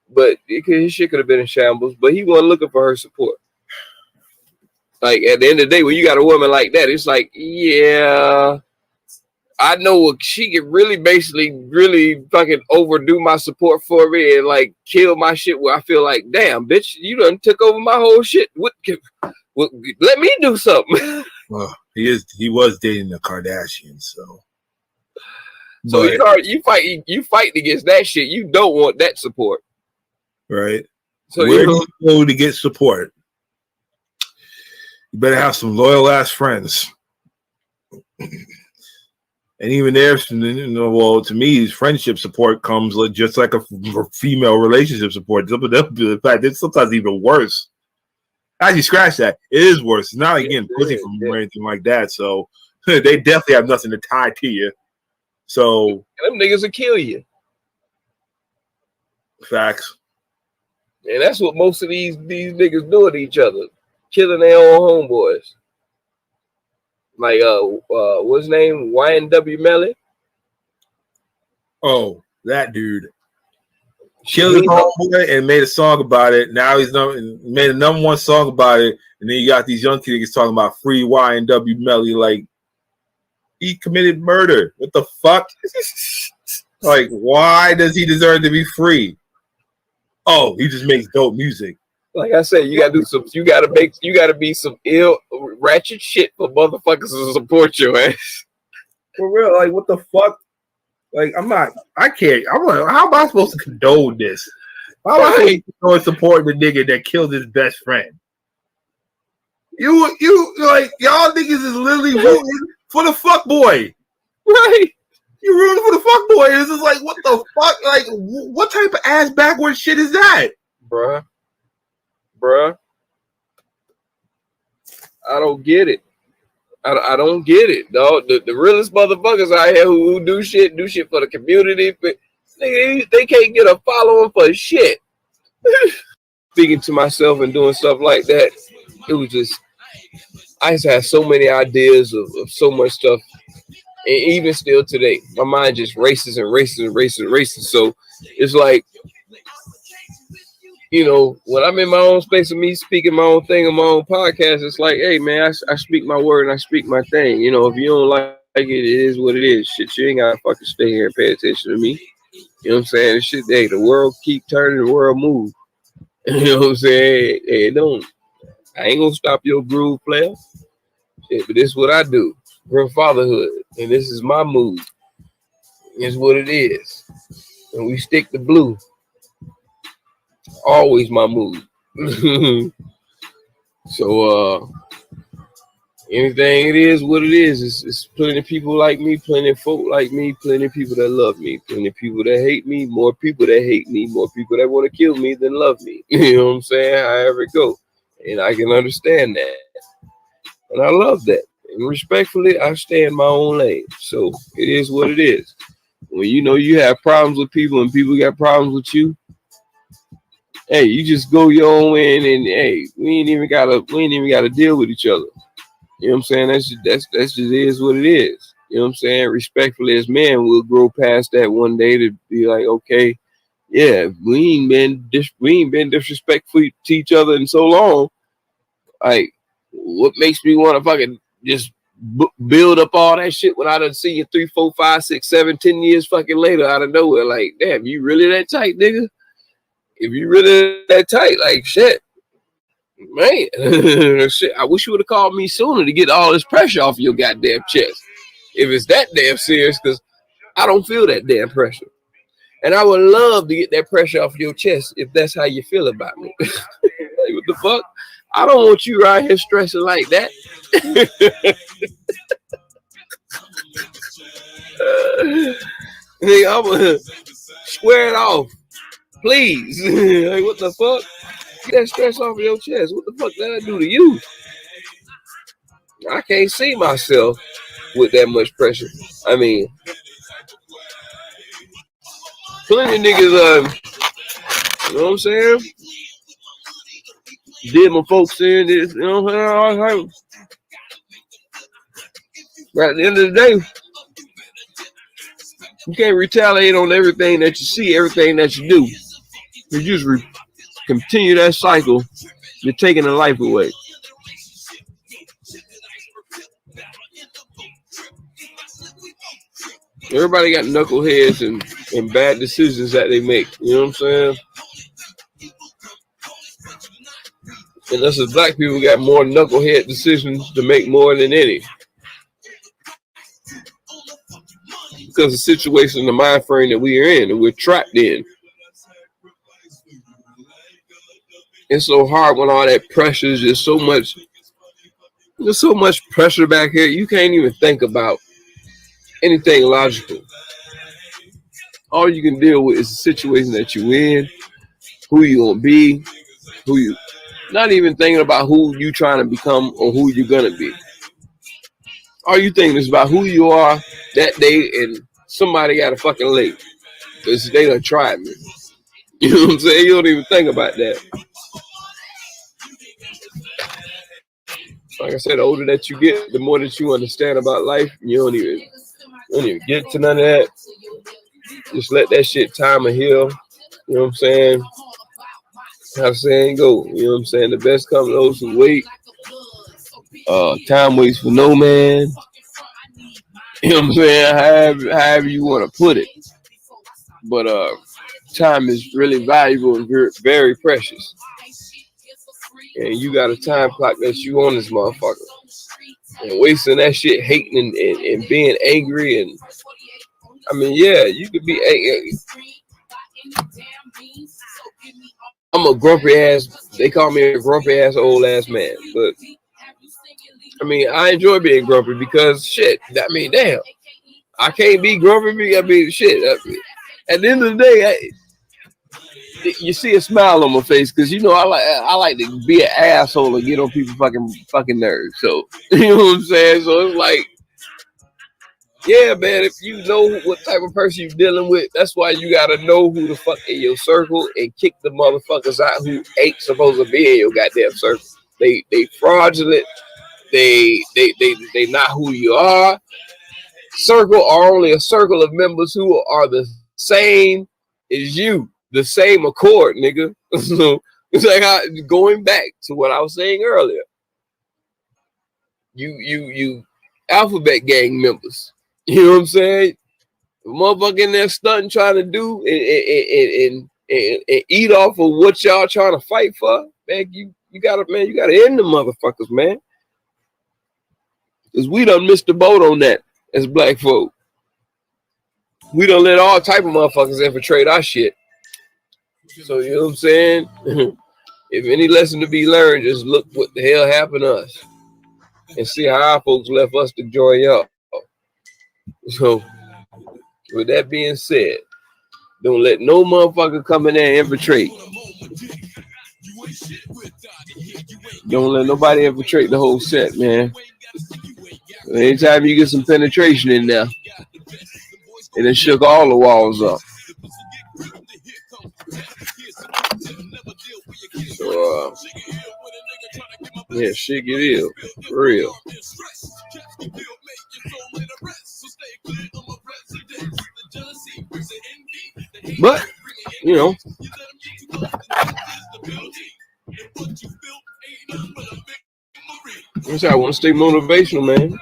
but his shit could have been in shambles, but he wasn't looking for her support. Like, at the end of the day, when you got a woman like that, it's like, yeah, I know she could really fucking overdo my support for me and like kill my shit where I feel like, damn, bitch, you done took over my whole shit. Let me do something. Well, he was dating the Kardashians, so. So you fight against that shit. You don't want that support. Right. So where do you go to get support? You better have some loyal ass friends. And even there, well, to me, friendship support comes just like a female relationship support. In fact, it's sometimes even worse. As you scratch that, it is worse. It's not again pussy from or anything like that. So they definitely have nothing to tie to you. So them niggas will kill you. Facts. And that's what most of these niggas do to each other, killing their own homeboys. Like what's his name? YNW Melly. Oh, that dude. Killed his homeboy and made a song about it. Now he's made a number one song about it. And then you got these young kids talking about free YNW Melly. Like, he committed murder. What the fuck? Like, why does he deserve to be free? Oh, he just makes dope music. Like I said, you gotta be some ill ratchet shit for motherfuckers to support your ass. For real, like what the fuck? Like I can't. How am I supposed to condone this? How am I supposed to support the nigga that killed his best friend? You like y'all niggas is literally rooting for the fuck boy. Right. You rooting for the fuck boy. It's just like what the fuck? Like what type of ass backward shit is that? Bruh. I don't get it. I don't get it, dog. The realest motherfuckers out here who do shit for the community, but they can't get a following for shit. Speaking to myself and doing stuff like that, it was just, I just had so many ideas of so much stuff. And even still today, my mind just races and races and races and races. So it's like, you know, when I'm in my own space of me speaking my own thing on my own podcast, it's like, hey, man, I speak my word and I speak my thing. You know, if you don't like it, it is what it is. Shit, you ain't got to fucking stay here and pay attention to me. You know what I'm saying? Shit, hey, the world keep turning, the world move. You know what I'm saying? Hey, I ain't going to stop your groove, player. Shit, but this is what I do. GRIMfathaHOOD. And this is my mood. It's what it is. And we stick to blue. Always my mood. So anything it is what it is. It's plenty of people like me, plenty of folk like me, plenty of people that love me, plenty of people that hate me, more people that hate me, more people that want to kill me than love me. You know what I'm saying? However it go. And I can understand that. And I love that. And respectfully, I stay in my own lane. So it is what it is. When you know you have problems with people and people got problems with you, hey, you just go your own way, and hey, we ain't even gotta deal with each other. You know what I'm saying? That's just is what it is. You know what I'm saying? Respectfully, as men, we'll grow past that one day to be like, okay, yeah, we ain't been disrespectful to each other in so long. Like, what makes me want to fucking just build up all that shit when I done see you 3, 4, 5, 6, 7, 10 years fucking later out of nowhere? Like, damn, you really that tight, nigga? If you really that tight, like, shit, man, shit, I wish you would have called me sooner to get all this pressure off your goddamn chest. If it's that damn serious, because I don't feel that damn pressure. And I would love to get that pressure off your chest if that's how you feel about me. Like, what the fuck? I don't want you right here stressing like that. Nigga, I'm gonna square it off. Please. Like, what the fuck? Get that stress off of your chest. What the fuck did I do to you? I can't see myself with that much pressure. I mean, plenty of niggas, you know what I'm saying? Did my folks in this, you know what I'm saying? But at the end of the day, you can't retaliate on everything that you see, everything that you do. You just continue that cycle. You're taking a life away. Everybody got knuckleheads and bad decisions that they make. You know what I'm saying? And us as black people got more knucklehead decisions to make more than any. Because the situation and the mind frame that we are in and we're trapped in. It's so hard when all that pressure is just so much. There's so much pressure back here. You can't even think about anything logical. All you can deal with is the situation that you're in, who you gonna be, not even thinking about who you trying to become or who you're gonna be. All you thinking is about who you are that day, and somebody got a fucking leg because they done tried me. You know what I'm saying? You don't even think about that. Like I said, the older that you get, the more that you understand about life. You don't even get to none of that. Just let that shit time and heal. You know what I'm saying? How the saying go. You know what I'm saying? The best come to those who wait. Time waits for no man. You know what I'm saying? However you want to put it. But time is really valuable and very, very precious. And you got a time clock that you on this motherfucker. And wasting that shit, hating and being angry. And I mean, yeah, you could be angry. I'm a grumpy ass, they call me a grumpy ass old ass man. But I mean, I enjoy being grumpy because shit, I mean, damn. I can't be grumpy. I mean, shit. At the end of the day, you see a smile on my face because you know I like to be an asshole and get on people's fucking nerves. So you know what I'm saying. So it's like, yeah, man. If you know what type of person you're dealing with, that's why you gotta know who the fuck in your circle and kick the motherfuckers out who ain't supposed to be in your goddamn circle. They fraudulent. They not who you are. Circle are only a circle of members who are the same as you. The same accord, nigga. So it's like going back to what I was saying earlier. You alphabet gang members. You know what I'm saying? The motherfucker in there stunting trying to do and eat off of what y'all trying to fight for. Man, you gotta end the motherfuckers, man. Cause we done missed the boat on that as black folk. We done let all type of motherfuckers infiltrate our shit. So, you know what I'm saying? If any lesson to be learned, just look what the hell happened to us and see how our folks left us to join y'all. So, with that being said, don't let no motherfucker come in there and infiltrate. Don't let nobody infiltrate the whole set, man. Anytime you get some penetration in there, and it shook all the walls up. So, yeah, shit get ill. For real. But, you know, I want to stay motivational, man.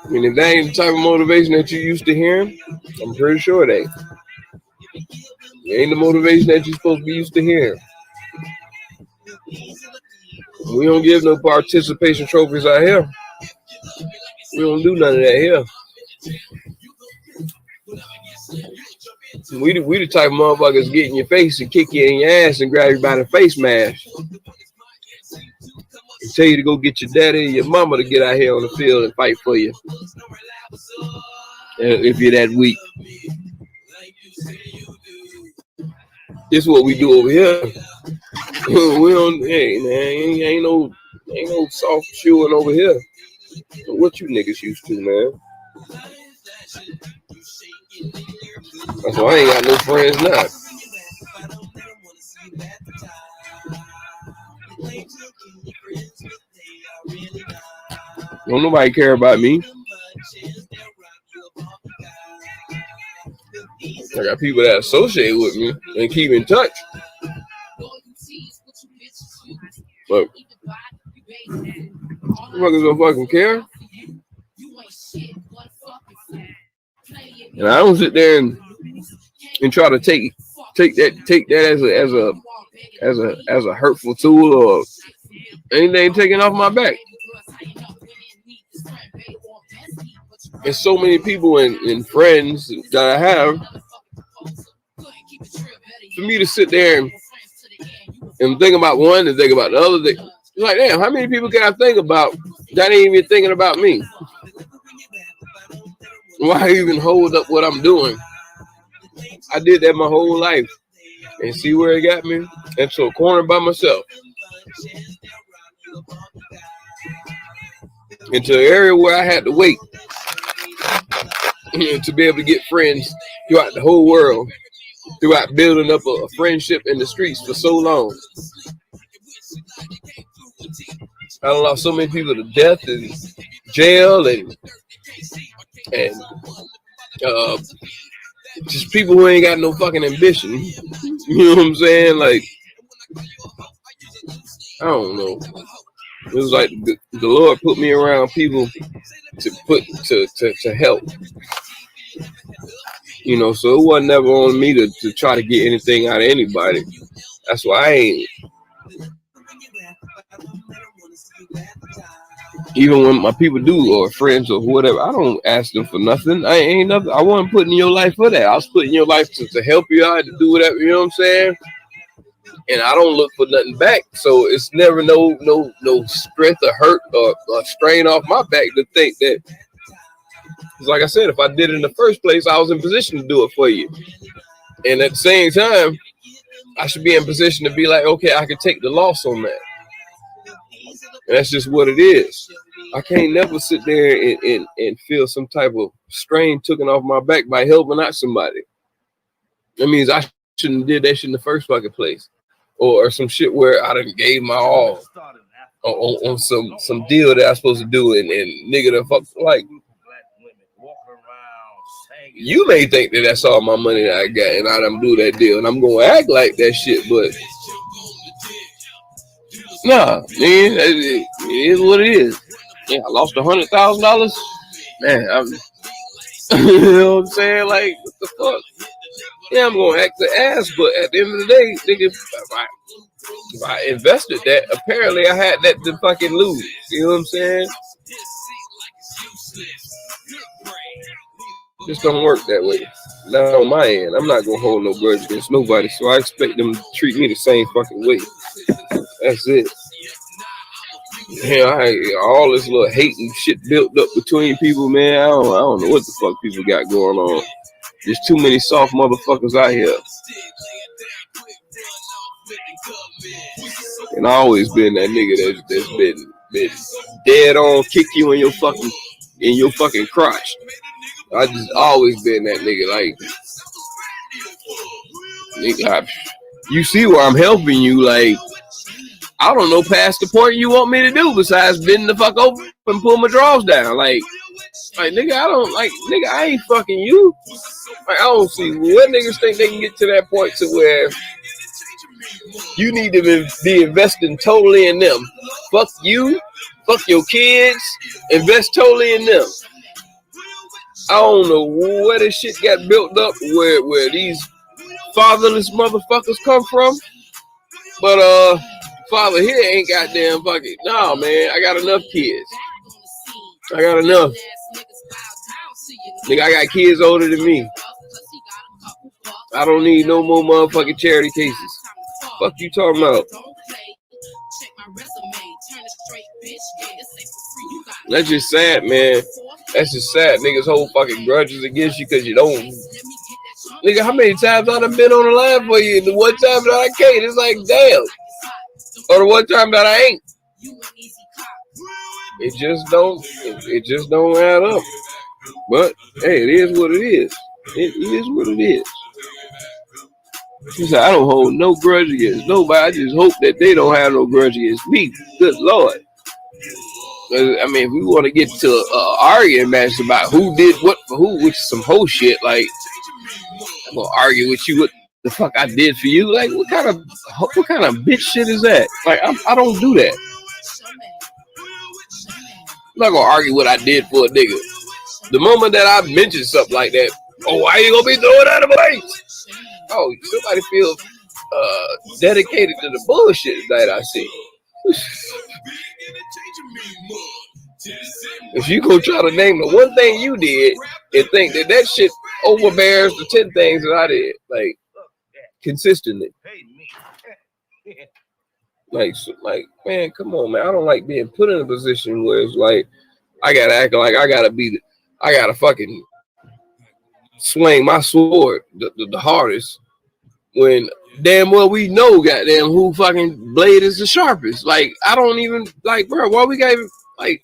I mean, if that ain't the type of motivation that you used to hearing, I'm pretty sure it ain't. It ain't the motivation that you're supposed to be used to hearing. We don't give no participation trophies out here. We don't do none of that here. We the type of motherfuckers get in your face and kick you in your ass and grab you by the face mask. And tell you to go get your daddy and your mama to get out here on the field and fight for you. If you're that weak. This is what we do over here. We don't, hey man, ain't no soft shoeing over here. What you niggas used to, man? That's why I ain't got no friends now. Don't nobody care about me. I got people that associate with me and keep in touch. But motherfuckers don't fucking care. And I don't sit there and try to take that as a hurtful tool or anything taken off my back. There's so many people and friends that I have. For me to sit there and think about one and think about the other, it's like, damn, how many people can I think about that ain't even thinking about me? Why even hold up what I'm doing? I did that my whole life. And see where it got me? Into a corner by myself. Into an area where I had to wait to be able to get friends throughout the whole world, throughout building up a friendship in the streets for so long. I lost so many people to death and jail and just people who ain't got no fucking ambition. You know what I'm saying? Like, I don't know. It was like the Lord put me around people to help. You know, so it wasn't never on me to try to get anything out of anybody. That's why I ain't. Even when my people do, or friends or whatever, I don't ask them for nothing. I ain't nothing. I wasn't putting in your life for that. I was putting in your life to help you out, to do whatever, you know what I'm saying? And I don't look for nothing back. So it's never no strength or hurt or strain off my back to think that, because like I said, if I did it in the first place, I was in position to do it for you. And at the same time, I should be in position to be like, okay, I can take the loss on that. And that's just what it is. I can't never sit there and feel some type of strain taken off my back by helping out somebody. That means I shouldn't have did that shit in the first fucking place. Or some shit where I done gave my all on some deal that I supposed to do and nigga the fuck, like, you may think that that's all my money that I got and I done blew that deal and I'm gonna act like that shit, but nah, man, it is what it is. Yeah, I lost $100,000. Man, you know what I'm saying? Like, what the fuck? Yeah, I'm gonna act the ass, but at the end of the day, nigga, if I invested that, apparently I had that to fucking lose. You know what I'm saying? Just don't work that way. Not on my end. I'm not gonna hold no grudge against nobody, so I expect them to treat me the same fucking way. That's it. Yeah, all this little hate and shit built up between people, man. I don't know what the fuck people got going on. There's too many soft motherfuckers out here. And I always been that nigga that's been dead on kick you in your fucking crotch. I just always been that nigga. Like, nigga, you see where I'm helping you. Like, I don't know past the point you want me to do besides bend the fuck over and pull my drawers down. Like nigga, I ain't fucking you. Like, I don't see what niggas think they can get to that point to where you need to be investing totally in them. Fuck you, fuck your kids, invest totally in them. I don't know where this shit got built up, where these fatherless motherfuckers come from, but father here ain't goddamn fucking. Nah, man, I got enough kids. I got enough. Nigga, I got kids older than me. I don't need no more motherfucking charity cases. Fuck you talking about? That's just sad, man. That's just sad. Niggas hold fucking grudges against you because you don't. Nigga, how many times I done been on the line for you? The one time that I can't, it's like, damn. Or the one time that I ain't. It just don't add up. But hey, it is what it is. It is what it is. She said, I don't hold no grudge against nobody. I just hope that they don't have no grudge against me. Good Lord. I mean, if we want to get to an arguing match about who did what for who, which is some whole shit, like, I'm gonna argue with you what the fuck I did for you. Like, what kind of bitch shit is that? Like, I don't do that. I'm not gonna argue what I did for a nigga. The moment that I mention something like that, oh, why you gonna be throwing out of place? Oh, somebody feels dedicated to the bullshit that I see. If you go try to name the one thing you did and think that shit overbears the 10 things that I did, like, consistently. Like, man, come on, man. I don't like being put in a position where it's like I gotta act like I gotta fucking swing my sword the hardest when damn well we know goddamn who fucking blade is the sharpest. Like, I don't even like, bro, why we gotta even like.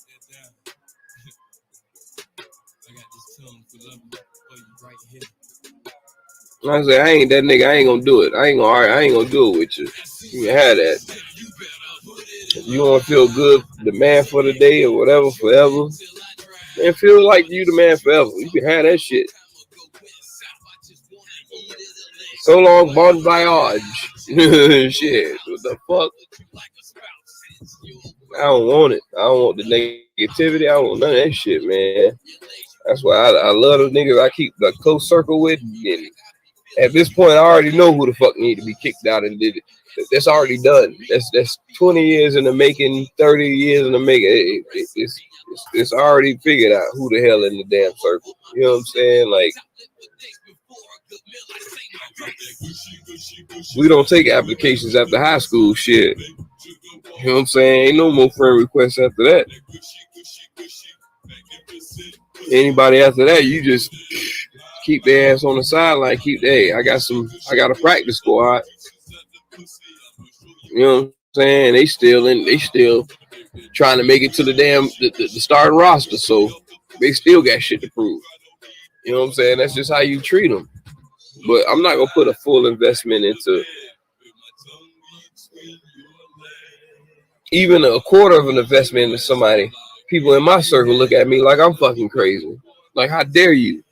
I say I ain't that nigga. I ain't gonna do it. I ain't gonna do it with you. You can have that. If you wanna feel good, the man for the day or whatever, forever. Man, feel like you the man forever. You can have that shit. So long, bon voyage. Shit, what the fuck? I don't want it. I don't want the negativity. I don't want none of that shit, man. That's why I love the niggas I keep the close circle with. And at this point, I already know who the fuck need to be kicked out and did it. That's already done. That's 20 years in the making, 30 years in the making. It's already figured out who the hell in the damn circle. You know what I'm saying? Like, we don't take applications after high school shit. You know what I'm saying? Ain't no more friend requests after that. Anybody after that, you just keep their ass on the sideline. I got a practice squad. You know what I'm saying? They still trying to make it to the damn the starting roster, so they still got shit to prove. You know what I'm saying? That's just how you treat them. But I'm not gonna put a full investment into even a quarter of an investment into somebody. People in my circle look at me like I'm fucking crazy. Like, how dare you?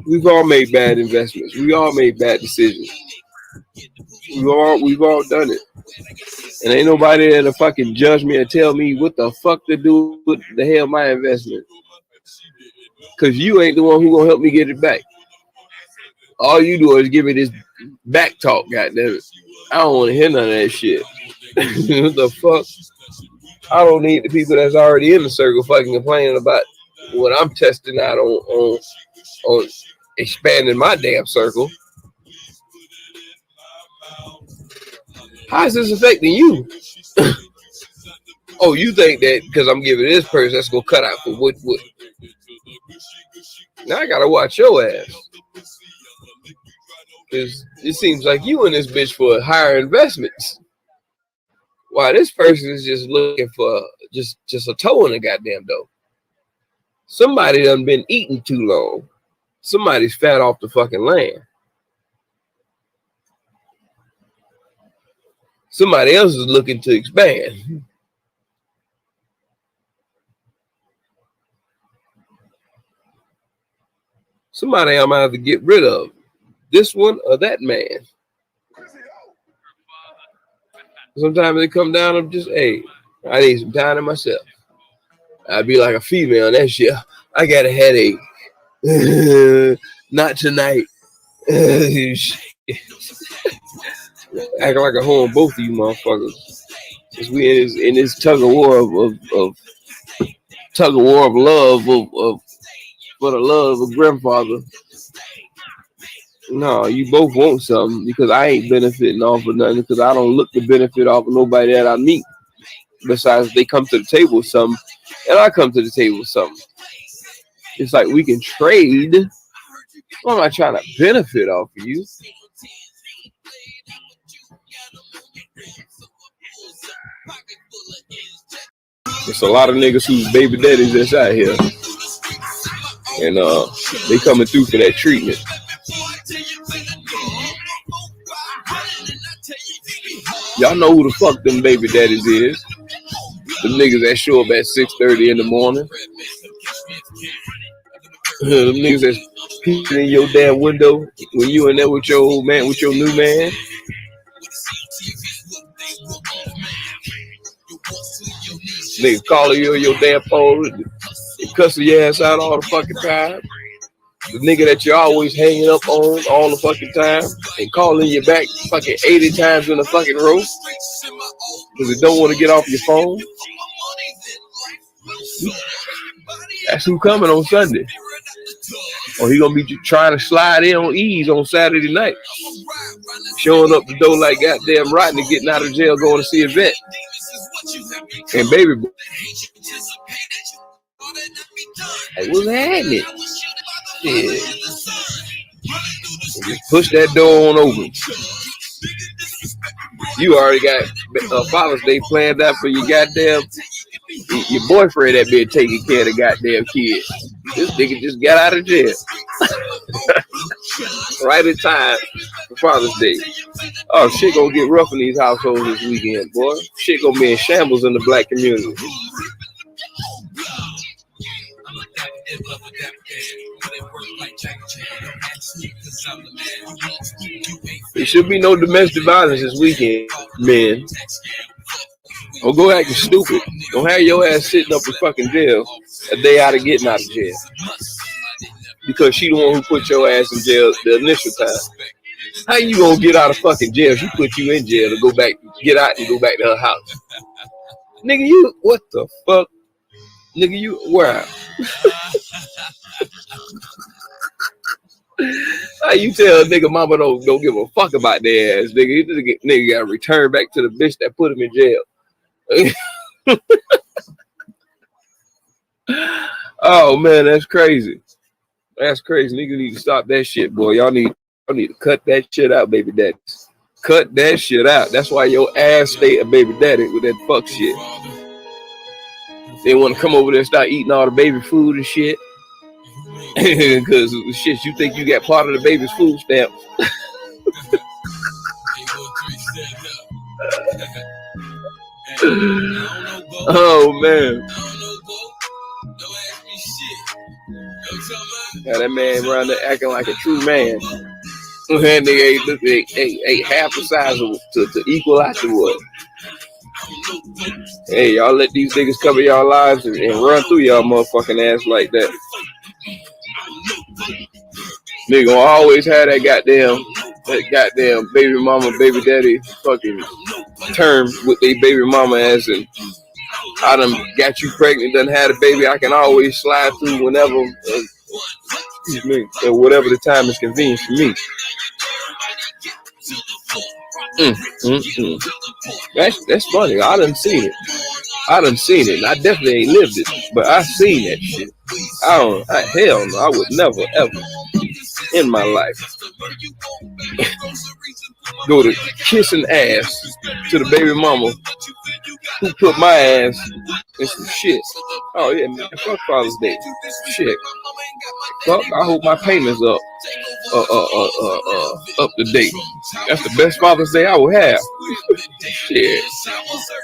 We've all made bad investments. We all made bad decisions. We've all done it. And ain't nobody there to fucking judge me or tell me what the fuck to do with the hell my investment. Cause you ain't the one who gonna help me get it back. All you do is give me this back talk, goddammit. I don't want to hear none of that shit. What the fuck? I don't need the people that's already in the circle fucking complaining about what I'm testing out on expanding my damn circle. How is this affecting you? Oh, you think that because I'm giving this person that's gonna cut out for what? Now I gotta watch your ass. Because it seems like you in this bitch for higher investments. Why this person is just looking for just a toe in the goddamn dough. Somebody done been eating too long. Somebody's fat off the fucking land. Somebody else is looking to expand. Somebody I'm gonna have to get rid of. This one or that man. Sometimes they come down and just, hey, I need some time to myself. I'd be like a female that shit. I got a headache. Not tonight. Acting like a hoe on both of you motherfuckers. Cause we in this tug of war of love for the love of a grandfather. No, you both want something because I ain't benefiting off of nothing because I don't look to benefit off of nobody that I meet. Besides, they come to the table with something and I come to the table with something. It's like we can trade. I'm not trying to benefit off of you. It's a lot of niggas whose baby daddies that's out here. And they coming through for that treatment. Y'all know who the fuck them baby daddies is. The niggas that show up at 6:30 in the morning. Them niggas that's peeking in your damn window when you in there with your old man, with your new man. Niggas calling you on your damn phone and cussing your ass out all the fucking time. The nigga that you're always hanging up on all the fucking time and calling you back fucking 80 times in a fucking row because they don't want to get off your phone. That's who coming on Sunday. Or he gonna be trying to slide in on ease on Saturday night. Showing up the door like goddamn Rodney getting out of jail going to see a vet. And baby boy. Hey, what's happening? Yeah. Just push that door on open. You already got Father's Day planned out for your goddamn your boyfriend that been taking care of the goddamn kids. This nigga just got out of jail. Right in time for Father's Day. Oh, shit gonna get rough in these households this weekend, boy. Shit gonna be in shambles in the black community. There should be no domestic violence this weekend, man. Don't go acting stupid. Don't have your ass sitting up in fucking jail a day out of getting out of jail. Because she the one who put your ass in jail the initial time. How you gonna get out of fucking jail? She put you in jail to go back, get out and go back to her house. Nigga, you, what the fuck? Nigga, you, where? How you tell a nigga mama don't give a fuck about their ass, nigga? Nigga gotta return back to the bitch that put him in jail. Oh man, that's crazy. That's crazy. Niggas need to stop that shit, boy. Y'all need to cut that shit out, baby daddies. Cut that shit out. That's why your ass stay a baby daddy with that fuck shit. They want to come over there and start eating all the baby food and shit. Because shit, you think you got part of the baby's food stamp. Oh man. Now that man around there acting like a true man. That nigga ate half the size of to equal out to what? Hey, y'all let these niggas cover y'all lives and run through y'all motherfucking ass like that. Nigga gonna always have that goddamn baby mama, baby daddy fucking term with they baby mama ass, and I done got you pregnant, done had a baby. I can always slide through whenever, or whatever the time is convenient for me. That's funny. I done seen it. I definitely ain't lived it, but I seen that shit. Hell no, I would never ever. in my life. Go to kissing ass to the baby mama who put my ass in some shit. Oh yeah, man, fuck Father's Day. Shit. Fuck, I hope my payment's up to date. That's the best Father's Day I will have. Shit.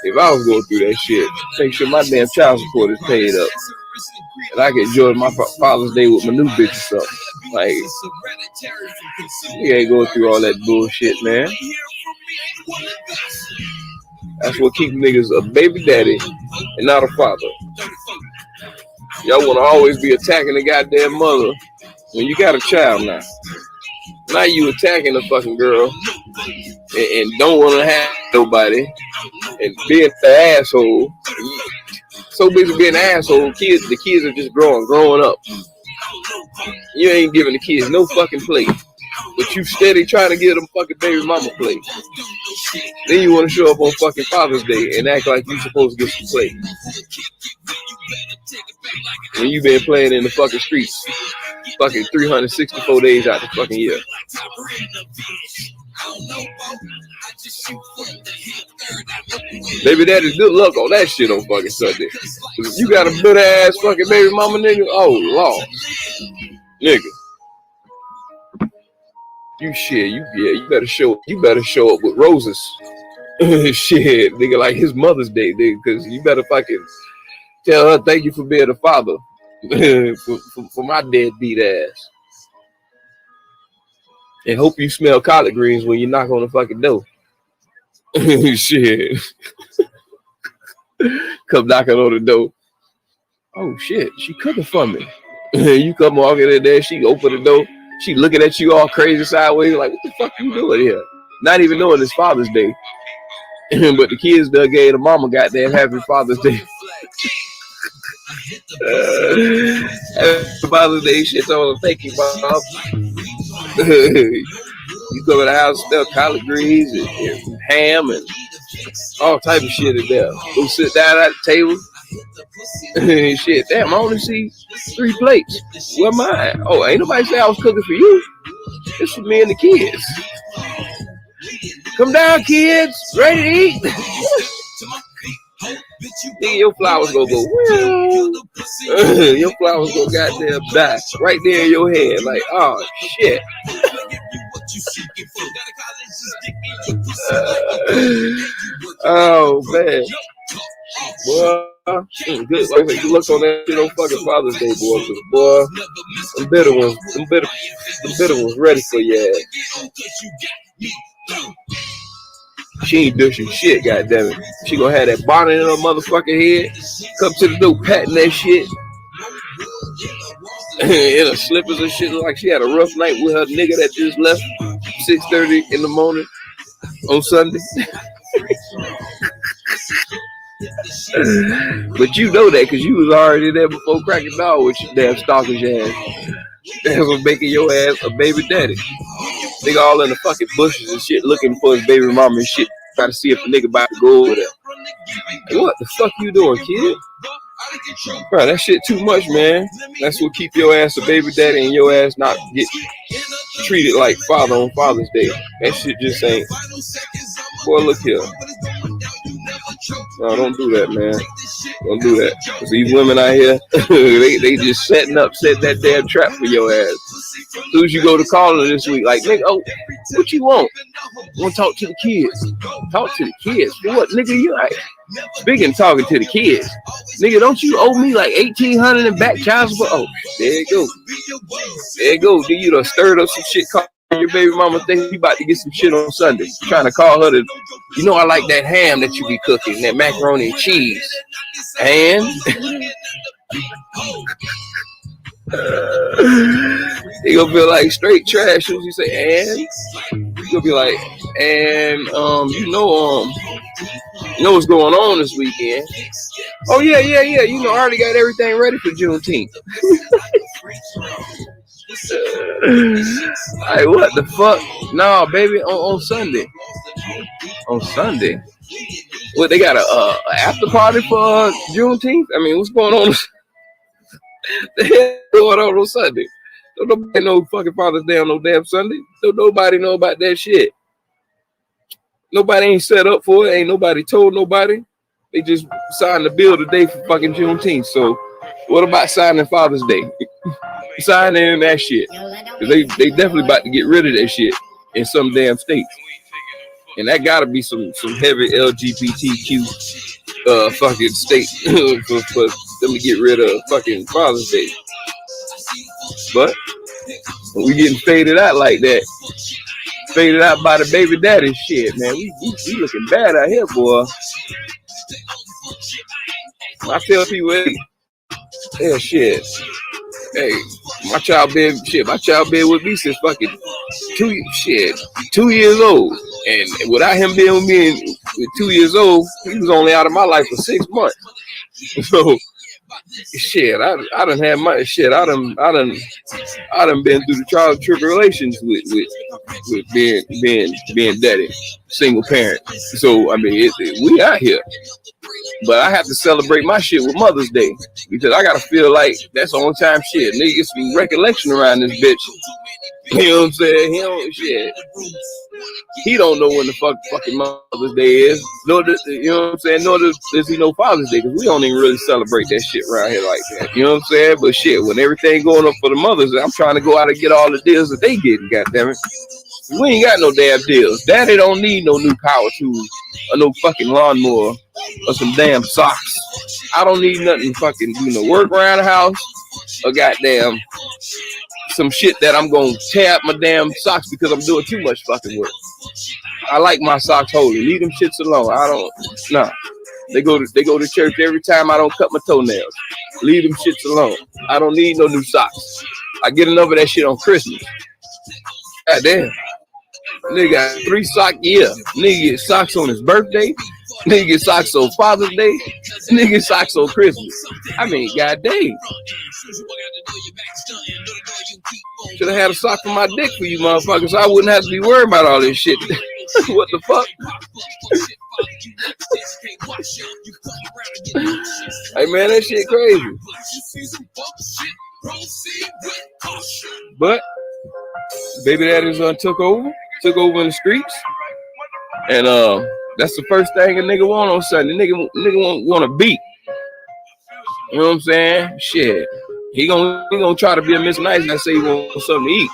If I was going through that shit, make sure my damn child support is paid up. And I can enjoy my Father's Day with my new bitch or something. Like, you ain't going through all that bullshit, man. That's what keeps niggas a baby daddy and not a father. Y'all want to always be attacking the goddamn mother when you got a child now. Now you attacking the fucking girl and don't want to have nobody and being the asshole. So busy being an asshole, the kids are just growing up. You ain't giving the kids no fucking play. But you steady trying to give them fucking baby mama play. Then you want to show up on fucking Father's Day and act like you supposed to get some play. When you been playing in the fucking streets fucking 364 days out the fucking year. Baby daddy, good luck on that shit on fucking Sunday. You got a bitter ass fucking baby mama nigga? Oh Lord. Nigga. You better show up with roses. Shit, nigga, like his Mother's Day, nigga, because you better fucking tell her thank you for being a father for my deadbeat ass. And hope you smell collard greens when you knock on the fucking door. Shit. Come knocking on the door. Oh shit, she cooking for me. You come walking in there, she open the door. She looking at you all crazy sideways, like, what the fuck you doing here? Not even knowing it's Father's Day. But the kids done gave the mama goddamn happy Father's Day. Happy Father's Day shit's all thank you, Bob. You go to the house, smell collard greens and ham and all type of shit in there. Go sit down at the table. Shit, damn, I only see 3 plates. Where mine? Oh, ain't nobody say I was cooking for you. It's for me and the kids. Come down, kids. Ready to eat? Nigga, your flowers gonna go, well. Your flowers gonna goddamn die right there in your head. Like, oh, shit. Oh, man. Boy. Good. Like, you look on that shit on fucking Father's Day, boy. Boy, them bitter ones ready for your ass. She ain't dishing shit, goddammit. She gonna have that bonnet in her motherfucking head, come to the door patting that shit. In her slippers and shit, like she had a rough night with her nigga that just left 6:30 in the morning on Sunday. But you know that because you was already there before cracking dog with your damn stalker's ass. That's what making your ass a baby daddy. Nigga all in the fucking bushes and shit looking for his baby mama and shit. Try to see if the nigga about to go over there. Hey, what the fuck you doing, kid? Bro, that shit too much, man. That's what keep your ass a baby daddy and your ass not get treated like father on Father's Day. That shit just ain't. Boy, look here. No, don't do that, man. Don't do that. Cause these women out here, they just setting that damn trap for your ass. As soon as you go to call her this week, like, nigga, oh, what you want? Want to talk to the kids? Talk to the kids? For what, nigga? You like speaking talking to the kids, nigga? Don't you owe me like $1,800 in back child support? Oh, there you go. There you go. Then you done stirred up some shit. Your baby mama think you about to get some shit on Sunday. Trying to call her to, you know, I like that ham that you be cooking, that macaroni and cheese. And they gonna feel like straight trash. As you say, and you gonna be like, and you know what's going on this weekend. Oh yeah. You know, I already got everything ready for Juneteenth. Like, what the fuck? Nah, baby, on Sunday. On Sunday? What, they got a after party for Juneteenth? I mean, what's going on? The hell going on Sunday? Don't nobody know fucking Father's Day on no damn Sunday. Don't nobody know about that shit. Nobody ain't set up for it. Ain't nobody told nobody. They just signed the bill today for fucking Juneteenth. So what about signing Father's Day? Signing that shit. Cause they definitely about to get rid of that shit in some damn states. And that gotta be some heavy LGBTQ fucking state for them to get rid of fucking Father's Day. But we getting faded out like that. Faded out by the baby daddy shit, man. We looking bad out here, boy. I tell people, hey, shit. Hey, my child been with me since fucking 2 years old. And without him being with me at 2 years old, he was only out of my life for 6 months. So shit, I done had my shit. I done been through the trials and tribulations with being daddy, single parent. So I mean, we out here, but I have to celebrate my shit with Mother's Day because I gotta feel like that's the only time shit nigga get some recollection around this bitch. You know what I'm saying? He don't know when the fucking Mother's Day is. You know what I'm saying? Nor does he know Father's Day because we don't even really celebrate that shit around here like that. You know what I'm saying? But shit, when everything going up for the mothers, I'm trying to go out and get all the deals that they getting. Goddammit, we ain't got no damn deals. Daddy don't need no new power tools or no fucking lawnmower or some damn socks. I don't need nothing fucking do no work around the house or goddamn some shit that I'm gonna tear up my damn socks because I'm doing too much fucking work. I like my socks holy. Leave them shits alone. Nah. They go to church every time I don't cut my toenails. Leave them shits alone. I don't need no new socks. I get enough of that shit on Christmas. God damn. Nigga got 3 sock year. Nigga get socks on his birthday. Nigga get socks on Father's Day. Nigga get socks on Christmas. I mean, goddamn. Should have had a sock for my dick for you motherfuckers so I wouldn't have to be worried about all this shit. What the fuck? Hey man, that shit crazy. But baby daddies took over in the streets. And that's the first thing a nigga want on Sunday. Nigga want to beat. You know what I'm saying? Shit. He gonna try to be a Miss Nice and say he wants something to eat.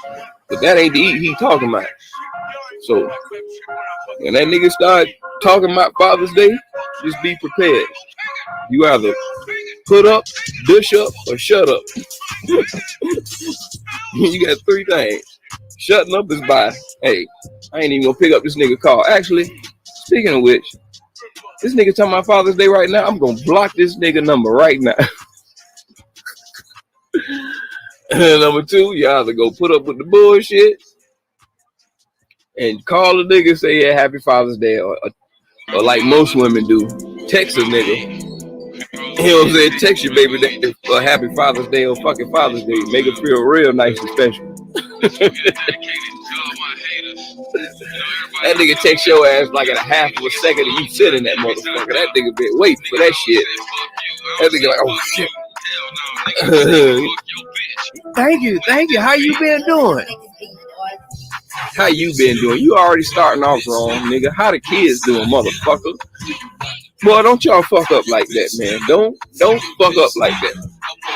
But that ain't the eat he talking about. So when that nigga start talking about Father's Day, just be prepared. You either put up, dish up, or shut up. You got 3 things. Shutting up is by, hey, I ain't even gonna pick up this nigga call. Actually, speaking of which, this nigga talking about Father's Day right now, I'm gonna block this nigga number right now. And number 2, you either go put up with the bullshit and call the nigga and say, yeah, happy Father's Day, or like most women do, text a nigga. You know what I'm saying? Text your baby day for happy Father's Day or fucking Father's Day. Make it feel real nice and special. That nigga text your ass like in a half of a second and you sit in that motherfucker. That nigga been waiting for that shit. That nigga like, oh shit. Thank you. How you been doing? How you been doing? You already starting off wrong, nigga. How the kids doing, motherfucker? Boy, don't y'all fuck up like that, man. Don't fuck up like that.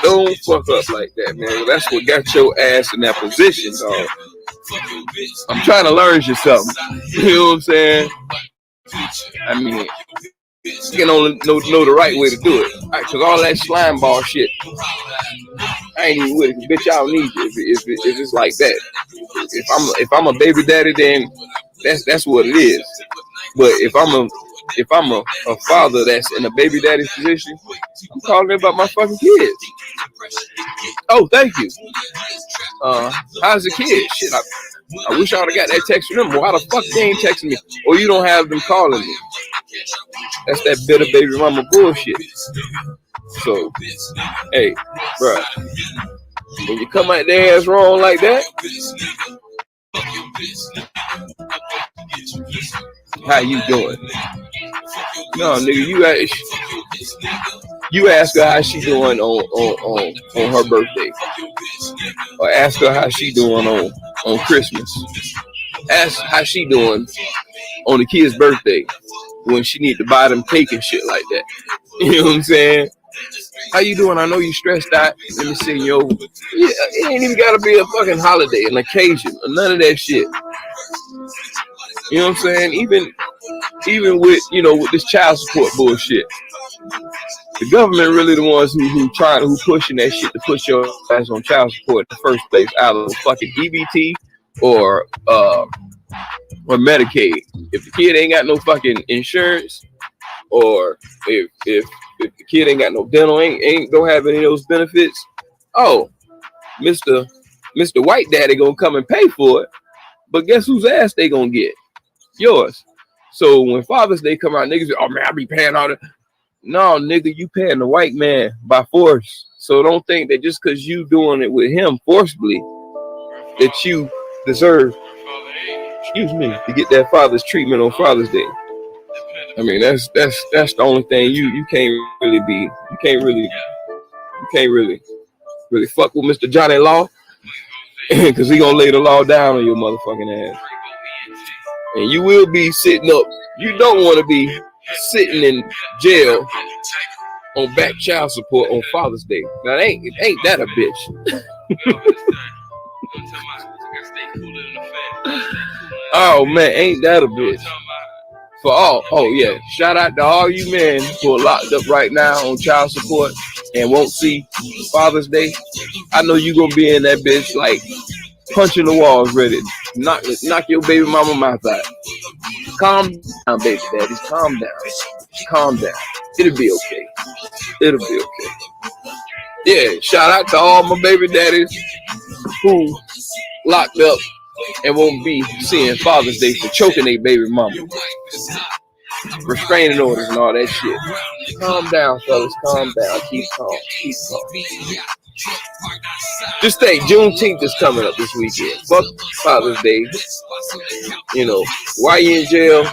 Don't fuck up like that, man. That's what got your ass in that position, dog. I'm trying to learn you something. You know what I'm saying? I mean, you can only know the right way to do it. Right, cause all that slime ball shit, I ain't even with it. Bitch, I don't need you if it's like that. If I'm a baby daddy, then that's what it is. But if I'm a father that's in a baby daddy position, I'm calling about my fucking kids. Oh, thank you. How's the kid? Shit, I wish I would have got that text from them. Why the fuck they ain't texting me? Or you don't have them calling me. That's that bitter baby mama bullshit. So, hey, bro, when you come out their ass wrong like that, how you doing? No, nigga, You ask her how she doing on her birthday, or ask her how she doing on Christmas. Ask how she doing on the kid's birthday when she need to buy them cake and shit like that. You know what I'm saying? How you doing? I know you stressed out. Let me send you over. Yeah, it ain't even gotta be a fucking holiday, an occasion, or none of that shit. You know what I'm saying? Even with, you know, with this child support bullshit, the government really the ones who pushing that shit to push your ass on child support in the first place, out of fucking EBT or Medicaid. If the kid ain't got no fucking insurance, or if the kid ain't got no dental, ain't don't have any of those benefits, oh, Mr. White Daddy gonna come and pay for it. But guess whose ass they gonna get? Yours. So when Father's Day come out, niggas say, oh man, I be paying all that. No, nigga, you paying the white man by force. So don't think that just because you doing it with him forcibly that you deserve, to get that father's treatment on Father's Day. I mean, that's the only thing you can't really fuck with Mr. Johnny Law, because he gonna lay the law down on your motherfucking ass. And you will be sitting up. You don't want to be sitting in jail on back child support on Father's Day. Now, ain't that a bitch? Oh man, ain't that a bitch? Oh yeah, shout out to all you men who are locked up right now on child support and won't see Father's Day. I know you gonna be in that bitch like punching the walls, ready to knock your baby mama mouth out. Calm down, baby daddies. Calm down. It'll be okay. Yeah, shout out to all my baby daddies who locked up and won't be seeing Father's Day for choking their baby mama. Restraining orders and all that shit. Calm down, fellas. Calm down. Keep calm. Just think, Juneteenth is coming up this weekend. Fuck Father's Day. You know, while you in jail,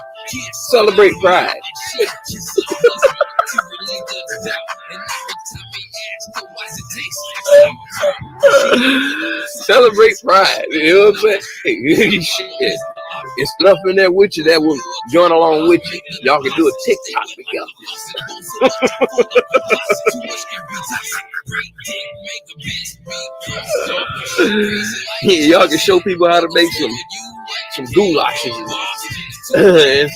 celebrate Pride. Celebrate Pride. You know what I'm saying? Shit. It's stuff in there with you that will join along with you. Y'all can do a TikTok together. Y'all can show people how to make some goulashes and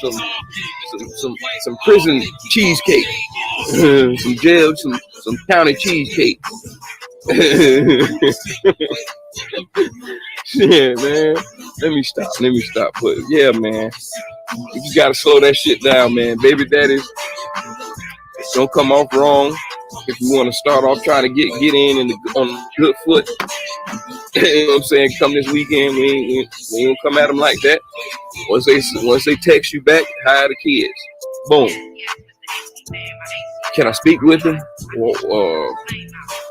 some prison cheesecake, some jail, some county cheesecake. Yeah, man. Let me stop. But yeah, man, you gotta slow that shit down, man. Baby daddies, don't come off wrong. If you want to start off trying to get in on the good foot, you know what I'm saying? Come this weekend, we ain't gonna come at them like that. Once they text you back, hire the kids. Boom. Can I speak with them?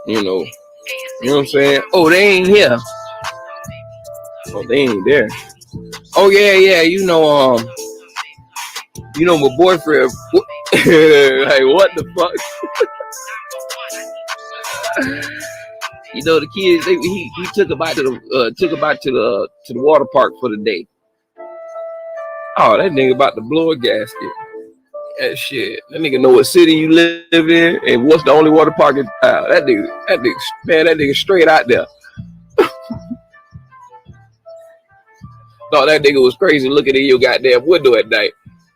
You know what I'm saying? Oh, they ain't here. Oh, they ain't there. Oh yeah. You know my boyfriend. Like, what the fuck? You know, the kids. He took her back to the water park for the day. Oh, that nigga about to blow a gasket. That shit. That nigga know what city you live in and what's the only water park in town. That nigga straight out there. Thought that nigga was crazy looking in your goddamn window at night.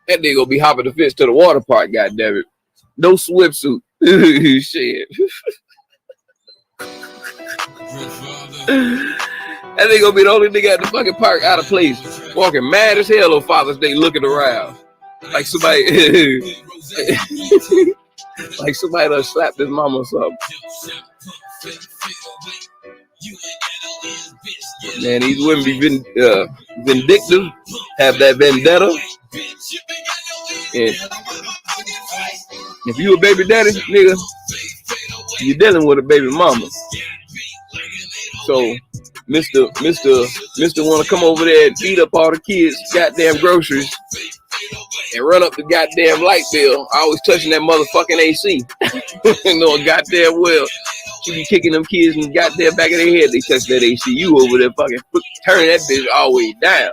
That nigga gonna be hopping the fence to the water park, goddamn it. No swimsuit. Shit. That nigga gonna be the only nigga at the fucking park out of place, walking mad as hell on Father's Day, looking around like somebody, like somebody done slapped his mama or something. Man, these women be vindictive, have that vendetta. And if you a baby daddy, nigga, you're dealing with a baby mama. So, Mr. want to come over there and eat up all the kids' goddamn groceries and run up the goddamn light bill. I always touching that motherfucking AC. You know, goddamn well. She be kicking them kids in the goddamn back of their head. They touch that AC. You over there fucking turning that bitch all the way down.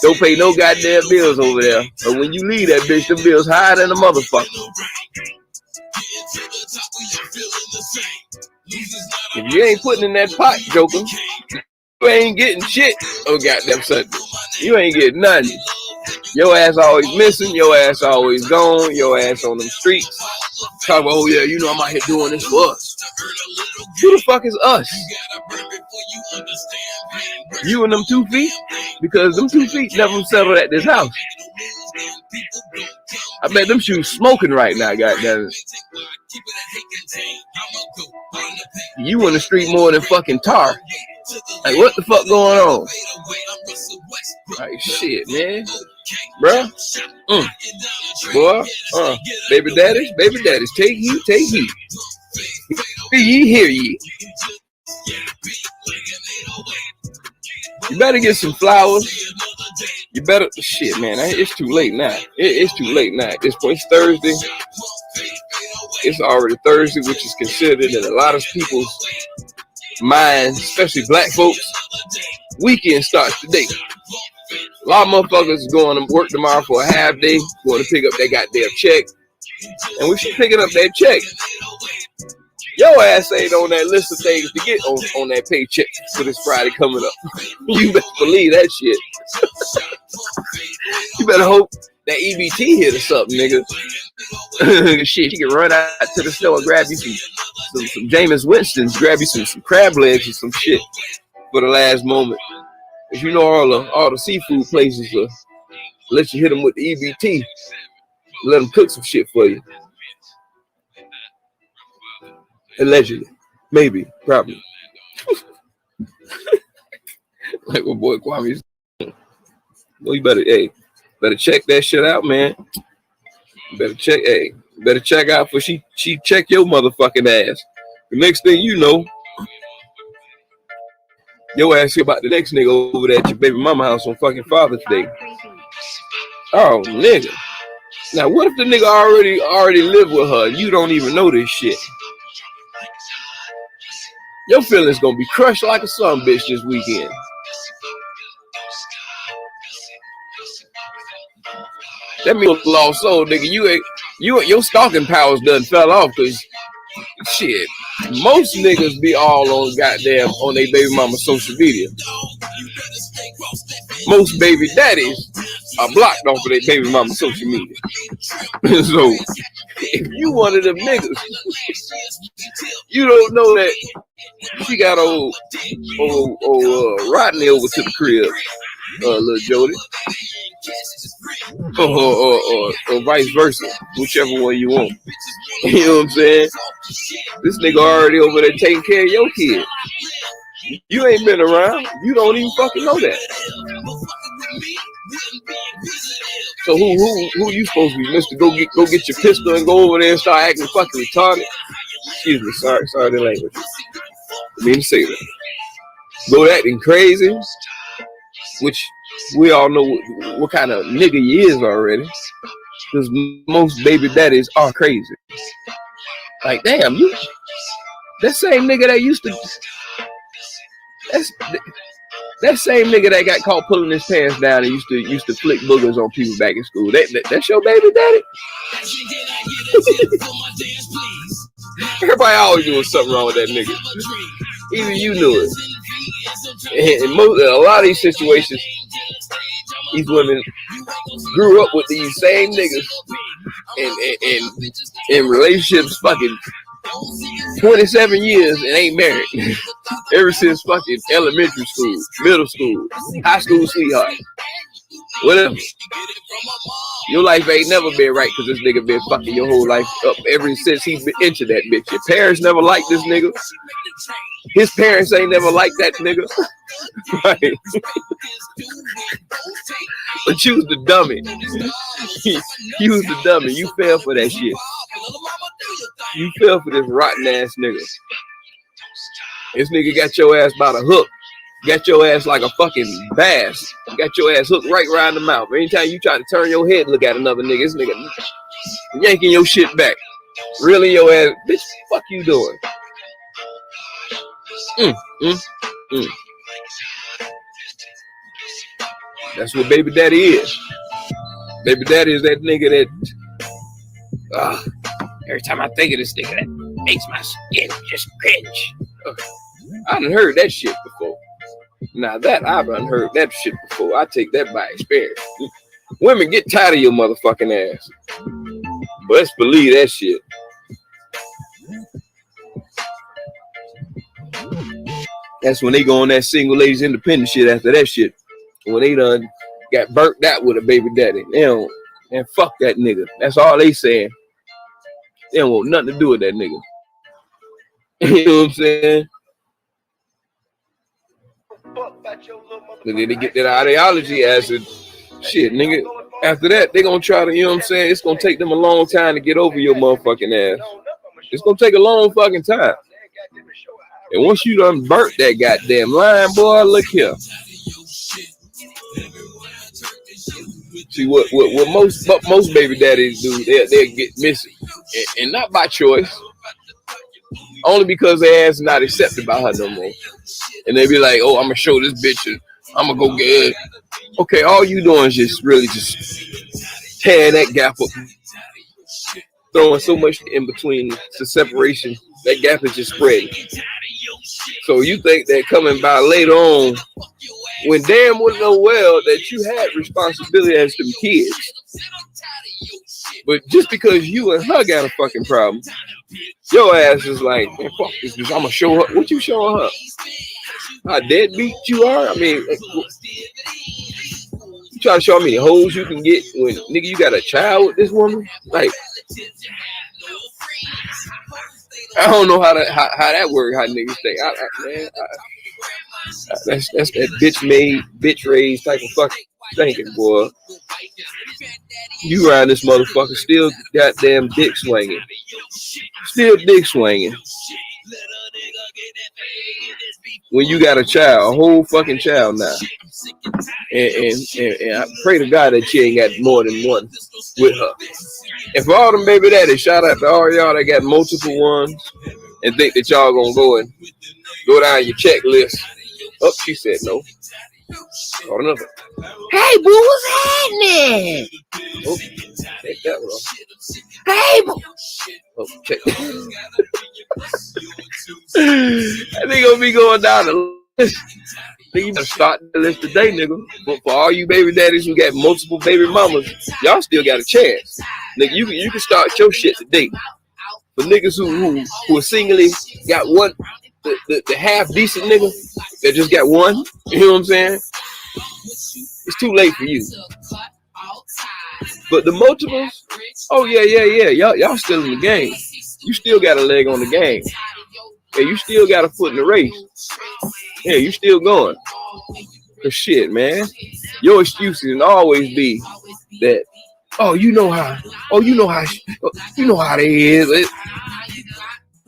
Don't pay no goddamn bills over there. But when you leave that bitch, the bills higher than a motherfucker. If you ain't putting in that pot, Joker, you ain't getting shit. Oh, goddamn Sunday. You ain't getting nothing. Your ass always missing. Your ass always gone. Your ass on them streets. Talk about, oh, yeah, you know I'm out here doing this for us. Who the fuck is us? You and them 2 feet? Because them 2 feet never settled at this house. I bet them shoes smoking right now, goddamn it. You in the street more than fucking tar. Like, what the fuck going on? Like, shit, man. Bruh. Boy. Baby daddies, take heed, take heed. Hear ye, hear ye. You better get some flowers. You better, shit, man. It's too late now. It's too late now. At this point, it's Thursday. It's already Thursday, which is considered in a lot of people's minds, especially black folks. Weekend starts today. A lot of motherfuckers going to work tomorrow for a half day, going to pick up that goddamn check. And we should picking up that check. Your ass ain't on that list of things to get on that paycheck for this Friday coming up. You better believe that shit. You better hope that EBT hit or something, nigga. Shit, you can run out to the store and grab you some Jameis Winston's, grab you some crab legs or some shit for the last moment. If you know all the seafood places let you hit them with the EBT, let them cook some shit for you. Allegedly. Maybe. Probably. Like my boy Kwame. Well, you better check that shit out, man. Better check out for she check your motherfucking ass. The next thing you know, your ass hear about the next nigga over there at your baby mama house on fucking Father's Day. Oh, nigga. Now, what if the nigga already lived with her? You don't even know this shit. Your feelings gonna be crushed like a son bitch this weekend. That means lost soul, nigga. Your stalking powers done fell off because shit. Most niggas be all on goddamn on their baby mama social media. Most baby daddies are blocked off of their baby mama social media. So if you one of them niggas, you don't know that she got old Rodney over to the crib, little Jody, or vice versa, whichever one you want. You know what I'm saying? This nigga already over there taking care of your kid. You ain't been around. You don't even fucking know that. So who you supposed to be, Mister? Go get your pistol and go over there and start acting fucking retarded. Excuse me, sorry the language. I mean to say that. Go acting crazy, which we all know what kind of nigga he is already. Because most baby daddies are crazy. Like, damn, you that same nigga that used to that same nigga that got caught pulling his pants down and used to flick boogers on people back in school. That's your baby daddy? Everybody always doing something wrong with that nigga. Even you knew it. And a lot of these situations, these women grew up with these same niggas and in relationships fucking 27 years and ain't married. Ever since fucking elementary school, middle school, high school sweetheart. Whatever. Your life ain't never been right because this nigga been fucking your whole life up ever since he been into that bitch. Your parents never liked this nigga. His parents ain't never liked that nigga. Right. But you was the dummy. You was the dummy. You fell for that shit. You fell for this rotten ass nigga. This nigga got your ass by the hook. got your ass like a fucking bass. Got your ass hooked right around the mouth. Anytime you try to turn your head and look at another nigga, this nigga yanking your shit back. Reeling your ass. Bitch, fuck you doing? That's what baby daddy is. Baby daddy is that nigga that every time I think of this nigga, that makes my skin just cringe. I done heard that shit before. Now that I've done heard that shit before, I take that by experience. Women get tired of your motherfucking ass. But let's believe that shit. That's when they go on that single ladies independent shit after that shit. When they done got burnt out with a baby daddy. They don't, and fuck that nigga. That's all they saying. They don't want nothing to do with that nigga. You know what I'm saying? But then they get that ideology as a shit, nigga. After that, they gonna try to, you know what I'm saying? It's gonna take them a long time to get over your motherfucking ass. It's gonna take a long fucking time. And once you done burnt that goddamn line, boy, look here. See what most baby daddies do, they'll get missing. And not by choice. Only because their ass is not accepted by her no more. And they be like, oh, I'm gonna show this bitch and I'm gonna go get it. Okay, all you doing is just really just tearing that gap up. Throwing so much in between the separation, that gap is just spreading. So you think that coming by later on, when damn well know well that you had responsibility as them kids. But just because you and her got a fucking problem, your ass is like, man, fuck this bitch, I'm gonna show her. What you showing her? How deadbeat you are? I mean, you try to show me the hoes you can get when, nigga, you got a child with this woman? Like, I don't know how that works, how niggas think. That's that bitch raised type of fucking thinking, boy. You around this motherfucker still goddamn dick swinging. Still dick swinging. When you got a child, a whole fucking child now. And I pray to God that you ain't got more than one with her. And for all them baby daddies, shout out to all y'all that got multiple ones and think that y'all gonna go down your checklist. Oh, she said no. Oh, another. Hey, boo, what's happening? Oh, take that one off. Hey, boo. Oh, check. I think gonna be going down the list. You better start the list today, nigga. But for all you baby daddies who got multiple baby mamas, y'all still got a chance. Nigga, you can start your shit today. For niggas who are singly got one, the half decent nigga that just got one, you know what I'm saying? It's too late for you. But the multiples, oh yeah. Y'all still in the game. You still got a leg on the game. Yeah, you still got a foot in the race. Yeah, you still going. Cause shit, man. Your excuses can always be that, you know how they is.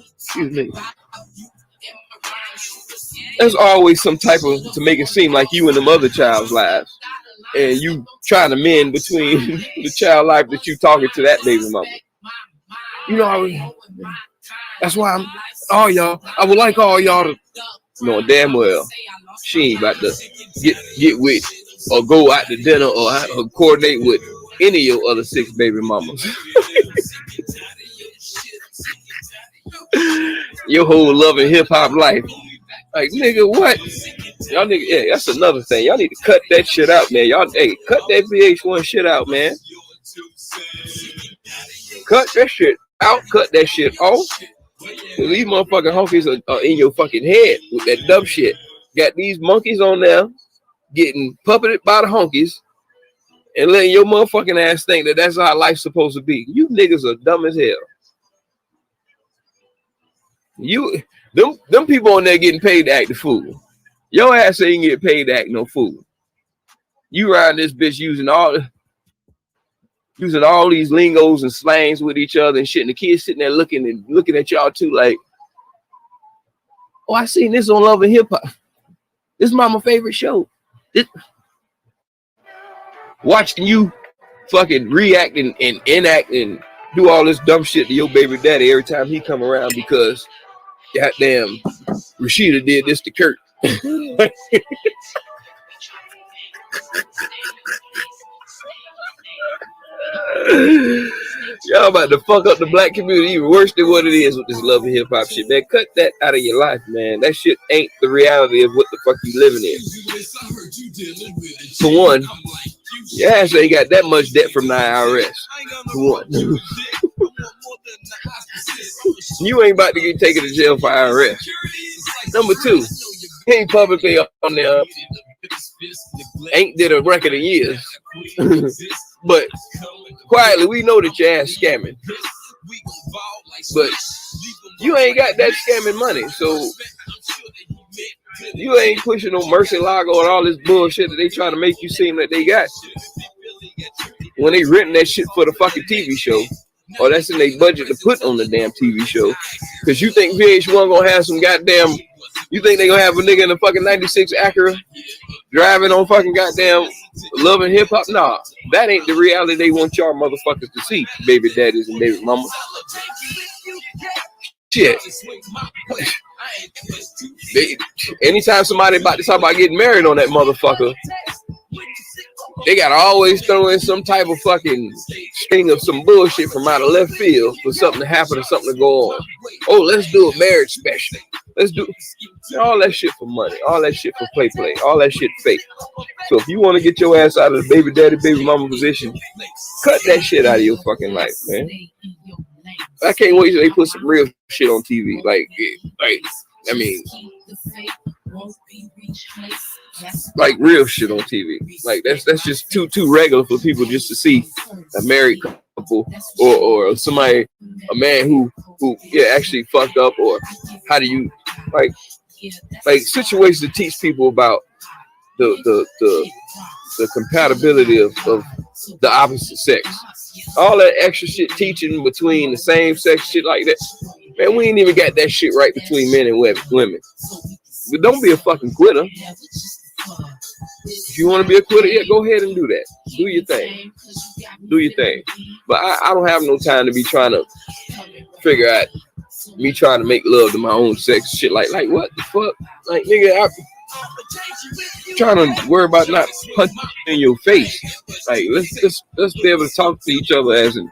Excuse me. There's always some type of, to make it seem like you and them other child's lives. And you trying to mend between the child life that you talking to that baby mama. You know, that's why I would like all y'all to know damn well she ain't about to get with or go out to dinner or coordinate with any of your other 6 baby mamas. Your whole loving hip hop life. Like, nigga, what? Y'all nigga, yeah, that's another thing. Y'all need to cut that shit out, man. Y'all, hey, cut that VH1 shit out, man. Cut that shit out. Cut that shit off. These motherfucking honkies are in your fucking head with that dumb shit. Got these monkeys on there getting puppeted by the honkies and letting your motherfucking ass think that that's how life's supposed to be. You niggas are dumb as hell. Them people on there getting paid to act the fool. Your ass ain't get paid to act no fool. You riding this bitch using all these lingos and slangs with each other and shit, and the kids sitting there looking at y'all too like, oh, I seen this on Love and Hip Hop. This is my favorite show. Watching you fucking react and enact and do all this dumb shit to your baby daddy every time he come around because goddamn Rashida did this to Kurt. Y'all about to fuck up the black community even worse than what it is with this love and hip hop shit, man. Cut that out of your life, man. That shit ain't the reality of what the fuck you living in. For one, your ass ain't got that much debt from the IRS. For one. You ain't about to get taken to jail for IRS. Number two, he ain't publicly on there. Ain't did a record in years. But quietly, we know that your ass scamming. But you ain't got that scamming money. So you ain't pushing no Mercy Lago and all this bullshit that they trying to make you seem that they got. When they renting that shit for the fucking TV show. Or that's in their budget to put on the damn TV show. Because you think VH1 gonna have some goddamn... You think they gonna have a nigga in a fucking 96 Acura driving on fucking goddamn Love and Hip Hop? Nah, that ain't the reality they want y'all motherfuckers to see, baby daddies and baby mamas. Shit. Anytime somebody about to talk about getting married on that motherfucker, they gotta always throw in some type of fucking string of some bullshit from out of left field for something to happen or something to go on. Oh, let's do a marriage special. Let's do all that shit for money. All that shit for play. All that shit fake. So if you want to get your ass out of the baby daddy, baby mama position, cut that shit out of your fucking life, man. I can't wait till they put some real shit on TV. I mean, like real shit on TV. Like that's just too regular for people just to see a married couple or somebody, a man who actually fucked up, or how do you like situations to teach people about the compatibility of the opposite sex. All that extra shit teaching between the same sex shit like that. Man, we ain't even got that shit right between men and women. But don't be a fucking quitter. If you want to be a quitter, yeah, go ahead and do that. Do your thing. But I don't have no time to be trying to figure out me trying to make love to my own sex shit. Like what the fuck? Like, nigga, I'm trying to worry about not punching in your face. Like, let's be able to talk to each other as in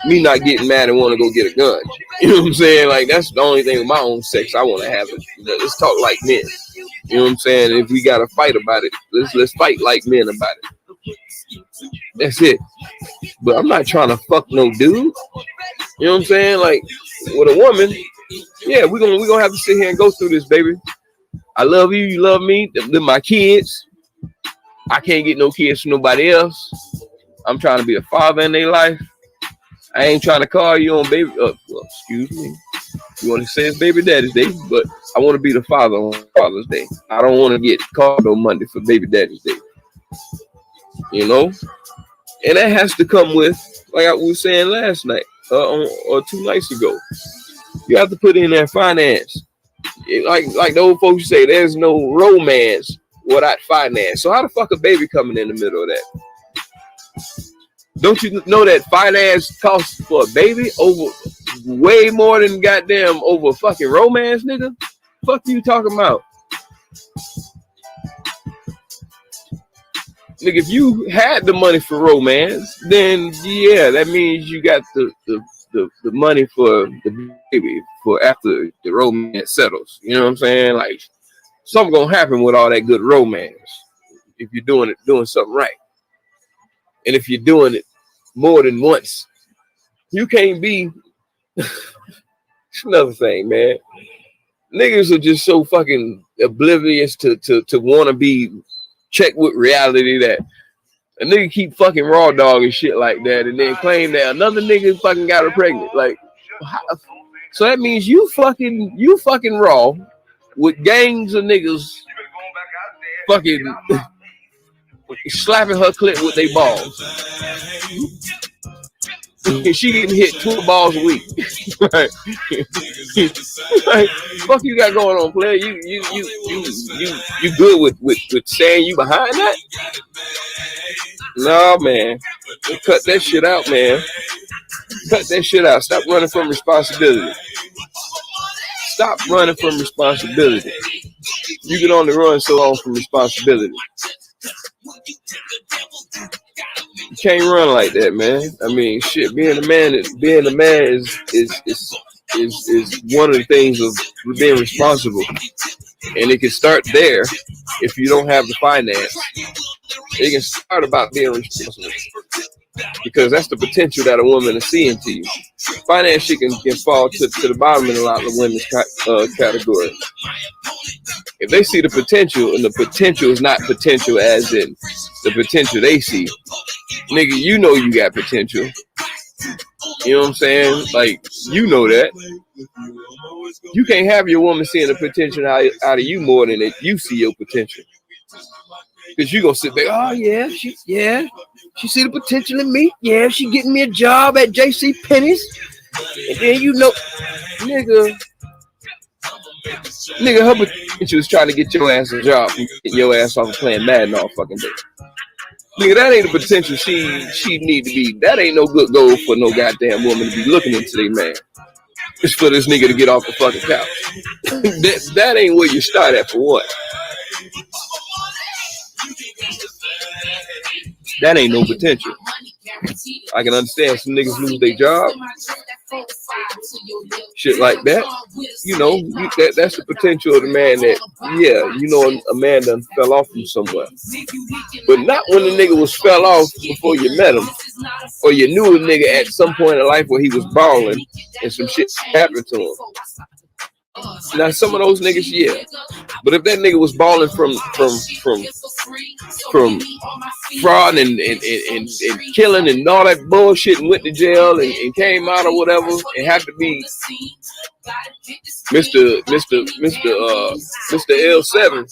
me not getting mad and want to go get a gun. You know what I'm saying? Like, that's the only thing with my own sex I want to have it. Let's talk like men. You know what I'm saying? If we got to fight about it, let's fight like men about it. That's it. But I'm not trying to fuck no dude. You know what I'm saying? Like, with a woman, yeah, we're gonna have to sit here and go through this, baby. I love you, you love me. They're my kids. I can't get no kids from nobody else. I'm trying to be a father in their life. I ain't trying to call you on baby. Well, excuse me. You want to say it's baby daddy's day, but I want to be the father on Father's Day. I don't want to get called on Monday for baby daddy's day. You know? And that has to come with, like I was saying last night or 2 nights ago. You have to put in that finance. Like the old folks say, there's no romance without finance. So how the fuck a baby coming in the middle of that? Don't you know that finance costs for a baby over way more than goddamn over fucking romance, nigga? Fuck you talking about? Nigga, if you had the money for romance, then yeah, that means you got the money for the baby for after the romance settles. You know what I'm saying? Like, something gonna happen with all that good romance if you're doing something right. And if you're doing it more than once, you can't be. It's another thing, man. Niggas are just so fucking oblivious to want to be checked with reality that a nigga keep fucking raw dog and shit like that, and then claim that another nigga fucking got her pregnant. Like, how? So that means you fucking raw with gangs of niggas fucking slapping her clit with their balls. She getting hit 2 balls a week. Like, fuck you got going on, player? You good with saying you behind that? No, man. Cut that shit out, man. Cut that shit out. Stop running from responsibility. Stop running from responsibility. You can only run so long from responsibility. You can't run like that, man. I mean, shit. Being a man is one of the things of being responsible, and it can start there if you don't have the finance. It can start about being responsible because that's the potential that a woman is seeing to you. Finance shit can fall to the bottom in a lot of women's category. If they see the potential, and the potential is not potential as in the potential they see, nigga, you know you got potential. You know what I'm saying? Like, you know that. You can't have your woman seeing the potential out of you more than that you see your potential. Because you gonna sit there, oh yeah, she see the potential in me. Yeah, she getting me a job at J.C. Penney's. And then you know, nigga, her potential is trying to get your ass a job and get your ass off of playing Madden all fucking day. Nigga, that ain't the potential she need to be. That ain't no good goal for no goddamn woman to be looking into their man. It's for this nigga to get off the fucking couch. that ain't where you start at for what? That ain't no potential. I can understand some niggas lose their job. Shit like that. You know, that's the potential of the man that, yeah, you know, a man done fell off from somewhere. But not when the nigga was fell off before you met him. Or you knew a nigga at some point in life where he was balling and some shit happened to him. Now some of those niggas, yeah. But if that nigga was balling from fraud and killing and all that bullshit and went to jail and came out or whatever, it had to be Mr. L7.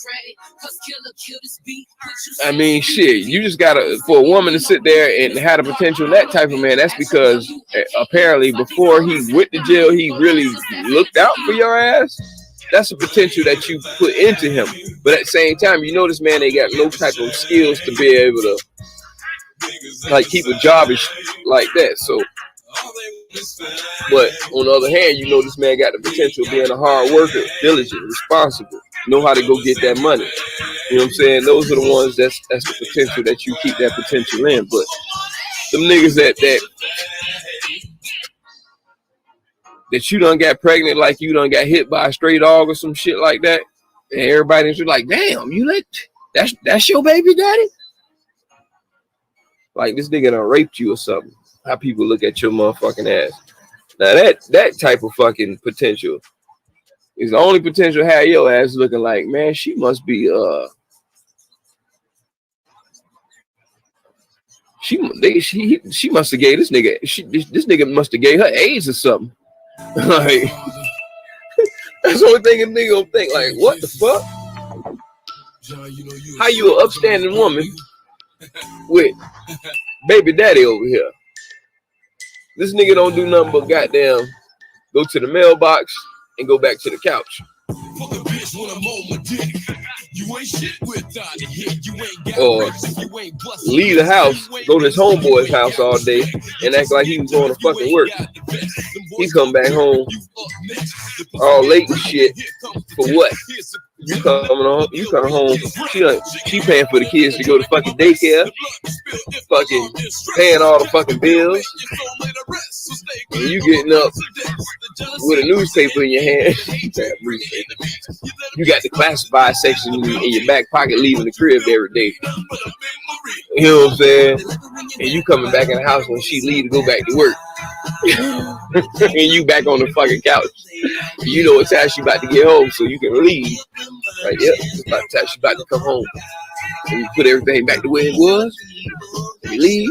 I mean, shit, you just gotta, for a woman to sit there and have the potential in that type of man, that's because apparently before he went to jail, he really looked out for your ass. That's the potential that you put into him. But at the same time, you know this man ain't got no type of skills to be able to like keep a job and like that. So, but on the other hand, you know this man got the potential of being a hard worker, diligent, responsible, know how to go get that money. You know what I'm saying? Those are the ones that's the potential that you keep that potential in. But them niggas that you done got pregnant, like you done got hit by a stray dog or some shit like that, and everybody's like, damn, you let that's your baby daddy? Like this nigga done raped you or something. How people look at your motherfucking ass. Now that type of fucking potential is the only potential have your ass looking like, man, she must be she must have gave this nigga this nigga must have gave her AIDS or something. Like that's the only thing a nigga gonna think, like, what the fuck? How you an upstanding woman with baby daddy over here? This nigga don't do nothing but goddamn go to the mailbox and go back to the couch. Or leave the house, go to his homeboy's house all day and act like he was going to fucking work. He come back home all late and shit. For what? You come home, she paying for the kids to go to fucking daycare, fucking paying all the fucking bills, and you getting up with a newspaper in your hand. You got the classified section in your back pocket, leaving the crib every day. You know what I'm saying? And you coming back in the house when she leave to go back to work. And you back on the fucking couch. You know what time she about to get home, so you can leave. Like, yep, it's about the time she about to come home. And you put everything back the way it was. You leave.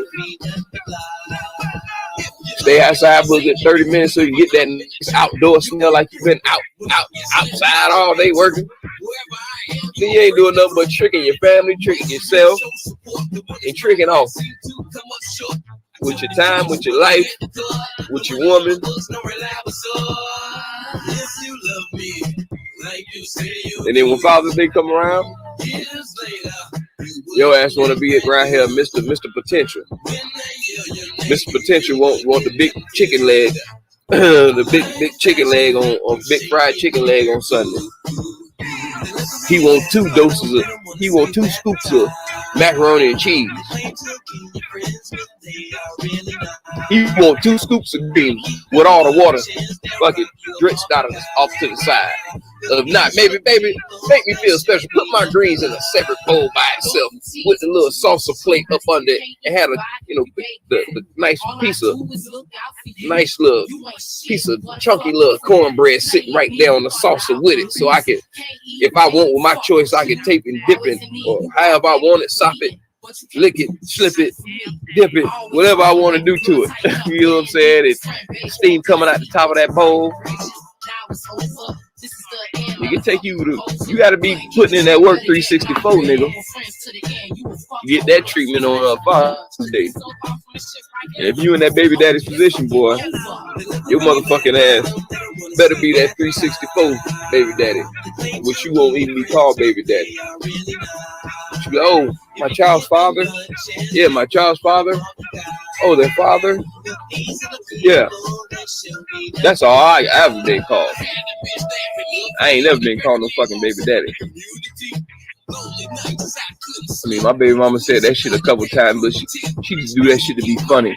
Stay outside for a good 30 minutes so you get that outdoor smell like you've been outside all day working. Then you ain't doing nothing but tricking your family, tricking yourself, and tricking off. with your time, with your life, with your woman. And then when Father's Day come around, your ass want to be around here, Mr. Potential. Mr. Potential want the big chicken leg, the big chicken leg on big fried chicken leg on Sunday. He want 2 scoops of macaroni and cheese. He want 2 scoops of greens with all the water fucking drenched out of off to the side. If not, maybe, baby, make me feel special. Put my greens in a separate bowl by itself with the little salsa plate up under it and have the nice little piece of chunky little cornbread sitting right there on the salsa with it. So I can, if I want with my choice, I can tape and dip it or however I want it, sop it, lick it, slip it, dip it, whatever I want to do to it. You know what I'm saying? It's steam coming out the top of that bowl. It can take you got to be putting in that work 364, nigga. Get that treatment on Father's Day. And if you in that baby daddy's position, boy, your motherfucking ass better be that 364 baby daddy, which you won't even be called baby daddy. You go, oh, my child's father? Yeah, my child's father. Oh, their father? Yeah. That's all I ever been called. I ain't never been called no fucking baby daddy. I mean, my baby mama said that shit a couple times, but she just do that shit to be funny.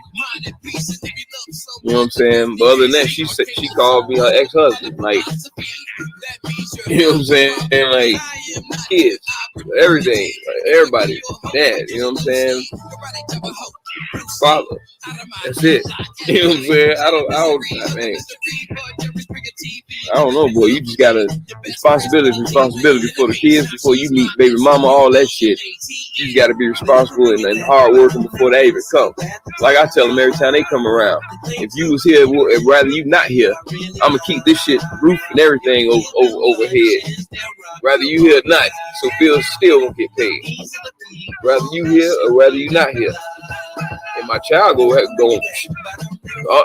You know what I'm saying? But other than that, she called me her ex-husband. Like, you know what I'm saying? And like, kids, everything, like, everybody, dad, you know what I'm saying? Father, that's it. You know what I'm saying? I don't know, boy. You just gotta responsibility for the kids before you meet baby mama, all that shit. You just gotta be responsible and hard working before they even come. Like I tell them every time they come around, if you was here, rather you not here, I'm gonna keep this shit roof and everything overhead. Rather you here or not, so bills still won't get paid. Rather you here or rather you not here. And my child go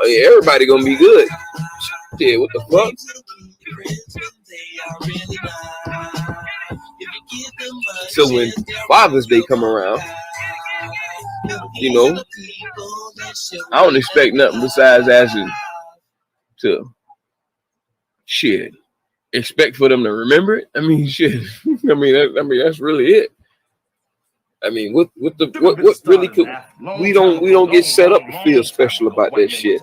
everybody gonna be good. Shit, what the fuck? So when Father's Day come around, you know, I don't expect nothing besides asking to shit. Expect for them to remember it. I mean, shit. I mean that's really it. I mean, what really could we don't get set up to feel special about that shit,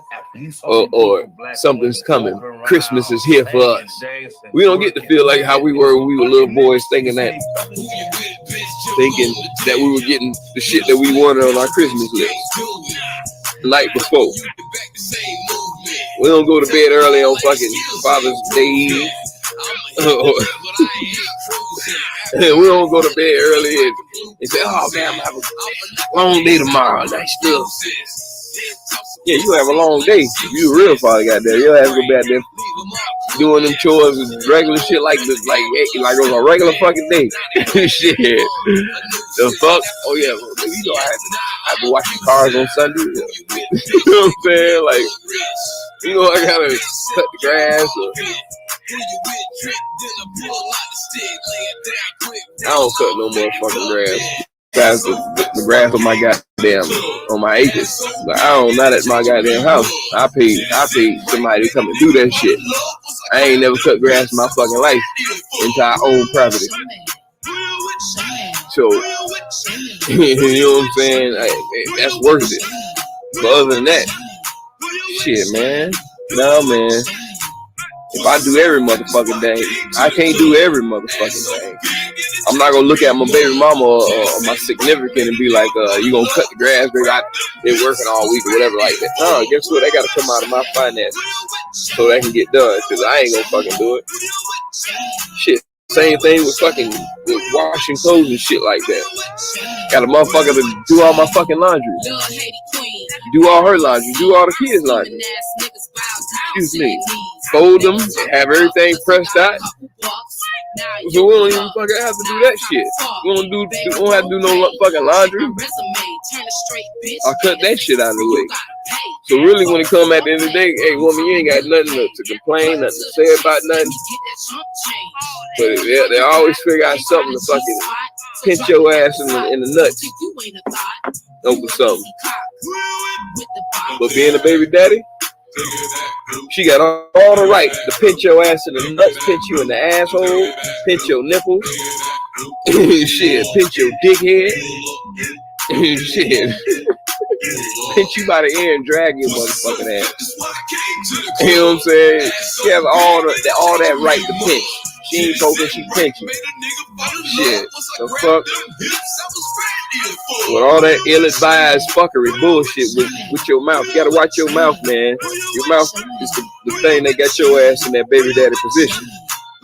or something's coming. Christmas is here for us. We don't get to feel like how we were when we were little boys, thinking that we were getting the shit that we wanted on our Christmas list the night before. We don't go to bed early on fucking Father's Day. We don't go to bed early and say, oh man, I'm gonna have a long day tomorrow. Nice stuff. Yeah, you have a long day. You a real father, goddamn. You'll have to go back there doing them chores and regular shit like on a regular fucking day. Shit. The fuck? Oh yeah, you know I have to wash the cars on Sunday. You know what I'm saying? Like, you know, I gotta cut the grass or I don't cut no motherfucking grass. That's the grass on my goddamn on my acres. But I don't not at my goddamn house. I paid somebody to come and do that shit. I ain't never cut grass in my fucking life until I own property. So you know what I'm saying? That's worth it. But other than that, shit, man. No, man. If I do every motherfucking day, I can't do every motherfucking day. I'm not gonna look at my baby mama or my significant and be like, you gonna cut the grass, they're working all week or whatever like that. No, guess what? They gotta come out of my finances so they can get done, because I ain't gonna fucking do it. Shit. Same thing with washing clothes and shit like that. Got a motherfucker to do all my fucking laundry. Do all her laundry. Do all the kids' laundry. Excuse me. Fold them. Have everything pressed out. So we don't even fucking have to do that shit. We don't have to do no fucking laundry. I cut that shit out of the way. So really, when it come at the end of the day, hey woman, you ain't got nothing to complain, nothing to say about nothing. But they always figure out something to fucking pinch your ass in the nuts over something. But being a baby daddy, she got all the right to pinch your ass in the nuts, pinch you in the asshole, pinch your nipples, shit, pinch your dick head, shit, pinch you by the ear and drag your motherfucking ass. You know what I'm saying? She have all that right to pinch. She ain't poking, she pinching. Shit, the fuck? With all that ill-advised fuckery bullshit with your mouth. You gotta watch your mouth, man. Your mouth is the thing that got your ass in that baby daddy position.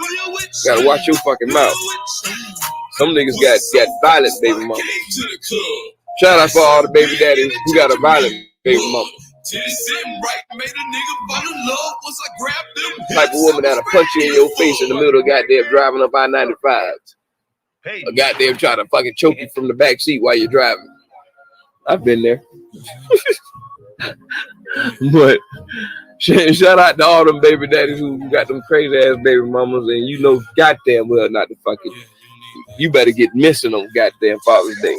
You gotta watch your fucking mouth. Some niggas got violent baby mamas. Shout out for all the baby daddies who got a violent baby mama. Type of woman that'll punch you in your face in the middle of goddamn driving up I-95. A goddamn try to fucking choke you from the back seat while you're driving. I've been there. But shout out to all them baby daddies who got them crazy ass baby mamas, and you know goddamn well not to fucking. You better get missing on goddamn Father's Day.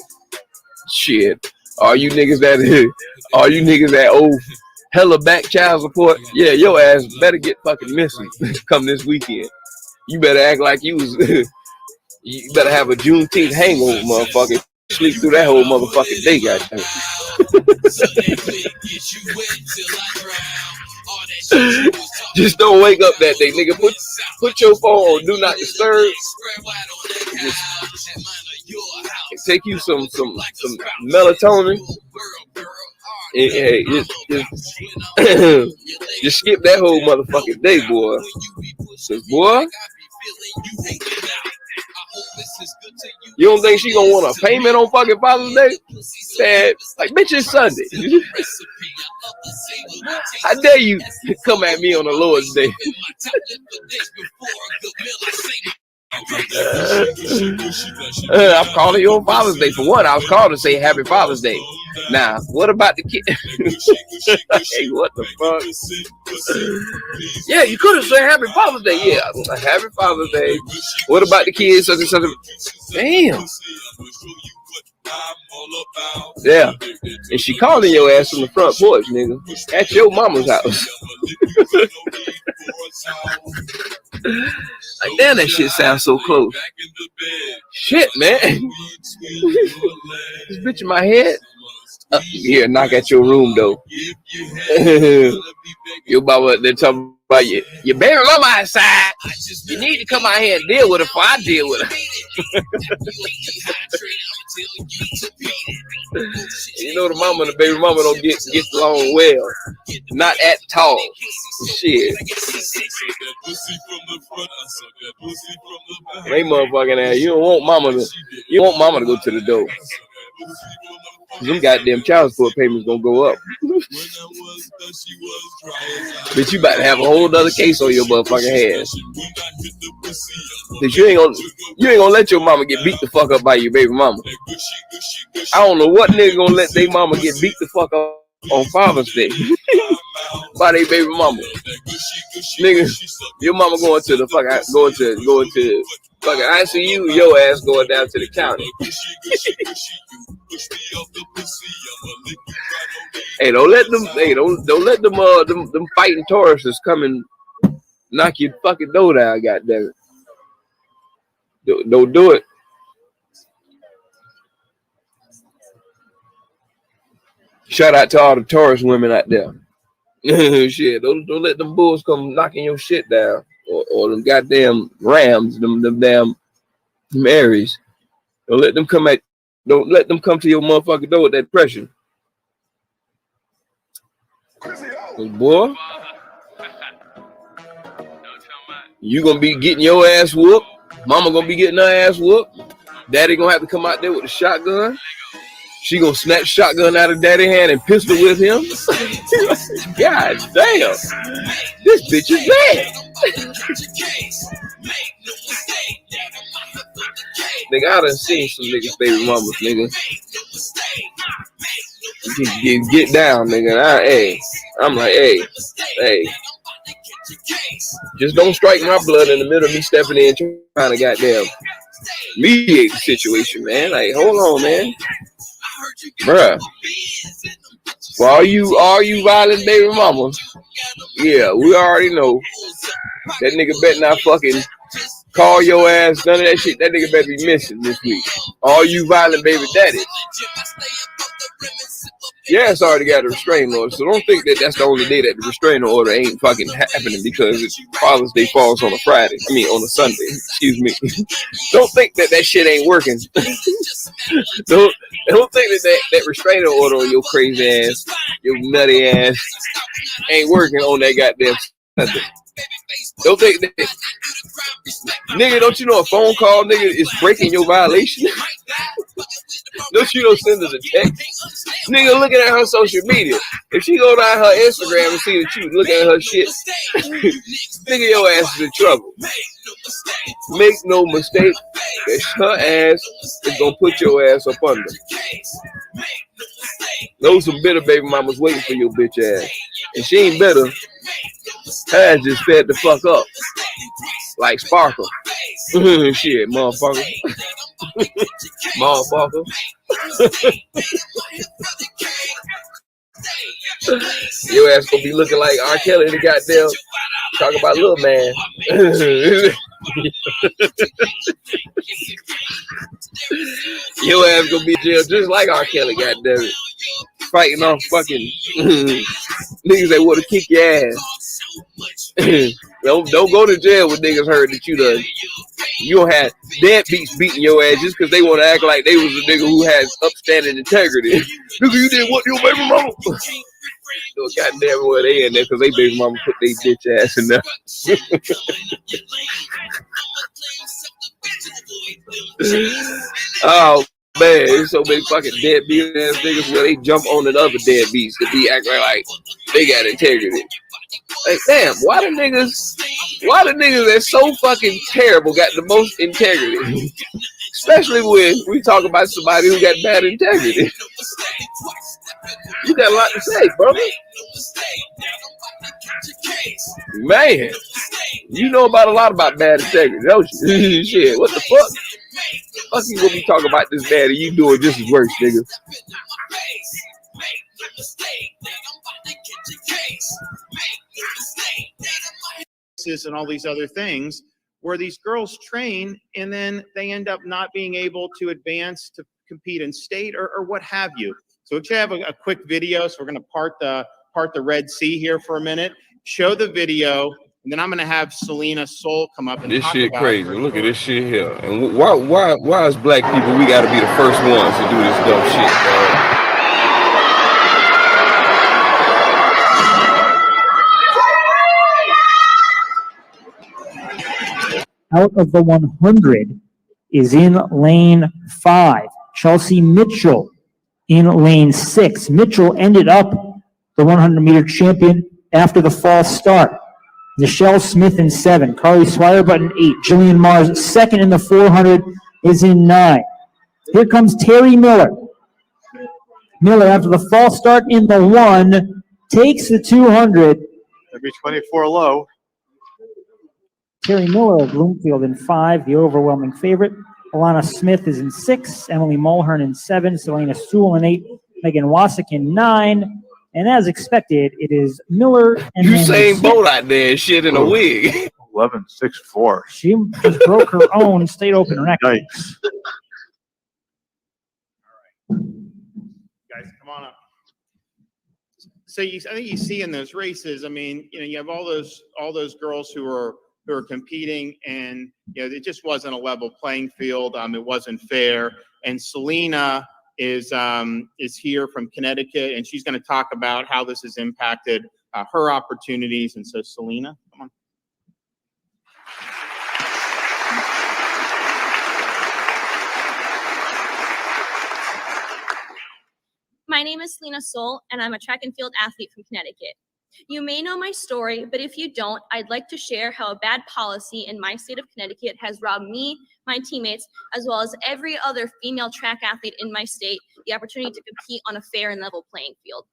Shit. All you niggas that owe hella back child support, yeah, your ass better get fucking missing come this weekend. You better act like you was you better have a Juneteenth hangover, motherfucker. Sleep through that whole motherfucking day, goddamn. Just don't wake up that day, nigga. Put your phone on do not disturb. Just take you some melatonin. And, hey, just skip that whole motherfucking day, boy. Cause boy, you don't think she gonna want a payment on fucking Father's Day? Sad. Like, bitch, it's Sunday. How dare you come at me on the Lord's Day? I'm calling you on Father's Day. For one, I was called to say Happy Father's Day. Now, what about the kid? Hey, what the fuck? Yeah, you could have said Happy Father's Day. Yeah, Happy Father's Day. What about the kids? Such and such. Damn. Yeah, and she calling your ass from the front porch, nigga, at your mama's house. Like, damn, that shit sounds so close. Shit, man. This bitch in my head. Here, knock at your room, though. Your mama, they're talking about your baby mama outside. You need to come out here and deal with her before I deal with her. You know the mama and the baby mama don't get along well. Not at all. Shit. They motherfucking ass. You want mama to go to the door. Them goddamn child support payments gonna go up. But you about to have a whole other case on your motherfucking hands. Cause you ain't gonna let your mama get beat the fuck up by your baby mama. I don't know what nigga gonna let their mama get beat the fuck up on Father's Day by their baby mama. Nigga, your mama going to fucking ICU, your ass going down to the county. Hey, don't let them fighting Tauruses come and knock your fucking door down, goddamn it. Don't do it. Shout out to all the Taurus women out there. Shit, don't let them bulls come knocking your shit down. Or them goddamn Rams, them damn Marys. Don't let them come to your motherfucking door with that pressure. Boy, you gonna be getting your ass whooped. Mama gonna be getting her ass whooped. Daddy gonna have to come out there with a shotgun. She gonna snatch shotgun out of daddy's hand and pistol with him. God damn, this bitch is bad. Nigga, I done seen some niggas baby mamas, nigga. get down, nigga. And I'm like, hey, just don't strike my blood in the middle of me stepping in trying to goddamn mediate the situation, man. Like, hold on, man. Bruh. For all you violent baby mamas, yeah, we already know that nigga better not fucking call your ass, none of that shit. That nigga better be missing this week. All you violent baby daddies. Yeah, it's already got a restraining order, so don't think that that's the only day that the restraining order ain't fucking happening because Father's Day falls on a Friday. I mean, on a Sunday. Excuse me. Don't think that shit ain't working. don't think that restraining order on your crazy ass, your nutty ass, ain't working on that goddamn Sunday. Don't think that, nigga. Don't you know a phone call, nigga, is breaking your violation? Don't you know send us a text? Nigga looking at her social media. If she go down her Instagram and see that you looking at her shit, nigga, your ass is in trouble. Make no mistake, that her ass is gonna put your ass up under. Those some bitter baby mamas waiting for your bitch ass. And she ain't bitter. Her ass just fed the fuck up. Like Sparkle. Shit, motherfucker. Motherfucker. Your ass gonna be looking like R. Kelly, the goddamn talking about little man. Your ass gonna be in jail just like R. Kelly, goddamn it. Fighting off fucking niggas that wanna kick your ass. Don't go to jail with niggas heard that you don't have deadbeats beating your ass just because they want to act like they was a nigga who has upstanding integrity. Nigga, you didn't want your baby mama. No, goddamn where they in there because they baby mama put their bitch ass in there. Oh man, there's so many fucking deadbeat ass niggas where they jump on the other deadbeats to be acting like they got integrity. Like, damn, why the niggas that's so fucking terrible got the most integrity? Especially when we talk about somebody who got bad integrity. You got a lot to say, brother. Man, you know about a lot about bad integrity, don't you? Shit, what the fuck? Fuck you gonna be talking about this bad and you doing just as worse, nigga. And all these other things where these girls train and then they end up not being able to advance to compete in state or what have you. So we should have a quick video. So we're going to part the Red Sea here for a minute, show the video, and then I'm going to have Selena Soul come up and this talk shit about crazy. Look at this shit here. And why as black people we got to be the first ones to do this dumb shit, dog? Out of the 100 is in lane 5. Chelsea Mitchell in lane 6. Mitchell ended up the 100-meter champion after the false start. Nichelle Smith in 7. Carly Swire in 8. Jillian Mars second in the 400 is in 9. Here comes Terry Miller. Miller, after the false start in the 1, takes the 200. Maybe 24 low. Terry Miller of Bloomfield in 5, the overwhelming favorite. Alana Smith is in 6, Emily Mulhern in 7, Selena Sewell in 8, Megan Wasik in 9, and as expected, it is Miller and Usain Bolt out there, shit in a wig. 11.64. She just broke her own state open record. Nice. guys, come on up. So I think you see in those races, I mean, you have all those girls who are competing, and it just wasn't a level playing field. It wasn't fair. And Selena is here from Connecticut, and she's going to talk about how this has impacted her opportunities. And so, Selena, come on. My name is Selena Soul, and I'm a track and field athlete from Connecticut. You may know my story, but if you don't, I'd like to share how a bad policy in my state of Connecticut has robbed me, my teammates, as well as every other female track athlete in my state the opportunity to compete on a fair and level playing field.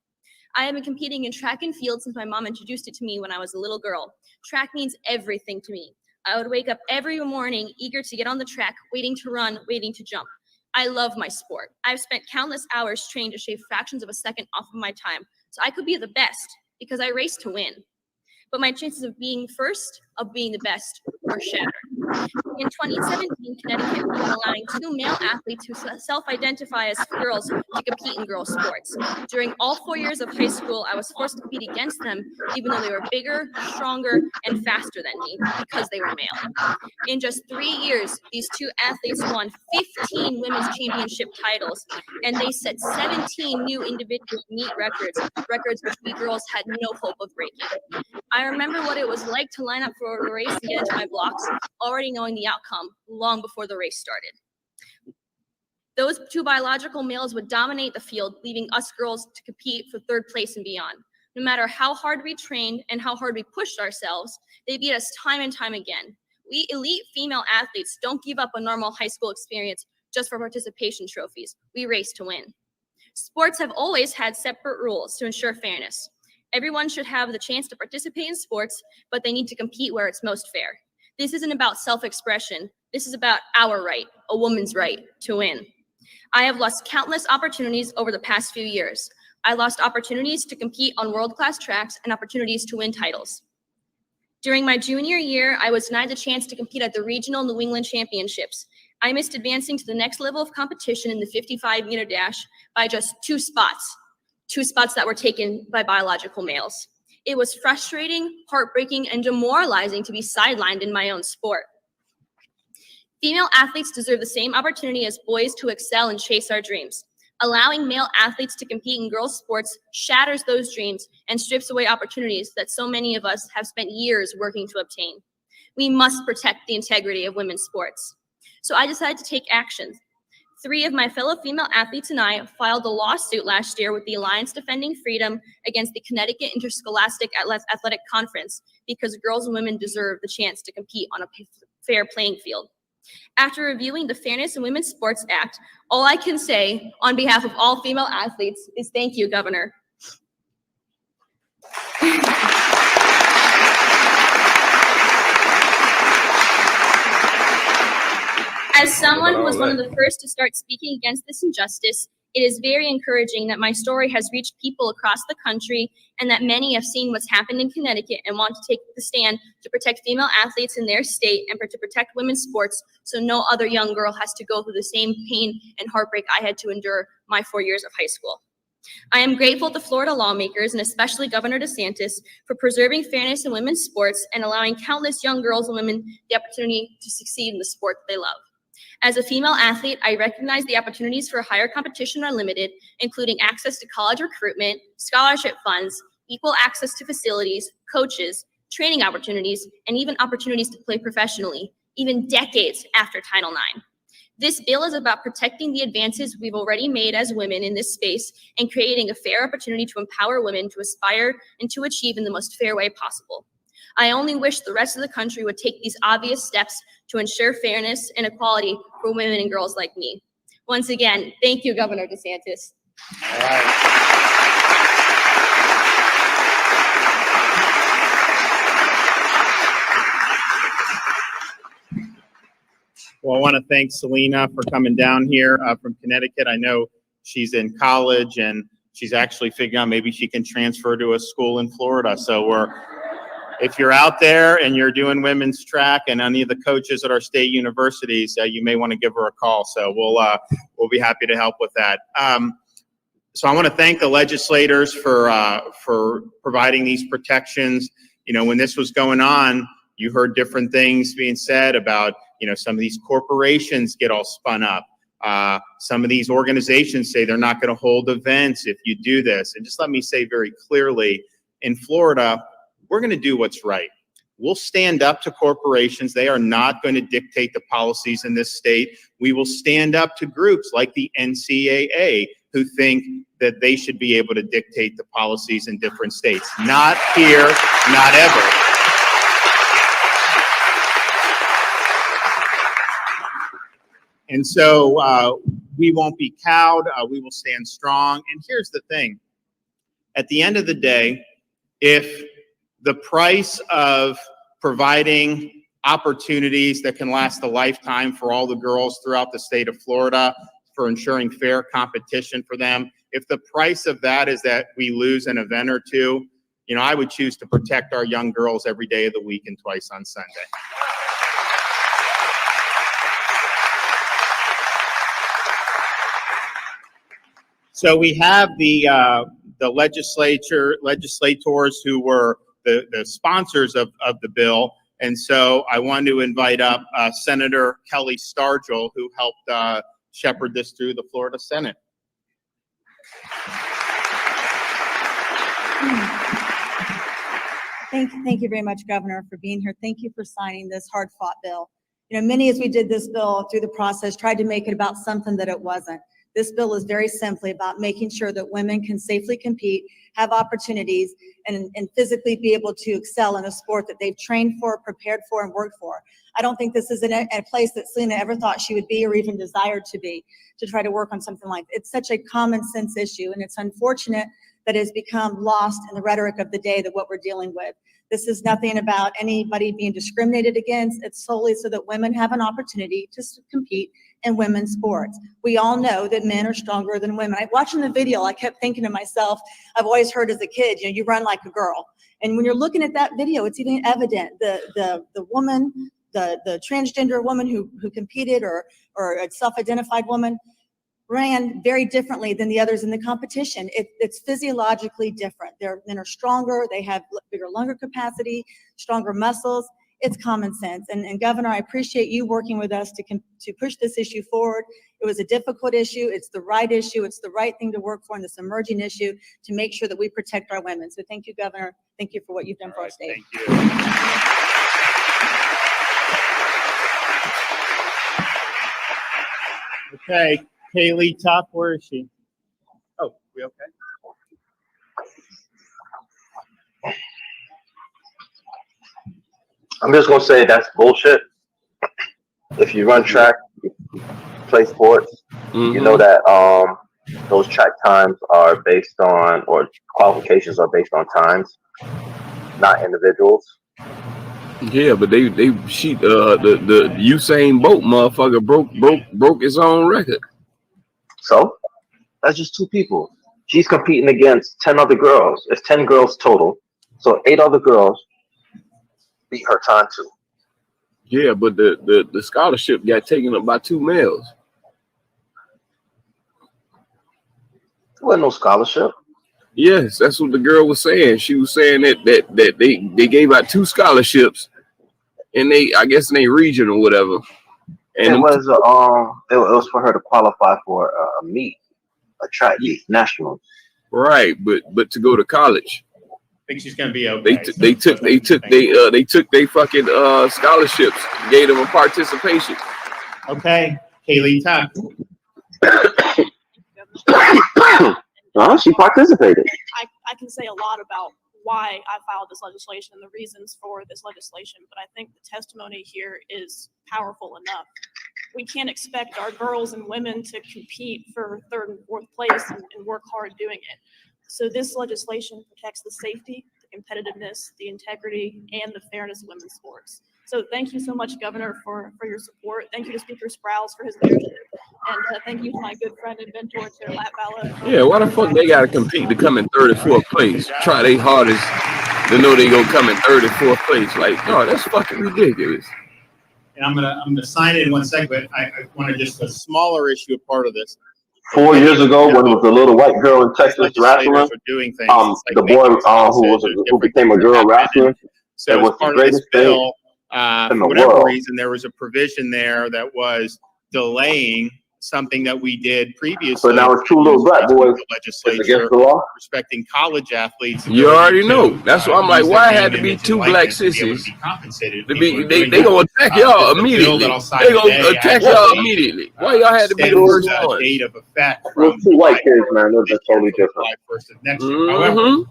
I have been competing in track and field since my mom introduced it to me when I was a little girl. Track means everything to me. I would wake up every morning eager to get on the track, waiting to run, waiting to jump. I love my sport. I've spent countless hours trained to shave fractions of a second off of my time, so I could be the best because I race to win. But my chances of being first, of being the best, were shattered. In 2017, Connecticut began allowing 2 male athletes who self-identify as girls to compete in girls' sports. During all 4 years of high school, I was forced to compete against them, even though they were bigger, stronger, and faster than me because they were male. In just 3 years, these 2 athletes won 15 women's championship titles, and they set 17 new individual meet records which we girls had no hope of breaking. I remember what it was like to line up for a race and get into my blocks, already knowing the outcome long before the race started. Those 2 biological males would dominate the field, leaving us girls to compete for 3rd place and beyond. No matter how hard we trained and how hard we pushed ourselves, they beat us time and time again. We elite female athletes don't give up a normal high school experience just for participation trophies. We race to win. Sports have always had separate rules to ensure fairness. Everyone should have the chance to participate in sports, but they need to compete where it's most fair. This isn't about self-expression. This is about our right, a woman's right, to win. I have lost countless opportunities over the past few years. I lost opportunities to compete on world-class tracks and opportunities to win titles. During my junior year, I was denied the chance to compete at the regional New England championships. I missed advancing to the next level of competition in the 55-meter dash by just 2 spots. 2 spots that were taken by biological males. It was frustrating, heartbreaking, and demoralizing to be sidelined in my own sport. Female athletes deserve the same opportunity as boys to excel and chase our dreams. Allowing male athletes to compete in girls' sports shatters those dreams and strips away opportunities that so many of us have spent years working to obtain. We must protect the integrity of women's sports. So I decided to take action. 3 of my fellow female athletes and I filed a lawsuit last year with the Alliance Defending Freedom against the Connecticut Interscholastic Athletic Conference because girls and women deserve the chance to compete on a fair playing field. After reviewing the Fairness in Women's Sports Act, all I can say on behalf of all female athletes is thank you, Governor. As someone who was one of the first to start speaking against this injustice, it is very encouraging that my story has reached people across the country and that many have seen what's happened in Connecticut and want to take the stand to protect female athletes in their state and to protect women's sports so no other young girl has to go through the same pain and heartbreak I had to endure my 4 years of high school. I am grateful to Florida lawmakers and especially Governor DeSantis for preserving fairness in women's sports and allowing countless young girls and women the opportunity to succeed in the sport that they love. As a female athlete, I recognize the opportunities for higher competition are limited, including access to college recruitment, scholarship funds, equal access to facilities, coaches, training opportunities, and even opportunities to play professionally, even decades after Title IX. This bill is about protecting the advances we've already made as women in this space and creating a fair opportunity to empower women to aspire and to achieve in the most fair way possible. I only wish the rest of the country would take these obvious steps to ensure fairness and equality for women and girls like me. Once again, thank you, Governor DeSantis. All right. Well, I want to thank Selena for coming down here from Connecticut. I know she's in college and she's actually figuring out maybe she can transfer to a school in Florida. So if you're out there and you're doing women's track and any of the coaches at our state universities, you may want to give her a call. So we'll be happy to help with that. So I want to thank the legislators for providing these protections. You know, when this was going on, you heard different things being said about, you know, some of these corporations get all spun up. Some of these organizations say they're not going to hold events if you do this. And just let me say very clearly, in Florida, we're going to do what's right. We'll stand up to corporations. They are not going to dictate the policies in this state. We will stand up to groups like the NCAA who think that they should be able to dictate the policies in different states. Not here, not ever. And so we won't be cowed. We will stand strong. And here's the thing. At the end of the day, if the price of providing opportunities that can last a lifetime for all the girls throughout the state of Florida, for ensuring fair competition for them, if the price of that is that we lose an event or two, you know, I would choose to protect our young girls every day of the week and twice on Sunday. So we have the legislators who were the sponsors of the bill. And so I want to invite up Senator Kelly Stargell, who helped shepherd this through the Florida Senate. Thank you very much, Governor, for being here. Thank you for signing this hard-fought bill. You know, many, as we did this bill through the process, tried to make it about something that it wasn't. This bill is very simply about making sure that women can safely compete, have opportunities, and physically be able to excel in a sport that they've trained for, prepared for, and worked for. I don't think this is a place that Selena ever thought she would be or even desired to be, to try to work on something like that. It's such a common sense issue, and it's unfortunate that has become lost in the rhetoric of the day that what we're dealing with. This is nothing about anybody being discriminated against. It's solely so that women have an opportunity to compete in women's sports. We all know that men are stronger than women. Watching the video, I kept thinking to myself, I've always heard as a kid, you know, you run like a girl. And when you're looking at that video, it's even evident. The woman, the transgender woman who competed, or a self-identified woman, ran very differently than the others in the competition. It's physiologically different. Men are stronger, they have bigger lung capacity, stronger muscles. It's common sense. And Governor, I appreciate you working with us to push this issue forward. It was a difficult issue. It's the right issue. It's the right thing to work for in this emerging issue to make sure that we protect our women. So thank you, Governor. Thank you for what you've done for our state. Thank you. Okay, Kaylee Tuck, where is she? Oh, we okay? I'm just gonna say that's bullshit. If you run track, you play sports, you know that those track times are based on, or qualifications are based on times, not individuals. Yeah, but the Usain Bolt motherfucker broke his own record. So that's just 2 people. She's competing against 10 other girls. It's 10 girls total. So 8 other girls beat her time too. Yeah, but the scholarship got taken up by 2 males. There wasn't no scholarship. Yes, that's what the girl was saying. She was saying that they gave out 2 scholarships, and I guess in a region or whatever. And it was for her to qualify for a meet, a track meet, national. Right, but to go to college. I think she's gonna be okay. They took their fucking scholarships, gave them a participation. Okay, Kaylee Tuck. She participated. I can say a lot about why I filed this legislation and the reasons for this legislation, but I think the testimony here is powerful enough. We can't expect our girls and women to compete for 3rd and 4th place and work hard doing it. So this legislation protects the safety, the competitiveness, the integrity, and the fairness of women's sports. So thank you so much, Governor, for your support. Thank you to Speaker Sprouse for his leadership. And thank you to my good friend and mentor, Chair Latvala. Yeah, why the fuck they gotta compete to come in 3rd and 4th place? Try their hardest to know they gonna come in 3rd and 4th place. Like, no, that's fucking ridiculous. And I'm gonna sign it in 1 second, but I want to just a smaller issue, a part of this. 4 years ago, when it was a little white girl in Texas wrestling, the boy who became a girl wrestler, so it was the greatest thing for whatever reason, there was a provision there that was delaying something that we did previously. So now it's two little black boys. It's against the law. Respecting college athletes. You already know. That's why I'm like, why it had to be two black sissies? They gonna attack y'all immediately. They gonna attack y'all immediately. Why y'all had to be the first one? Date of effect Those two white kids, man, those are totally different. However,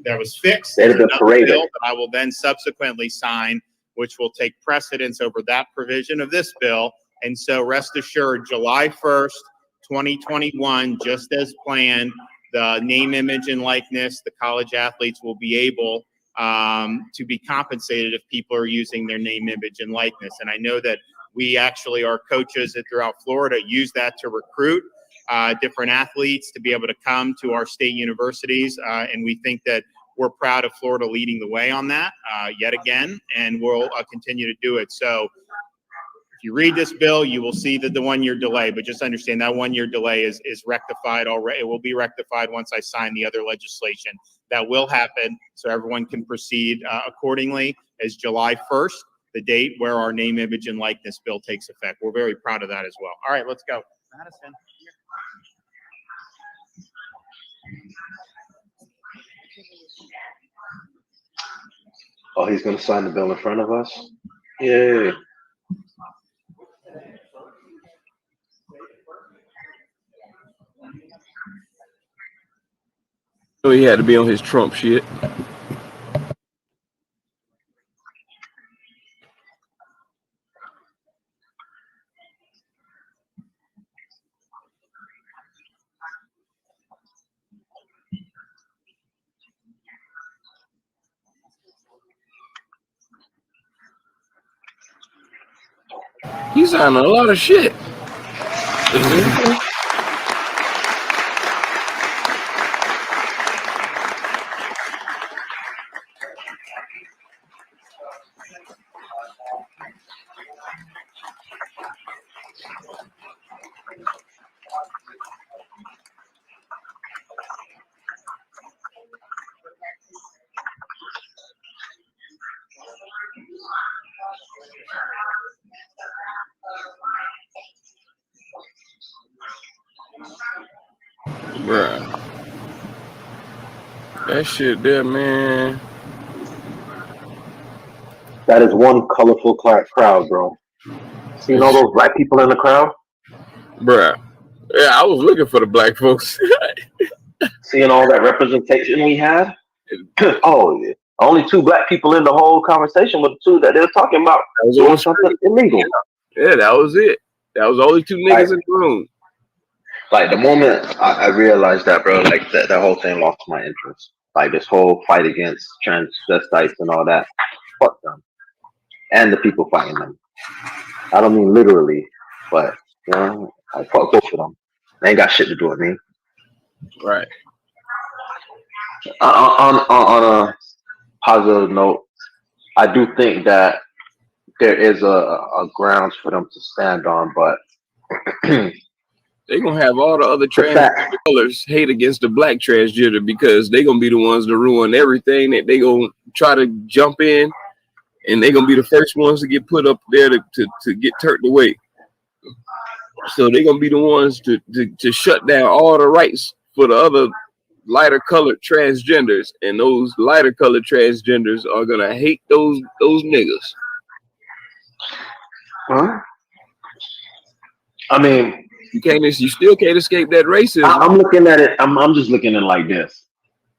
that was fixed. They'd have been Another paraded. bill that I will then subsequently sign, which will take precedence over that provision of this bill. And so rest assured, July 1st, 2021, just as planned, the name, image, and likeness, the college athletes will be able to be compensated if people are using their name, image, and likeness. And I know that we actually, our coaches throughout Florida, use that to recruit different athletes to be able to come to our state universities. And we think that we're proud of Florida leading the way on that yet again, and we'll continue to do it. So if you read this bill, you will see that the 1-year delay, but just understand that 1-year delay is rectified already. It will be rectified once I sign the other legislation. That will happen, so everyone can proceed accordingly, as July 1st, the date where our name, image, and likeness bill takes effect. We're very proud of that as well. All right, let's go. Madison. Oh, he's going to sign the bill in front of us? Yay. So he had to be on his Trump shit. He's on a lot of shit. Bruh. That shit there, man. That is one colorful crowd, bro. Seeing all those black people in the crowd? Bruh. Yeah, I was looking for the black folks. Seeing all that representation we had? Oh, yeah. Only two black people in the whole conversation were the two that they were talking about doing something illegal. Yeah, that was it. That was only two niggas in the room. Like, the moment I realized that, bro, like, that whole thing lost my interest. Like, this whole fight against transvestites and all that. Fuck them. And the people fighting them. I don't mean literally, but, you know, I fuck both of them. They ain't got shit to do with me. Right. On a positive note, I do think that there is a grounds for them to stand on, but they gonna have all the other transgender colors hate against the black transgender because they gonna be the ones to ruin everything. That they gonna try to jump in, and they gonna be the first ones to get put up there to get turned away. So they gonna be the ones to shut down all the rights for the other lighter colored transgenders, and those lighter colored transgenders are gonna hate those niggas. Huh? I mean, you still can't escape that racism. I'm looking at it. I'm just looking at it like this: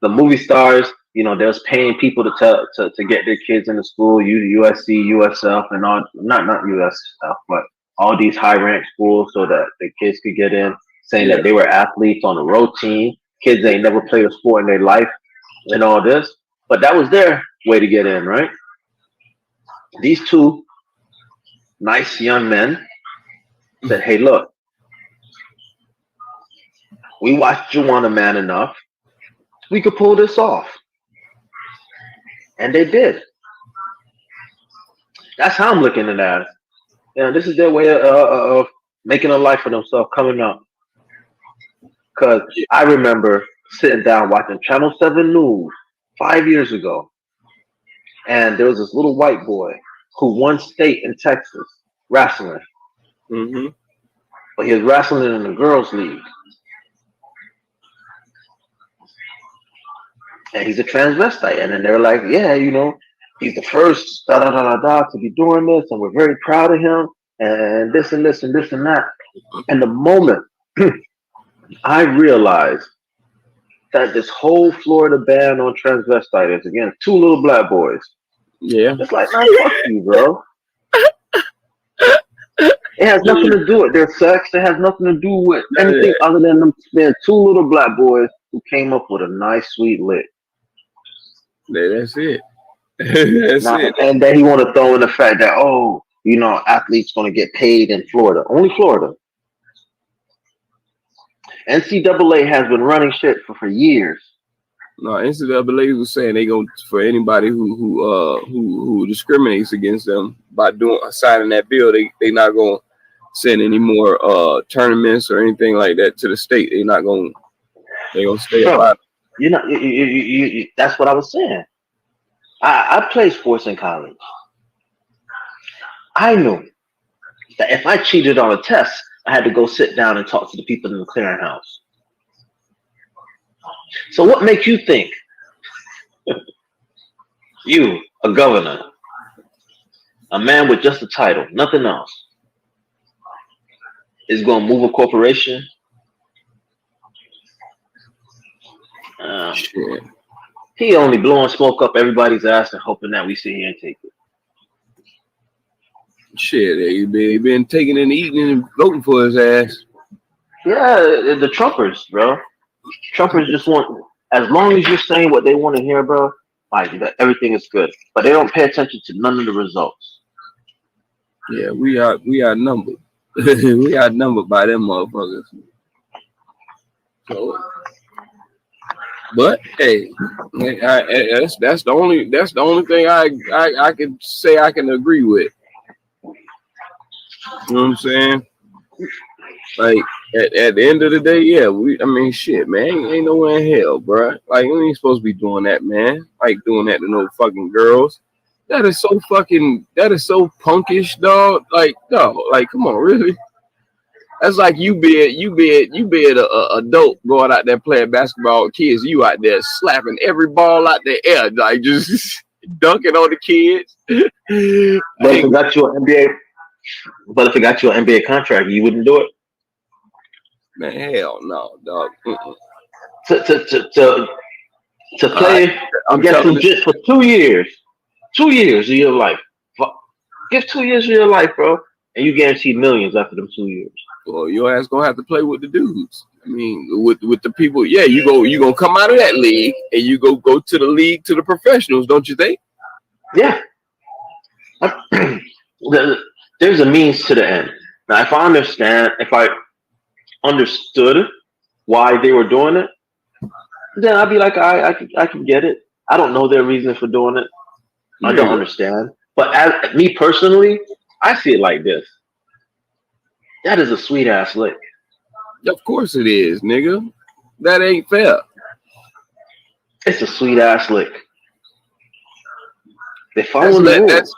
the movie stars, you know, they're paying people to get their kids into school, USC, USF, and all not USF, but all these high ranked schools, so that the kids could get in, saying that they were athletes on the road team. Kids ain't never played a sport in their life, and all this, but that was their way to get in, right? These two nice young men said, "Hey, look, we watched Juwanna Man enough. We could pull this off." And they did. That's how I'm looking at that. You know, this is their way of making a life for themselves coming up. Because I remember sitting down watching Channel 7 News 5 years ago. And there was this little white boy who won state in Texas wrestling. Mm-hmm. but he was wrestling in the girls' league. And he's a transvestite. And then they're like, yeah, you know, he's the first to be doing this, and we're very proud of him, and this and this and this and that. And the moment I realized that this whole Florida ban on transvestite is, again, 2 little black boys. Yeah. It's like, man, fuck you, bro. It has nothing to do with their sex. It has nothing to do with anything other than them being 2 little black boys who came up with a nice, sweet lick. Yeah, that's it. That's it. And then he want to throw in the fact that, oh, you know, athletes going to get paid in Florida. Only Florida. NCAA has been running shit for years. No, NCAA was saying they going for anybody who discriminates against them by signing that bill. They not going to send any more tournaments or anything like that to the state. They going to stay alive. You know, you, that's what I was saying. I played sports in college. I knew that if I cheated on a test, I had to go sit down and talk to the people in the clearinghouse. So what makes you think you, a governor, a man with just a title, nothing else, is going to move a corporation? Shit. He only blowing smoke up everybody's ass and hoping that we sit here and take it. Shit, they been taking and eating and voting for his ass. Yeah, the Trumpers, bro. Trumpers just want, as long as you're saying what they want to hear, bro, like everything is good. But they don't pay attention to none of the results. Yeah, we are numbered. We are numbered by them motherfuckers. So, but hey, that's the only thing I can say I can agree with. You know what I'm saying? Like at the end of the day, yeah, I mean, shit, man, ain't nowhere in hell, bro. Like, we ain't supposed to be doing that, man. Like doing that to no fucking girls. That is so punkish, dog. Like, dog, like, come on, really? That's like you being a dope going out there playing basketball with kids. You out there slapping every ball out the air, like just dunking on the kids. But if it got you an NBA contract, you wouldn't do it. Man, hell no, dog. To play against legit for 2 years. 2 years of your life. Give 2 years of your life, bro, and you guarantee millions after them 2 years. Well, your ass gonna have to play with the dudes. I mean, with the people. Yeah, you gonna come out of that league and you go to the league, to the professionals, don't you think? Yeah. There's a means to the end. Now, if I understood why they were doing it, then I'd be like, I can get it. I don't know their reason for doing it. I don't understand. But as me personally, I see it like this. That is a sweet ass lick. Of course it is, nigga. That ain't fair. It's a sweet ass lick. They follow the rules.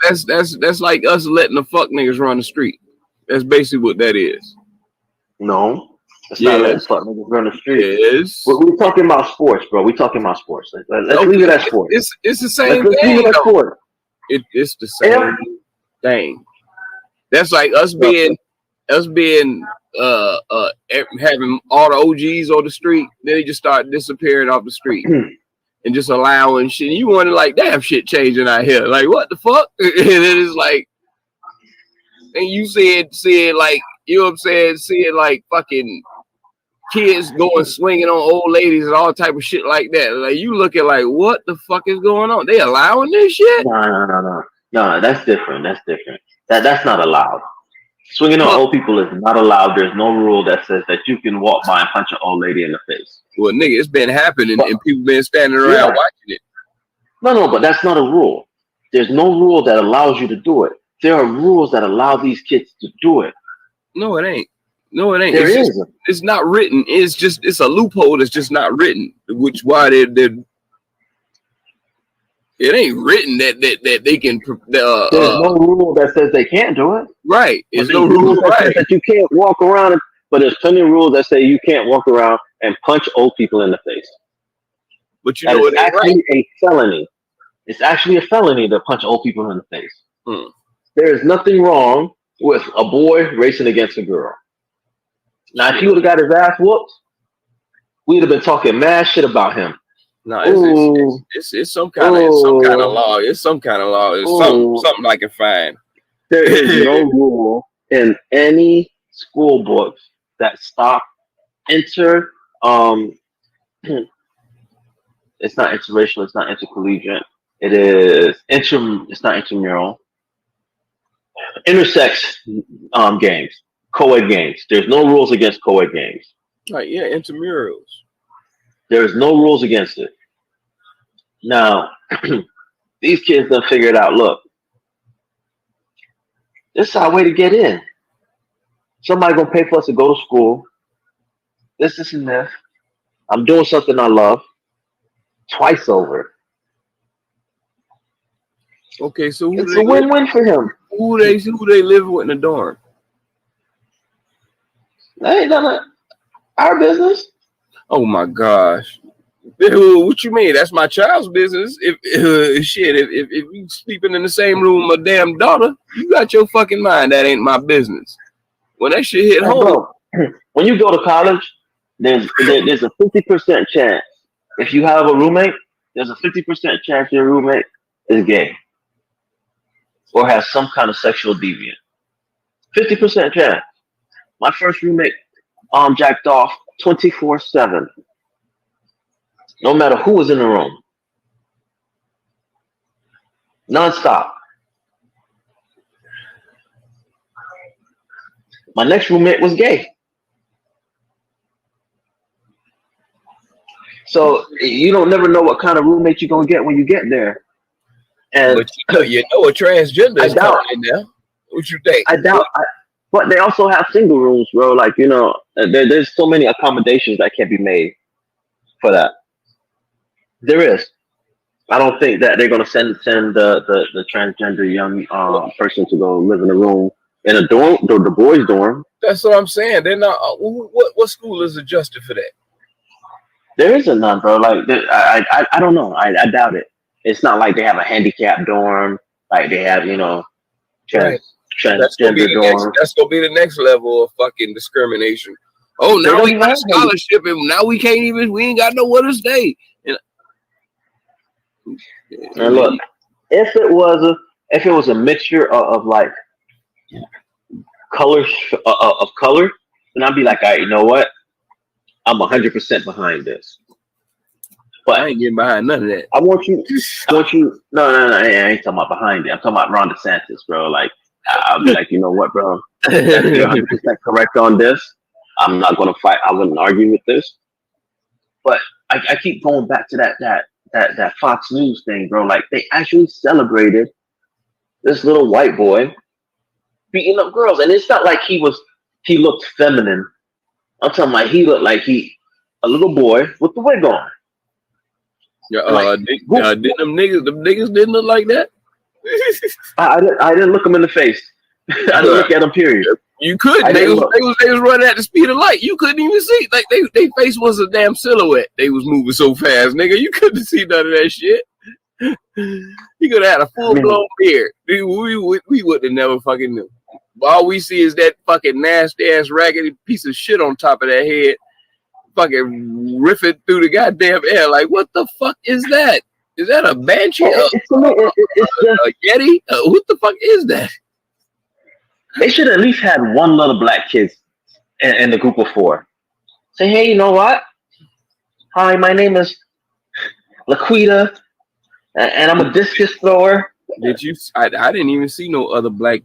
That's like us letting the fuck niggas run the street. That's basically what that is. No, it's not letting fuck niggas run the street. Yes. We're talking about sports, bro. We're talking about sports. Let's leave it at sports. It's the same Let's thing. Leave it at sports. It's the same thing. That's like us being having all the OGs on the street, then they just start disappearing off the street and just allowing shit. You wonder, like, damn, shit changing out here. Like, what the fuck? And it is like, and you see it like, you know what I'm saying? Seeing like fucking kids going swinging on old ladies and all type of shit like that. Like, you looking like, what the fuck is going on? They allowing this shit? No, that's different. That's not allowed. Swinging on old people is not allowed. There's no rule that says that you can walk by and punch an old lady in the face. Well, nigga, it's been happening and people been standing around watching it. No, but that's not a rule. There's no rule that allows you to do it. There are rules that allow these kids to do it. No, it ain't. No, it ain't. It's not written. It's a loophole that's just not written. Which why they're it ain't written that they can. There's no rule that says they can't do it. Right. There's no rule that says that you can't walk around but there's plenty of rules that say you can't walk around and punch old people in the face. But you That know is it ain't actually right. a felony. It's actually a felony to punch old people in the face. Hmm. There is nothing wrong with a boy racing against a girl. Now, if he would have got his ass whooped, we'd have been talking mad shit about him. No, Ooh, it's some kind of ooh, law. It's some kind of law. It's ooh. something I can find. There is no rule in any school books that stop inter it's not interracial, it's not intercollegiate, it's not intramural, intersex games, co-ed games. There's no rules against co-ed games. Like, yeah, intramurals. There's no rules against it. Now, these kids done figured out, look, this is our way to get in. Somebody gonna pay for us to go to school. This, and this. I'm doing something I love. Twice over. Okay, so It's a win-win for him. Who they live with in the dorm? That ain't none of our business. Oh my gosh. What you mean? That's my child's business. If you sleeping in the same room with my damn daughter, you got your fucking mind. That ain't my business. When that shit hit home, bro, when you go to college, there's a 50% chance. If you have a roommate, there's a 50% chance your roommate is gay or has some kind of sexual deviant. 50% chance. My first roommate jacked off 24/7. No matter who was in the room. Non-stop. My next roommate was gay. So you don't never know what kind of roommate you're gonna get when you get there. And but you know a transgender is coming in there. What you think? I doubt. But they also have single rooms, bro. Like, you know, there's so many accommodations that can be made for that. There is. I don't think that they're gonna send the transgender young person to go live in a room in a dorm, the boys' dorm. That's what I'm saying. They're not. What school is adjusted for that? There isn't none, bro. Like, I don't know. I doubt it. It's not like they have a handicap dorm, like they have, you know, transgender dorm. That's gonna be the next level of fucking discrimination. Oh, now we got a scholarship, and now we ain't got nowhere to stay. And look, if it was a mixture of like color of color, then I'd be like, all right, you know what? I'm 100% behind this. But I ain't getting behind none of that. I want you. No, I ain't talking about behind it. I'm talking about Ron DeSantis, bro. Like, I'll be like, you know what, bro? You're 100% correct on this. I'm not gonna fight. I wouldn't argue with this. But I keep going back to that Fox News thing, bro. Like, they actually celebrated this little white boy beating up girls, and it's not like he looked feminine. I'm talking about he looked like a little boy with the wig on. Yeah, didn't them niggas didn't look like that? I didn't look them in the face. I didn't look at them. Period. You couldn't. They was running at the speed of light. You couldn't even see. Like they face was a damn silhouette. They was moving so fast, nigga. You couldn't see none of that shit. You could have had a full blown beard. We would have never fucking knew. All we see is that fucking nasty ass raggedy piece of shit on top of that head, fucking riffing through the goddamn air. Like, what the fuck is that? Is that a banshee? It's a yeti? What the fuck is that? They should at least had one little black kid in the group of four. Say, hey, you know what? Hi, my name is Laquita, and I'm a discus thrower. Did you? I didn't even see no other black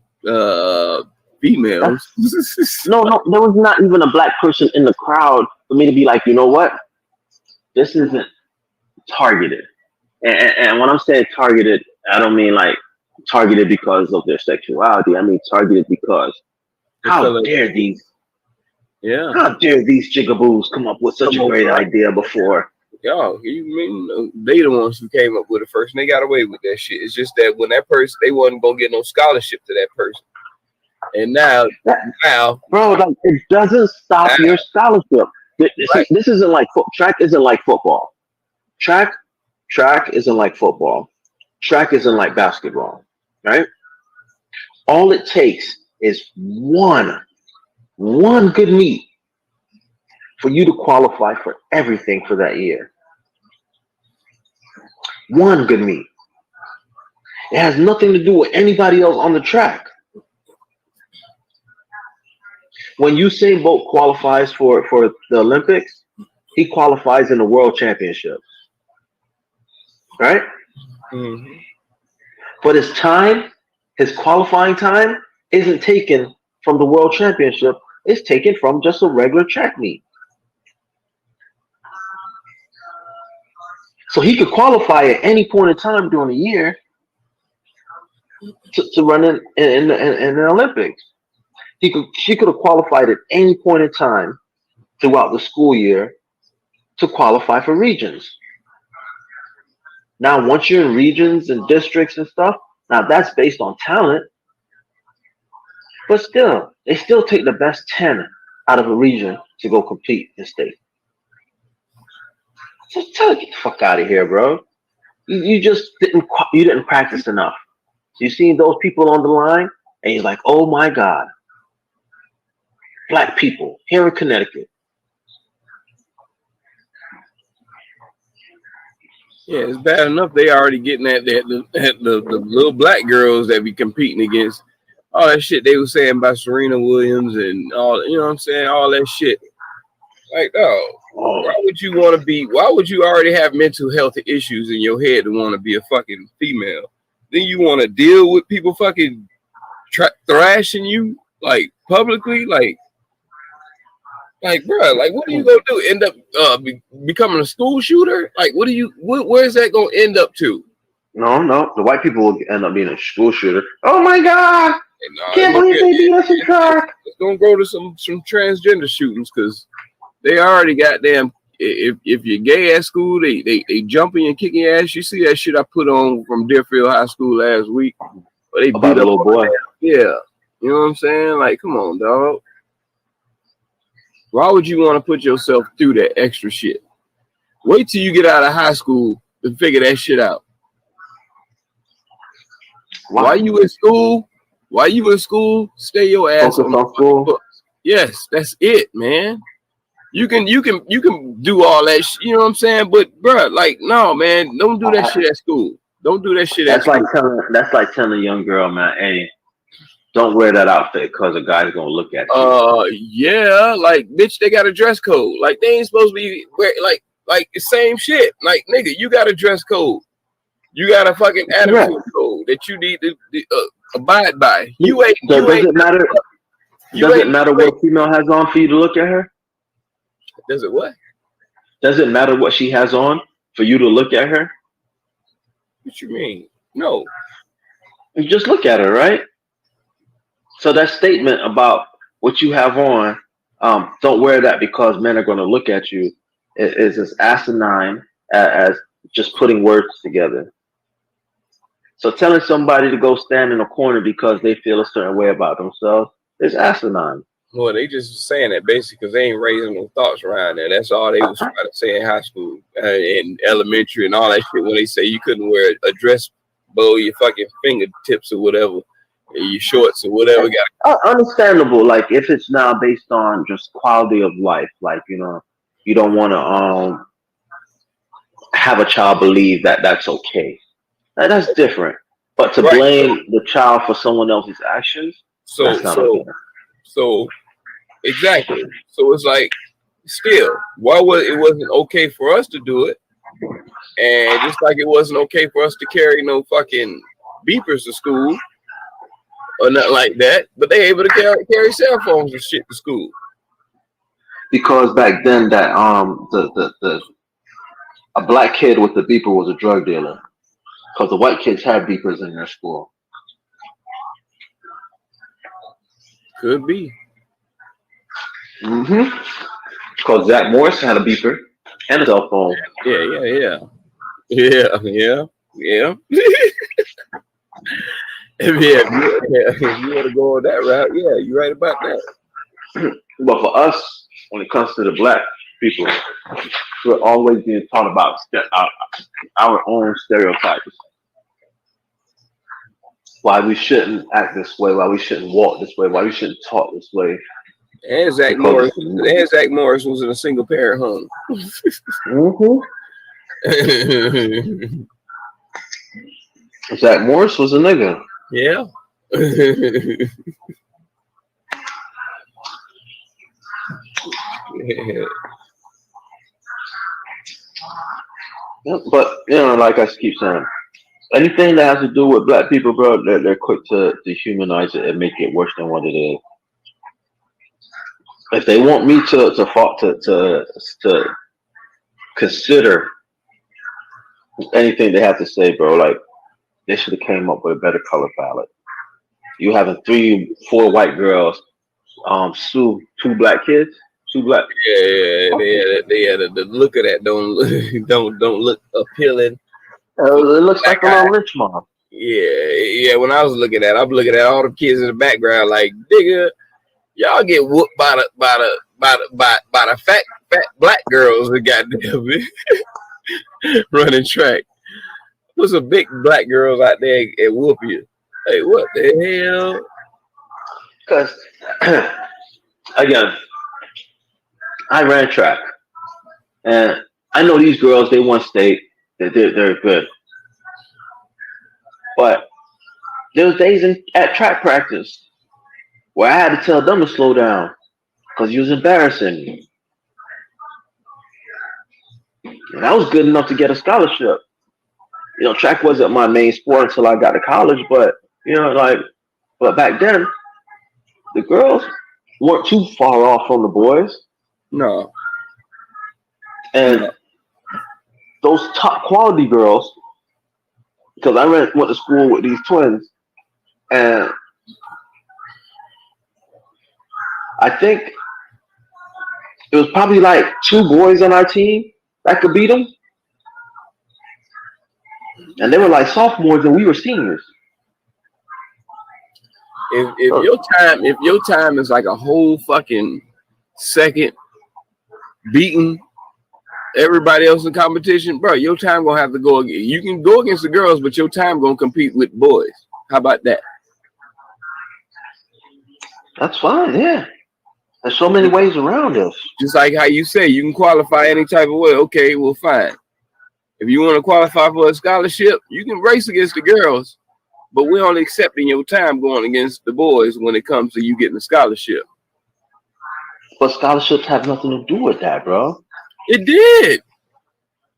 females. No, there was not even a black person in the crowd for me to be like, you know what? This isn't targeted. And when I'm saying targeted, I don't mean like targeted because of their sexuality. I mean targeted because how dare these jigaboos come up with such a great idea before? Yo, you mean they the ones who came up with it first, and they got away with that shit. It's just that when that person, they wasn't gonna get no scholarship to that person, And now, bro, like it doesn't stop your scholarship. This isn't like track. Isn't like football. Track isn't like football. Track isn't like basketball, right? All it takes is one good meet for you to qualify for everything for that year. One good meet. It has nothing to do with anybody else on the track. When Usain Bolt qualifies for the Olympics, he qualifies in the World Championships, right? Mm-hmm. But his qualifying time isn't taken from the World Championship. It's taken from just a regular track meet. So he could qualify at any point in time during the year to run in the Olympics. She could have qualified at any point in time throughout the school year to qualify for regions. Now, once you're in regions and districts and stuff, now that's based on talent. But still, they still take the best 10 out of a region to go compete in state. So get the fuck out of here, bro. You just didn't practice enough. You seen those people on the line, and you're like, oh my God. Black people here in Connecticut. Yeah, it's bad enough they already getting at the little black girls that be competing against all that shit they were saying about Serena Williams and all, you know what I'm saying, all that shit. Like, why would you want to be? Why would you already have mental health issues in your head to want to be a fucking female? Then you want to deal with people fucking thrashing you like publicly, like, bro, like, what are you gonna do? End up becoming a school shooter? Like, where's that gonna end up to? No, the white people will end up being a school shooter. Oh my God! Can't believe they beat us in track. It's gonna go to some transgender shootings because they already goddamn. If you're gay at school, they jumping and kicking your ass. You see that shit I put on from Deerfield High School last week? But they about the little boy. Yeah, you know what I'm saying? Like, come on, dog. Why would you want to put yourself through that extra shit? Wait till you get out of high school to figure that shit out. Why you in school? Stay your ass on school. Yes, that's it, man. You can do all that shit, you know what I'm saying? But bro, like, no, man, don't do that shit at school. Don't do that shit at school. That's like telling a young girl, man, hey, don't wear that outfit because a guy's gonna look at you. Yeah, like, bitch, they got a dress code. Like, they ain't supposed to be wear like the same shit. Like, nigga, you got a dress code. You got a fucking attitude code that you need to abide by. Does it matter what a female has on for you to look at her? Does it what? Does it matter what she has on for you to look at her? What you mean? No. You just look at her, right? So that statement about what you have on, don't wear that because men are going to look at you, is as asinine as just putting words together. So telling somebody to go stand in a corner because they feel a certain way about themselves is asinine. Well, they just saying that basically because they ain't raising no thoughts around there. That's all they was trying to say in high school and elementary and all that shit. When they say you couldn't wear a dress below your fucking fingertips or whatever, your shorts or whatever. Understandable. Like if it's now based on just quality of life, like, you know, you don't want to have a child believe that that's okay. That's different. But to blame the child for someone else's actions, that's not okay. So exactly. So it's like, still, why wasn't okay for us to do it? And just like it wasn't okay for us to carry no fucking beepers to school or nothing like that, but they able to carry cell phones and shit to school. Because back then that a black kid with a beeper was a drug dealer. Because the white kids had beepers in their school. Could be. Because Zach Morris had a beeper and a cell phone. Yeah. If you want to go on that route, yeah, you're right about that. But for us, when it comes to the black people, we're always being taught about our own stereotypes. Why we shouldn't act this way, why we shouldn't walk this way, why we shouldn't talk this way. And Zach Morris was in a single parent home. Zach Morris was a nigga. Yeah. Yeah, but like I keep saying, anything that has to do with black people, bro, they're quick to dehumanize it and make it worse than what it is. If they want me to consider anything they have to say, bro, like they should have came up with a better color palette. You having 3-4 white girls, sue 2 black kids, 2 black. Yeah, they had the look of that don't look appealing. It looks like a little lynch mob. Yeah. When I was looking at it, I'm looking at all the kids in the background, like, nigga, y'all get whooped by the fat black girls that goddamn running track. There's some big black girls out there and whoop you. Hey, what the hell? Because again, I ran track, and I know these girls. They won state. They're good, but there was days at track practice where I had to tell them to slow down because you was embarrassing me. And I was good enough to get a scholarship. Track wasn't my main sport until I got to college, but but back then, the girls weren't too far off from the boys. No. And those top quality girls, because I went to school with these twins, and I think it was probably like 2 boys on our team that could beat them. And they were like sophomores and we were seniors. If your time is like a whole fucking second beating everybody else in competition, bro, your time gonna have to go again. You can go against the girls, but your time gonna compete with boys. How about that? That's fine, yeah. There's so many ways around this. Just like how you say you can qualify any type of way. Okay, well, fine. If you want to qualify for a scholarship, you can race against the girls, but we're only accepting your time going against the boys when it comes to you getting a scholarship. But scholarships have nothing to do with that, bro. It did.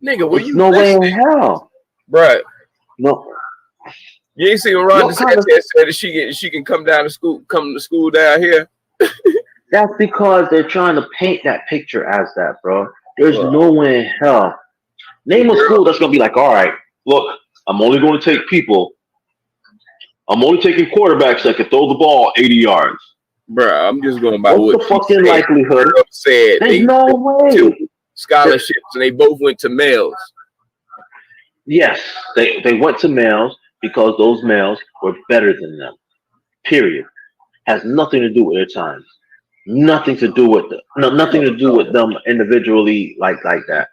Nigga, were you no way in hell. Bruh. No. You ain't seen Ron DeSantis said that she can come to school down here. That's because they're trying to paint that picture as that, bro. There's no way in hell. Name a school that's gonna be like, all right, look, I'm only going to take people. I'm only taking quarterbacks that can throw the ball 80 yards. Bruh, I'm just going by what's the fucking likelihood? Said there's no way. Scholarships, and they both went to males. Yes, they went to males because those males were better than them. Period. Has nothing to do with their time. Nothing to do with nothing to do with them individually like that.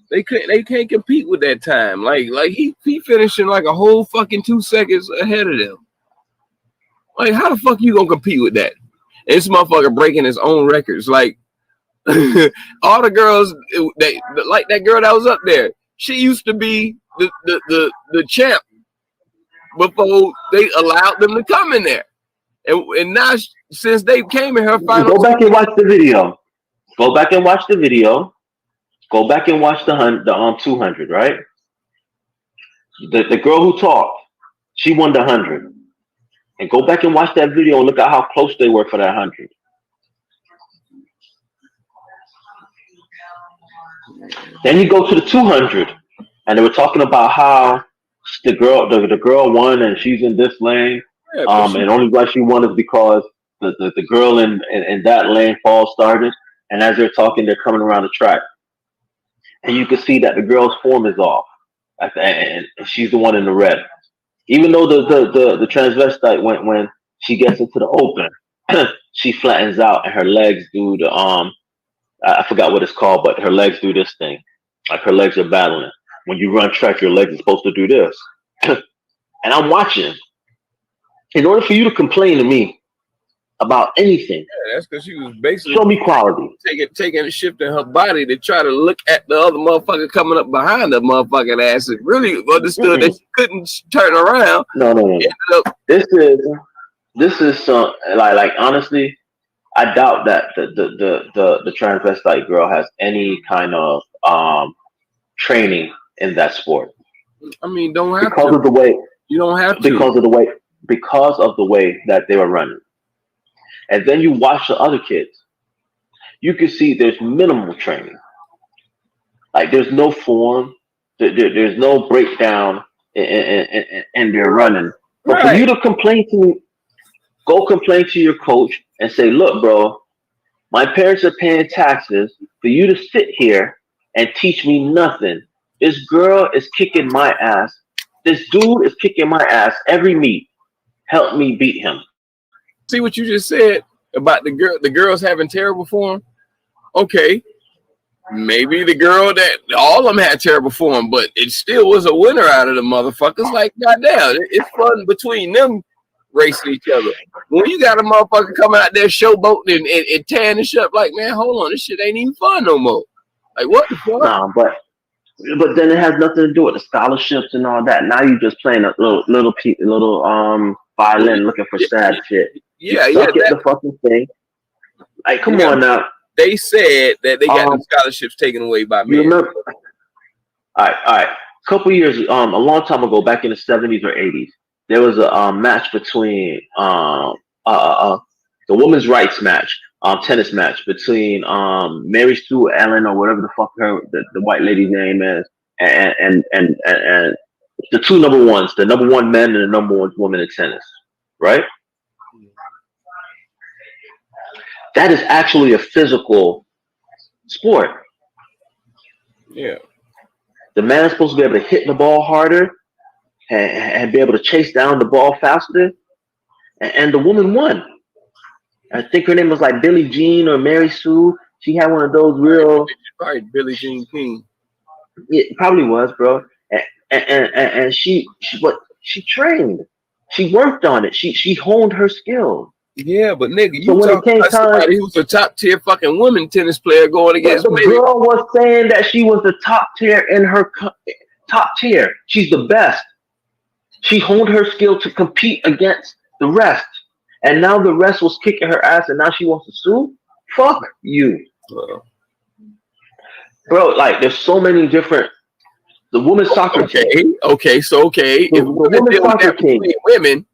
They can't compete with that time. Like he finishing like a whole fucking 2 seconds ahead of them. Like, how the fuck you gonna compete with that? And this motherfucker breaking his own records. Like all the girls like that girl that was up there. She used to be the champ before they allowed them to come in there. And now since they came in her final, go back and watch the video. Go back and watch the video. Go back and watch the 200, right? The girl who talked, she won the 100. And go back and watch that video and look at how close they were for that 100. Then you go to the 200, and they were talking about how the girl won and she's in this lane. And only why she won is because the girl in that lane false started. And as they're talking, they're coming around the track. And you can see that the girl's form is off. And she's the one in the red. Even though the transvestite when she gets into the open, she flattens out and her legs do the I forgot what it's called, but her legs do this thing. Like her legs are battling. When you run track, your legs are supposed to do this. And I'm watching. In order for you to complain to me about anything, Yeah, that's because she was basically show me quality. taking a shift in her body to try to look at the other motherfucker coming up behind the motherfucking ass and really understood that she couldn't turn around. No. This is some like honestly, I doubt that the transvestite girl has any kind of training in that sport. I mean, don't have because to. of the way You don't have to. because of the way that they were running. And then you watch the other kids. You can see there's minimal training. Like there's no form. There's no breakdown in their running. But for you to go complain to your coach and say, look, bro, my parents are paying taxes for you to sit here and teach me nothing. This girl is kicking my ass. This dude is kicking my ass every meet. Help me beat him. See what you just said about the girls having terrible form? Okay. Maybe the girl that all of them had terrible form, but it still was a winner out of the motherfuckers. Like, goddamn, it's fun between them racing each other. When you got a motherfucker coming out there showboating and tearing this shit up, like, man, hold on, this shit ain't even fun no more. Like, what the fuck? Nah, but then it has nothing to do with the scholarships and all that. Now you just playing a little violin looking for sad shit. Yeah, Suck at the fucking thing. Like, come on now. They said that they got the scholarships taken away by men. You remember? All right. A couple years, a long time ago, back in the 70s or 80s, there was a match between the women's rights match, tennis match between Mary Sue Ellen or whatever the fuck the white lady's name is, and the two number ones, the number one men and the number one woman in tennis, right? That is actually a physical sport. Yeah. The man is supposed to be able to hit the ball harder and be able to chase down the ball faster. And the woman won. I think her name was like Billie Jean or Mary Sue. She had one of those real. Probably Billie Jean King. It probably was, bro. And she trained. She worked on it. She honed her skills. Yeah, but nigga, you talking about somebody who's a top tier fucking women tennis player going against the girl was saying that she was the top tier in her top tier. She's the best. She honed her skill to compete against the rest. And now the rest was kicking her ass and now she wants to sue? Fuck you. Bro, like there's so many different the women's soccer team. Okay. The women's soccer team. Women,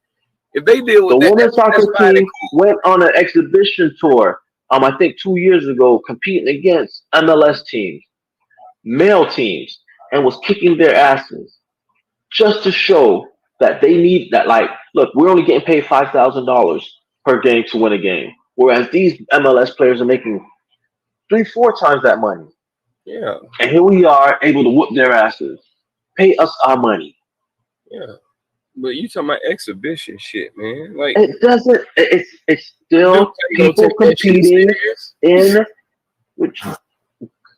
if they deal with the women's soccer team went on an exhibition tour, I think 2 years ago, competing against MLS teams, male teams, and was kicking their asses just to show that they need that. Like, look, we're only getting paid $5,000 per game to win a game, whereas these MLS players are making 3-4 times that money. Yeah. And here we are able to whoop their asses, pay us our money. Yeah. But you talking about exhibition shit, man. Like it doesn't. It's still people competing in. Which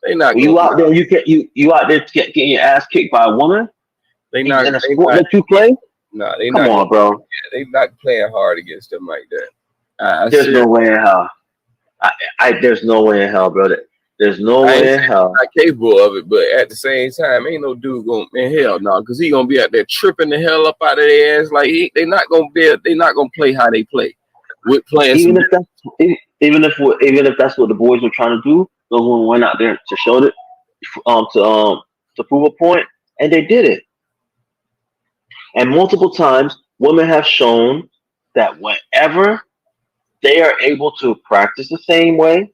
they not. You out there? You out there getting your ass kicked by a woman? They not in a sport that you play. Nah, they come not, on, bro. Yeah, they not playing hard against them like that. There's no way in hell. There's no way in hell, brother. There's no way in hell. Not capable of it, but at the same time, ain't no dude going, man, hell no, because he gonna be out there tripping the hell up out of their ass. Like they not gonna play how they play. With playing even if that's what the boys were trying to do, those women went out there to show it, to prove a point, and they did it. And multiple times, women have shown that whenever they are able to practice the same way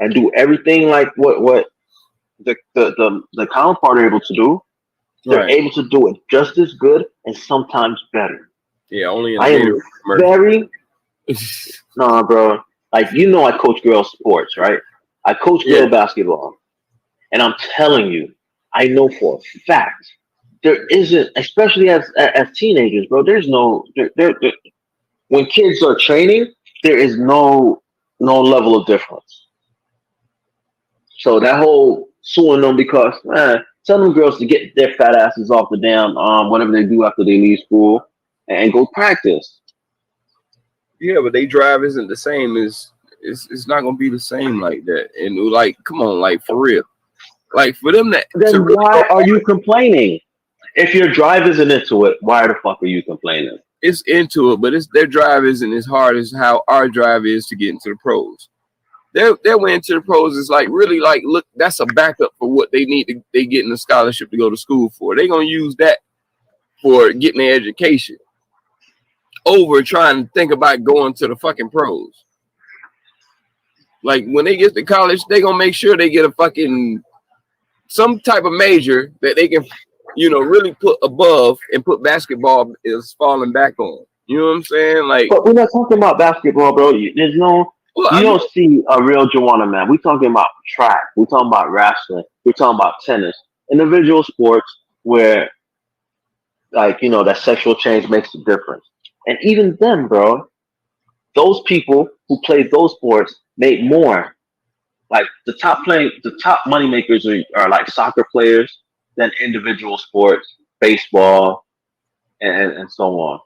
and do everything like what the counterpart are able to do, they're able to do it just as good and sometimes better. Yeah, only in I am very nah, bro. Like I coach girls sports, right? I coach girl basketball, and I'm telling you, I know for a fact there isn't, especially as teenagers, bro. There's no when kids are training, there is no level of difference. So that whole suing them because tell them girls to get their fat asses off the damn whatever they do after they leave school and go practice. Yeah, but they drive isn't the same as it's not gonna be the same like that. And like, come on, like for real. Like for them that Then why are you complaining? If your drive isn't into it, why the fuck are you complaining? It's into it, but it's their drive isn't as hard as how our drive is to get into the pros. Their way into the pros is like really like, look, that's a backup for what they need to they getting a scholarship to go to school for. They're gonna use that for getting their education over trying to think about going to the fucking pros. Like when they get to college, they gonna make sure they get a fucking some type of major that they can, you know, really put above and put basketball is falling back on. You know what I'm saying? Like, but we're not talking about basketball, bro. There's no, you don't see a real Joanna man. We're talking about track. We're talking about wrestling. We're talking about tennis. Individual sports where, like, you know, that sexual change makes a difference. And even then, bro, those people who played those sports make more. Like the top money makers are like soccer players, then individual sports, baseball, and so on.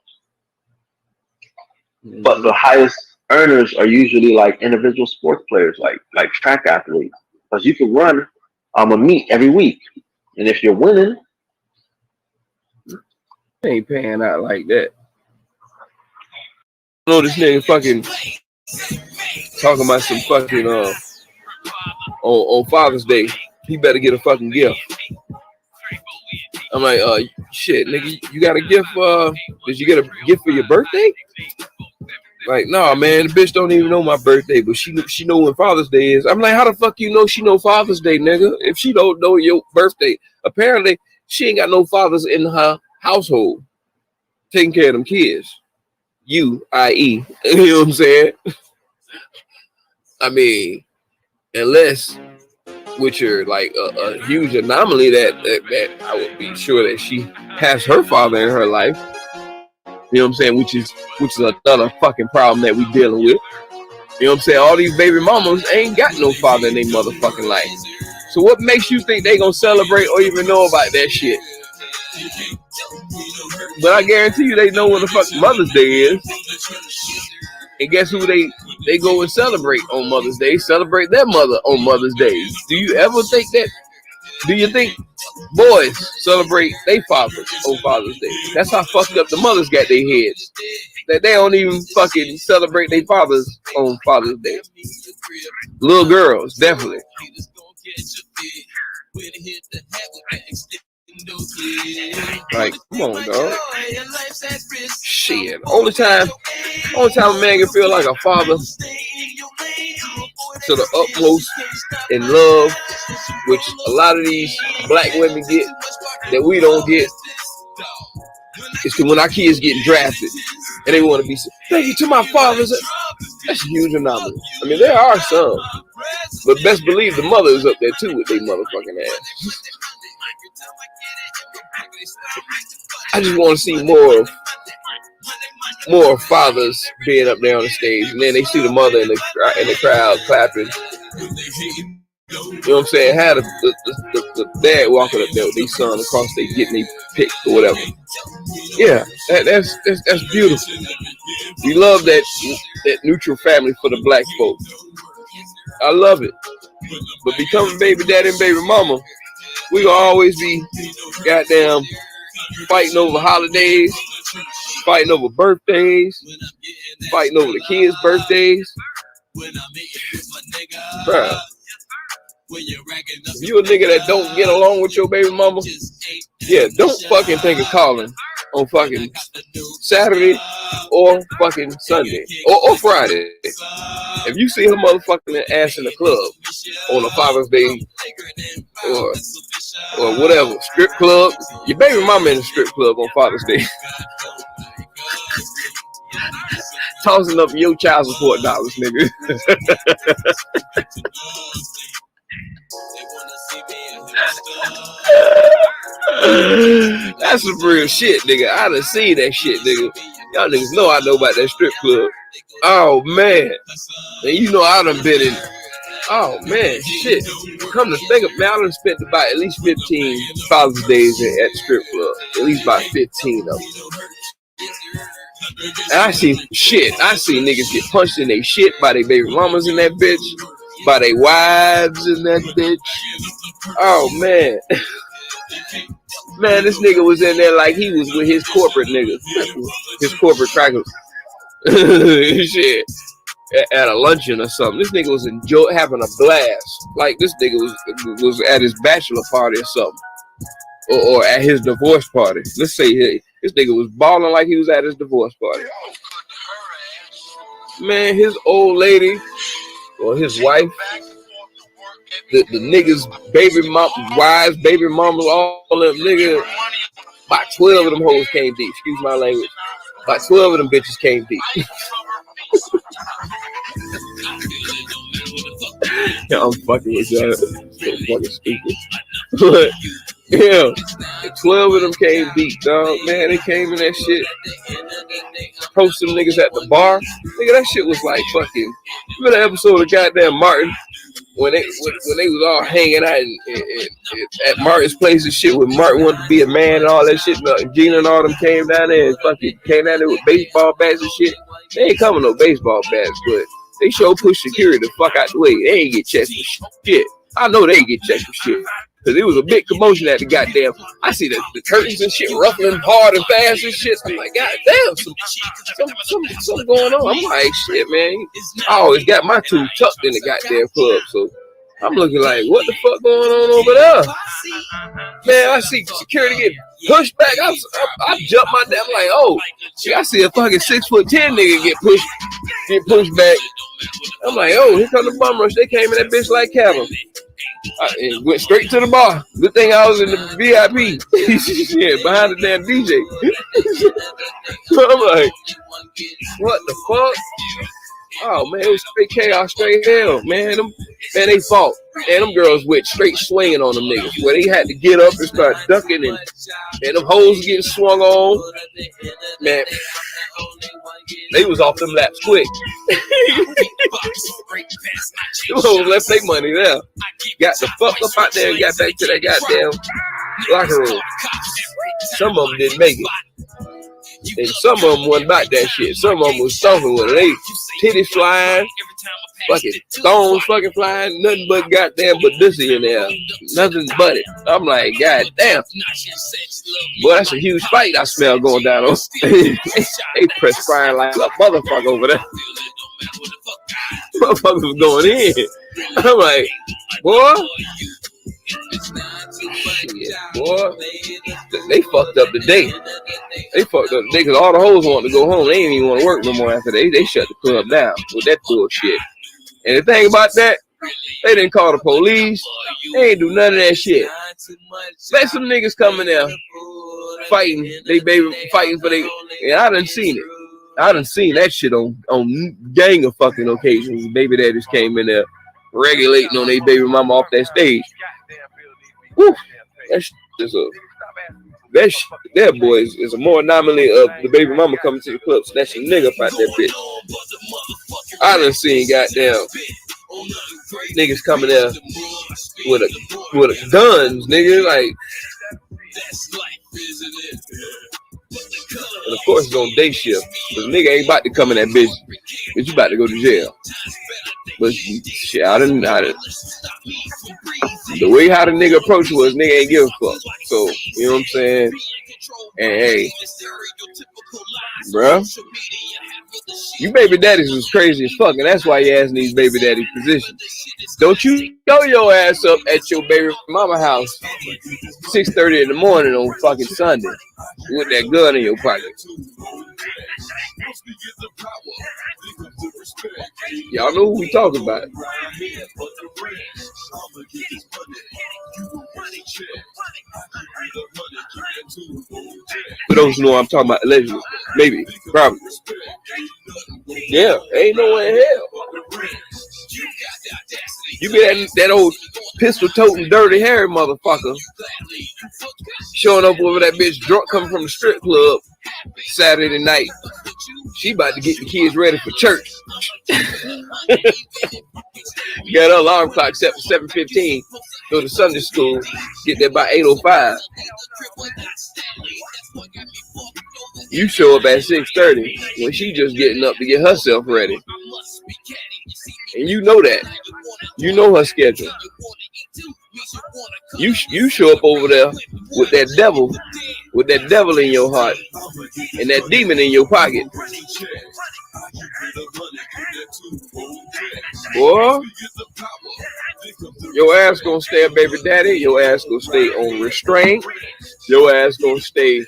But the highest earners are usually like individual sports players, like track athletes, because you can run a meet every week, and if you're winning, they ain't paying out like that. I know this nigga fucking talking about some fucking on Father's Day, he better get a fucking gift. I'm like, shit, nigga, you got a gift? Did you get a gift for your birthday? Like, nah, man, the bitch don't even know my birthday, but she know when Father's Day is. I'm like, how the fuck you know she know Father's Day, nigga? If she don't know your birthday, apparently she ain't got no fathers in her household taking care of them kids. You, i.e., you know what I'm saying? I mean, unless which are like a huge anomaly that I would be sure that she has her father in her life. You know what I'm saying? Which is another fucking problem that we dealing with. You know what I'm saying? All these baby mamas ain't got no father in their motherfucking life. So what makes you think they gonna celebrate or even know about that shit? But I guarantee you they know when the fuck Mother's Day is. And guess who they go and celebrate on Mother's Day? Celebrate their mother on Mother's Day. Do you ever think that? Do you think boys celebrate their fathers on Father's Day? That's how fucked up the mothers got their heads. That they don't even fucking celebrate their fathers on Father's Day. Little girls, definitely. Like, come on, dog. Shit. Only time a man can feel like a father to the utmost in love, which a lot of these black women get that we don't get, is when our kids get drafted and they want to be thank you to my fathers. That's a huge anomaly. I mean, there are some, but best believe the mother is up there too with their motherfucking ass. I just want to see more fathers being up there on the stage, and then they see the mother in the crowd clapping. You know what I'm saying? Had the dad walking up there with their son across, they getting their pick or whatever. Yeah, that's beautiful. We love that neutral family for the black folk. I love it. But becoming baby daddy and baby mama, we gonna always be goddamn fighting over holidays, fighting over birthdays, fighting over the kids' birthdays. Bruh, if you a nigga that don't get along with your baby mama, yeah, don't fucking think of calling on fucking Saturday or fucking Sunday or Friday. If you see her motherfucking ass in the club on a Father's Day or whatever, strip club, your baby mama in the strip club on Father's Day. Tossing up your child support dollars, nigga. That's some real shit, nigga. I done seen that shit, nigga. Y'all niggas know I know about that strip club. Oh man, and you know I done been in. Oh man, shit. Come to think of it, man, I done spent about at least 15 Father's Days at the strip club. At least about 15 of them. And I see shit. I see niggas get punched in their shit by their baby mamas in that bitch, by their wives in that bitch. Oh man. Man, this nigga was in there like he was with his corporate niggas. His corporate crackers. Shit. At a luncheon or something. This nigga was having a blast. Like this nigga was at his bachelor party or something. Or at his divorce party. Let's say this nigga was balling like he was at his divorce party. Man, his old lady or his wife, the niggas, baby mom, wives, baby mamas, all them niggas, about 12 of them hoes came deep. Excuse my language. About 12 of them bitches came deep. Yeah, I'm fucking with y'all. So fucking stupid. But yeah, 12 of them came deep, dog. Man, they came in that shit. Post them niggas at the bar. Nigga, that shit was like fucking. Remember the episode of goddamn Martin when they was all hanging out at Martin's place and shit, when Martin wanted to be a man and all that shit. And Gina and all them came down there and fucking came down there with baseball bats and shit. They ain't coming no baseball bats, but they sure push security the fuck out the way. They ain't get checked for shit. I know they ain't get checked for shit. Cause it was a big commotion at the goddamn. I see the curtains and shit ruffling hard and fast and shit. I'm like, goddamn, something going on. I'm like, shit, man. I always got my tooth tucked in the goddamn club, so I'm looking like, what the fuck going on over there? Man, I see security get pushed back. I jumped my damn like, oh, I see a fucking 6'10" nigga get pushed back. I'm like, oh, here come the bum rush. They came in that bitch like cattle. And went straight to the bar. Good thing I was in the VIP. Yeah, behind the damn DJ. So I'm like, what the fuck? Oh man, it was straight chaos, straight hell, man. They fought. And them girls went straight swinging on them niggas, where they had to get up and start ducking, and them hoes getting swung on. Man, they was off them laps quick. Them hoes left their money there. Got the fuck up out there and got back to that goddamn locker room. Some of them didn't make it. And some of them wasn't about that shit. Some of them was stomping with it. They titties flying, fucking stones fucking flying, nothing but goddamn Badussy in there. Nothing but it. I'm like, goddamn. Boy, that's a huge fight I smell going down on. They perspiring like a motherfucker over there. Motherfuckers was going in. I'm like, boy. Shit, boy. They fucked up the day. They fucked up the day because all the hoes wanted to go home. They didn't even want to work no more after they shut the club down with that bullshit. And the thing about that, they didn't call the police. They ain't do none of that shit. Let some niggas coming there fighting. They baby fighting for they. And I done seen it. I done seen that shit on gang of fucking occasions. Baby daddies came in there regulating on their baby mama off that stage. Woo. That boy is a more anomaly of the baby mama coming to the club snatching nigga up out that bitch. I done seen goddamn niggas coming there with a guns, nigga, like. And of course it's on day shift. Cause nigga ain't about to come in that bitch. But you about to go to jail. But shit, I didn't. The way how the nigga approach was, nigga ain't give a fuck. So, you know what I'm saying? And hey, bruh, you baby daddies was crazy as fuck, and that's why you asking these baby daddy positions. Don't you throw your ass up at your baby mama house 6:30 in the morning on fucking Sunday with that gun in your pocket. Y'all know who we talking about. For those who know I'm talking about, allegedly, maybe, probably. Yeah, ain't no way in hell. You be that old pistol toting dirty Harry motherfucker showing up over that bitch drunk coming from the strip club Saturday night. She about to get the kids ready for church. Got her alarm clock set for 7:15. Go to Sunday school. Get there by 8:05. You show up at 6:30 when she just getting up to get herself ready. And you know that. You know her schedule. You show up over there with that devil in your heart and that demon in your pocket. Boy, your ass gonna stay a baby daddy. Your ass gonna stay on restraint. Your ass gonna stay,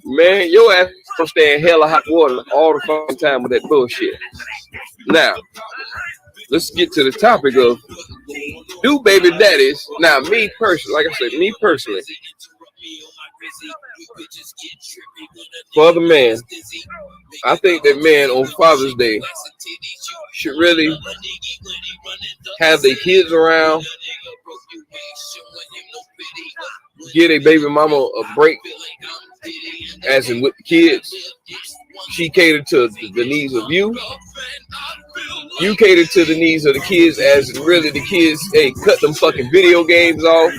man, your ass gonna stay in hell of hot water all the fucking time with that bullshit. Now, let's get to the topic of do baby daddies. Now, me personally, like I said, me personally, for the man, I think that men on Father's Day should really have their kids around, give a baby mama a break, as in with the kids. She catered to the needs of you. You cater to the needs of the kids, as in really the kids, hey, cut them fucking video games off.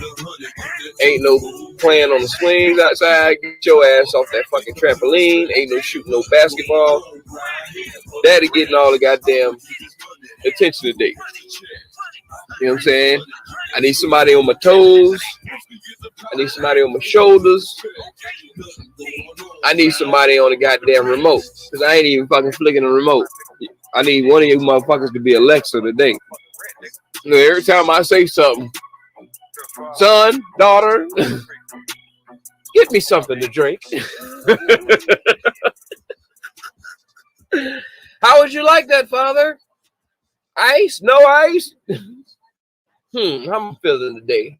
Ain't no playing on the swings outside. Get your ass off that fucking trampoline. Ain't no shooting no basketball. Daddy getting all the goddamn attention today. You know what I'm saying? I need somebody on my toes. I need somebody on my shoulders. I need somebody on the goddamn remote. Because I ain't even fucking flicking the remote. I need one of you motherfuckers to be Alexa today. You know, every time I say something, son, daughter, get me something to drink. How would you like that, Father? Ice? No ice? How am I feeling today?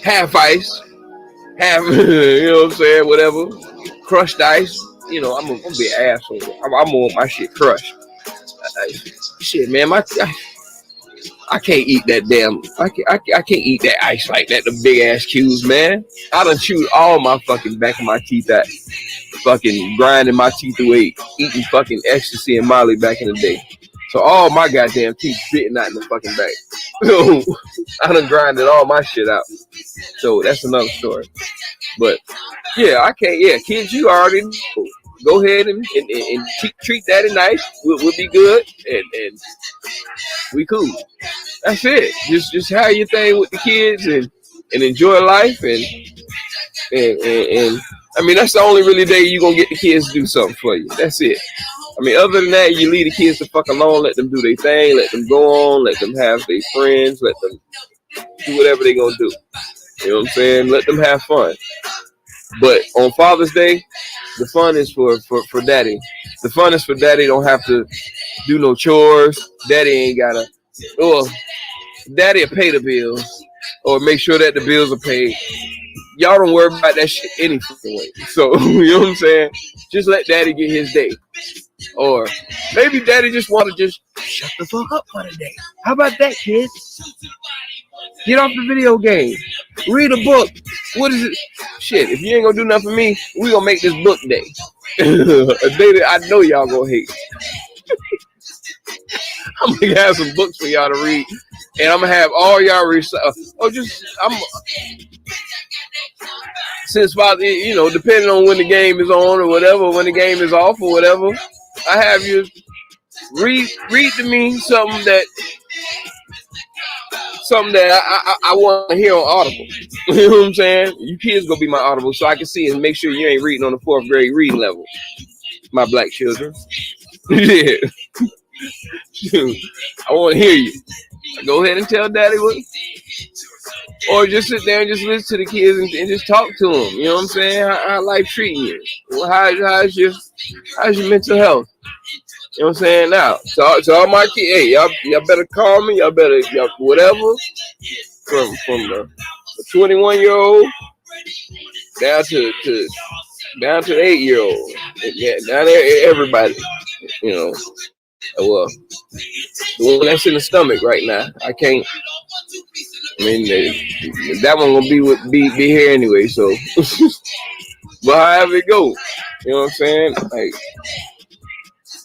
Half ice. Half, you know what I'm saying? Whatever. Crushed ice. You know, I'm gonna be an asshole. I'm gonna want my shit crushed. Shit, man, I can't eat that damn. I can't eat that ice like that. The big ass cubes, man. I done chewed all my fucking back of my teeth out. Fucking grinding my teeth away, eating fucking ecstasy and Molly back in the day. So all my goddamn teeth spitting out in the fucking back. I done grinded all my shit out. So that's another story. But yeah, I can't. Yeah, kids, you already know. Go ahead and treat daddy nice. We'll be good and we cool. That's it. Just have your thing with the kids and enjoy life and I mean, that's the only really day you're gonna get the kids to do something for you. That's it. I mean, other than that, you leave the kids the fuck alone, let them do their thing, let them go on, let them have their friends, let them do whatever they gonna do. You know what I'm saying? Let them have fun. But on Father's Day, the fun is for daddy. The fun is for daddy don't have to do no chores. Daddy ain't gotta, daddy will pay the bills or make sure that the bills are paid. Y'all don't worry about that shit any fucking way. So, you know what I'm saying? Just let daddy get his day. Or maybe daddy just want to just shut the fuck up for the day. How about that, kids? Get off the video game. Read a book. What is it? Shit, if you ain't gonna do nothing for me, we gonna make this book day. A day that I know y'all gonna hate. I'm gonna have some books for y'all to read. And I'm gonna have all y'all read. Since Father, you know, depending on when the game is on or whatever, when the game is off or whatever, I have you read to me something that I want to hear on Audible. You know what I'm saying? You kids gonna be my Audible so I can see and make sure you ain't reading on the 4th grade reading level. My black children. Yeah. Shoot. I want to hear you. Go ahead and tell daddy what. Or just sit there and just listen to the kids and just talk to them. You know what I'm saying? How life treating you? Well, how's your mental health? You know what I'm saying? Now, to all my kids, hey, y'all better call me. Y'all whatever. From the 21-year-old down to the 8-year-old. Yeah, down there, everybody. You know. Well, the one that's in the stomach right now, I can't. I mean, that one gonna be here anyway. So, but however it go, you know what I'm saying? Like,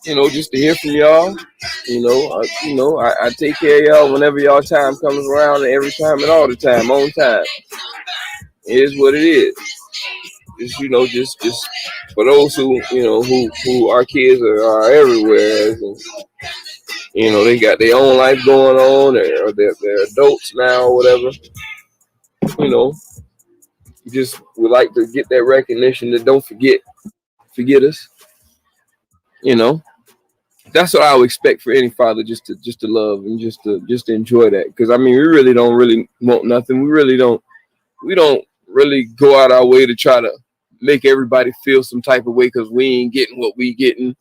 you know, just to hear from y'all. I take care of y'all whenever y'all time comes around, and every time and all the time, on time. It is what it is. Just for those who who our kids are everywhere, and, they got their own life going on, or they're adults now or whatever. Just would like to get that recognition that don't forget us. That's what I would expect for any father, just to love and just to enjoy that. Because I mean, we really don't want nothing. We don't really go out our way to try to make everybody feel some type of way because we ain't getting what we getting.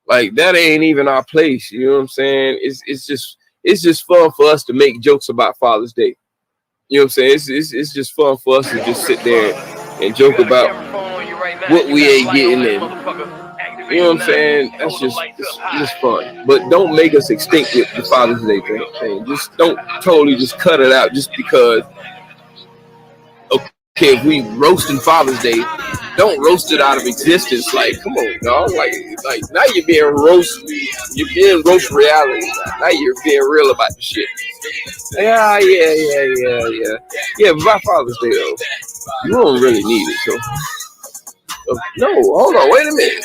Like, that ain't even our place. You know what I'm saying? It's just fun for us to make jokes about Father's Day. You know what I'm saying? It's just fun for us to just sit there and joke about what we ain't getting, and you know what I'm saying? That's just fun. But don't make us extinct with the Father's Day thing. Just don't totally just cut it out just because. Okay, if we roasting Father's Day, don't roast it out of existence. Like, come on, dog. Like now you're being roast reality. Now you're being real about the shit. Yeah. Yeah, but by Father's Day though, you don't really need it. So no, hold on, wait a minute.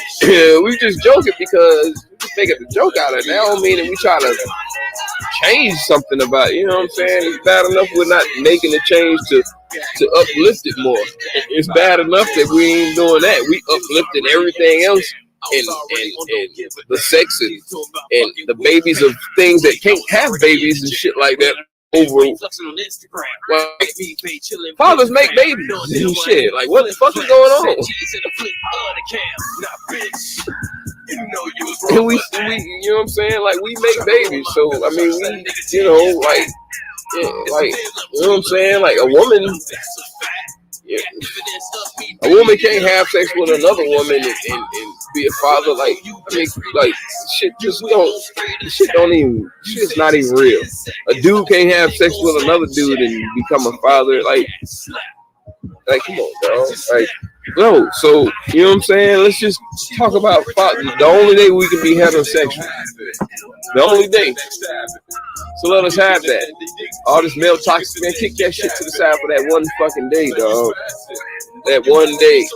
We just joking because we just making a joke out of it. That don't mean that we try to change something about it. You know what I'm saying? It's bad enough we're not making a change to uplift it more. It's bad enough that we ain't doing that. We uplifting everything else, and the sex and the babies of things that can't have babies and shit like that. Like, fathers make babies and shit. Like, what the fuck is going on? And we, you know what I'm saying? Like, we make babies, so I mean, we, you know, like, you know what I'm saying? Like, a woman can't have sex with another woman and be a father. Like, I mean, like, shit's not even real. A dude can't have sex with another dude and become a father. Like, come on, bro. Like, no. So, you know what I'm saying? Let's just talk about father. The only day we can be heterosexual. The only day. So let us have that. All this male toxic, man, kick that shit to the side for that one fucking day, dog. That one day.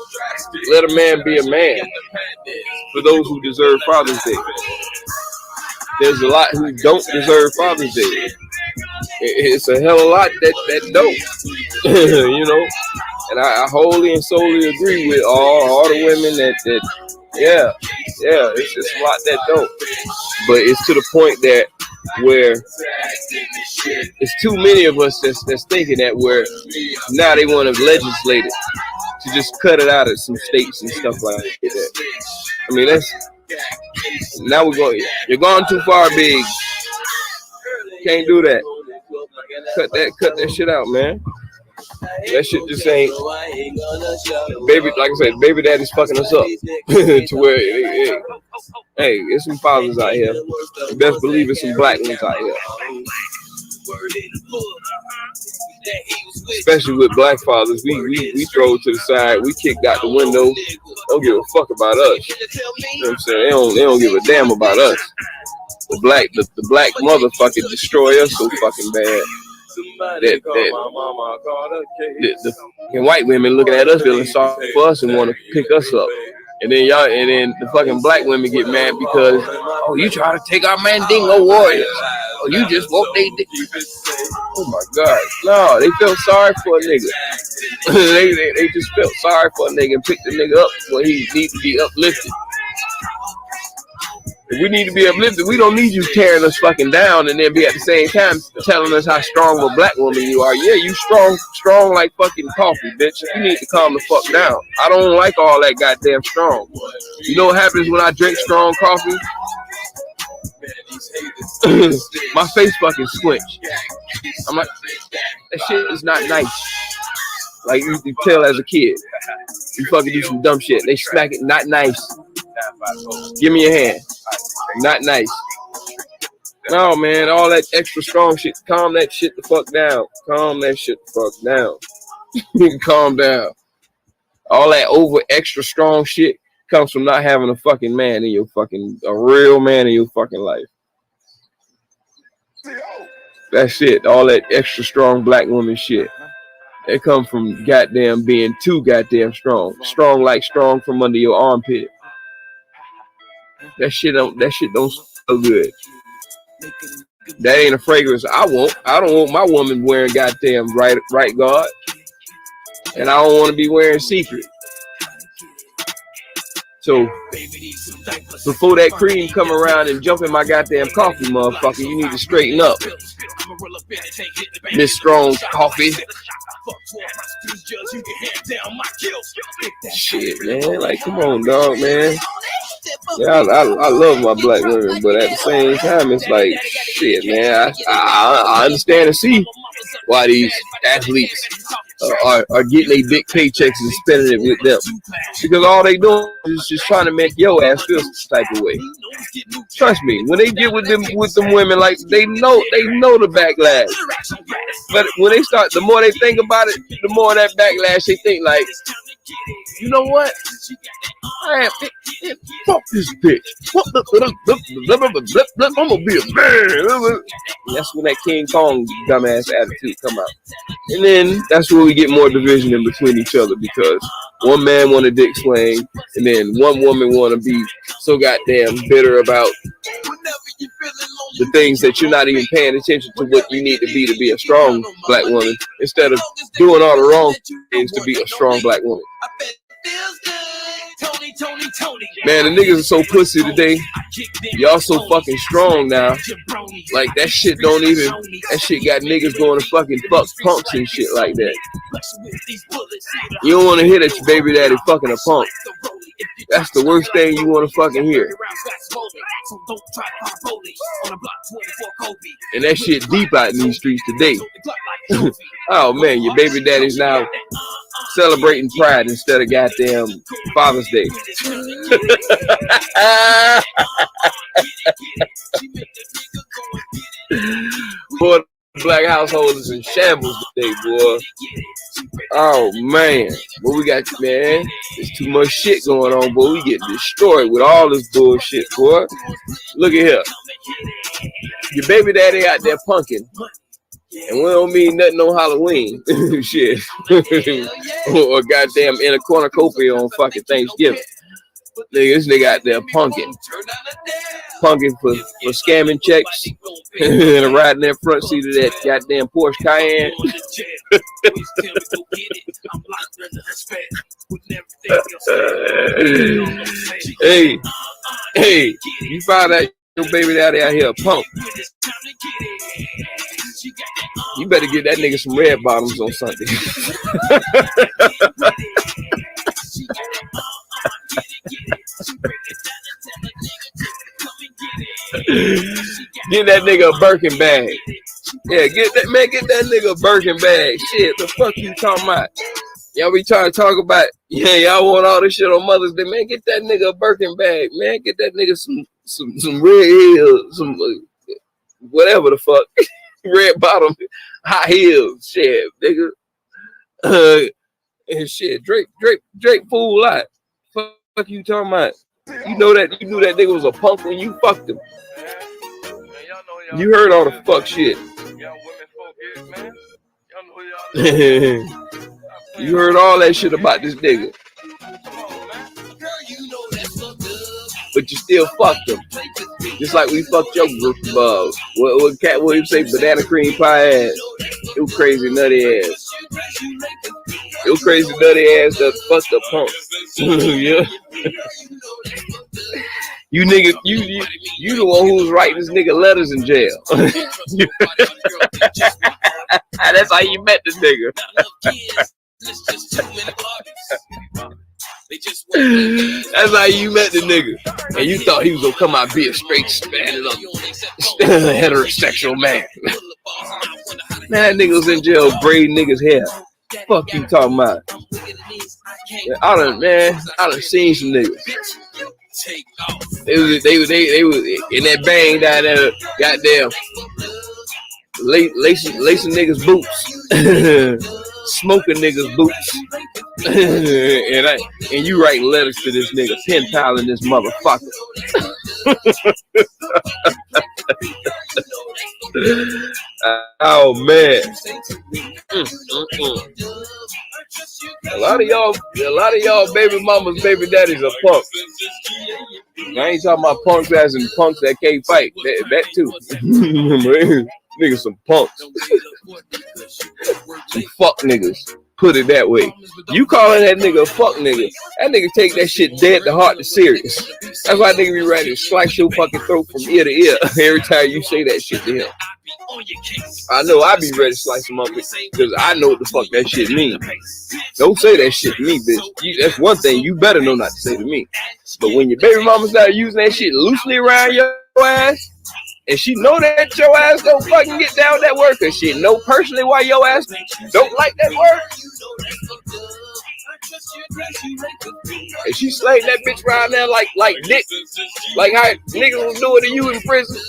Let a man be a man. For those who deserve Father's Day. There's a lot who don't deserve Father's Day. It's a hell of a lot that don't. You know? And I wholly and solely agree with all the women that it's just a lot that don't. But it's to the point that where it's too many of us that's thinking that, where now they want to legislate it to just cut it out of some states and stuff like that. I mean, now you're going too far, big. Can't do that. Cut that shit out, man. That shit just ain't. Baby, like I said, baby daddy's fucking us up to where, hey, there's some fathers out here. You best believe it's some black ones out here. Especially with black fathers, we throw to the side, we kicked out the window. Don't give a fuck about us. You know what I'm saying? They don't give a damn about us. The black motherfucker destroy us so fucking bad. The white women looking at us feeling sorry for us and want to pick us up, and then the fucking black women get mad because, oh, you try to take our Mandingo warriors, oh, you just woke they dick. Oh my god, no, they felt sorry for a nigga. they just felt sorry for a nigga and picked the nigga up when he needs to be uplifted. If we need to be uplifted, we don't need you tearing us fucking down and then be at the same time telling us how strong of a black woman you are. Yeah, you strong like fucking coffee, bitch. You need to calm the fuck down. I don't like all that goddamn strong. You know what happens when I drink strong coffee? My face fucking squinch. I'm like, that shit is not nice. Like you tell as a kid, you fucking do some dumb shit. They smack it, not nice. Give me your hand. Not nice. No, man, all that extra strong shit. Calm that shit the fuck down. Calm that shit the fuck down. Calm down. All that over extra strong shit comes from not having a fucking man in your fucking, a real man in your fucking life. That's it. All that extra strong black woman shit. It comes from goddamn being too goddamn strong. Strong like strong from under your armpit. That shit don't smell good. That ain't a fragrance I want. I don't want my woman wearing goddamn right guard. And I don't want to be wearing secret. So before that cream come around and jump in my goddamn coffee, motherfucker, you need to straighten up. Miss Strong Coffee. Shit, man. Like, come on, dog, man. Yeah, I love my black women, but at the same time, it's like, shit, man. I understand and see why these athletes are getting their big paychecks and spending it with them, because all they doing is just trying to make your ass feel some type of way. Trust me, when they get with them women, like they know the backlash. But when they start, the more they think about it, the more that backlash they think like, you know what? Fuck this bitch. I'm gonna be a man. That's when that King Kong dumbass attitude come out. And then that's where we get more division in between each other, because one man want a dick swing, and then one woman want to be so goddamn bitter about the things that you're not even paying attention to what you need to be a strong black woman, instead of doing all the wrong things to be a strong black woman. Man, the niggas are so pussy today. Y'all so fucking strong now. Like, that shit got niggas going to fucking fuck punks and shit like that. You don't want to hear that your baby daddy fucking a punk. That's the worst thing you want to fucking hear. And that shit deep out in these streets today. Oh man, your baby daddy's now celebrating Pride instead of goddamn Father's Day. Boy, black households is in shambles today, boy. Oh man, what we got, man? There's too much shit going on, boy. We getting destroyed with all this bullshit, boy. Look at here. Your baby daddy out there punking. And we don't mean nothing on Halloween. Shit. Or goddamn in a cornucopia on fucking Thanksgiving. This nigga out there punking. Punking for scamming checks. And riding that front seat of that goddamn Porsche Cayenne. Hey, you found out your baby daddy out here a punk. You better get that nigga some red bottoms on Sunday. Get that nigga a Birkin bag. Yeah, get that nigga a Birkin bag. Shit, the fuck you talking about? Y'all be trying to talk about, yeah, y'all want all this shit on Mother's Day. Man, get that nigga a Birkin bag, man. Get that nigga some red heels, some whatever the fuck. Red bottom, high heels, shit, nigga. And shit, Drake fool lot. Fuck you talking about? You knew that nigga was a punk when you fucked him. You heard all the fuck shit. You heard all that shit about this nigga. But you still fucked him. Just like we fucked your group of what Cat Williams say, banana cream pie ass. You crazy nutty ass. You crazy nutty ass that fucked up punk. Yeah. You nigga, you the one who was writing this nigga letters in jail. That's how you met this nigga. That's how you met the nigga. And you thought he was gonna come out and be a straight heterosexual man. Man, that nigga was in jail braiding niggas' hair. Fuck you talking about? I done seen some niggas. They was in that bang down there, goddamn, lacing niggas' boots, smoking niggas' boots, and you writing letters to this nigga, pen piling this motherfucker. Oh man. A lot of y'all baby mamas, baby daddies are punks. I ain't talking about punks as in punks that can't fight. That too. Niggas some punks. Some fuck niggas. Put it that way. You calling that nigga a fuck nigga. That nigga take that shit dead to heart to serious. That's why nigga be ready to slice your fucking throat from ear to ear every time you say that shit to him. I know I be ready to slice him up because I know what the fuck that shit mean. Don't say that shit to me, bitch. That's one thing you better know not to say to me. But when your baby mama start using that shit loosely around your ass, and she know that your ass don't fucking get down with that word, cause she know personally why your ass don't like that word. And she slayed that bitch around there like dick, like how niggas was doing to you in prison.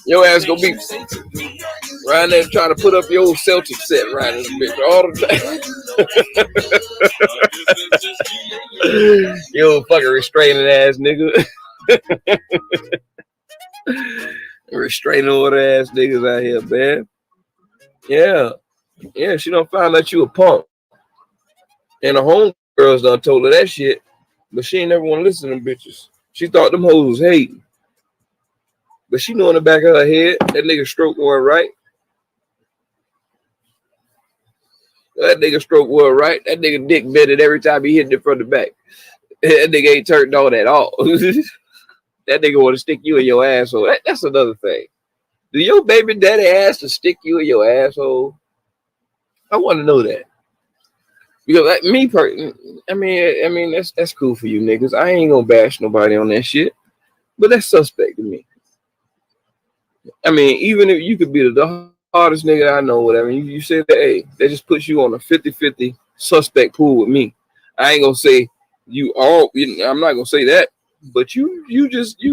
Your ass gonna be around there trying to put up your old Celtic set around this bitch all the time. You fucking restraining ass nigga. Restraining order ass niggas out here, man. Yeah, she done found out you a punk. And the homegirls done told her that shit, but she ain't never want to listen to them bitches. She thought them hoes was hating. But she knew in the back of her head, that nigga stroke wasn't right. That nigga stroke wasn't right. That nigga dick bended every time he hit it from the back. That nigga ain't turned on at all. That nigga want to stick you in your asshole. That's another thing. Do your baby daddy ask to stick you in your asshole? I want to know that. Because like me, I mean that's cool for you niggas. I ain't gonna bash nobody on that shit. But that's suspect to me. I mean, even if you could be the hardest nigga I know, whatever, you say that, hey, that just puts you on a 50-50 suspect pool with me. I ain't gonna say I'm not gonna say that, but you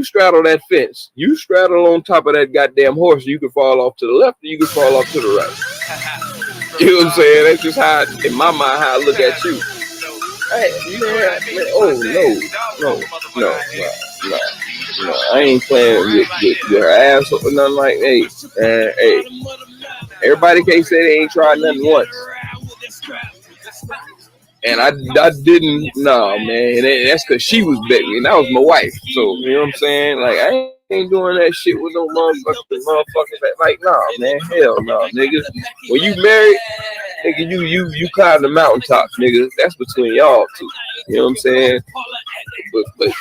straddle that fence. You straddle on top of that goddamn horse. You can fall off to the left, or you can fall off to the right. You know what I'm saying? That's just how, in my mind, how I look at you. Hey, no. I ain't playing with her ass or nothing like that. Hey, everybody can't say they ain't tried nothing once. And I didn't, no, man. That's because she was begging, and that was my wife. So, you know what I'm saying? Like, I ain't doing that shit with no motherfuckers. Like, nah, man. Hell no, nigga. When you married, nigga, you climb the mountaintop, nigga. That's between y'all two. You know what I'm saying? But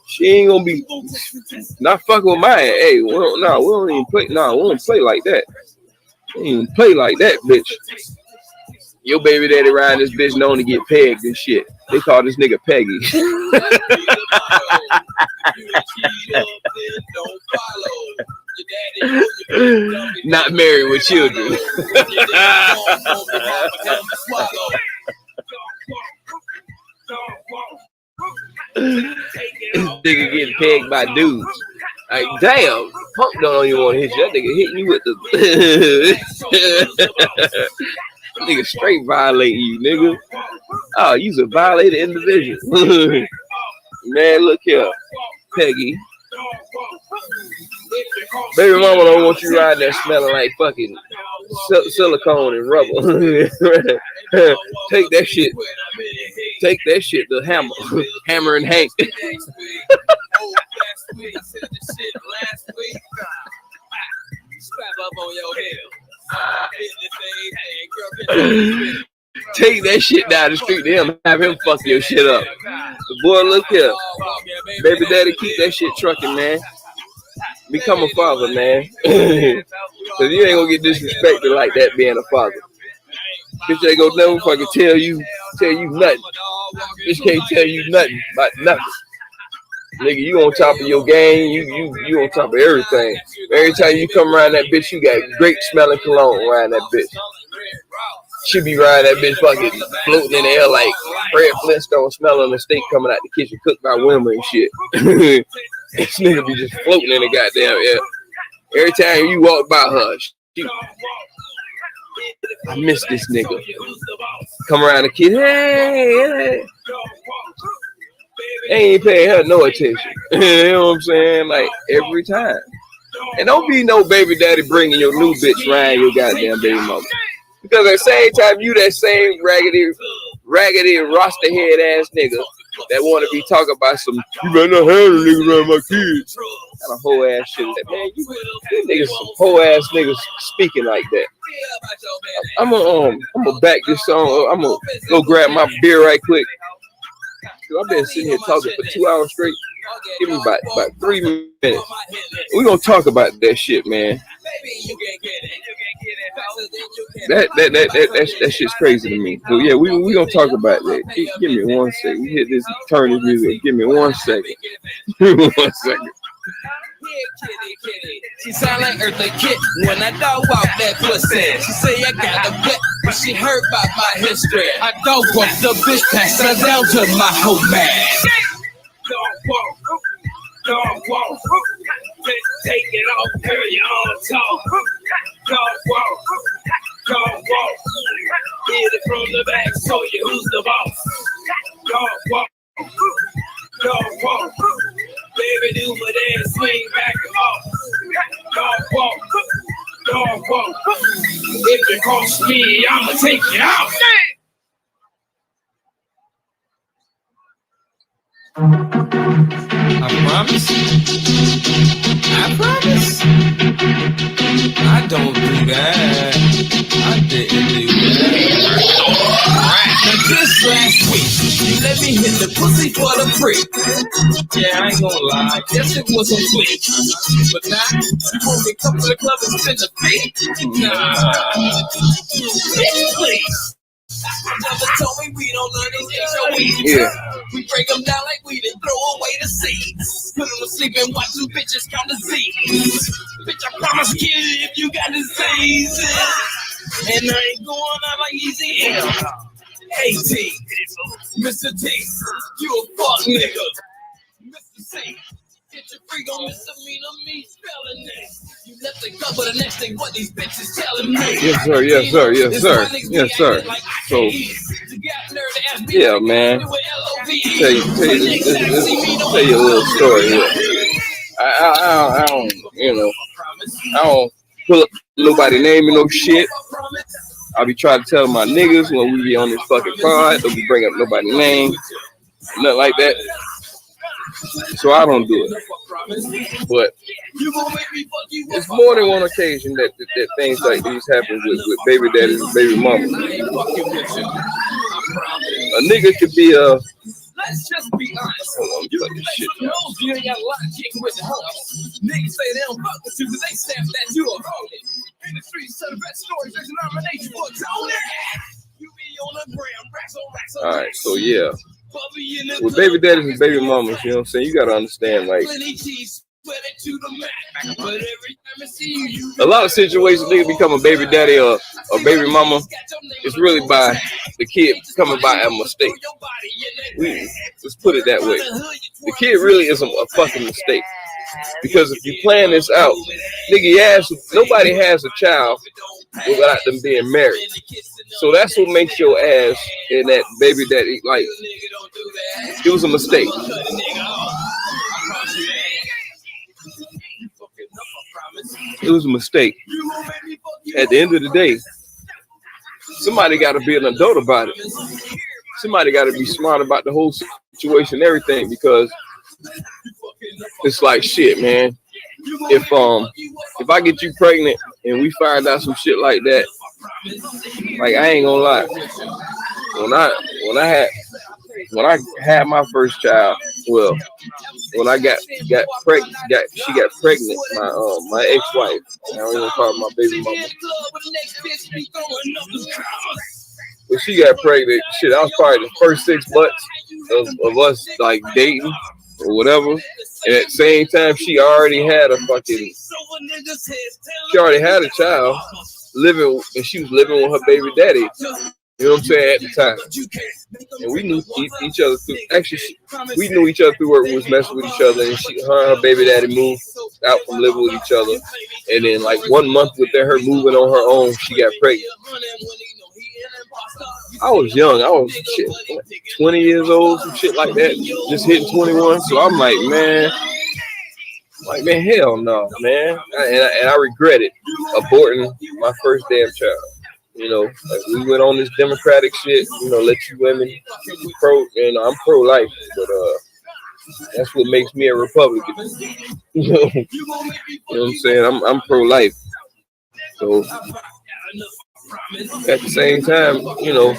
she ain't gonna be not fucking with mine. Hey, we don't even play. No, we don't play like that. We don't even play like that, bitch. Your baby daddy riding this bitch known to get pegged and shit. They call this nigga Peggy. Not married with children. Nigga getting pegged by dudes. Like, damn, punk don't even want to hit you. That nigga hitting you with the nigga straight violating you, nigga. Oh, you's a violated individual. Man, look here, Peggy. Baby mama don't want you riding there smelling like fucking silicone and rubber. Take that shit to Hammer and Hank. Take that shit down the street to him, have him fuck your shit up. Boy, look here. Baby daddy, keep that shit trucking, man. Become a father, man. Cause you ain't gonna get disrespected like that being a father. Bitch ain't gonna never fucking tell you nothing. Bitch can't tell you nothing about nothing. Nigga, you on top of your game, you on top of everything. Every time you come around that bitch, you got great smelling cologne around that bitch. She be riding that bitch fucking floating in the air like Fred Flintstone smelling the steak coming out the kitchen cooked by women and shit. This nigga be just floating in the goddamn air. Every time you walk by her, I miss this nigga. Come around the kid, hey. Ain't paying her no attention. You know what I'm saying? Like every time. And don't be no baby daddy bringing your new bitch around your goddamn baby mama. Because at the same time, you that same raggedy, roster head ass nigga that want to be talking about some, you better not have a nigga around my kids. Kind of whole ass shit. Man, you niggas some whole ass niggas speaking like that. I'm gonna back this song. I'm gonna go grab my beer right quick. I've been sitting here talking for 2 hours straight. Give me about 3 minutes. We're gonna talk about that shit, man. That shit's crazy to me. So yeah, we gonna talk about that. Give me 1 second. You hit this, turn this music. Give me 1 second. 1 second. She sound like Eartha Kitt when I dog walk that pussy. She say I got a bet, but she heard about my history. I dog walk the bitch, pass her down to my whole man. Dog walk, take it off, girl, you all talk. Dog walk, hit it from the back, show you who's the boss. Dog walk, baby, do my dance, swing back and off. Dog walk, if it costs me, I'ma take it out. I promise. I don't do that. I didn't do that. Now just last week, you let me hit the pussy for the free. Yeah, I ain't gonna lie, guess it was a fleek. But now, you want me to come to the club and spend the fee? Nah. Bitch, please. Never told me we don't learn these things, so we break them down like we didn't throw away the seeds. Put them to sleep and watch two bitches count the Z's. Bitch, I promise you if you got disease. And I ain't going out like easy hell. Hey T, Mr. T, you a fuck nigga. Mr. C, get your freak on misdemeanor, me spelling it. You left the cup, but the next thing what these bitches telling me. Yes, sir. Yes, sir. So, yeah, man. Tell you a little story here. I don't, I don't pull up nobody name and no shit. I'll be trying to tell my niggas when we be on this fucking pod, don't be bring up nobody's name, nothing like that. So I don't do it. But it's more than one occasion that things like these happen with baby daddies and baby mamas. A nigga could be a... Let's just be honest. You can play for the nose, you ain't got a lot of kicking with the homies. Niggas say they don't fuck with you because they stamp that you a homie. In the streets, tell the best stories, there's a nomination for Tony. You be on the ground, racks on racks on. All right, so yeah. With baby daddies and baby mamas, you know what I'm saying? You gotta understand, like, a lot of situations, nigga become a baby daddy or a baby mama, it's really by the kid coming by a mistake. Let's put it that way. The kid really isn't a fucking mistake. Because if you plan this out, nigga, yes, nobody has a child without them being married. So that's what makes your ass in that baby daddy, like, it was a mistake. It was a mistake. At the end of the day, somebody got to be an adult about it. Somebody got to be smart about the whole situation and everything, because it's like shit, man. If I get you pregnant and we find out some shit like that, like, I ain't gonna lie. When I had my first child, well, when I got pregnant, she got pregnant, my ex-wife. I don't even call her my baby mama. When she got pregnant, shit, I was probably the first 6 months of us like dating or whatever. And at the same time, she already had a child. living, and she was living with her baby daddy. You know what I'm saying, at the time. And we knew each other through, actually, we knew each other through work. We was messing with each other, and her and her baby daddy moved out from living with each other. And then, like, 1 month with her moving on her own, she got pregnant. I was young. I was, 20 years old, some shit like that, just hitting 21. So I'm like, man, hell no, man. And I regretted aborting my first damn child. You know, like we went on this democratic shit, you know, let you women pro, and I'm pro-life, but that's what makes me a Republican. You know what I'm saying? I'm pro-life. So at the same time, you know,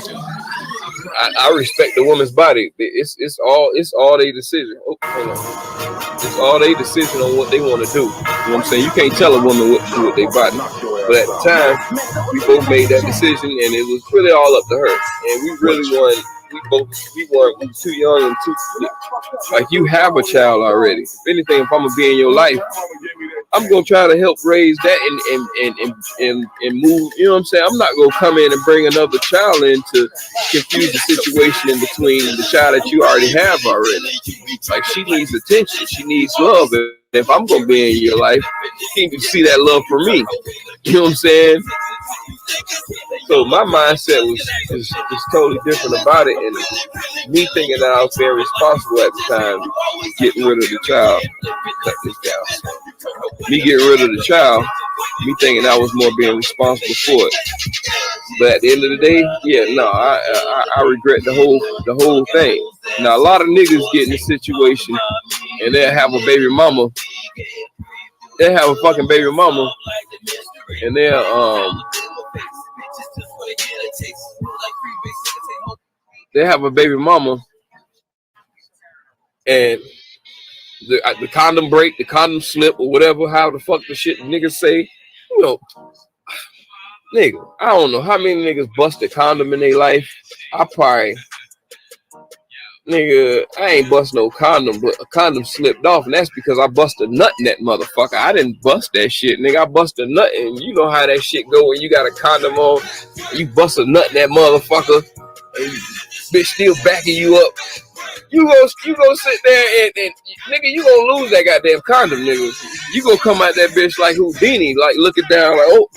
I respect the woman's body. It's all their decision. It's all their decision on what they want to do. You know what I'm saying? You can't tell a woman what to do with their body. But at the time, we both made that decision, and it was really all up to her. And we really weren't. We weren't too young and too, like, you have a child already. If anything, if I'm gonna be in your life, I'm gonna try to help raise that and move. You know what I'm saying? I'm not gonna come in and bring another child in to confuse the situation in between the child that you already have already. Like, she needs attention, she needs love. If I'm gonna be in your life, you need to see that love for me. You know what I'm saying? So my mindset was totally different about it, and me thinking that I was very responsible at the time, getting rid of the child. Cut this down. Me getting rid of the child, me thinking I was more being responsible for it. But at the end of the day, yeah, no, I regret the whole thing. Now, a lot of niggas get in this situation and they'll have a baby mama. They'll have a fucking baby mama, and they have a baby mama, and the condom break, the condom slip, or whatever, how the fuck the shit niggas say. You know, nigga, I don't know how many niggas busted condom in their life. Nigga, I ain't bust no condom, but a condom slipped off, and that's because I busted a nut in that motherfucker. I didn't bust that shit, nigga. I busted a nut, and you know how that shit go when you got a condom on, you bust a nut in that motherfucker, and bitch still backing you up. You go sit there and nigga, you gonna lose that goddamn condom, nigga. You gonna come out that bitch like Houdini, like looking down, like oh.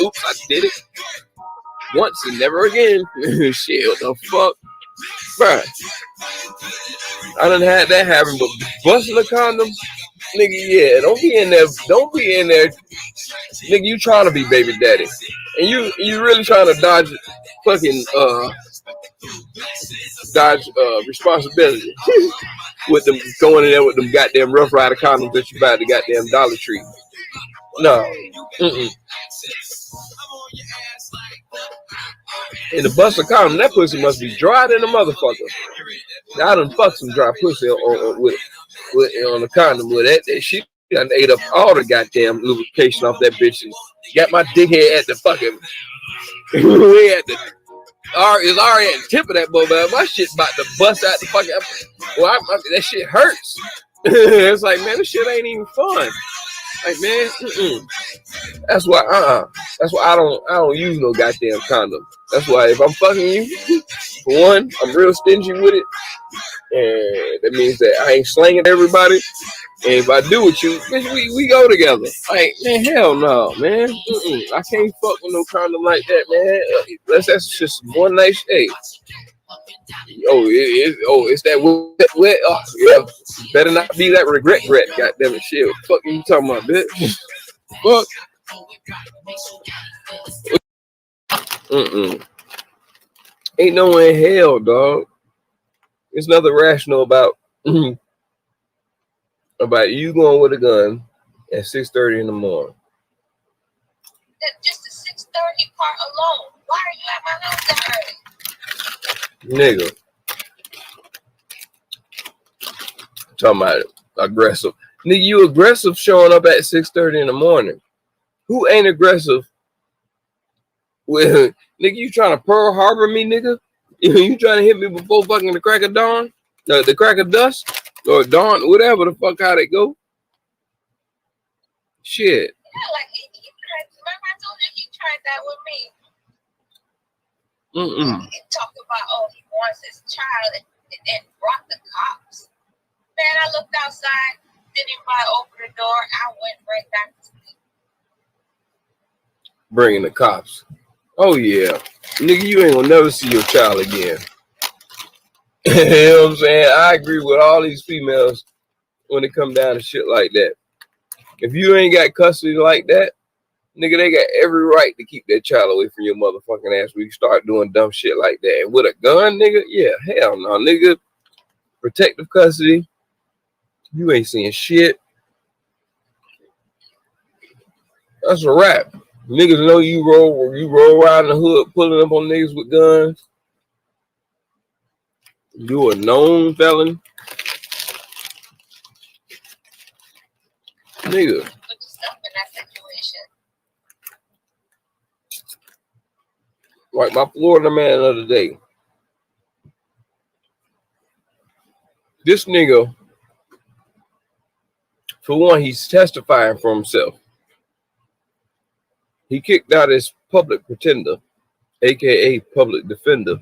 Oops, I did it. Once and never again. Shit, what the fuck? Bruh. I done had that happen, but busting a condom, nigga, yeah, don't be in there. Nigga, you trying to be baby daddy. And you really trying to dodge fucking responsibility with them going in there with them goddamn Rough Rider condoms that you buy at the goddamn Dollar Tree. No. And the bust a condom, that pussy must be dry than a motherfucker. Now, I done fucked some dry pussy on the condom with that shit. I ate up all the goddamn lubrication off that bitch and got my dickhead at the fucking way at the it's already at the tip of that mobile. My shit about to bust out the fucking. Well, that shit hurts. It's like, man, this shit ain't even fun. Like, man, that's why I don't use no goddamn condom. That's why if I'm fucking you, for one, I'm real stingy with it, and that means that I ain't slanging everybody. And if I do with you, bitch, we go together. Like, man, hell no, man. I can't fuck with no condom like that, man. That's just one night stay. It's that wet. Oh, yeah. Better not be that regret. Goddamn it, shit. What the fuck you talking about, bitch? Fuck. Ain't no way in hell, dog. There's nothing rational about you going with a gun at 6:30 in the morning. Just the 6:30 part alone. Why are you at my house that early? Nigga. Talking about aggressive. Nigga, you aggressive showing up at 6:30 in the morning. Who ain't aggressive? Well, nigga, you trying to Pearl Harbor me, nigga? You trying to hit me before fucking the crack of dawn? The crack of dusk? Or dawn, whatever the fuck how they go. Shit. Yeah, like he tried. Remember I told you he tried that with me. He talked about, oh, he wants his child and brought the cops. Man, I looked outside, didn't even open the door. I went right back to sleep. Bringing the cops. Oh yeah, nigga, you ain't gonna never see your child again. You know what I'm saying? I agree with all these females when it come down to shit like that. If you ain't got custody like that, nigga, they got every right to keep that child away from your motherfucking ass when you start doing dumb shit like that. And with a gun, nigga, yeah, hell no, nigga. Protective custody, you ain't seeing shit. That's a wrap. Niggas know you roll around the hood pulling up on niggas with guns. You a known felon. Nigga. Put yourself in that situation. Like my Florida man the other day. This nigga, for one, he's testifying for himself. He kicked out his public pretender, aka public defender,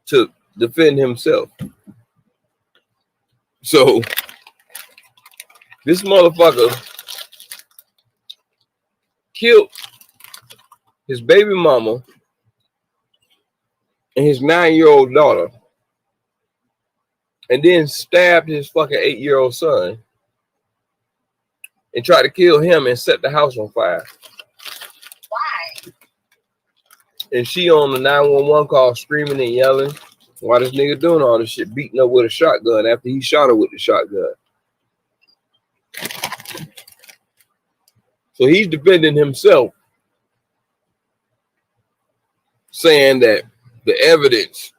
to defend himself. So this motherfucker killed his baby mama and his 9-year-old daughter, and then stabbed his fucking 8-year-old son and tried to kill him and set the house on fire. Why? And she on the 911 call screaming and yelling why this nigga doing all this shit, beating up with a shotgun after he shot her with the shotgun. So he's defending himself, saying that the evidence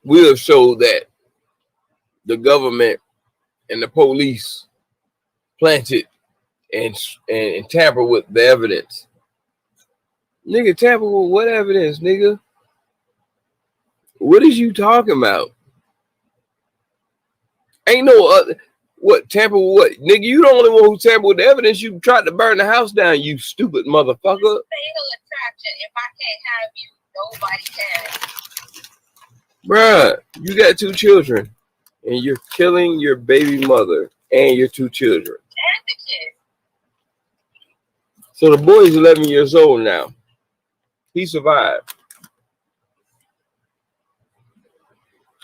will show that the government and the police planted and tamper with the evidence. Nigga, tamper with what evidence, nigga? What is you talking about? Ain't no other. What, tamper with what? Nigga, you the only one who tampered with the evidence. You tried to burn the house down, you stupid motherfucker. Fatal attraction. If I can't have you, nobody can. Bruh, you got 2 children, and you're killing your baby mother and your 2 children. And the kid. So the boy's 11 years old now. He survived.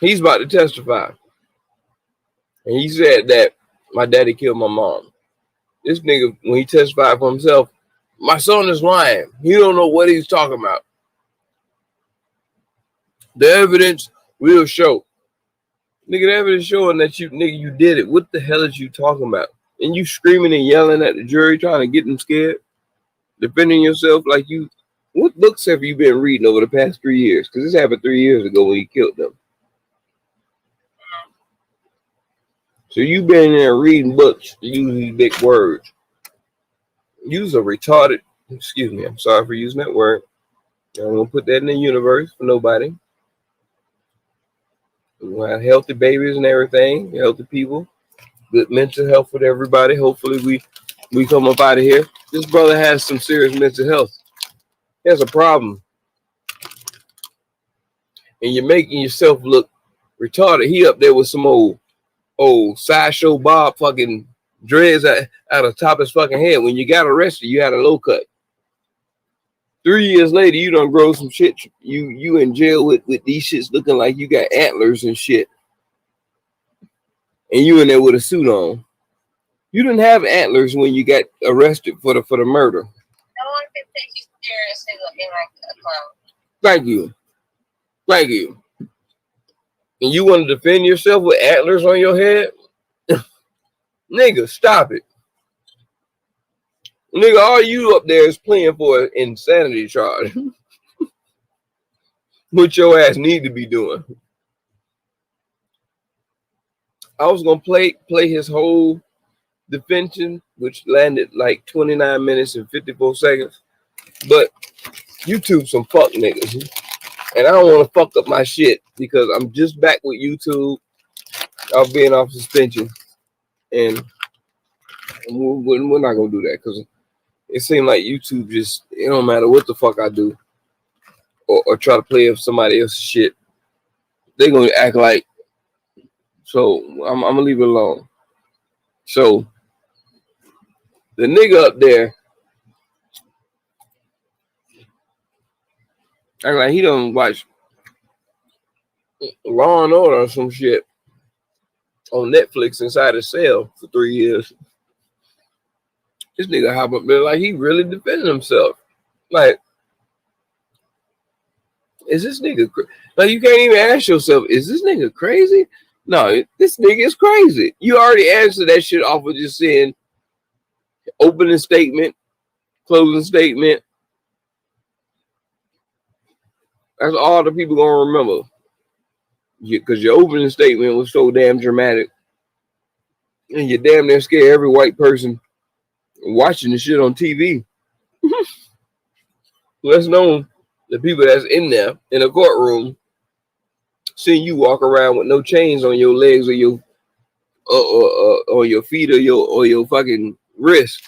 He's about to testify. And he said that my daddy killed my mom. This nigga, when he testified for himself, my son is lying. He don't know what he's talking about. The evidence will show. Nigga, the evidence showing that you did it. What the hell is you talking about? And you screaming and yelling at the jury, trying to get them scared, defending yourself like you. What books have you been reading over the past 3 years? Because this happened 3 years ago when he killed them. So you've been in there reading books, using these big words. Use a retarded, excuse me, I'm sorry for using that word. I'm going to put that in the universe for nobody. We'll have healthy babies and everything, healthy people, good mental health with everybody. Hopefully we come up out of here. This brother has some serious mental health. He has a problem. And you're making yourself look retarded. He up there with some old Sideshow Bob fucking dreads out of top of his fucking head. When you got arrested, you had a low cut. 3 years later, you done grow some shit. You in jail with these shits looking like you got antlers and shit. And you in there with a suit on. You didn't have antlers when you got arrested for the murder. No one can take you seriously looking like a clown. Thank you. Thank you. And you want to defend yourself with antlers on your head? Nigga, stop it. Nigga, all you up there is playing for an insanity charge. What your ass need to be doing. I was going to play his whole defense, which landed like 29 minutes and 54 seconds. But YouTube some fuck niggas. And I don't want to fuck up my shit because I'm just back with YouTube. I'm being off suspension. And we're not gonna do that because it seems like YouTube just, it don't matter what the fuck I do or try to play with somebody else's shit, they gonna act like. So I'm gonna leave it alone. So the nigga up there act like he don't watch Law and Order or some shit on Netflix inside his cell for 3 years. This nigga hop up there like he really defending himself. Like, is this nigga like, you can't even ask yourself, is this nigga crazy? No, this nigga is crazy. You already answered that shit off of just saying opening statement, closing statement. That's all the people gonna remember. Because your opening statement was so damn dramatic. And you damn near scared every white person watching the shit on TV. Let's know the people that's in there in the courtroom seeing you walk around with no chains on your legs or your or your feet or your fucking wrist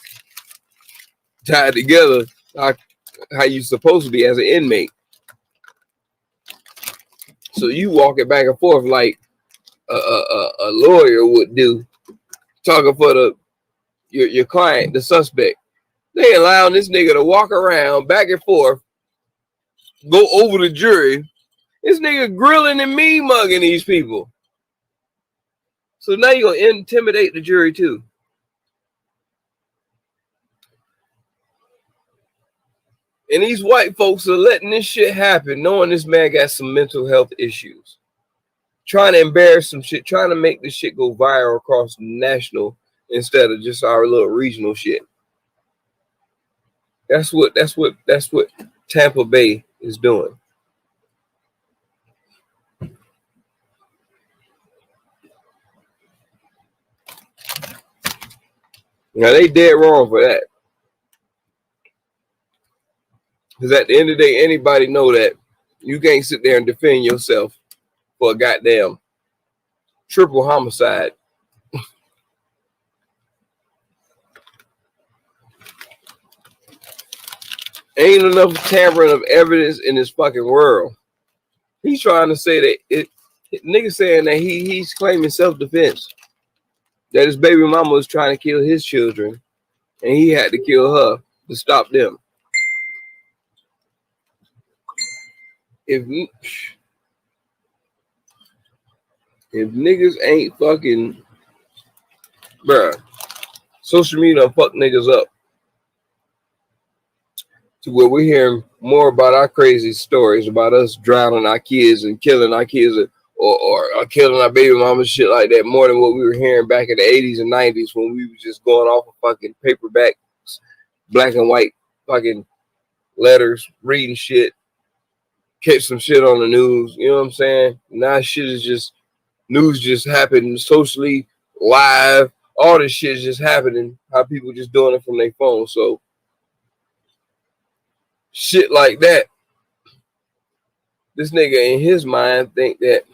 tied together how you supposed to be as an inmate. So you walking back and forth like a lawyer would do, talking for your client, the suspect. They allowing this nigga to walk around back and forth, go over the jury. This nigga grilling and mean mugging these people. So now you're gonna intimidate the jury too. And these white folks are letting this shit happen, knowing this man got some mental health issues. Trying to embarrass some shit, trying to make this shit go viral across national instead of just our little regional shit. That's what Tampa Bay is doing. Now they dead wrong for that. Because at the end of the day, anybody know that you can't sit there and defend yourself for a goddamn triple homicide. Ain't enough tampering of evidence in this fucking world. He's trying to say that nigga saying that he's claiming self-defense. That his baby mama was trying to kill his children and he had to kill her to stop them. If niggas ain't fucking, bruh, social media fuck niggas up to where we're hearing more about our crazy stories about us drowning our kids and killing our kids or killing our baby mama, shit like that, more than what we were hearing back in the 80s and 90s when we was just going off of fucking paperback, black and white fucking letters, reading shit, catch some shit on the news. You know what I'm saying? Now shit is just, news just happening socially, live. All this shit is just happening. How people just doing it from their phone. So shit like that, this nigga in his mind think that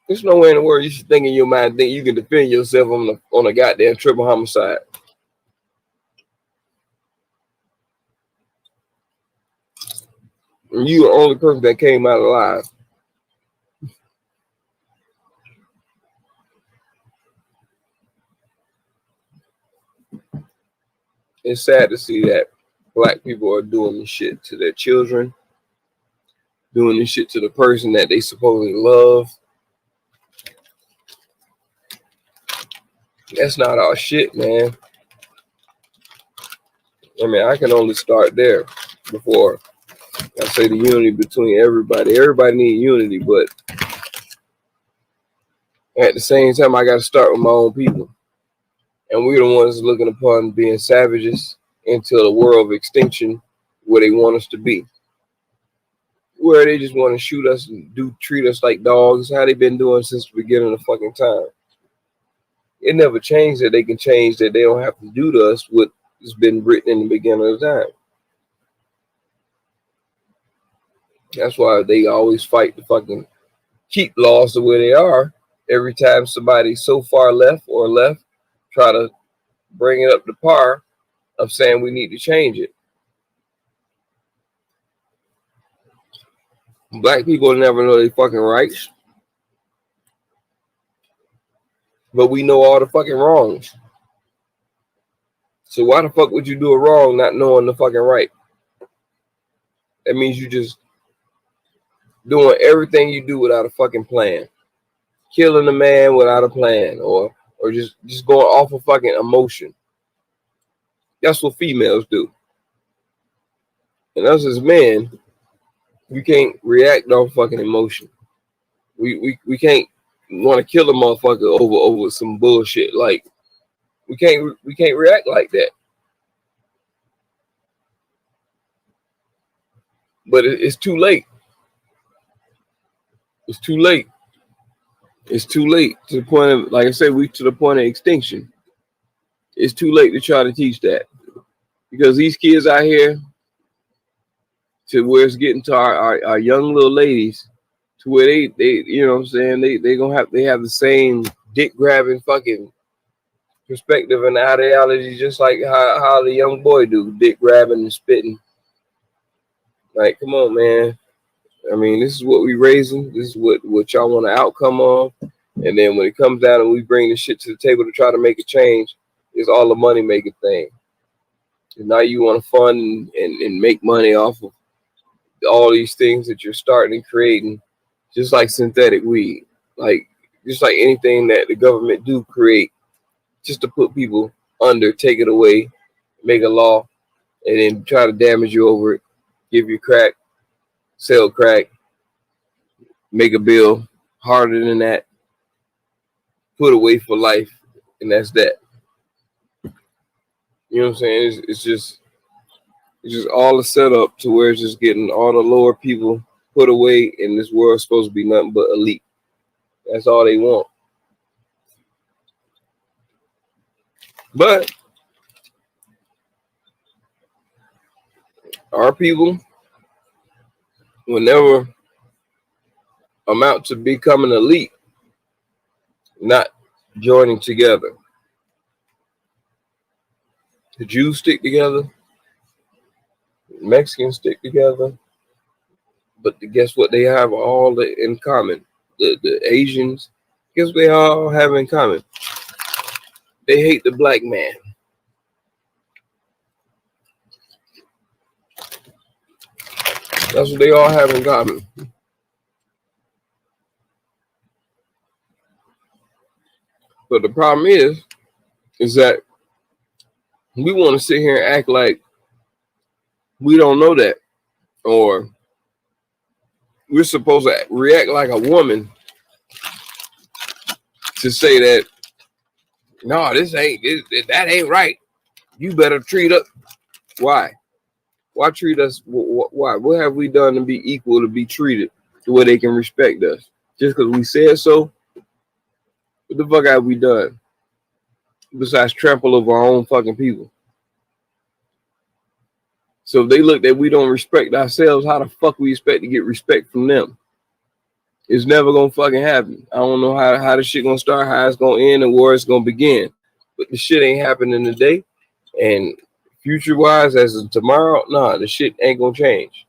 there's no way in the world you should think in your mind think you can defend yourself on a goddamn triple homicide. And you the only person that came out alive. It's sad to see that black people are doing this shit to their children, doing this shit to the person that they supposedly love. That's not our shit, man. I mean, I can only start there before I say the unity between everybody. Everybody needs unity, but at the same time, I got to start with my own people. And we're the ones looking upon being savages into the world of extinction where they want us to be. Where they just want to shoot us and treat us like dogs. How they been doing since the beginning of fucking time. It never changed that they can change that they don't have to do to us what has been written in the beginning of time. That's why they always fight to fucking keep laws the way they are, every time somebody so far left, try to bring it up to par of saying we need to change it. Black people never know their fucking rights, but we know all the fucking wrongs. So why the fuck would you do a wrong not knowing the fucking right? That means you just doing everything you do without a fucking plan. Killing a man without a plan, or just going off of fucking emotion. That's what females do. And us as men, we can't react on fucking emotion. We can't want to kill a motherfucker over some bullshit. Like we can't react like that. But it's too late. It's too late. It's too late to the point of, like I said, we to the point of extinction. It's too late to try to teach that, because these kids out here, to where it's getting to our young little ladies, to where they you know what I'm saying, they have the same dick grabbing fucking perspective and ideology, just like how the young boy do, dick grabbing and spitting. Like, come on, man. I mean, this is what we raising. This is what y'all want an outcome of. And then when it comes down and we bring the shit to the table to try to make a change, it's all a money making thing. And now you want to fund and make money off of all these things that you're starting and creating, just like synthetic weed, like just like anything that the government do create, just to put people under, take it away, make a law, and then try to damage you over it, give you crack, sell crack, make a bill harder than that, put away for life, and that's that. You know what I'm saying? It's just all a setup to where it's just getting all the lower people put away, and this world's supposed to be nothing but elite. That's all they want. But our people will never amount to becoming elite, not joining together. The Jews stick together, the Mexicans stick together, but guess what? They have all in common. The Asians, guess what they all have in common? They hate the black man. That's what they all have in common. But the problem is that we want to sit here and act like we don't know that, or we're supposed to react like a woman to say that, no, that ain't right. You better treat us. Why? Why treat us? Why? What have we done to be equal, to be treated the way they can respect us? Just because we said so? What the fuck have we done besides trample over our own fucking people? So if they look that we don't respect ourselves, how the fuck we expect to get respect from them? It's never gonna fucking happen. I don't know how this shit gonna start, how it's gonna end, and where it's gonna begin. But the shit ain't happening today. And future wise, as of tomorrow, nah, the shit ain't gonna change.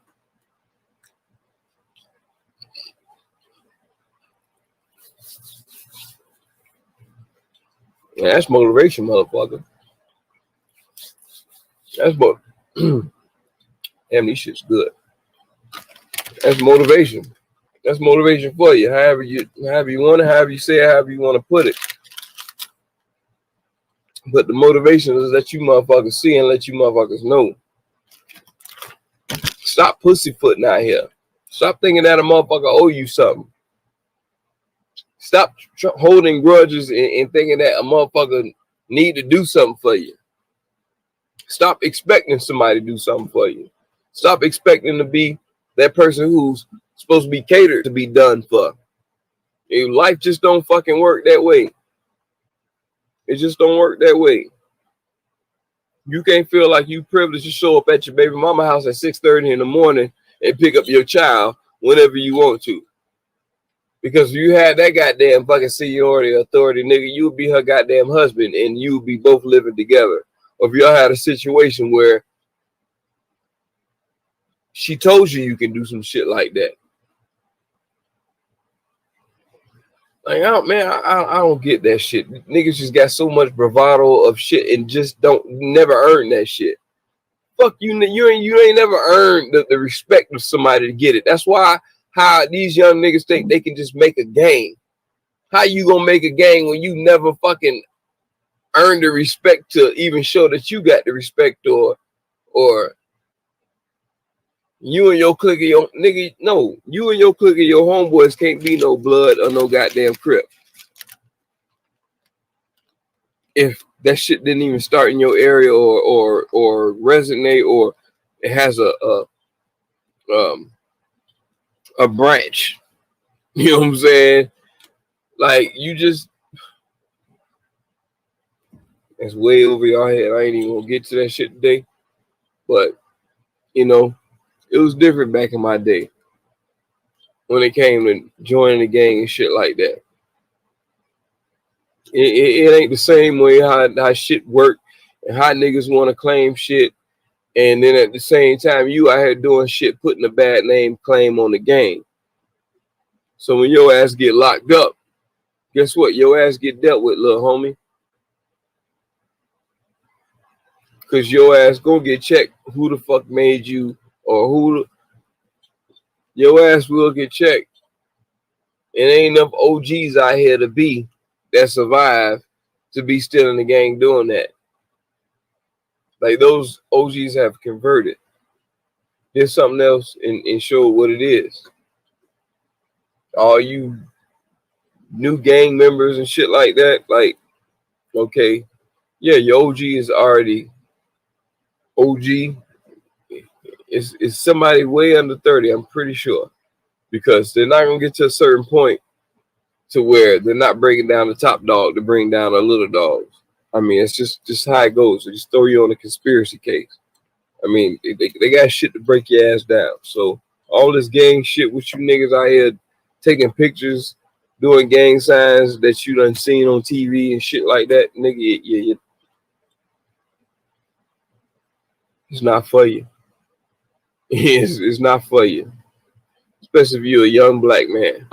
Yeah, that's motivation, motherfucker. That's what. Damn, these shit's good. That's motivation. That's motivation for you. However you want to, however you say it, however you want to put it. But the motivation is that you motherfuckers see and let you motherfuckers know. Stop pussyfooting out here. Stop thinking that a motherfucker owe you something. Stop holding grudges and thinking that a motherfucker need to do something for you. Stop expecting somebody to do something for you. Stop expecting to be that person who's supposed to be catered to be done for. Life just don't fucking work that way. It just don't work that way. You can't feel like you privileged to show up at your baby mama house at 6:30 in the morning and pick up your child whenever you want to. Because if you had that goddamn fucking seniority authority, nigga, you would be her goddamn husband and you would be both living together. Or if y'all had a situation where she told you can do some shit like that. Like, I don't get that shit. Niggas just got so much bravado of shit and just never earn that shit. Fuck you, you ain't never earned the respect of somebody to get it. That's why how these young niggas think they can just make a game. How you gonna make a game when you never fucking earned the respect to even show that you got the respect, or you and your clique of your nigga, no, you and your clique of your homeboys can't be no blood or no goddamn Crip. If that shit didn't even start in your area or resonate, or it has a branch, you know what I'm saying? Like, you just, it's way over your head. I ain't even gonna get to that shit today, but you know, it was different back in my day when it came to joining the gang and shit like that. It ain't the same way how shit work and how niggas want to claim shit, and then at the same time you out here doing shit, putting a bad name claim on the gang. So when your ass get locked up, guess what? Your ass get dealt with, little homie. Cause your ass gonna get checked. Who the fuck made you, or your ass will get checked. And ain't enough OGs out here that survive to be still in the gang doing that. Like, those OGs have converted. Did something else and showed what it is. All you new gang members and shit like that, like, okay, yeah, your OG is already OG. It's somebody way under 30, I'm pretty sure. Because they're not gonna get to a certain point to where they're not breaking down the top dog to bring down the little dogs. I mean, it's just how it goes. They just throw you on a conspiracy case. I mean, they got shit to break your ass down. So all this gang shit with you niggas out here taking pictures, doing gang signs that you done seen on TV and shit like that, nigga, yeah, it's not for you. It's not for you. Especially if you're a young black man.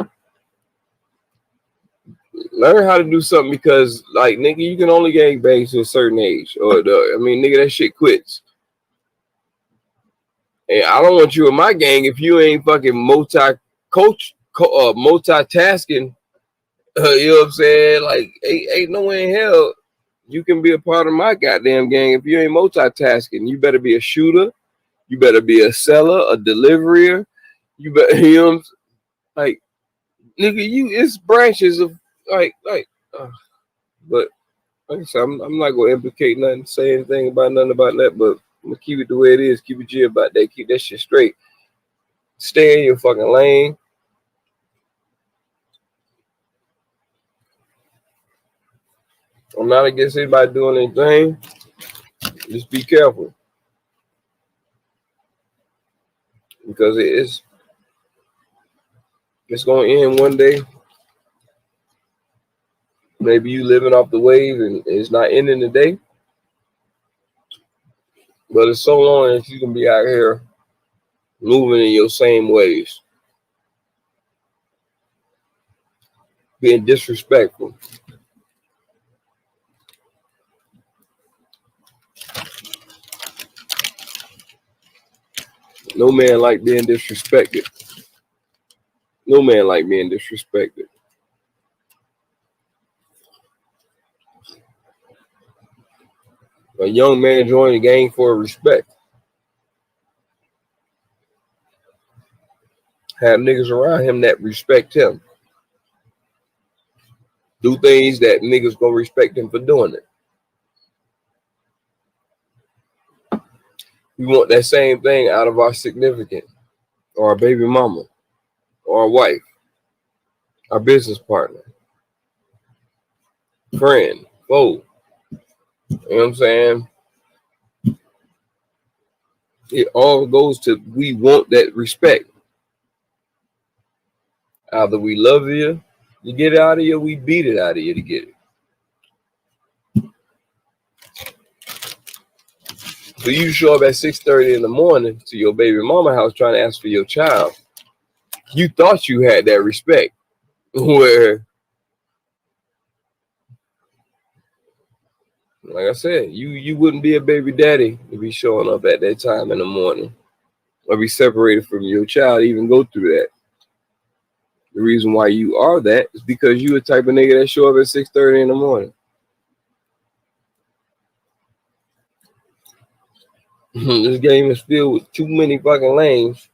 Learn how to do something, because, like, nigga, you can only gang bang to a certain age. Nigga, that shit quits. And I don't want you in my gang if you ain't fucking multitasking. You know what I'm saying? Like, ain't no way in hell you can be a part of my goddamn gang if you ain't multitasking. You better be a shooter. You better be a seller, a deliverer. You better, you know what I'm saying? Like, nigga, it's branches of, but like I said, I'm not gonna implicate nothing, say anything about nothing about that, but I'm gonna keep it the way it is, keep it G about that, keep that shit straight. Stay in your fucking lane. I'm not against anybody doing anything. Just be careful. Because it's gonna end one day. Maybe you living off the wave and it's not ending today. But it's so long that you can be out here moving in your same ways. Being disrespectful. No man like being disrespected. No man like being disrespected. A young man joined the gang for respect. Have niggas around him that respect him. Do things that niggas gonna respect him for doing it. We want that same thing out of our significant, or our baby mama, or our wife, our business partner, friend, foe. You know what I'm saying? It all goes to, we want that respect. Either we love you to get it out of you, or we beat it out of you to get it. So you show up at 6:30 in the morning to your baby mama house trying to ask for your child. You thought you had that respect, where, like I said, you wouldn't be a baby daddy to be showing up at that time in the morning, or be separated from your child, even go through that. The reason why you are that is because you a type of nigga that show up at 6:30 in the morning. This game is filled with too many fucking lanes,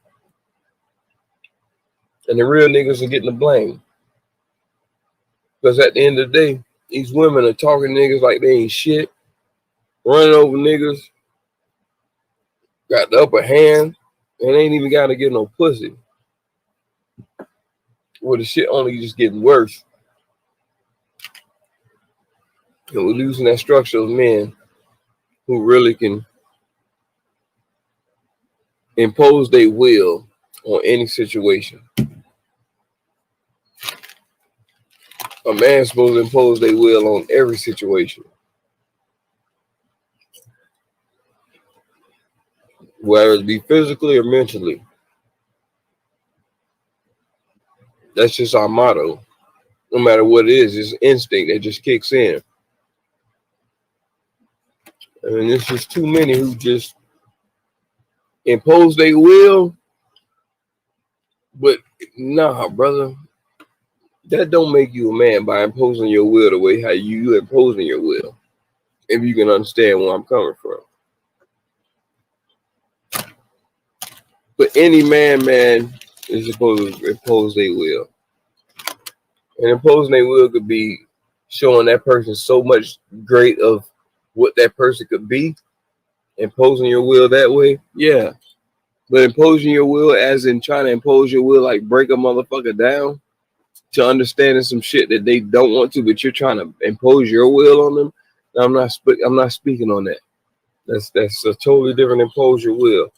and the real niggas are getting the blame. Because at the end of the day, these women are talking niggas like they ain't shit, running over niggas, got the upper hand, and ain't even got to get no pussy. Well, the shit only just getting worse. And we're losing that structure of men who really can impose their will on any situation. A man's supposed to impose their will on every situation, whether it be physically or mentally. That's just our motto. No matter what it is, it's instinct that just kicks in. And there's just too many who just impose their will. But nah, brother, that don't make you a man by imposing your will the way how you imposing your will. If you can understand where I'm coming from. But any man is supposed to impose their will. And imposing their will could be showing that person so much great of what that person could be. Imposing your will that way, yeah. But imposing your will as in trying to impose your will like break a motherfucker down to understanding some shit that they don't want to, but you're trying to impose your will on them. I'm not speaking on that. That's a totally different impose your will.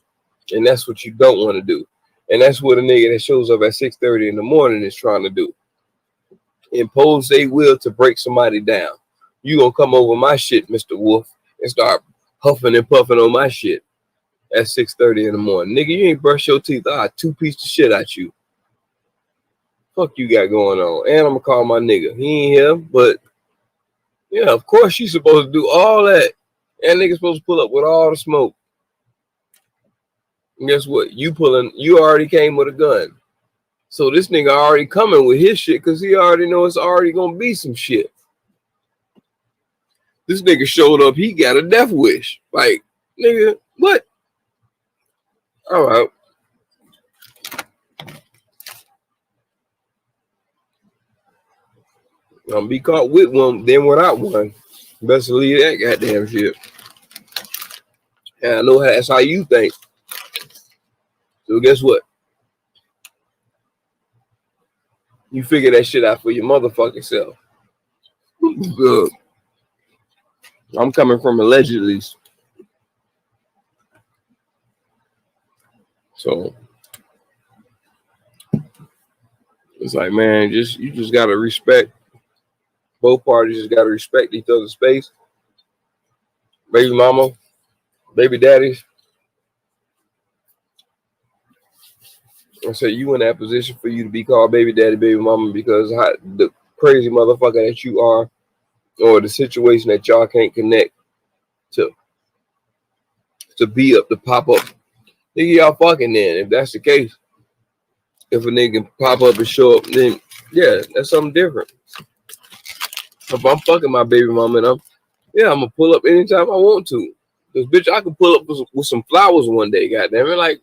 And that's what you don't want to do. And that's what a nigga that shows up at 6:30 in the morning is trying to do. Impose their will to break somebody down. You gonna come over my shit, Mr. Wolf, and start huffing and puffing on my shit at 6:30 in the morning. Nigga, you ain't brush your teeth. I'll two-piece the shit out you. Fuck you got going on. And I'm gonna call my nigga. He ain't here, but yeah, of course you supposed to do all that. And nigga supposed to pull up with all the smoke. And guess what? You already came with a gun. So this nigga already coming with his shit because he already know it's already gonna be some shit. This nigga showed up, he got a death wish. Like, nigga, what? All right. I'm be caught with one, then without one. Best to leave that goddamn shit. And I know that's how you think. So guess what? You figure that shit out for your motherfucking self. Good. I'm coming from allegedly. So it's like, man, you just gotta respect. Both parties just gotta respect each other's space. Baby mama, baby daddies. I said you in that position for you to be called baby daddy, baby mama, because the crazy motherfucker that you are, or the situation that y'all can't connect to be up, to pop up. Nigga, y'all fucking then. If that's the case, if a nigga pop up and show up, then yeah, that's something different. If I'm fucking my baby mama and I'm gonna pull up anytime I want to. Cause bitch, I could pull up with some flowers one day, goddamn it. Like,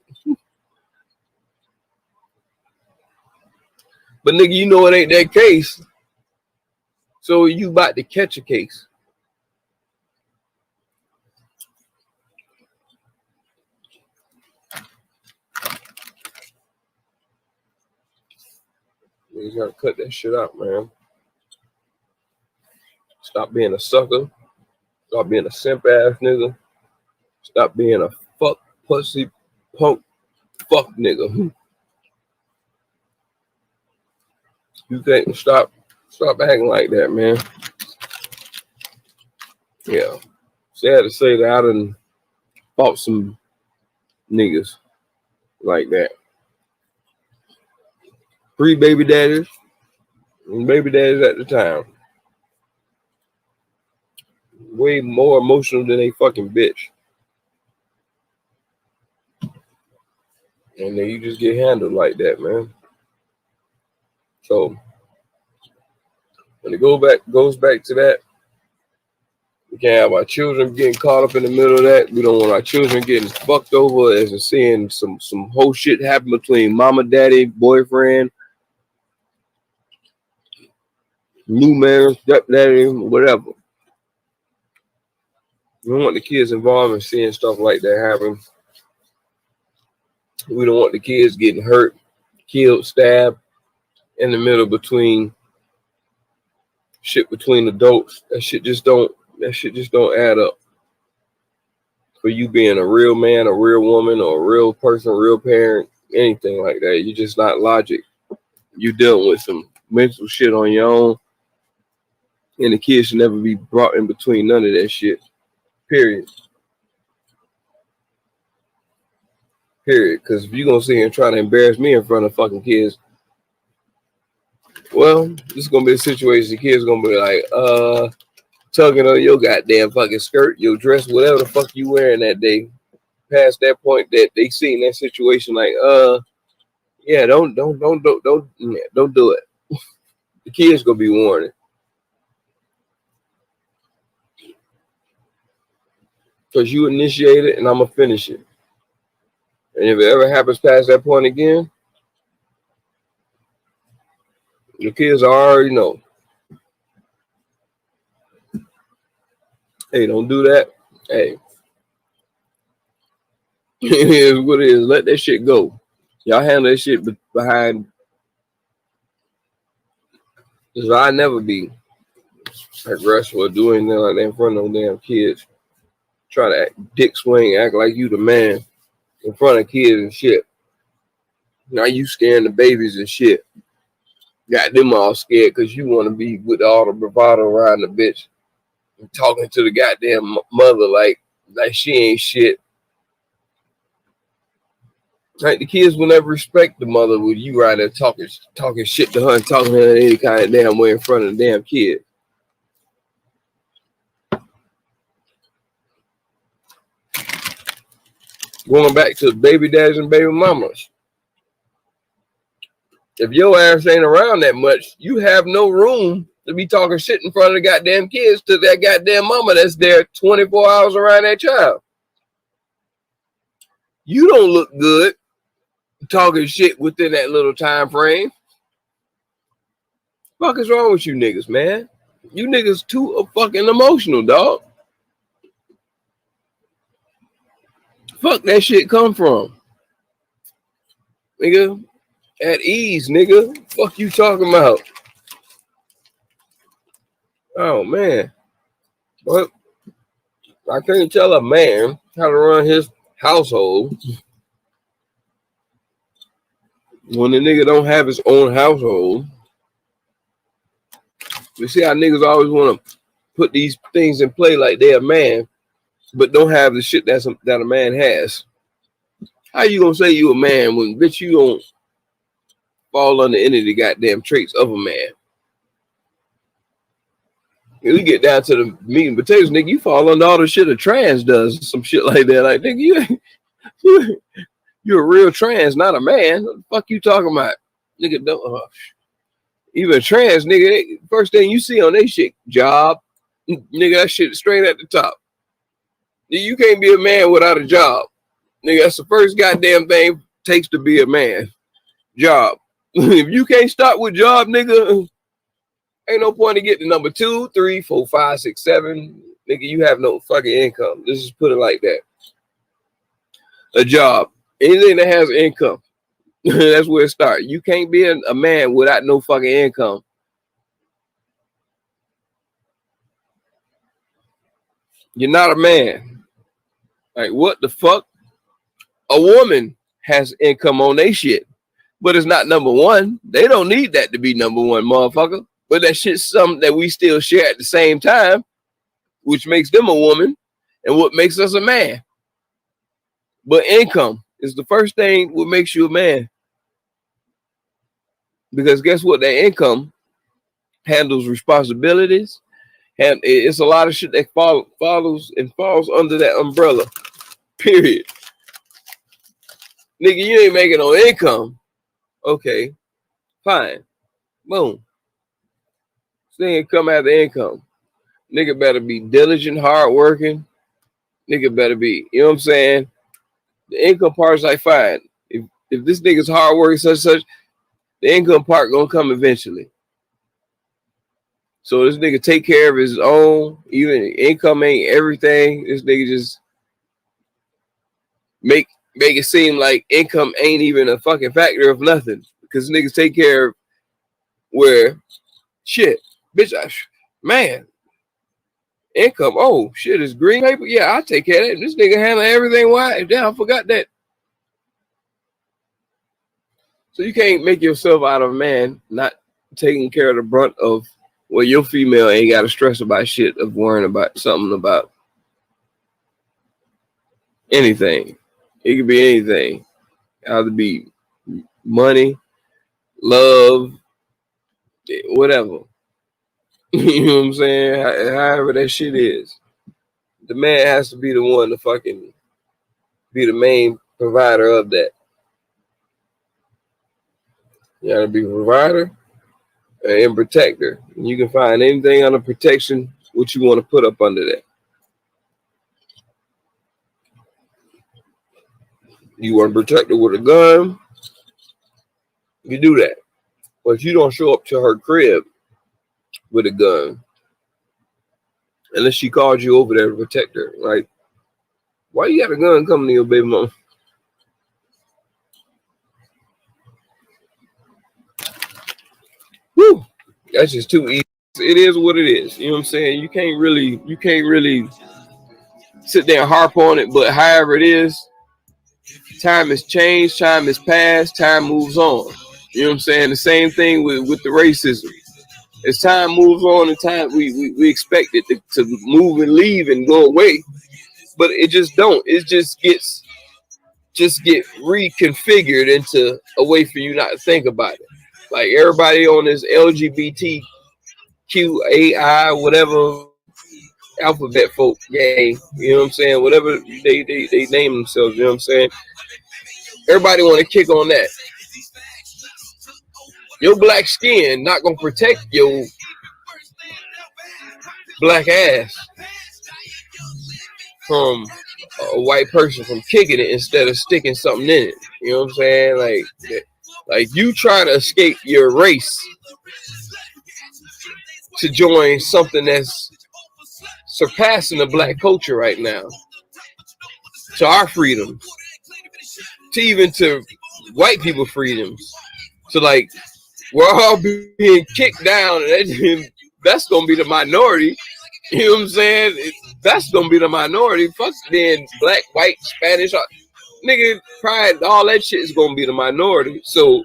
but nigga, you know it ain't that case. So you about to catch a case. You gotta cut that shit out, man. Stop being a sucker. Stop being a simp ass nigga. Stop being a fuck pussy punk fuck nigga. You can't stop acting like that, man. Yeah. Sad to say that I done fought some niggas like that. 3 baby daddies and baby daddies at the time. Way more emotional than a fucking bitch. And then you just get handled like that, man. So when it goes back to that, we can't have our children getting caught up in the middle of that. We don't want our children getting fucked over as in seeing some whole shit happen between mama, daddy, boyfriend, new man, stepdaddy, whatever. We don't want the kids involved in seeing stuff like that happen. We don't want the kids getting hurt, killed, stabbed in the middle between shit between adults. That shit just don't add up. For you being a real man, a real woman, or a real person, a real parent, anything like that. You're just not logic. You're dealing with some mental shit on your own. And the kids should never be brought in between none of that shit. Period. Period. Because if you're going to sit here and try to embarrass me in front of fucking kids, well, this is going to be a situation the kids going to be like, tugging on your goddamn fucking skirt, your dress, whatever the fuck you wearing that day. Past that point that they seen that situation like, yeah, don't do it. The kids going to be warning. Because you initiate it and I'm going to finish it. And if it ever happens past that point again, the kids already know. Hey, don't do that. Hey. It is what it is. Let that shit go. Y'all handle that shit behind. Because I'll never be aggressive or do anything like that in front of them damn kids. Try to act dick swing, act like you the man in front of kids and shit. Now you scaring the babies and shit. Got them all scared because you want to be with all the bravado around the bitch. And talking to the goddamn mother like she ain't shit. Like the kids will never respect the mother with you right there talking shit to her and talking to her in any kind of damn way in front of the damn kid. Going back to baby daddies and baby mamas. If your ass ain't around that much, you have no room to be talking shit in front of the goddamn kids to that goddamn mama that's there 24 hours around that child. You don't look good talking shit within that little time frame. Fuck is wrong with you niggas, man? You niggas too fucking emotional, dog. Fuck that shit come from? Nigga, at ease, nigga. Fuck you talking about? Oh, man. But I can't tell a man how to run his household when the nigga don't have his own household. You see how niggas always want to put these things in play like they're a man, but don't have the shit that a man has. How you gonna say you a man when, bitch, you don't fall under any of the goddamn traits of a man? We get down to the meat and potatoes, nigga, you fall under all the shit a trans does, some shit like that. Like, nigga, you're a real trans, not a man. What the fuck you talking about? Nigga, don't, even trans, nigga, first thing you see on they shit, job. Nigga, that shit straight at the top. You can't be a man without a job. Nigga, that's the first goddamn thing it takes to be a man. Job. If you can't start with job, nigga, ain't no point to get to number 2, 3, 4, 5, 6, 7. Nigga, you have no fucking income. Let's just put it like that. A job. Anything that has income. That's where it starts. You can't be a man without no fucking income. You're not a man. Like, what the fuck? A woman has income on their shit. but it's not number one. They don't need that to be number one, motherfucker. But that shit's something that we still share at the same time, which makes them a woman and what makes us a man. But income is the first thing what makes you a man. Because guess what? That income handles responsibilities, and it's a lot of shit that follows and falls under that umbrella. Period. Nigga, you ain't making no income. Okay, fine. Boom. Thing come after income. Nigga better be diligent, hardworking. Nigga better be, you know what I'm saying? The income part's like fine. If this nigga's hardworking, such, the income part gonna come eventually. So this nigga take care of his own, even income ain't everything. This nigga just make it seem like income ain't even a fucking factor of nothing. Because niggas take care of where shit, bitch, man, income, oh shit, is green paper? Yeah, I'll take care of that. This nigga handle everything. Why? Damn, I forgot that. So you can't make yourself out of a man not taking care of the brunt of well, your female ain't got to stress about shit of worrying about something about anything. It could be anything. Either be money, love, whatever. You know what I'm saying? However that shit is. The man has to be the one to fucking be the main provider of that. You gotta be a provider and protector. And you can find anything under protection what you want to put up under that. You want to protect her with a gun, you do that. But if you don't show up to her crib with a gun, unless she calls you over there to protect her, like, why you got a gun coming to your baby mama? Whew, that's just too easy. It is what it is. You know what I'm saying? You can't really sit there and harp on it, but however it is, time has changed, time has passed, time moves on. You know what I'm saying? The same thing with the racism. As time moves on, and time we expect it to move and leave and go away, but it just don't. It just get reconfigured into a way for you not to think about it. Like everybody on this LGBTQAI whatever alphabet folk gang, you know what I'm saying? Whatever they name themselves, you know what I'm saying? Everybody want to kick on that. Your black skin not gonna protect your black ass from a white person from kicking it instead of sticking something in it. You know what I'm saying? Like you try to escape your race to join something that's surpassing the black culture right now, to our freedom, to even to white people freedoms. So like we're all being kicked down, and that's gonna be the minority. You know what I'm saying? That's gonna be the minority. Fuck being black, white, Spanish, nigga, pride, all that shit is gonna be the minority. So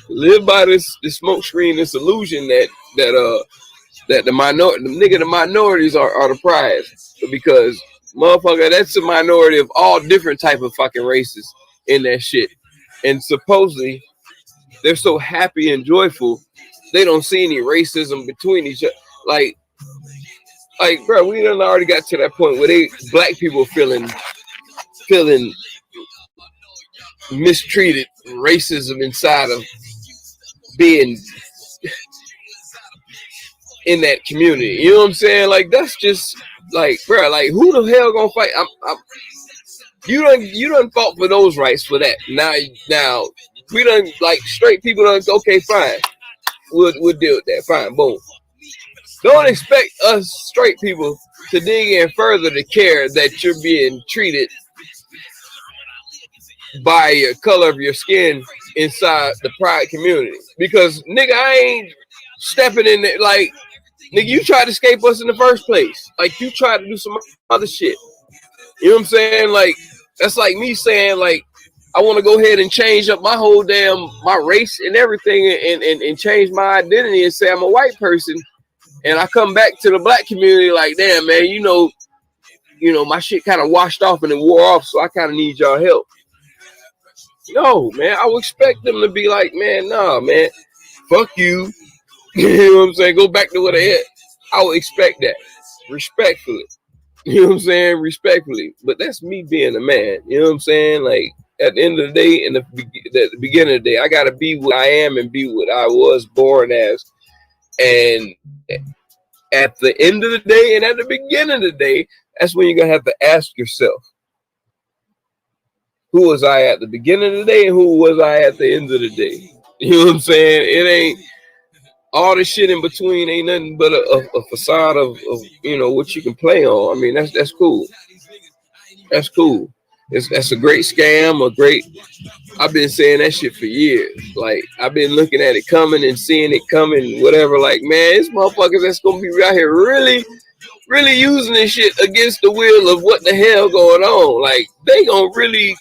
live by this smoke screen, this illusion that the minorities are the prize, because motherfucker, that's a minority of all different type of fucking races in that shit, and supposedly they're so happy and joyful they don't see any racism between each other. Like bro, we done already got to that point where black people feeling mistreated, racism inside of being in that community. You know what I'm saying? Like that's just like, bro, like who the hell gonna fight? You done fought for those rights for that. Now we done, like, straight people done, okay, fine. We'll deal with that. Fine, boom. Don't expect us straight people to dig in further to care that you're being treated by your color of your skin inside the pride community. Because nigga, I ain't stepping in there like, nigga, you tried to escape us in the first place. Like you tried to do some other shit. You know what I'm saying? Like that's like me saying, like, I want to go ahead and change up my whole my race and everything and change my identity and say I'm a white person. And I come back to the black community like, damn, man, you know, my shit kind of washed off and it wore off, so I kind of need y'all help. No, man, I would expect them to be like, man, nah, man, fuck you. You know what I'm saying? Go back to where they at. I would expect that, respectfully. You know what I'm saying? Respectfully. But that's me being a man. You know what I'm saying? Like, at the end of the day, at the beginning of the day, I got to be what I am and be what I was born as. And at the end of the day and at the beginning of the day, that's when you're going to have to ask yourself, who was I at the beginning of the day and who was I at the end of the day? You know what I'm saying? It ain't all the shit in between ain't nothing but a facade of what you can play on. I mean, that's cool. That's cool. That's a great scam, I've been saying that shit for years. Like, I've been looking at it coming and seeing it coming, whatever. Like, man, it's motherfuckers that's gonna be out here really, really using this shit against the will of what the hell going on. Like, they gonna really,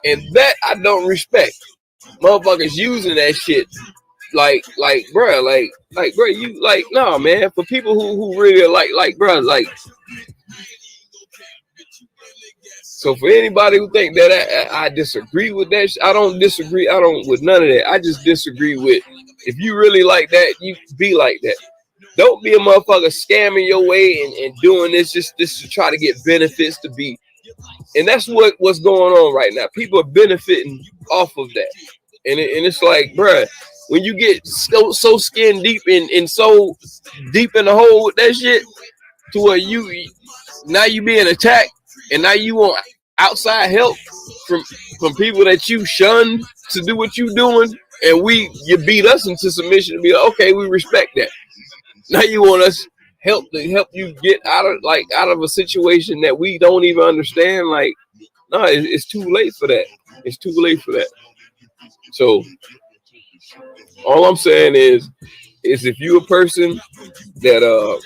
and that I don't respect. Motherfuckers using that shit. Like, bro, you like, no, man. For people who really like, bro, like. So for anybody who think that I disagree with that, I don't disagree. I don't with none of that. I just disagree with, if you really like that, you be like that. Don't be a motherfucker scamming your way and doing this just to try to get benefits to be. And that's what's going on right now. People are benefiting off of that. And it's like, bruh, when you get so skin deep and so deep in the hole with that shit, to where you being attacked, and now you want outside help from people that you shunned to do what you doing, and you beat us into submission to be like, okay, we respect that. Now you want us help you get out of a situation that we don't even understand. Like, no, it's too late for that. It's too late for that. So all I'm saying is if you a person that are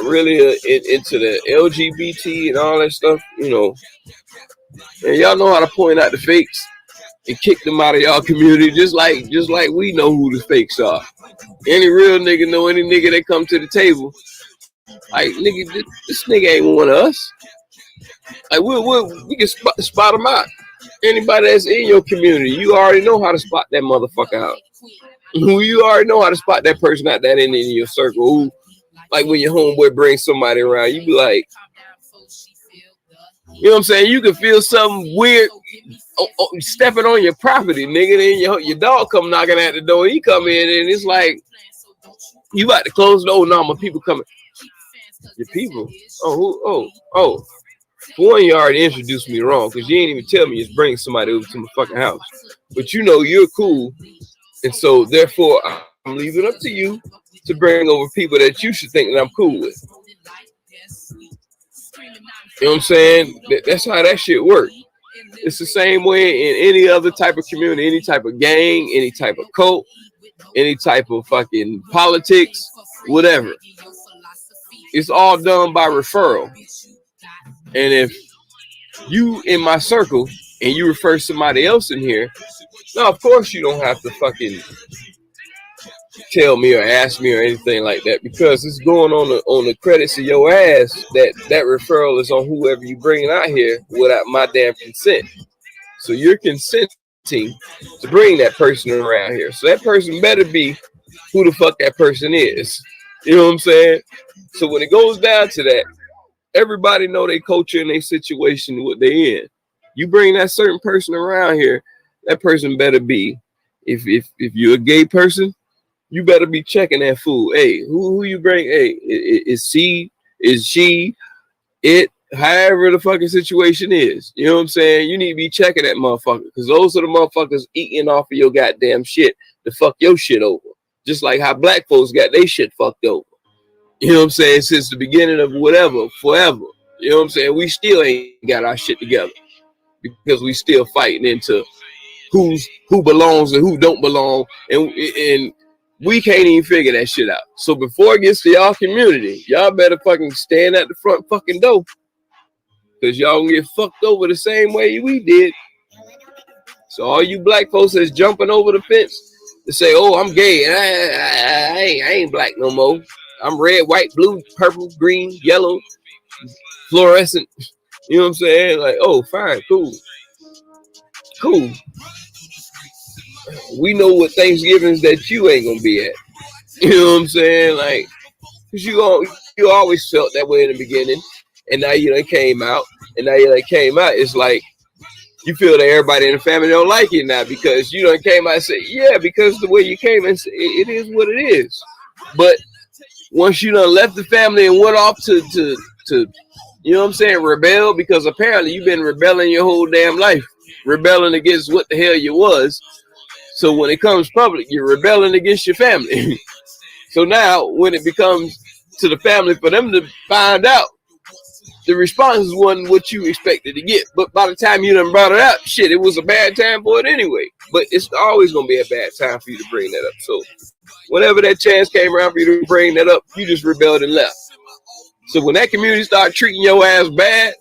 really into the LGBT and all that stuff, and y'all know how to point out the fakes and kick them out of y'all community, just like we know who the fakes are. Any real nigga know any nigga that come to the table, like, nigga, this nigga ain't one of us. Like, we can spot them out. Anybody that's in your community, you already know how to spot that motherfucker out. You already know how to spot that person out that in your circle. Who, like, when your homeboy brings somebody around, you be like, you know what I'm saying? You can feel something weird stepping on your property, nigga. Then your dog come knocking at the door. He come in and it's like, you about to close the door. No, my people coming. Your people? Oh. For one, you already introduced me wrong because you ain't even tell me it's bringing somebody over to my fucking house. But you know you're cool. And so, therefore, I'm leaving it up to you to bring over people that you should think that I'm cool with. You know what I'm saying? That's how that shit works. It's the same way in any other type of community, any type of gang, any type of cult, any type of fucking politics, whatever. It's all done by referral. And if you in my circle and you refer somebody else in here, no, of course you don't have to fucking tell me or ask me or anything like that, because it's going on the credits of your ass that referral is on whoever you bringing out here without my damn consent. So you're consenting to bring that person around here. So that person better be who the fuck that person is. You know what I'm saying? So when it goes down to that, everybody know their culture and their situation, what they in. You bring that certain person around here, that person better be, if you're a gay person, you better be checking that fool. Hey, who you bring? Hey, is she, it, however the fucking situation is. You know what I'm saying? You need to be checking that motherfucker, because those are the motherfuckers eating off of your goddamn shit to fuck your shit over. Just like how black folks got their shit fucked over. You know what I'm saying? Since the beginning of whatever, forever. You know what I'm saying? We still ain't got our shit together because we still fighting into who belongs and who don't belong, and we can't even figure that shit out. So before it gets to y'all community, y'all better fucking stand at the front fucking door because y'all gonna get fucked over the same way we did. So all you black folks that's jumping over the fence to say, "Oh, I'm gay," I ain't black no more. I'm red, white, blue, purple, green, yellow, fluorescent. You know what I'm saying? Like, oh, fine, cool. We know what Thanksgivings that you ain't gonna be at. You know what I'm saying? Like, cause you always felt that way in the beginning, and now you done came out, it's like you feel that everybody in the family don't like you now because you done came out and said, yeah, because the way you came and said, it is what it is. But once you done left the family and went off to you know what I'm saying, rebel, because apparently you've been rebelling your whole damn life, rebelling against what the hell you was. So when it comes public, you're rebelling against your family. So now when it becomes to the family for them to find out, the response wasn't what you expected to get. But by the time you done brought it up, shit, it was a bad time for it anyway. But it's always going to be a bad time for you to bring that up. So whenever that chance came around for you to bring that up, you just rebelled and left. So when that community start treating your ass bad,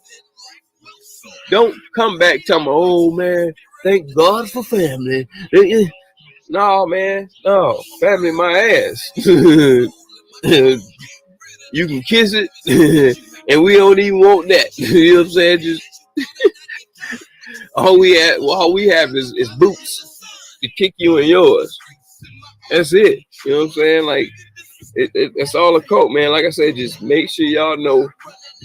don't come back telling me, oh, man, thank God for family. No, man. No, family my ass. You can kiss it, and we don't even want that. You know what I'm saying? Just all we have is boots to kick you in yours. That's it. You know what I'm saying? Like, it's all a cult, man. Like I said, just make sure y'all know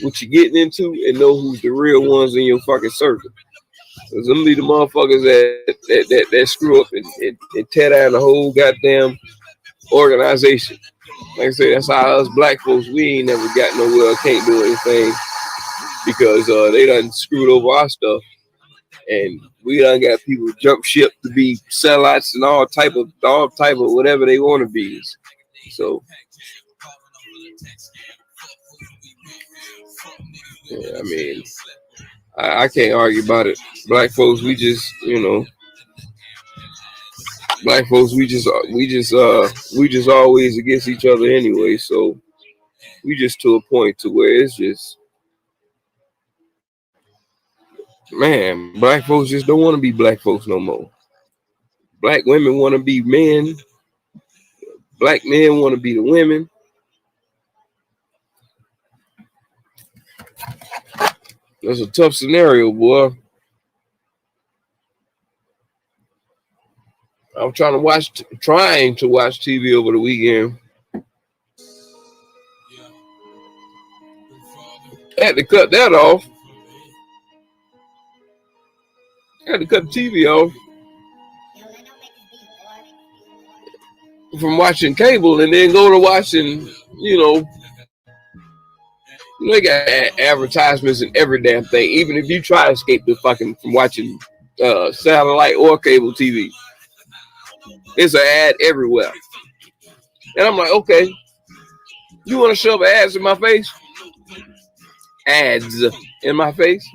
what you're getting into and know who's the real ones in your fucking circle. Because them be the motherfuckers that screw up and tear down the whole goddamn organization. Like I said, that's how us black folks, we ain't never got nowhere, can't do anything because they done screwed over our stuff. And we done got people jump ship to be sellouts and all type of whatever they want to be. So, yeah, I mean, I can't argue about it. Black folks, we just, you know, black folks, we just always against each other anyway. So we just to a point to where it's just, man, black folks just don't want to be black folks no more. Black women want to be men. Black men want to be the women. That's a tough scenario, boy. I'm trying to watch TV over the weekend. I had to cut that off. I had to cut the TV off from watching cable and then go to watching, you know, they got advertisements in every damn thing. Even if you try to escape the fucking from watching satellite or cable TV, it's an ad everywhere. And I'm like, okay, you want to shove ads in my face? Ads in my face?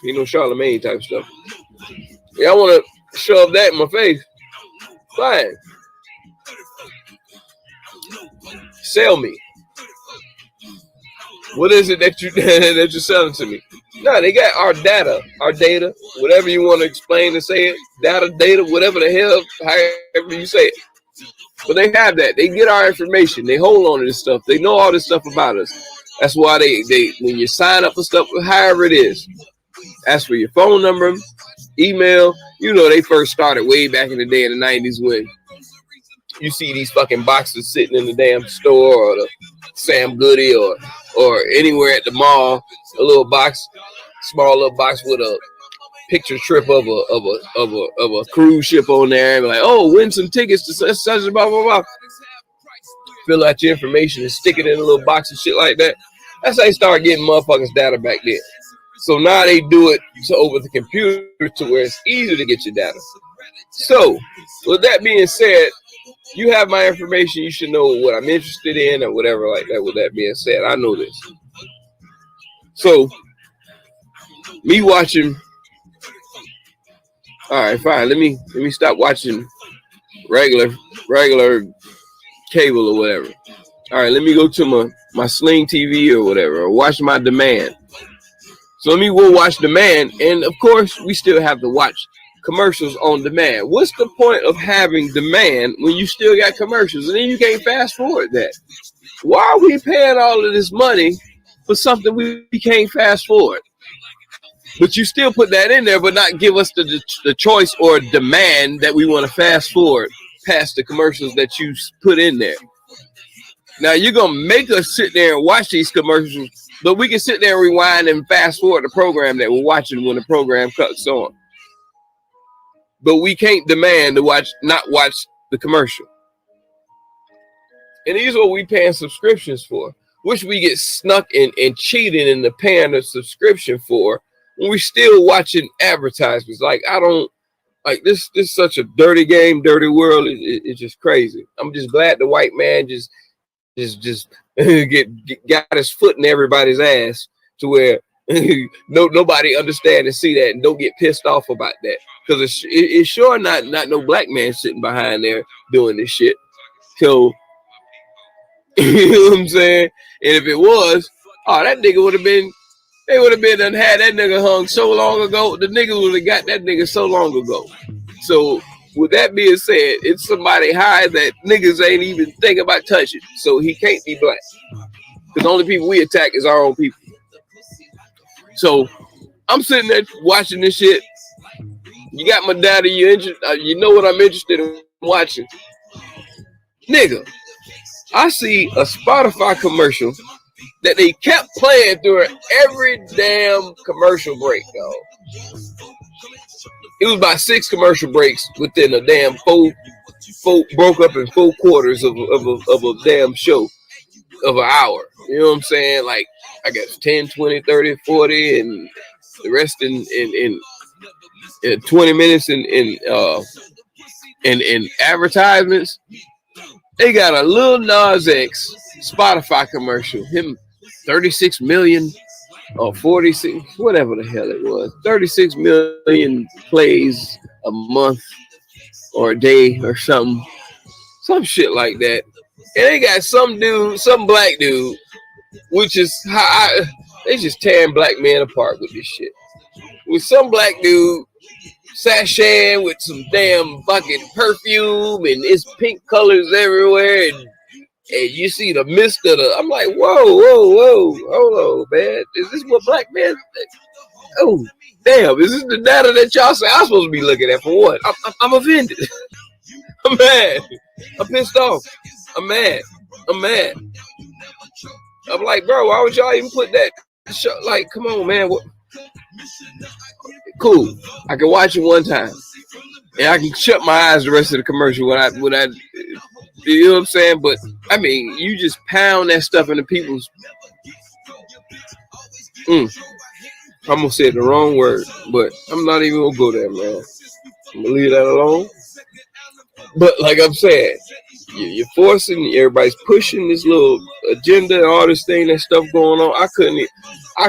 You know, Charlemagne type stuff. Yeah, I want to shove that in my face. Fine. Sell me. What is it that you're selling to me? No, they got our data, whatever you want to explain and say it, data, whatever the hell, however you say it. But they have that. They get our information. They hold on to this stuff. They know all this stuff about us. That's why they when you sign up for stuff, however it is, ask for your phone number, email. You know, they first started way back in the day in the 90s when you see these fucking boxes sitting in the damn store or the Sam Goody or anywhere at the mall, a little box, small little box with a picture strip of a cruise ship on there, and like, oh, win some tickets to such and blah blah blah. Fill out your information and stick it in a little box and shit like that. That's how they start getting motherfuckers data back then. So now they do it over the computer to where it's easier to get your data. So, with that being said, you have my information. You should know what I'm interested in or whatever like that. With that being said, I know this. So, me watching. All right, fine. Let me stop watching regular cable or whatever. All right, let me go to my Sling TV or whatever, or watch my Demand. So let me go watch Demand, and of course, we still have to watch commercials on demand. What's the point of having demand when you still got commercials, and then you can't fast forward that? Why are we paying all of this money for something we can't fast forward? But you still put that in there, but not give us the choice or demand that we want to fast forward past the commercials that you put in there. Now you're going to make us sit there and watch these commercials, but we can sit there and rewind and fast forward the program that we're watching when the program cuts on. But we can't demand to not watch the commercial. And these are what we paying subscriptions for, which we get snuck and cheating in the paying a subscription for when we still watching advertisements. Like, I don't like this. This is such a dirty game, dirty world. It's just crazy. I'm just glad the white man just got his foot in everybody's ass to where nobody understand and see that and don't get pissed off about that. Because it's sure not no black man sitting behind there doing this shit. So, you know what I'm saying? And if it was, that nigga would have been, they would have been and had that nigga hung so long ago. The nigga would have got that nigga so long ago. So, with that being said, it's somebody high that niggas ain't even think about touching. So, he can't be black. Because the only people we attack is our own people. So, I'm sitting there watching this shit. You got my data, you know what I'm interested in watching. Nigga, I see a Spotify commercial that they kept playing during every damn commercial break, dog. It was about 6 commercial breaks within a damn four broke up in 4 quarters of a damn show of an hour. You know what I'm saying? Like, I guess 10, 20, 30, 40, and the rest in 20 minutes in advertisements. They got a Lil Nas X Spotify commercial. Him 36 million or 46, whatever the hell it was. 36 million plays a month or a day or something. Some shit like that. And they got some black dude, which is how they just tearing black men apart with this shit. With some black dude sashaying with some damn fucking perfume and it's pink colors everywhere and you see the mist of the, I'm like, whoa, hold on, man. Is this what black men think? Oh, damn, is this the data that y'all say I'm supposed to be looking at for what? I'm offended. I'm mad. I'm pissed off. I'm mad. I'm like, bro, why would y'all even put that show? Like, come on, man. What? Cool. I can watch it one time. And I can shut my eyes the rest of the commercial when I you know what I'm saying? But I mean, you just pound that stuff into people's I'm gonna say the wrong word, but I'm not even gonna go there, man. I'm gonna leave that alone. But like I'm saying, you're forcing, everybody's pushing this little agenda and all this thing, that stuff going on. I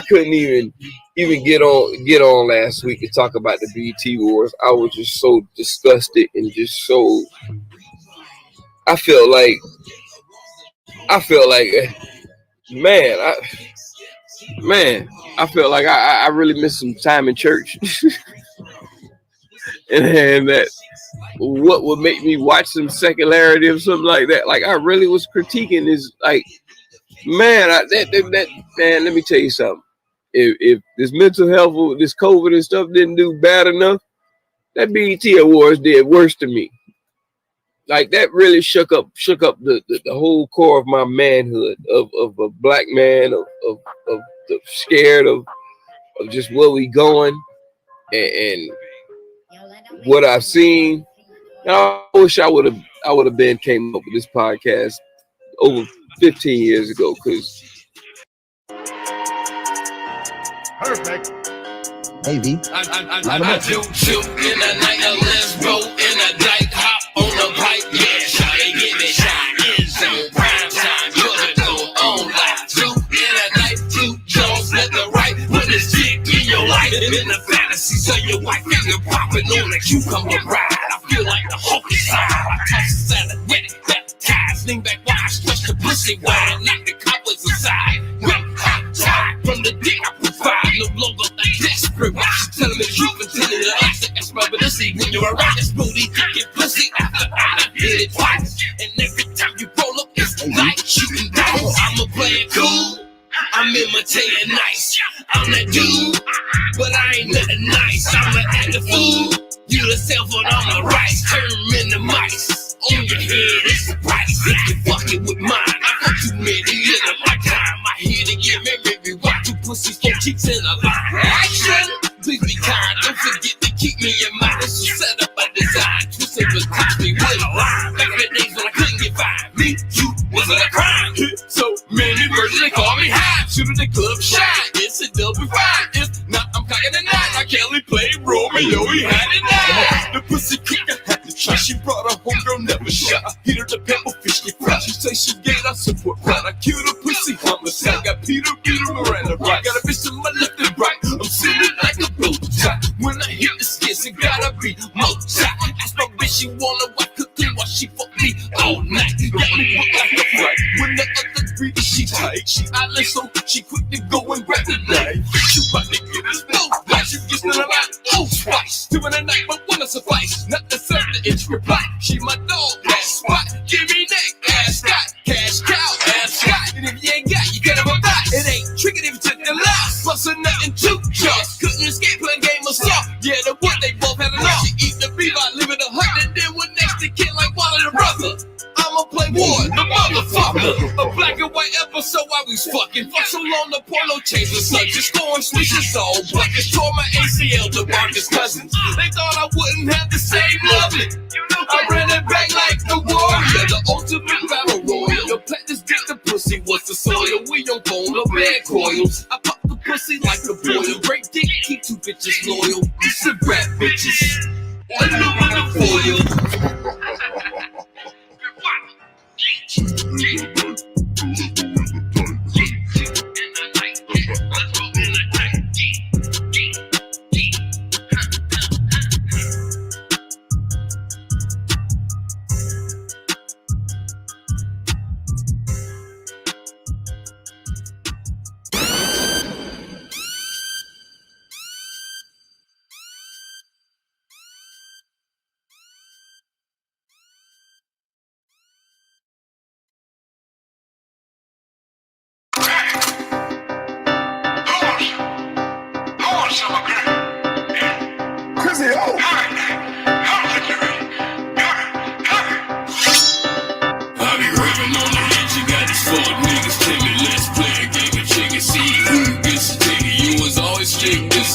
couldn't even get on last week to talk about the BET Wars. I was just so disgusted and just so. I felt like, man, I felt like I really missed some time in church, and that what would make me watch some secularity or something like that. Like I really was critiquing this. Like, man, man, let me tell you something. If this mental health, this COVID and stuff didn't do bad enough, that BET Awards did worse to me. Like that really shook up the whole core of my manhood of a black man of scared of just where we going and what I've seen. And I wish I would have came up with this podcast over 15 years ago, because perfect. Maybe. I do shoot in the night, let's roll in a dyke, hop on the pipe, yeah, shot it, give it shot, in zone, prime time, you're the go on life, shoot in the night, 2 jaws, let the right, put this dick in your life, in the fantasy, so your white finger popping on the cucumber ride, I feel like the Hulk inside, I toss the salad, ready, baptized, lean back while I stretch the pussy pussy wide, knock the cobwebs aside. Whip hot tied from the dick I provide. No longer a desperate wife. She's telling the truth and telling the lies. That's my ability when you're around this booty. Get pussy after I done did it twice. And every time you roll up, it's like shooting dice. I'm a player cool. I'm imitating nice. I'm that dude, but I ain't nothing nice. I'm an active fool. You the cell phone on the right. Turn in the mice. On your head, it's the price. If you fucking with mine, I fuck too many in a lifetime. I hear to get me rock two pussies, 4 cheeks in a line. Action! Please be kind. Don't forget to keep me in mind. This is set up by design. Twisted but touch me with a line. Back in the days when I couldn't get by. Me, you, wasn't a crime. So many versions, they call me high. Shoot at the club, shy. It's a double five. If not, I'm cocking the night. I Kelly played Romeo, he had it now. The pussy kicker had to try. She brought her homegirl, never shot. I hit her the pepper fish, get fried. She say she gave her support pride. I killed a pussy homicide. Got Peter, Miranda, right. Got a bitch to my left and right. I'm sitting like a bow tie. When I hit the skits, it gotta be more time. Ask my bitch, she wanna wipe cooking while she fuck me all night. Got me look like a fright. When the other greedy, she tight. She eyeless, so she quick to go and grab the knife. She about to get us both. Why she gets to the line? Oh, spice. Doing a night, but wanna suffice. Not the serve the inch reply. She my dog, ass spot. Give me neck, ass Scott. Cash cow, ass Scott. And if you ain't got, you get him a box. It ain't tricking if you took the loss. Bustin' nothing too just. Couldn't escape playing game of soft. Yeah, the what they both had enough. She eat the beef, I live in a hut. And then went next to kid like one of the brother. I'ma play war, the motherfucker. A black and white episode while we fucking. Fuck so long the polo chains was such. Just going switches all black. It tore my ACL to Barker's cousins. They thought I wouldn't have the same loving. I ran it back like the warrior. The ultimate battle royal. The plant this dick, the pussy was the soil. We don't bone no bad coils. I pop the pussy like a boil. Great dick, keep 2 bitches loyal. You should rap bitches. Aluminum foil.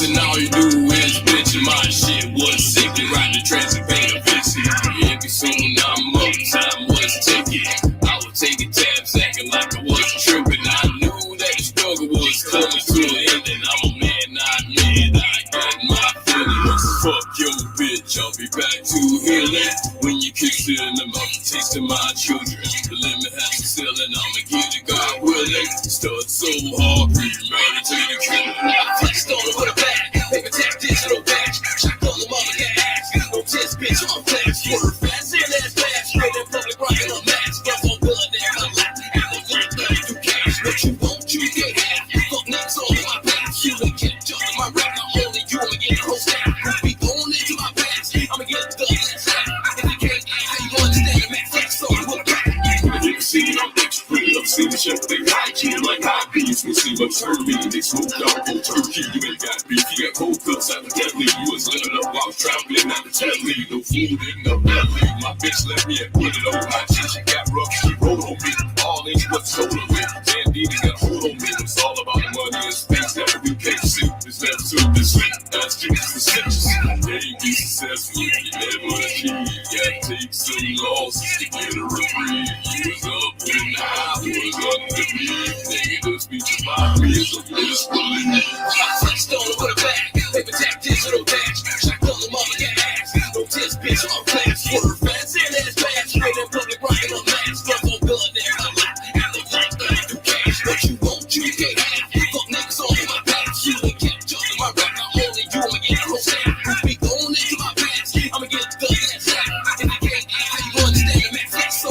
And all you do is bitch and my shit was sick and ride the transit pay a visit. Every soon I'm up, time was ticking. I was taking tabs, acting like I was tripping. I knew that the struggle was coming to an end, and I'm a man, not mad. I got my feelings. Fuck your bitch, I'll be back to healing. When you kiss it in the mouth, tasting my children. The limit has a ceiling, I'ma get it, God willing. Start so hard, premeditated killing. I flexed on it with a bag. Paper tap, digital badge. Shotgun the mother get ass. No test, bitch, I'm fast. Word fast, and that's fast. Straight in public, rockin' a mask. Guns on gun, they're a lot. And the young gun, you cash. What you want, you get half. Fuck next on my past. You ain't get jumped my rap. Not only you, I'ma get close down. Be going into my past. I'ma get the next half. If you can't, how you understand the max flex on what back? If you see me, I'm extra. I'm seeing shit, they hide you like high beats. We see what's hurt me. They smoked out cold turkey. You ain't got beef. You got cold cuts evidently. You was living up while I was traveling out the telly. No food in the belly. My bitch left me and put it on my shit. She got rough, she rolled on me. All in what's stolen with. Dan Didi got a hold on me. It's all about the money and space that you can't see. It's left to this week. That's just the stitches. They ain't be successful. You never achieve. Gotta take some losses to get a reprieve. You was up when I was underneath. Negative speech about me is a misbelief. I flexed on it with a bag. Paper tap, digital dash. Shotgun the mother get ass. No test, bitch, I'm fast. Word fast, and that's fast. Straight in public, rockin' a mask. Guns on gun, they're a lot. And the young gun, you cash. What you want, you get half. Fuck niggas on my past. You ain't get jumped my rap. Not only you, I'ma get close down. Be going into my past. I'ma get the next half. If you can't, how you understand the max flex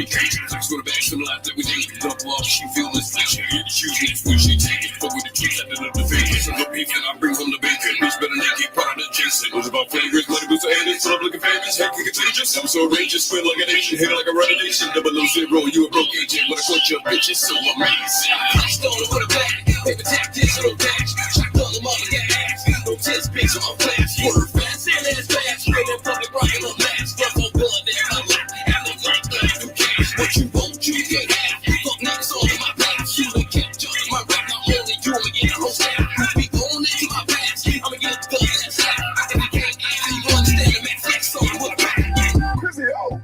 speak. Flex go to back to the life that we need. Double off, she feel this flex. She choose next when she take it. Fuck with the truth, I did the face. So the beef and I bring home the bacon. Bitch better not get part of the Jason. It was about flavors, money goes to haters. Pull up looking famous, heck contagious. I'm so outrageous, feel like an Asian, hit like a running nation. 000, you a broke agent. When I quote your bitches, so amazing. Stone with a back, paper tactics, no dash. Shot on the mother gas. No test bitch on my flash. Word fast, and it's fast. Straight in public, rockin' on mask. Fuck on billing, there's no lack. Have no life, no cash. What you want, you can have. Fuck niggas all in my past. You ain't kept judging my rap. Not only you, I'ma get a whole staff. Be going into my past. I'ma get the gun that's hot. If you can't answer, you understand the man flex on with a back. Chrissy, oh.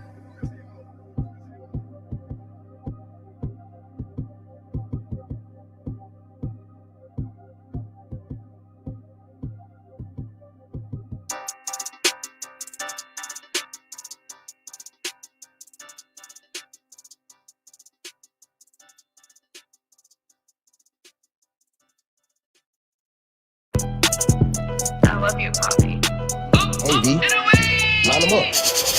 I love you, Poppy. Hey, D. Line them up.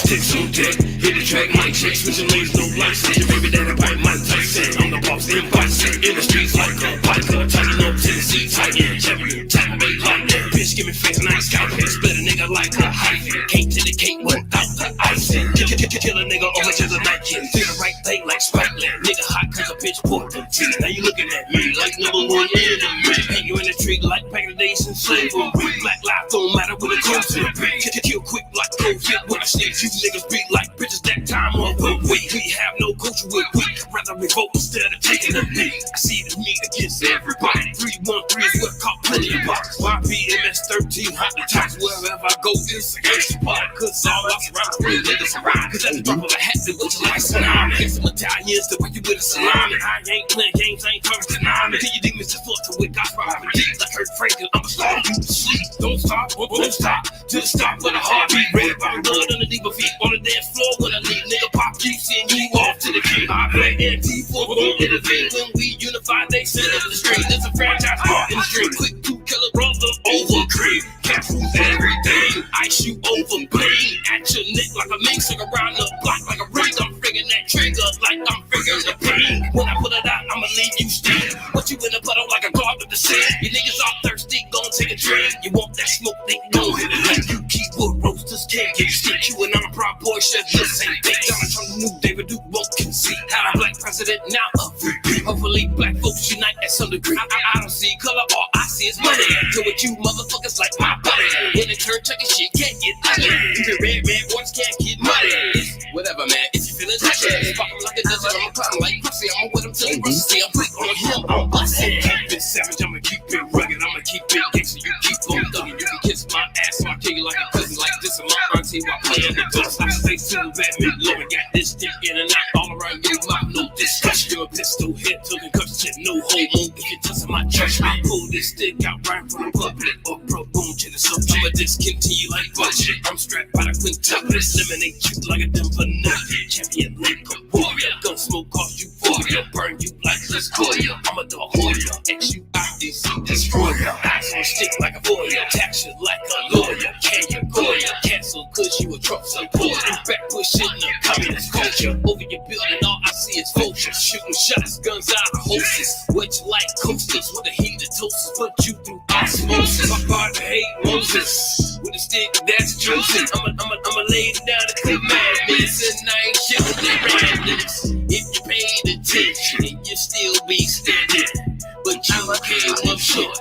Ticks on deck, hit the track, mic check, switching lanes, no license. Your baby daddy bite Mike Tyson. I'm the boss, in bison. In the streets like a biker, tighten up Tennessee, tighten. Champion, time made like that. Bitch, give me face, nice scalping. Split a nigga like a hyphen. Cake to the cake without the icing. Kill a nigga on much as a Nike. Do the right thing like Spike Lee. Nigga hot cause a bitch poured the tea. Now you looking at me like number one enemy. Hang you in the tree like back in the days in slavery. Black lives don't matter when it comes to the beat. Kill quick like cold shit when I snitch. You niggas be like bitches that time of the week. We have no culture with weak. Rather revolt instead of taking a beat. I see it as me against everybody. 313 is what caught plenty of box. YPMS 13 hot the tops. Wherever I go, it's a gangsta spot. Cause all I surround the real niggas around. Cause at the drop of a hat, they look like tsunami. Get some Italians to wake you with a salami. I ain't playing games, I ain't trying to deny me. Till you demons just fuck to with God from deep. Like Kurt Franklin, I'ma start you to sleep. Don't stop, won't stop. Till the stop with a heartbeat. Red by blood underneath my feet. On the dance floor when I leave. Nigga pop keep seeing you off to the king. I play NT4, won't intervene. When we unify, they send up the street. There's a franchise heart in the street. Quick to kill a brother over cream. Cat food everything. Ice you over bleed. At your neck like a mink. Swing around the block like a ring. I'm friggin' that trigger like I'm friggin' the pain. When I put it out, I'ma leave you steam. Put you in the puddle like a dog with the sand. You niggas all thirsty, gon' take a drink. You want that smoke, they gon' hit it like you keep wood roasters can't get stick. You and I'm a proud boy, said this ain't big. Donald Trump, the new David Duke won't concede. Had a black president, now a VP. Hopefully black folks unite at some degree. I don't see color, all I see is money. Do it you motherfuckers like my buddy. When it turn chucking shit, can't get ugly. If you're red, waters can't get muddy. It's whatever, man, if you feeling touchy. Pop him like a desert, I'm a clown like pussy. I'm with him till he rush. See, I'm quick on him, I'm bustin'. Keep it savage, I'ma keep it rugged. I'ma keep it gangsta, you keep on thugging. You can kiss my ass, so I kill you like a cousin. Like this and my auntie while playing the dust. I stay super bad, mid-low, got this dick in and out all around your mouth. No discussion, you're a pistol hit, till concussion. No homo if you're touching my church. I pull this stick out right from the public or pro boom to the subject. I'ma discontinue like budget. I'm strapped by the quintuplets, eliminate you like a Denver nugget. Champion like a warrior, gun smoke cause euphoria, burn you like this Goya. I'm a dog warrior, XUIDC destroyer. Eyes on stick like a foil, tax you like a lawyer. Can you Goya? Cancel cause you a Trump supporter. Back pushing the communist culture. Over your building, all I see is vultures. Shooting shots, guns out of hoses. What you like, coasters with a heated toasters. Put you through osmosis. My partner hate Moses. With a stick that's chosen. I'ma lay it down and clip madness. And I ain't showing the randomness. If you paid attention, you still be standing. But you came up short.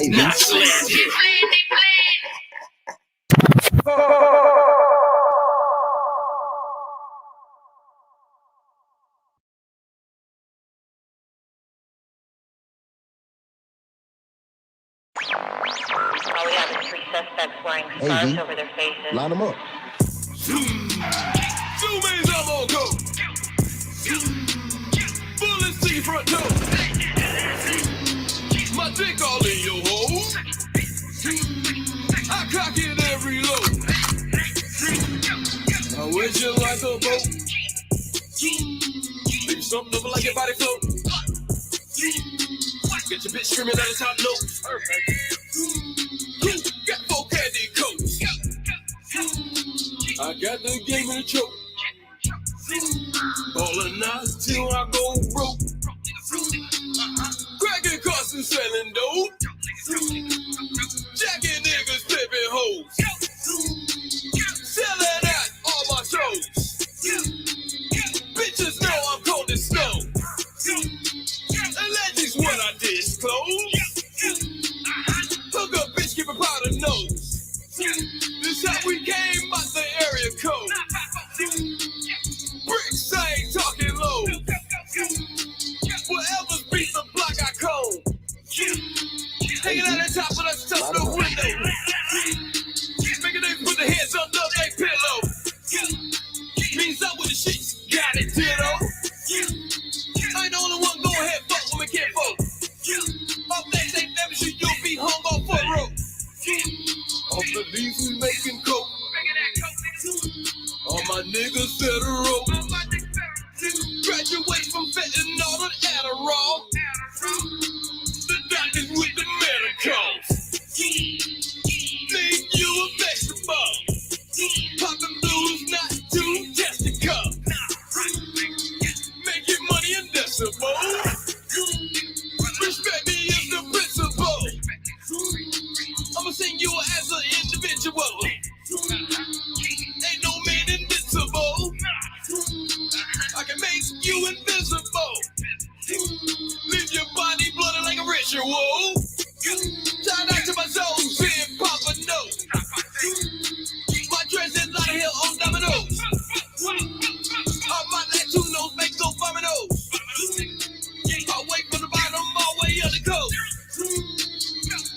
Not slanted. We have 3 suspects wearing scarves over their faces. Line them up. Zoom means I'm on go. Bullets to your front door. My dick all in your hole. I cock it and reload. I wish you like a boat. Maybe something over like your body float. Get your bitch screaming at the top note. Got 4 candy coats. I got the game in the choke. Ballin' out till I go broke. Cracking cars and selling dope. Jacking niggas, flipping hoes. Selling out all my shows. Bitches know I'm cold as snow. Allegedly's what I disclose. Hook up, bitch, keep a powder nose. This how we came out the area code. Bricks, I ain't talking low. Whatever's beat the block I comb. Hanging out the top of the stuff, no window. Making they put their hands under their pillow. Means up with the sheets, got it, ditto. I ain't the only one, go ahead, fuck with me, kid folk. Off that ain't never shit, you'll be hung on for rope. Off the leaves we making coke. All my niggas federal. Graduate from fentanyl to Adderall. The doctors with the medicals. Think you a vegetable. Poppin' blues, not too testicle. Making money in decibels. Respect me is the principle. I'ma sing you as an individual. Ain't no man invincible. I can make you invisible. Leave your body bloody like a ritual. Shout out to my soul, saying Papa no. My dress is out of here on dominoes. I might let two nose make no dominoes. I wait for the bottom all way on the coast.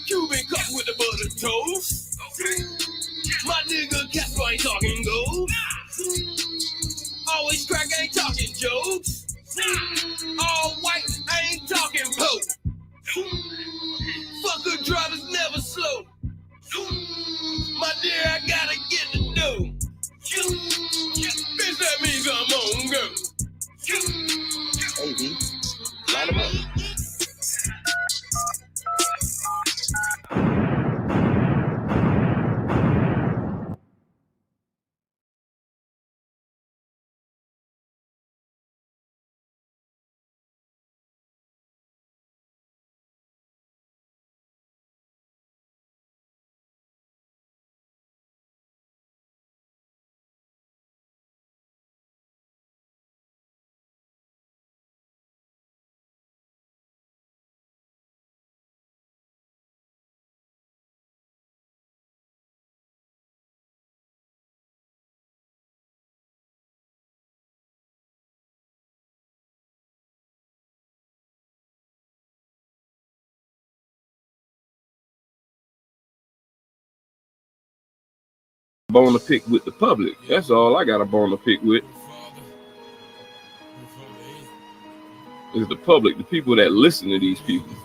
Cuban cup with the butter toast. My nigga Casper ain't talking gold. Always crack, ain't talking jokes. All white, ain't talking poke. Fucker drivers never slow. My dear, I gotta get the dough. Bitch, that means I'm on go. Hey, D, line them up. Bone to pick with the public. That's all I got a bone to pick with. Is the public, the people that listen to these people.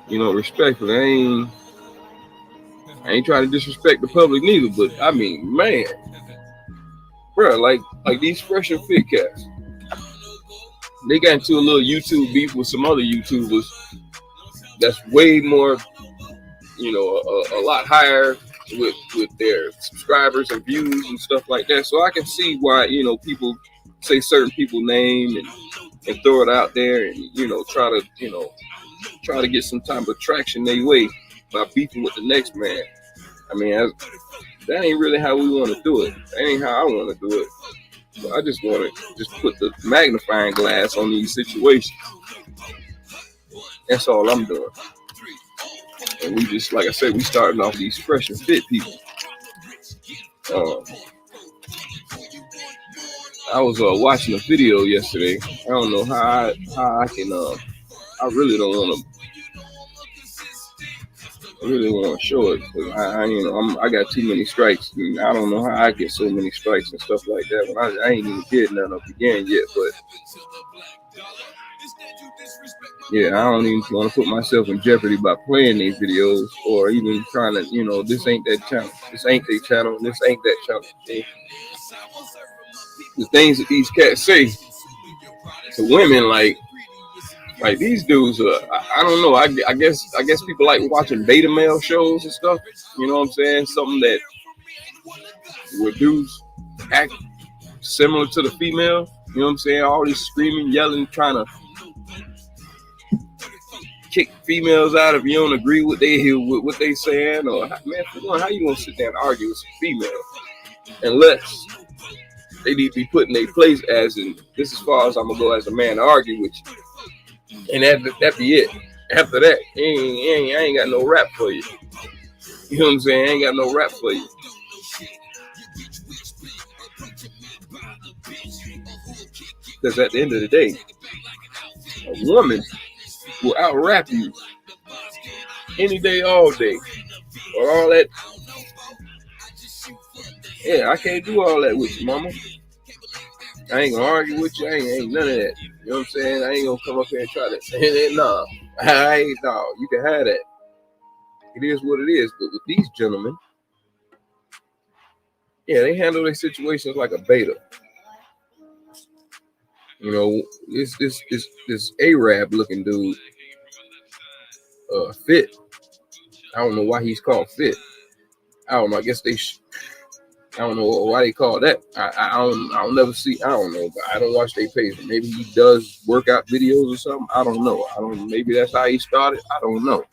You know, respectfully, I ain't trying to disrespect the public neither, but I mean, man, bro, like these Fresh and Fit cats, they got into a little YouTube beef with some other YouTubers that's way more, you know, a lot higher with their subscribers and views and stuff like that. So I can see why, you know, people say certain people's name and throw it out there and, you know, try to get some type of traction their way by beefing with the next man. I mean, that ain't really how we want to do it. That ain't how I want to do it. So I just want to just put the magnifying glass on these situations. That's all I'm doing. And we just, like I said, we starting off these Fresh and Fit people. I was watching a video yesterday. I don't know how I can. I really don't want to show it because I got too many strikes. And I don't know how I get so many strikes and stuff like that. But I ain't even did none of it again yet. But yeah, I don't even want to put myself in jeopardy by playing these videos or even trying to, you know, this ain't that channel. This ain't their channel. This ain't that channel. Okay? The things that these cats say to women, like these dudes, I don't know. I guess people like watching beta male shows and stuff. You know what I'm saying? Something where dudes act similar to the female. You know what I'm saying? All this screaming, yelling, trying to kick females out if you don't agree with what they saying. Or man, for one, how you gonna sit there and argue with some female unless they need to be put in their place as in this as far as I'm gonna go as a man to argue with you, and that be it. After that, I ain't got no rap for you. You know what I'm saying? I ain't got no rap for you. Because at the end of the day, a woman will out rap you any day, all day, or all that. Yeah, I can't do all that with you, mama. I ain't gonna argue with you. I ain't none of that. You know what I'm saying? I ain't gonna come up here and try to. Nah, I ain't. No, you can have that. It is what it is. But with these gentlemen, yeah, they handle their situations like a beta. You know, this Arab looking dude, Fit. I don't know why he's called Fit. I don't know. I guess I don't know why they call that. I don't never see. I don't know. But I don't watch their page. Maybe he does workout videos or something. I don't know. Maybe that's how he started. I don't know.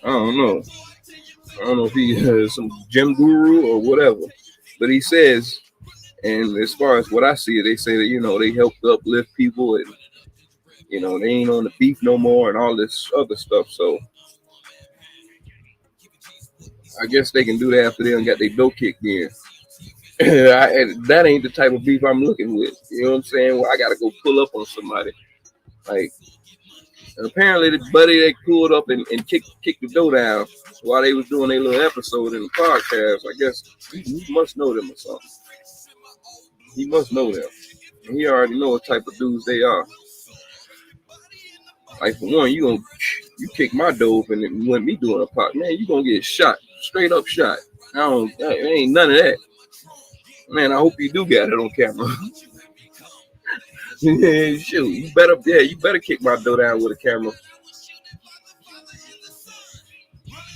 I don't know. I don't know if he is some gym guru or whatever. But he says, and as far as what I see, they say that, you know, they help uplift people and, you know, they ain't on the beef no more and all this other stuff. So I guess they can do that after they done got their dough kicked in. That ain't the type of beef I'm looking with. You know what I'm saying? Well, I got to go pull up on somebody. Like, and apparently the buddy they pulled up and kicked the dough down while they was doing their little episode in the podcast. I guess he must know them or something. He must know them. And he already know what type of dudes they are. Like, for one, you kick my dough up and then want me doing a pot, man, you gonna get shot, straight up shot. Ain't none of that. Man, I hope you do get it on camera. Yeah, shoot, you better kick my dough down with a camera.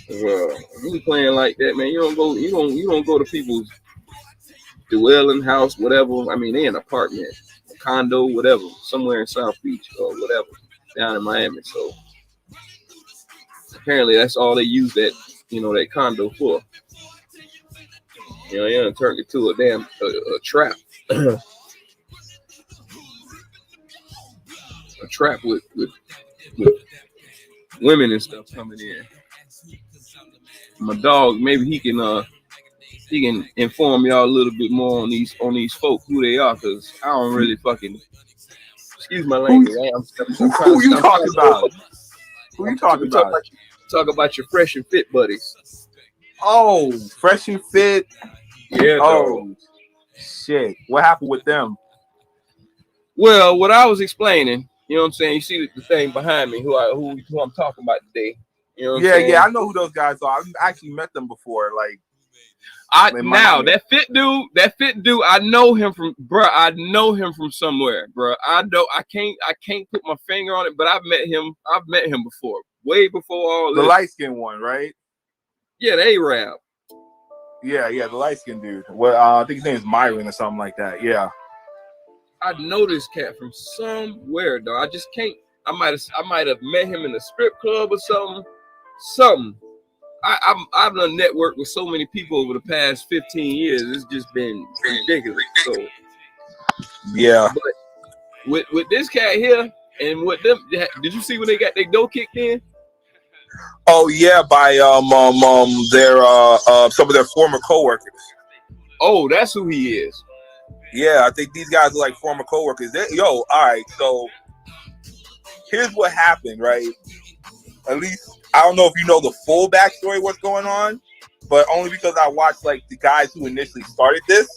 You playing like that, man. You don't go to people's dwelling house, whatever. I mean, they in an apartment, a condo, whatever, somewhere in South Beach or whatever, down in Miami. So apparently that's all they use that condo for. You know, they done turned it to a damn a trap. A trap with women and stuff coming in. My dog, maybe he can inform y'all a little bit more on these folk, who they are, because I don't really fucking, excuse my language. Who you talking about? Who you talking about? Talk about your fresh and fit buddies. Oh, fresh and fit. Yeah. Oh, shit. What happened with them? Well, what I was explaining, you know what I'm saying? You see the thing behind me, who I'm talking about today. You know what I'm saying? Yeah, I know who those guys are. I've actually met them before. Like, that fit dude, I know him from, bro. I know him from somewhere, bro. I can't put my finger on it, but I've met him before, way before all this. The light skinned one, right? Yeah, the Arab. Yeah, the light skinned dude. Well, I think his name is Myron or something like that. Yeah. I know this cat from somewhere, though. I just can't. I might have met him in a strip club or something. I've done networked with so many people over the past 15 years. It's just been ridiculous. So yeah. But with this cat here and with them, did you see when they got their dough kicked in? Oh yeah, by their some of their former coworkers. Oh, that's who he is. Yeah, I think these guys are like former coworkers. All right. So here's what happened, right? At least I don't know if you know the full backstory, what's going on, but only because I watched like the guys who initially started this.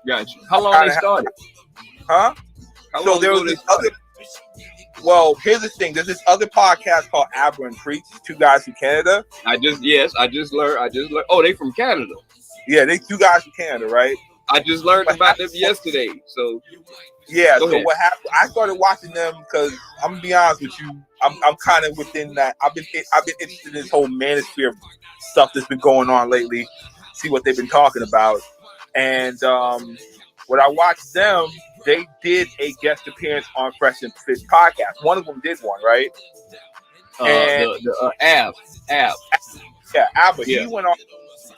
Gotcha. How long they started? Huh? So there was this other. Well, here's the thing. There's this other podcast called Abra and Preach. Two guys from Canada. I just learned. Oh, they from Canada. Yeah, they two guys from Canada, right? I just learned about them yesterday. So yeah. Go So ahead. what happened? I started watching them because I'm gonna be honest with you. I'm kind of within that. I've been interested in this whole manosphere stuff that's been going on lately. See what they've been talking about, and when I watched them, they did a guest appearance on Fresh and Fit podcast. One of them did one, right? And The Ab. yeah, Abba, Yeah. he went on.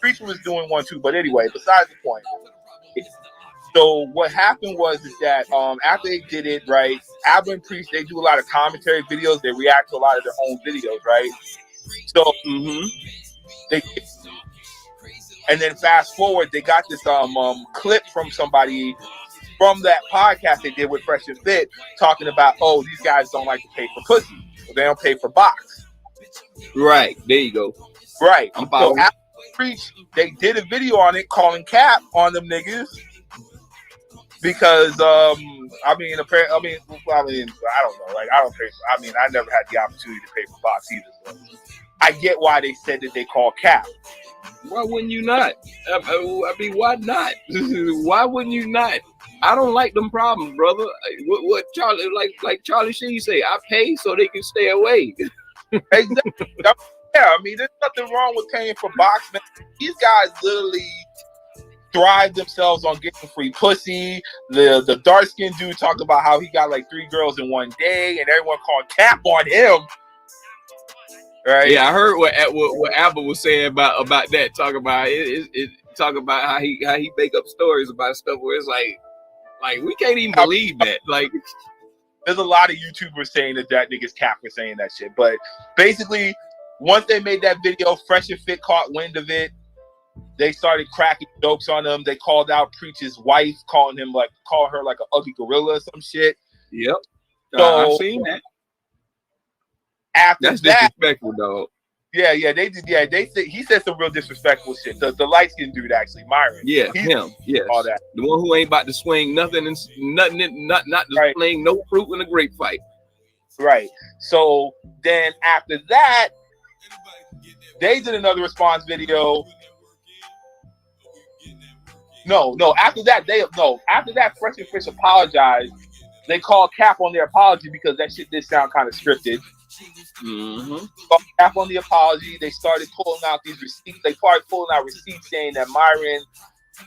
Preacher was doing one too, but anyway, besides the point. So what happened was is that after they did it, right, Abba and Preach, they do a lot of commentary videos. They react to a lot of their own videos, right? So they, and then fast forward, they got this clip from somebody from that podcast they did with Fresh and Fit talking about, oh, these guys don't like to pay for pussy. They don't pay for box. Right. There you go. Right. I'm So following. after Preach, they did a video on it calling cap on them niggas. Because I don't know. Like I don't pay. I mean, I never had the opportunity to pay for box either. So I get why they said that they call cap. Why wouldn't you not? I mean, why not? Why wouldn't you not? I don't like them problems, brother. What Charlie like Charlie Sheen say? I pay so they can stay away. Exactly. Yeah, I mean, there's nothing wrong with paying for box, man. These guys literally thrive themselves on getting free pussy. The dark skinned dude talked about how he got like 3 girls in one day, and everyone called cap on him. Right? Yeah, I heard what Abba was saying about that. Talk about talk about how he make up stories about stuff where it's like we can't even believe that. Like, there's a lot of YouTubers saying that nigga's cap for saying that shit. But basically, once they made that video, Fresh and Fit caught wind of it. They started cracking jokes on him. They called out Preach's wife, calling her like an ugly gorilla or some shit. Yep. So I've seen that. After That's that, disrespectful, dog. Yeah, they did. Yeah, he said some real disrespectful shit. The light skinned dude, actually, Myron. Yeah, him. Yes. All that. The one who ain't about to swing nothing and not displaying no fruit in a grape fight. Right. So then after that, they did another response video. No. After that, Fresh and Fish apologized. They called cap on their apology because that shit did sound kind of scripted. Called cap on the apology. They started pulling out these receipts. They started pulling out receipts saying that Myron,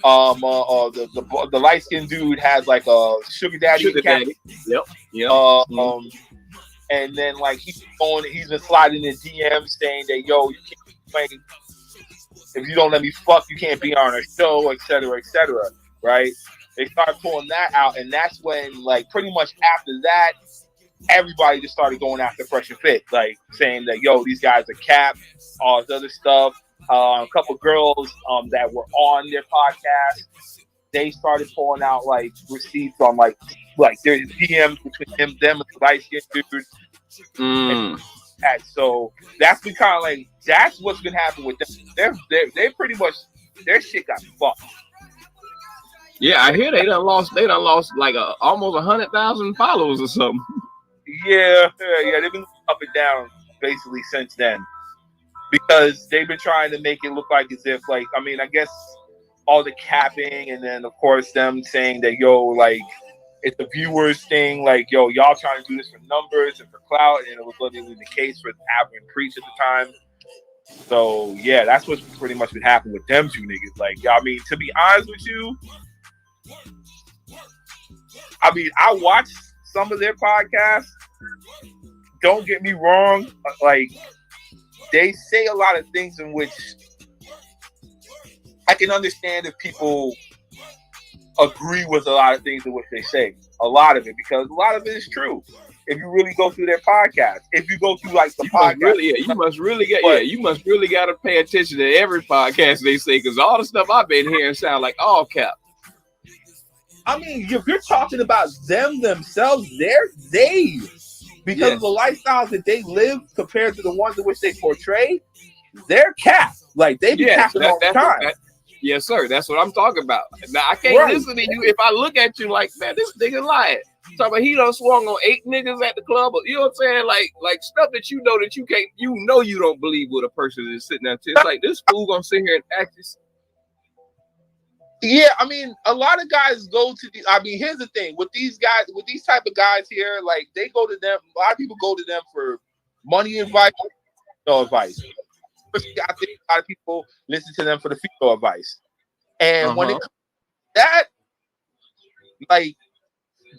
the light skinned dude, has like a sugar daddy. Yep. And then like he's been sliding in DMs saying that you can't if you don't let me fuck, you can't be on a show, etc., right? They started pulling that out, and that's when, like, pretty much after that, everybody just started going after Fresh and Fit, like, saying that, these guys are cap, all this other stuff. A couple girls that were on their podcast, they started pulling out, like, receipts on, like there's DMs between them and the light-skinned dude. And so that's been kind of like, that's what's been happening with them. They pretty much, their shit got fucked. Yeah, I hear they done lost like almost 100,000 followers or something. Yeah, they've been up and down basically since then, because they've been trying to make it look like as if, like, I mean, I guess all the capping, and then of course them saying that like, it's the viewers thing, like, y'all trying to do this for numbers and for clout, and it was literally the case for Abba and Preach at the time. So yeah, that's what's pretty much been happening with them two niggas. Like, I mean, to be honest with you, I mean, I watched some of their podcasts. Don't get me wrong, like, they say a lot of things in which I can understand if people agree with a lot of things in which they say. A lot of it, because a lot of it is true. If you really go through their podcast, if you go through like the podcast, you must really got to pay attention to every podcast they say, because all the stuff I've been hearing sound like all cap. I mean, if you're talking about them themselves, because of the lifestyles that they live compared to the ones in which they portray, they're cap. Like, they be capping all the time. Yes, sir. That's what I'm talking about. Now, I can't listen to you if I look at you like, man, this nigga lying. Talking about he done swung on 8 niggas at the club. You know what I'm saying? Like stuff that you know that you can't, you don't believe what a person is sitting there. It's like, this fool gonna sit here and act this. Yeah, I mean, a lot of guys go to the. I mean, here's the thing with these guys, with these type of guys here, like they go to them. A lot of people go to them for money advice, no advice. I think a lot of people listen to them for the female advice. And when it comes to that, like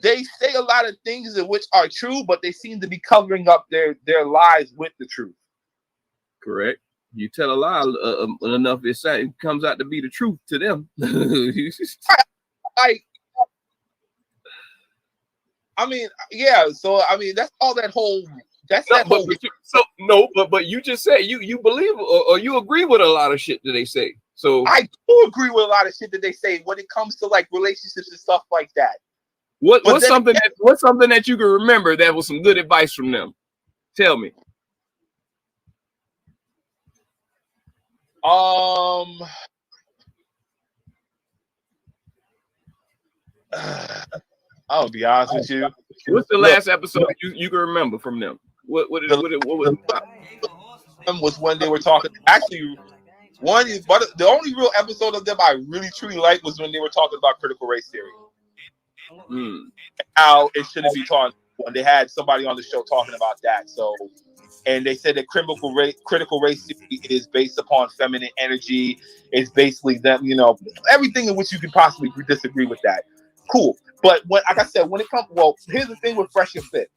they say a lot of things in which are true, but they seem to be covering up their lies with the truth. Correct. You tell a lie enough, it comes out to be the truth to them. Like, I mean, yeah. So I mean, that's all that whole. That's no, that whole. But you just say you believe or you agree with a lot of shit that they say. So I do agree with a lot of shit that they say when it comes to like relationships and stuff like that. What's something that you can remember that was some good advice from them? Tell me. I'll be honest with you. What's the last episode you can remember from them? What was when they were talking? Actually, the only real episode of them I really truly liked was when they were talking about critical race theory. How it shouldn't be taught. When they had somebody on the show talking about that. So, and they said that critical race theory is based upon feminine energy. It's basically them, everything in which you could possibly disagree with that. Cool. But like I said, when it comes, here's the thing with Fresh and Fit.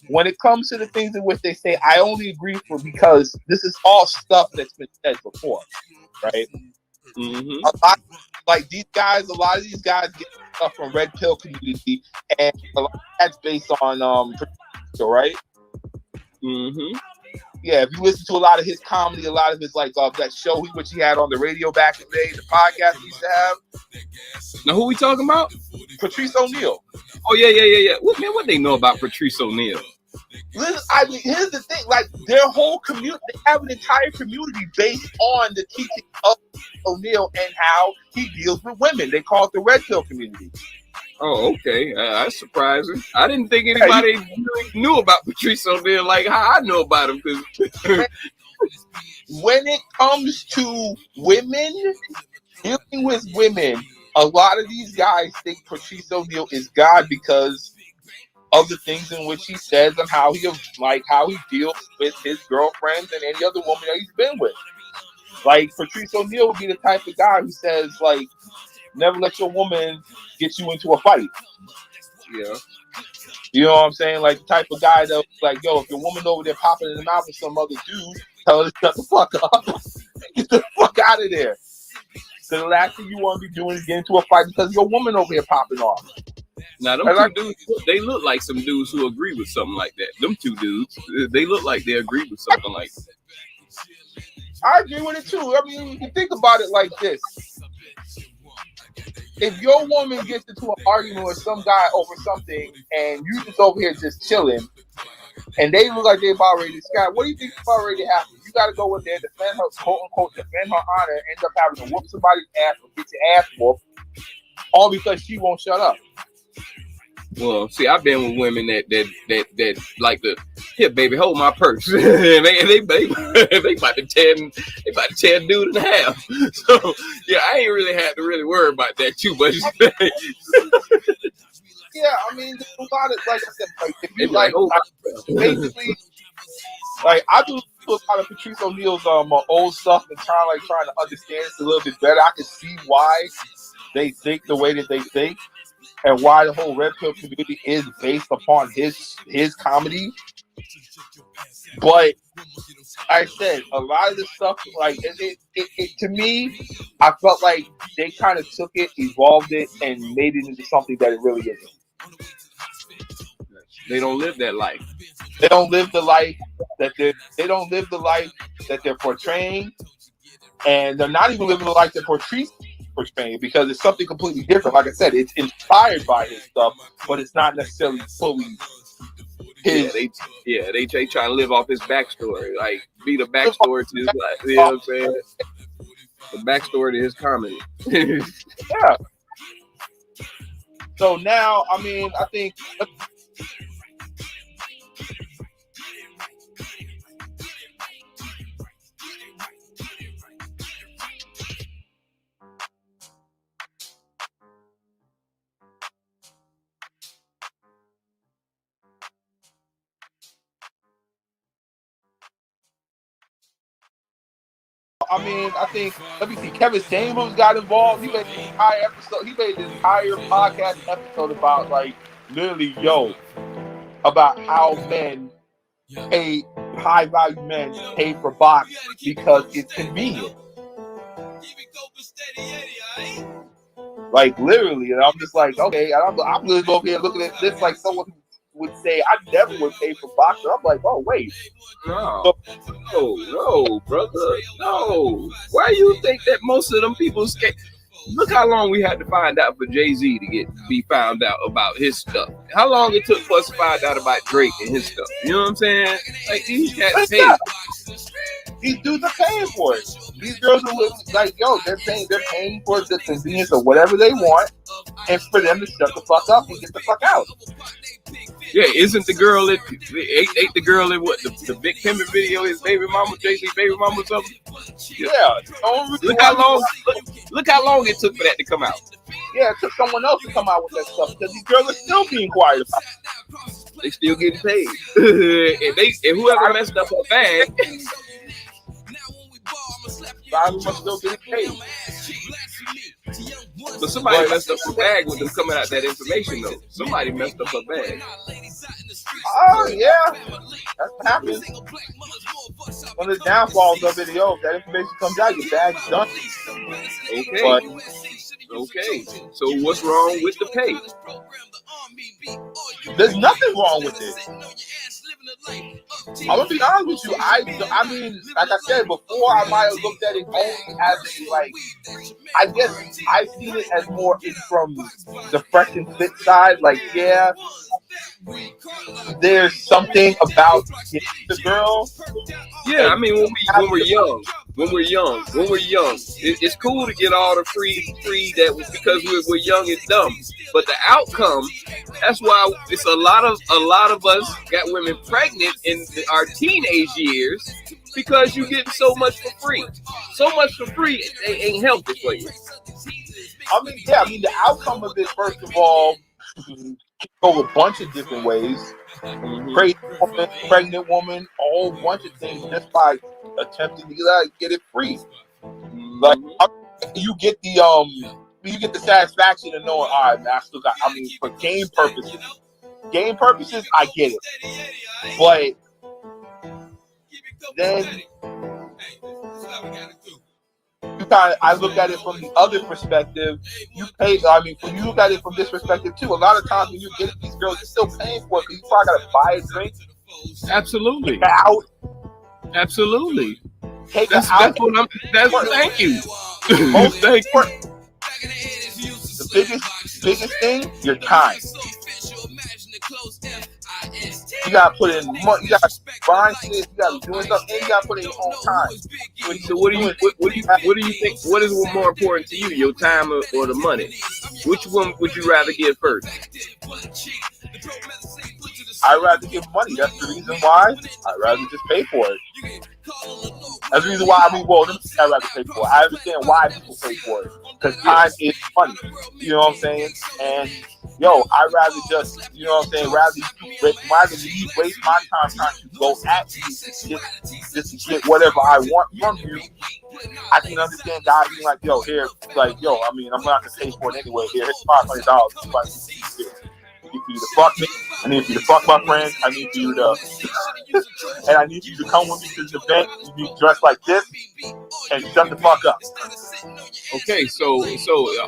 When it comes to the things in which they say, I only agree because this is all stuff that's been said before, right? Mm-hmm. A lot of these guys get stuff from Red Pill community, and a lot of that's based on right? Mm-hmm. Yeah, if you listen to a lot of his comedy, a lot of his that show which he had on the radio back in the day, the podcast he used to have. Now, who we talking about? Patrice O'Neal. Oh yeah. What they know about Patrice O'Neal? Listen, I mean, here's the thing: their whole community, they have an entire community based on the teaching of O'Neal and how he deals with women. They call it the Red Pill community. Oh, okay. That's surprising. I didn't think anybody knew about Patrice O'Neal like how I know about him. Because when it comes to women, dealing with women, a lot of these guys think Patrice O'Neal is God because of the things in which he says and how he deals with his girlfriends and any other woman that he's been with. Like Patrice O'Neal would be the type of guy who says never let your woman get you into a fight. Yeah. You know what I'm saying? Like the type of guy that yo, if your woman over there popping in the mouth with some other dude, tell her to shut the fuck up. Get the fuck out of there. So the last thing you want to be doing is get into a fight because your woman over here popping off. Now, them two dudes, they look like some dudes who agree with something like that. Them two dudes, they look like they agree with something like that. I agree with it too. I mean, you think about it like this. If your woman gets into an argument with some guy over something and you just over here just chilling and they look like they're about ready to sky, what do you think is about ready to happen? You got to go in there, defend her, quote unquote, defend her honor, and end up having to whoop somebody's ass or get your ass whooped, all because she won't shut up. Well, see, I've been with women that like to, here, baby, hold my purse. they about to tear dude in half. So yeah, I ain't really had to really worry about that too much. Yeah, I mean, there's a lot of like I said, if you basically, I do a lot of Patrice O'Neal's old stuff and trying to understand it a little bit better. I can see why they think the way that they think. And why the whole Red Pill community is based upon his comedy. But I said a lot of this stuff, it to me, I felt like they kind of took it, evolved it, and made it into something that it really isn't. They don't live that life. They don't live the life that they're portraying, and they're not even living the life that portraying because it's something completely different. Like I said, it's inspired by his stuff, but it's not necessarily fully his. Yeah, they trying to live off his backstory, like be the backstory to his life. You know what I'm saying? The backstory to his comedy. Yeah. So now, I mean, I think. I mean, I think, let me see, Kevin Samuels got involved. He made an entire episode. He made an entire podcast episode about, like, literally, about how men pay, high value men pay for box because it's convenient. Like, literally. And I'm just like, okay, I'm really over here looking at this like someone who would say, I never would pay for box. And I'm like, oh, wait. No, brother. No. Why you think that most of them people skate? Look how long we had to find out for Jay-Z to be found out about his stuff. How long it took for us to find out about Drake and his stuff. You know what I'm saying? Like, these cats pay. These dudes are paying for it. These girls are like, they're paying for the convenience of whatever they want, and for them to shut the fuck up and get the fuck out. Yeah, isn't the girl that ate the girl in what the Big Pimpin' video? His baby mama, Jay-Z's baby mama, or something. Yeah. Look how long it took for that to come out. Yeah, it took someone else to come out with that stuff because these girls are still being quiet about it. They still getting paid, and whoever messed up her bag. Must still getting paid. But somebody messed up her bag with them coming out that information, though. Somebody messed up her bag. Oh, yeah. That's what happens. One of the downfalls of it, if that information comes out, your bag's done. Okay. So what's wrong with the pay? There's nothing wrong with it. I'm gonna be honest with you. I mean, like I said before, I might have looked at it only as a, like, I guess I seen it as more from the fresh and fit side. Like, yeah, there's something about the girl. Yeah, I mean, when we're young, it's cool to get all the free that was because we're young and dumb. But the outcome, that's why it's a lot of us got women pregnant in our teenage years because you get so much for free. So much for free, it ain't healthy for you. I mean, the outcome of it, first of all, can go a bunch of different ways. Crazy woman, pregnant woman, a whole bunch of things just by attempting to get it free. Like, you get the satisfaction of knowing, all right, man, I still got. I mean, for game purposes, I get it. But then I look at it from the other perspective. When you look at it from this perspective too, a lot of times when you get these girls, you're still paying for it because you probably gotta buy a drink. Absolutely. Out. Absolutely. Thank you. Thank you. The biggest thing, your time. You gotta put in money. You gotta find shit. You gotta do stuff, and you gotta put in your own time. So what do you think? What is more important to you, your time or the money? Which one would you rather give first? I'd rather give money. That's the reason why. I'd rather just pay for it. That's the reason why. I'd rather pay for it. I understand why people pay for it because time is money. You know what I'm saying? And I'd rather just, you know what I'm saying, rather you waste my time trying to go at you just to get whatever I want from you. I can understand guys being like, I mean, I'm not gonna pay for it anyway. Here's $500. I need for you to fuck me. I need for you to fuck my friends. I need for you to, and I need you to come with me to the event. You be dressed like this and shut the fuck up. Okay, so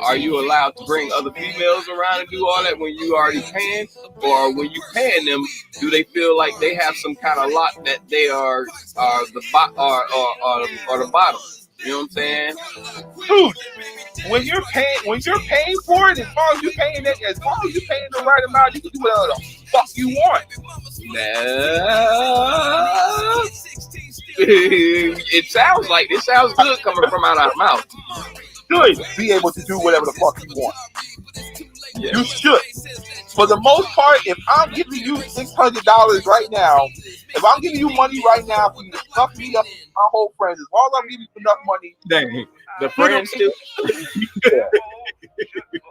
are you allowed to bring other females around and do all that when you already paying, or when you paying them, do they feel like they have some kind of lot that they are the bottom? You know what I'm saying? Dude, when you're paying for it, as long as you're paying the right amount, you can do whatever the fuck you want. Nah. It sounds good coming from out our mouth. Should be able to do whatever the fuck you want. Yeah. You should. For the most part, if I'm giving you $600 right now, if I'm giving you money right now for you to suck me up with my whole friends, as long as I'm giving you enough money, dang, the friends still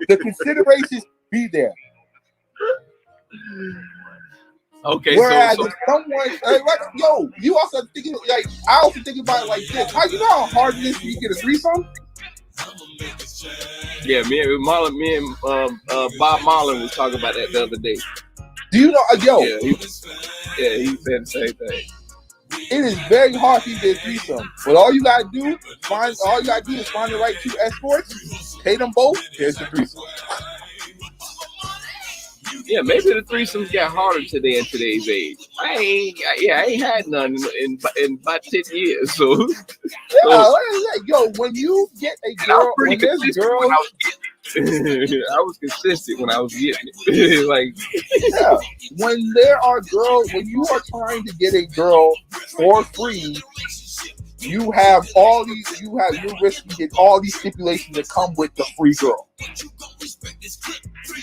the considerations be there. Okay, Whereas so if someone, like, yo, you also thinking like I also think about it like this. How you know how hard it is for you to get a threesome? yeah, me and Bob Marlin was talking about that the other day. Do you know, Yeah, he said the same thing. it is very hard to get a threesome. But all you gotta do is find the right two escorts, pay them both, here's the threesome. Yeah, maybe the threesomes got harder today in today's age. I ain't had none in about 10 years. So, Yo, when you get a and I was girl, pretty when there's consistent girls, when I was getting it. I was consistent when I was getting it. Like, yeah, when there are girls, when you are trying to get a girl for free, you have you're risking all these stipulations that come with the free girl.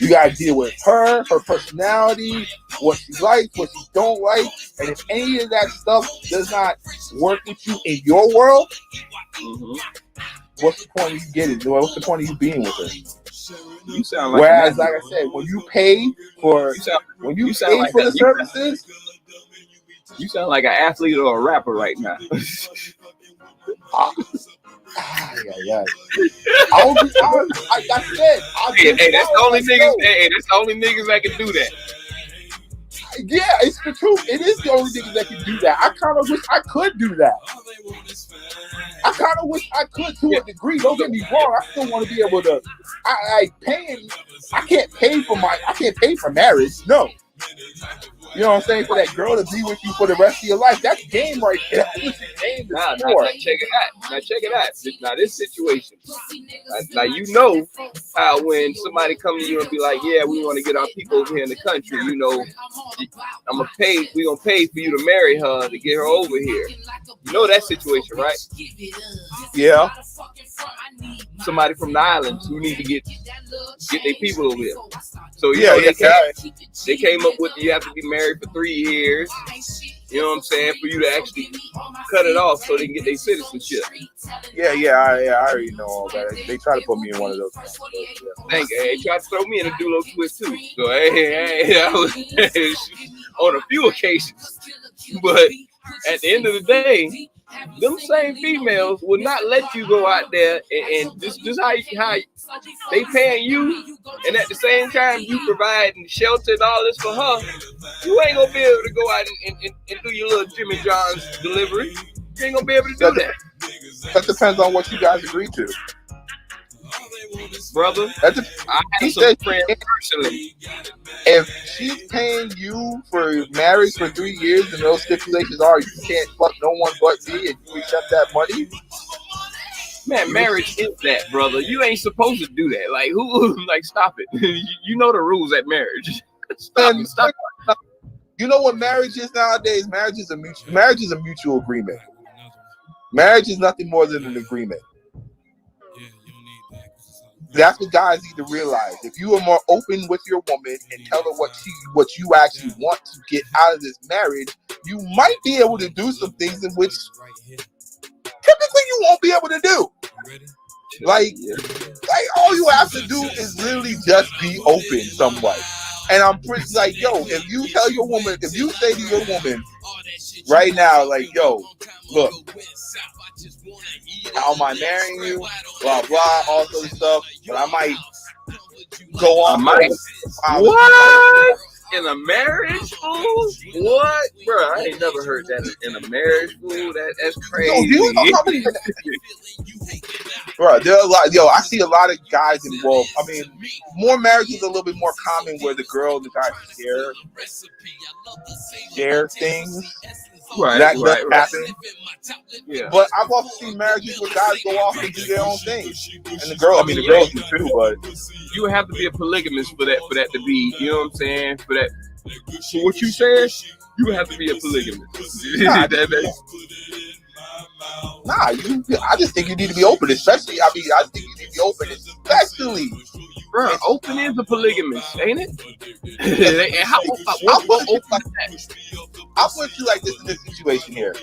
You gotta deal with her personality, what she likes, what she don't like, and if any of that stuff does not work with you in your world, what's the point of you getting? What's the point of you being with her? You sound like whereas, like I said, when you pay for the services, you sound like an athlete or a rapper right now. Yeah. I said, hey, that's the only niggas. Hey, that's the only niggas that can do that. Yeah, it's the truth. It is the only niggas that can do that. I kind of wish I could do that. I kind of wish I could to a degree. Don't get me wrong. I still want to be able to. I can't pay for marriage. No. You know what I'm saying? For that girl to be with you for the rest of your life, that's game right there. Now check it out. Now this situation. Now you know how when somebody come to you and be like, yeah, we want to get our people over here in the country, you know, we gonna pay for you to marry her to get her over here. You know that situation, right? Yeah. Somebody from the islands who need to get their people over here. So they came up with you have to be married for 3 years. You know what I'm saying? For you to actually cut it off so they can get their citizenship. Yeah, I already know all that. They try to put me in one of those. Thank you. They tried to throw me in a dulo twist too. So hey, I was on a few occasions. But at the end of the day, them same females will not let you go out there and just how they paying you, and at the same time you providing shelter and all this for her. You ain't gonna be able to go out and do your little Jimmy John's delivery. You ain't gonna be able to do that. That depends on what you guys agree to, brother. I have some friends personally. If she's paying you for marriage for 3 years and those stipulations are you can't fuck no one but me and you accept that money, man, marriage is that, brother. You ain't supposed to do that. Like who? Like stop it. You know the rules at marriage. Stop. You know what marriage is nowadays? Marriage is a mutual agreement. Marriage is nothing more than an agreement. That's what guys need to realize. If you are more open with your woman and tell her what you actually want to get out of this marriage, you might be able to do some things in which typically you won't be able to do. Like all you have to do is literally just be open somewhat. And I'm pretty like, yo, if you tell your woman, if you say to your woman right now, like, yo, look, how am I marrying you? Blah, blah, all sort of stuff. But I might go on. What? In a marriage, fool? What? Bro, I ain't never heard that in a marriage, fool. That's crazy. Yo, bro, there are a lot. Yo, I see a lot of guys involved. I mean, more marriages are a little bit more common where the girl and the guy share things. Right, that does happen. Yeah. But I've also seen marriages where guys go off and do their own thing, and the girls do too. But you would have to be a polygamist for that to be. You know what I'm saying? For what you said, you would have to be a polygamist. I just think you need to be open, especially. I think you need to be open, especially. Bro, open is a polygamist, ain't it? I'll put you like this in this situation here.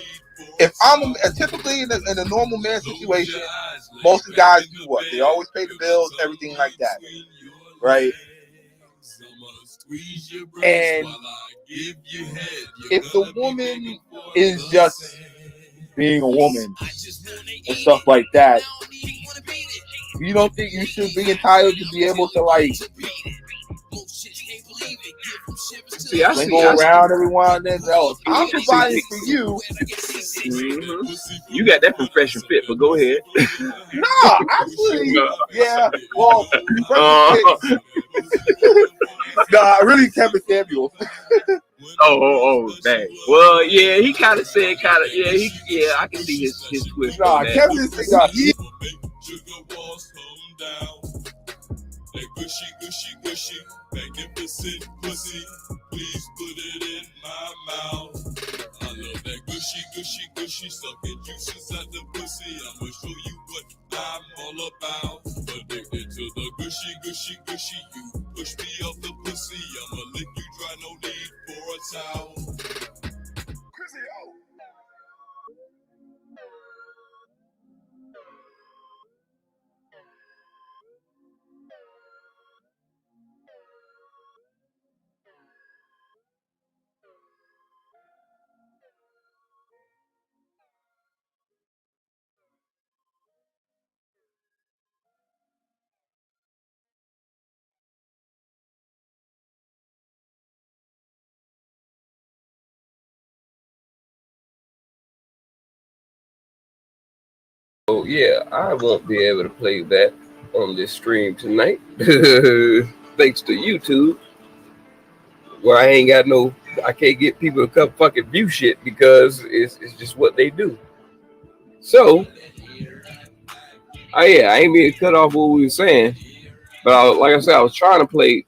If I'm typically in a normal man situation, most of the guys do what? They always pay the bills, everything like that, right? And if the woman is just being a woman and stuff like that, you don't think you should be entitled to be able to like see, I see, go around every now and then? No, I'm providing for you. You got that from Fresh and Fit, but go ahead. No, actually, yeah. Well, no, I really Kevin Samuels. Oh, dang. Well, yeah, he kind of said, yeah, I can see his twist. Nah, Kevin is That gushy, gushy, gushy, magnificent pussy. Please put it in my mouth. I love that gushy, gushy, gushy, sucking juices out the pussy. I'ma show you what I'm all about. Addicted to the gushy, gushy, gushy. You push me off the pussy. I'ma lick you dry, no need for a towel. Oh yeah, I won't be able to play that on this stream tonight, thanks to YouTube, where I can't get people to come fucking view shit because it's just what they do. So, I ain't mean to cut off what we were saying, but like I said, I was trying to play,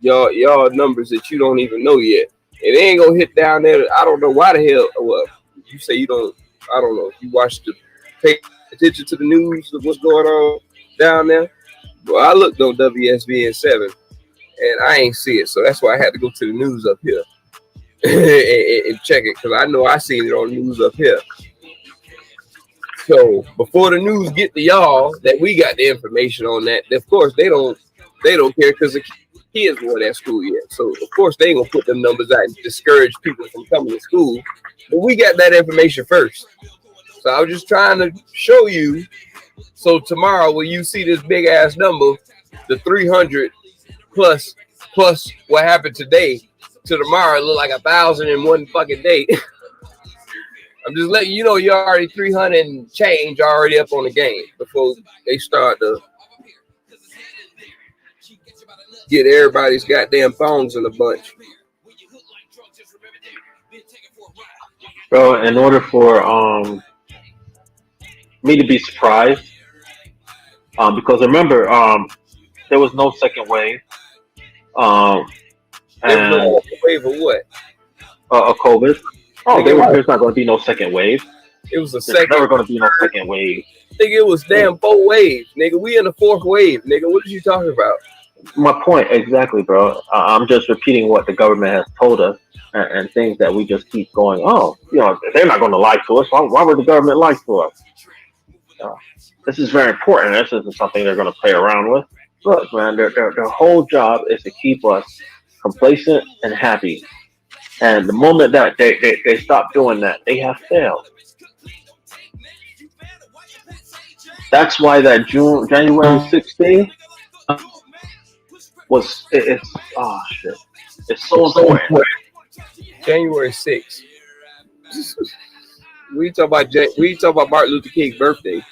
y'all numbers that you don't even know yet. It ain't gonna hit down there. I don't know why the hell. Well, you say you don't. I don't know if you pay attention to the news of what's going on down there. Well, I looked on WSBN 7 and I ain't see it, so that's why I had to go to the news up here and check it, because I know I seen it on the news up here. So before the news get to y'all that we got the information on that, of course they don't care because the kids weren't at school yet. So of course they ain't gonna put them numbers out and discourage people from coming to school. But we got that information first. So I was just trying to show you. So tomorrow when you see this big ass number, the 300 plus what happened today to tomorrow, it look like 1,000 in one fucking day. I'm just letting you know you're already 300 and change already up on the game before they start to get everybody's goddamn phones in a bunch. Bro, in order for me to be surprised, because remember, there was no second wave. And no wave of what? Of COVID. Oh, there's not going to be no second wave. It was There's never going to be no second wave. Nigga, it was damn 4 waves. Nigga, we in the 4th wave. Nigga, what are you talking about? My point, exactly, bro. I'm just repeating what the government has told us and things that we just keep going, oh, they're not going to lie to us. Why would the government lie to us? This is very important. This isn't something they're going to play around with. Look, man, their whole job is to keep us complacent and happy. And the moment that they stop doing that, they have failed. That's why that January 16th it's so important. January 6th. We talk about Martin Luther King's birthday.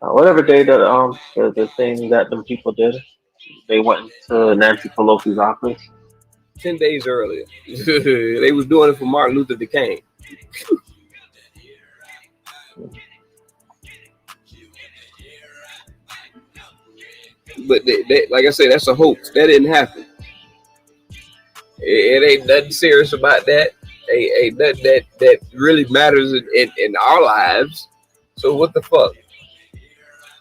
Whatever day that the thing that them people did, they went to Nancy Pelosi's office 10 days earlier. They was doing it for Martin Luther King. But they, like I said, that's a hoax. That didn't happen. It ain't nothing serious about that. Ain't nothing that really matters in our lives. So what the fuck?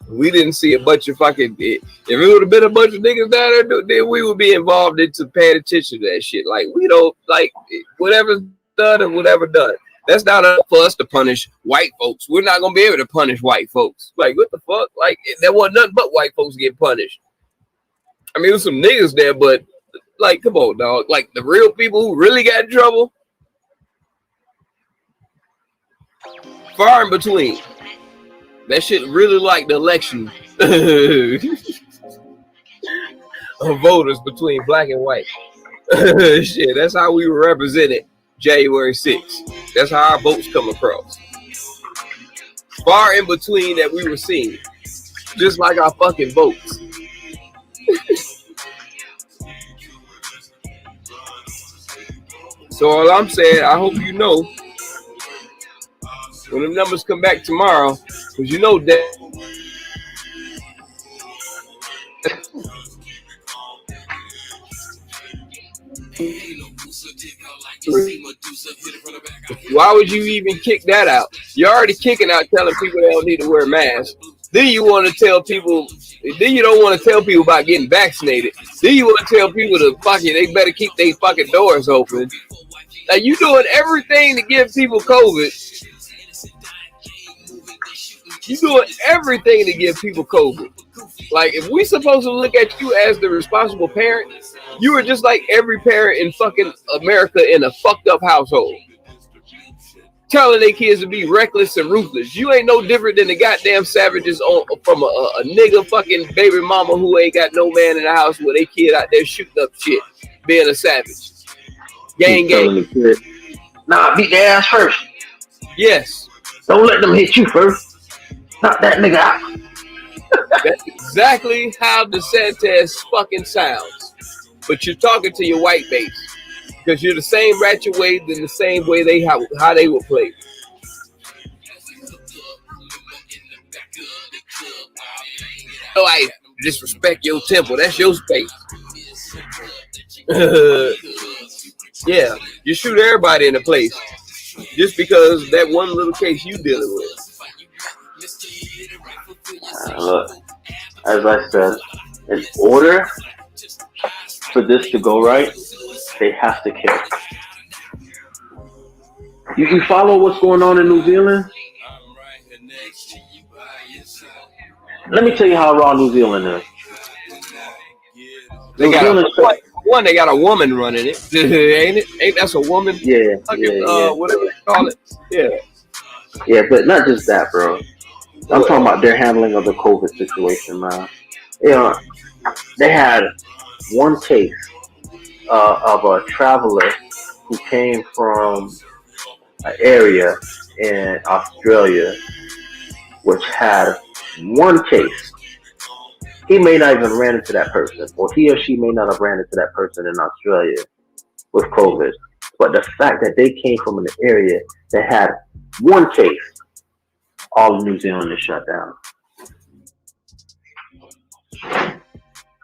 We didn't see a bunch of fucking. If it would have been a bunch of niggas down there, then we would be involved into paying attention to that shit. Like we don't like whatever's done and whatever done. That's not up for us to punish white folks. We're not gonna be able to punish white folks. Like, what the fuck? Like, there wasn't nothing but white folks get punished. I mean, there was some niggas there, but like, come on, dog. Like, the real people who really got in trouble, far in between. That shit really like the election of voters between black and white. Shit, that's how we were represented January 6th. That's how our votes come across. Far in between that we were seen. Just like our fucking votes. So all I'm saying, I hope you know, when the numbers come back tomorrow, because you know that why would you even kick that out? You're already kicking out telling people they don't need to wear masks. Then you want to tell people, then you don't want to tell people about getting vaccinated. Then you want to tell people to fucking, they better keep their fucking doors open. Like, you doing everything to give people COVID. You doing everything to give people COVID. Like, if we supposed to look at you as the responsible parent, you are just like every parent in fucking America in a fucked up household. Telling their kids to be reckless and ruthless. You ain't no different than the goddamn savages from a nigga fucking baby mama who ain't got no man in the house with their kid out there shooting up shit, being a savage. Gang. Nah, beat their ass first. Yes. Don't let them hit you first. Knock that nigga out. That's exactly how DeSantis fucking sounds. But you're talking to your white base. Because you're the same ratchet way than the same way they how they would play. So I disrespect your temple. That's your space. Yeah, you shoot everybody in the place just because that one little case you dealing with. Look, as I said, in order for this to go right, they have to kill. You follow what's going on in New Zealand? Let me tell you how raw New Zealand is. They got a woman running it, ain't it? Ain't that's a woman? Yeah, whatever they call it. Yeah. Yeah, but not just that, bro. I'm talking about their handling of the COVID situation, man. You know, they had one case of a traveler who came from an area in Australia which had one case. He may not even ran into that person, or he or she may not have ran into that person in Australia with COVID. But the fact that they came from an area that had one case, all of New Zealand is shut down.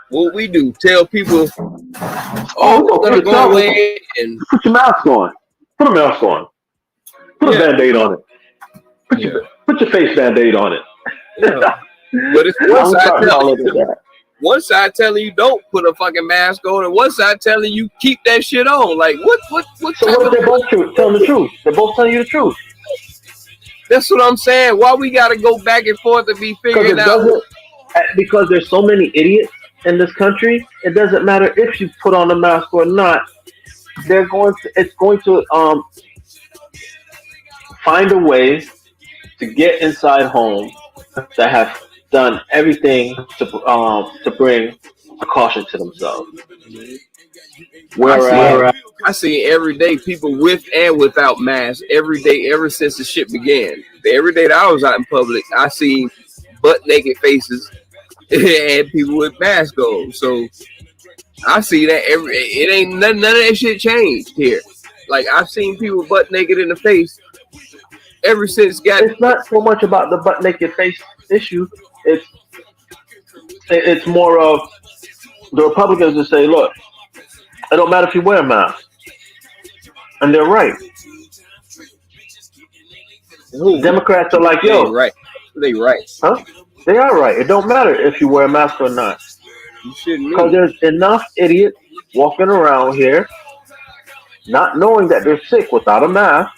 What we do, tell people, we're gonna go away and put your mask on. Put a mask on. Put a Band-Aid on it. Put your face Band-Aid on it. Yeah. But it's one side telling you don't put a fucking mask on, and one side telling you keep that shit on. Like what? So what if they're both telling the truth? They're both telling you the truth. That's what I'm saying. Why we gotta go back and forth and be figuring out? Because there's so many idiots in this country. It doesn't matter if you put on a mask or not. It's going to find a way to get inside homes that have done everything to bring precaution to themselves. Whereas I see every day people with and without masks every day ever since the shit began. Every day that I was out in public, I see butt naked faces and people with masks on. So I see that it ain't none of that shit changed here. Like I've seen people butt naked in the face ever since. It's not so much about the butt naked face issue. It's more of the Republicans that say, look, it don't matter if you wear a mask. And they're right. Democrats are like, yo. They right. Huh? They are right. It don't matter if you wear a mask or not. Because there's enough idiots walking around here not knowing that they're sick without a mask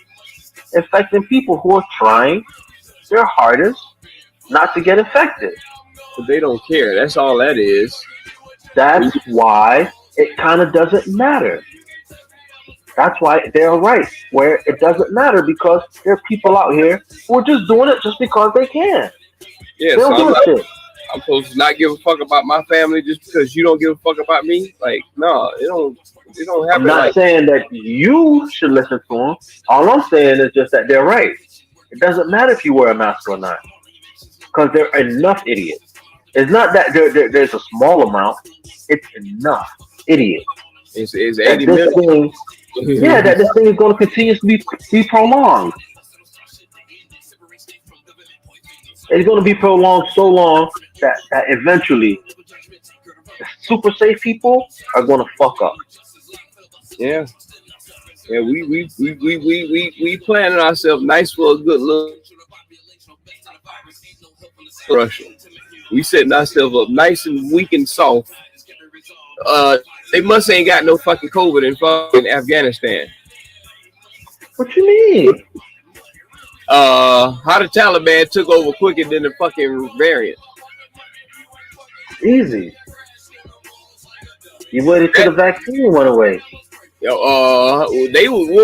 infecting people who are trying their hardest not to get infected. But they don't care. That's all that is. That's why it kind of doesn't matter. That's why they're right, where it doesn't matter because there are people out here who are just doing it just because they can. Yeah, They so don't give a shit. I'm supposed to not give a fuck about my family just because you don't give a fuck about me? Like, no, it don't happen. I'm not like saying that you should listen to them. All I'm saying is just that they're right. It doesn't matter if you wear a mask or not, because there are enough idiots. It's not that there's a small amount. It's enough idiots. It's That 80 this million. thing, yeah, that this thing is going to continue to be prolonged. It's going to be prolonged so long that eventually the super safe people are going to fuck up. Yeah. Yeah, we planning ourselves nice for a good look. Russia. We setting ourselves up nice and weak and soft. They must ain't got no fucking COVID in fucking Afghanistan. What you mean? How the Taliban took over quicker than the fucking variant. Easy. You waited till the vaccine went away. What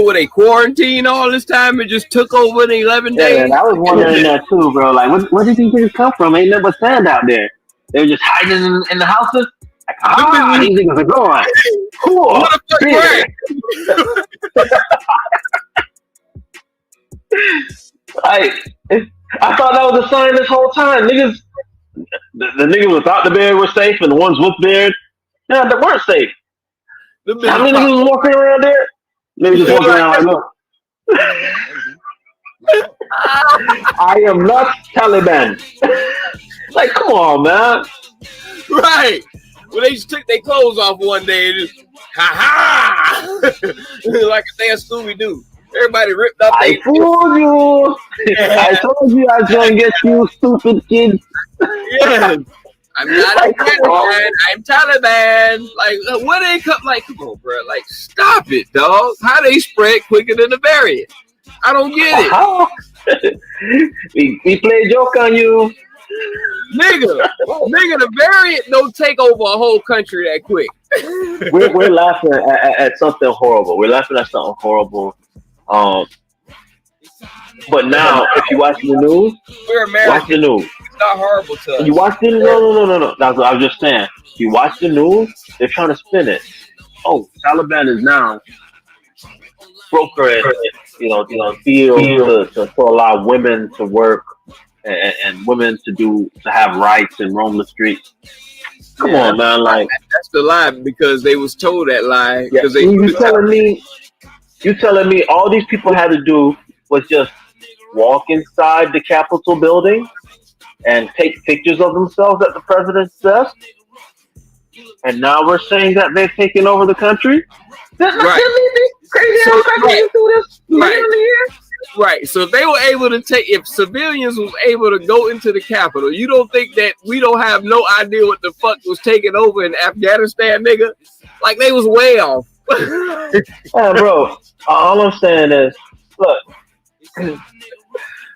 were they quarantined all this time and just took over in 11 days? Yeah, I was wondering that too, bro. Like, where did these niggas come from? Ain't nothing but sand out there. They were just hiding in the houses. Like, these niggas are gone. Cool. What the fuck, Like, I thought that was a sign this whole time. Niggas, the niggas without the beard were safe, and the ones with beard, no, they weren't safe. How many niggas was walking around there? Niggas just walking around like, look. I am not Taliban. Like, come on, man. Right. Well, they just took their clothes off one day and just, ha-ha! Like a damn Scooby-Doo. Everybody ripped up. I fooled you. I told you I was going to get you, stupid kids. Yeah. I'm not Afghanistan. I'm Taliban. Like, what they come? Like, come on, bro. Like, stop it, dog. How they spread quicker than the variant? I don't get it. we play a joke on you, nigga. The variant don't take over a whole country that quick. we're laughing at something horrible. We're laughing at something horrible. But now, if you watch the news, we're American. Watch the news. It's not horrible to us. You watch the no. That's what I was just saying. You watch the news, they're trying to spin it. Oh, Taliban is now brokering, deals to allow women to work and women to have rights and roam the streets. Come on, man! Like that's the lie because they was told that lie. Yeah, Because you telling me all these people had to do was just walk inside the Capitol building and take pictures of themselves at the president's desk, and now we're saying that they've taken over the country? Right. So if they were able to if civilians was able to go into the Capitol, you don't think that we don't have no idea what the fuck was taking over in Afghanistan, nigga? Like they was way off. Bro, all I'm saying is, look,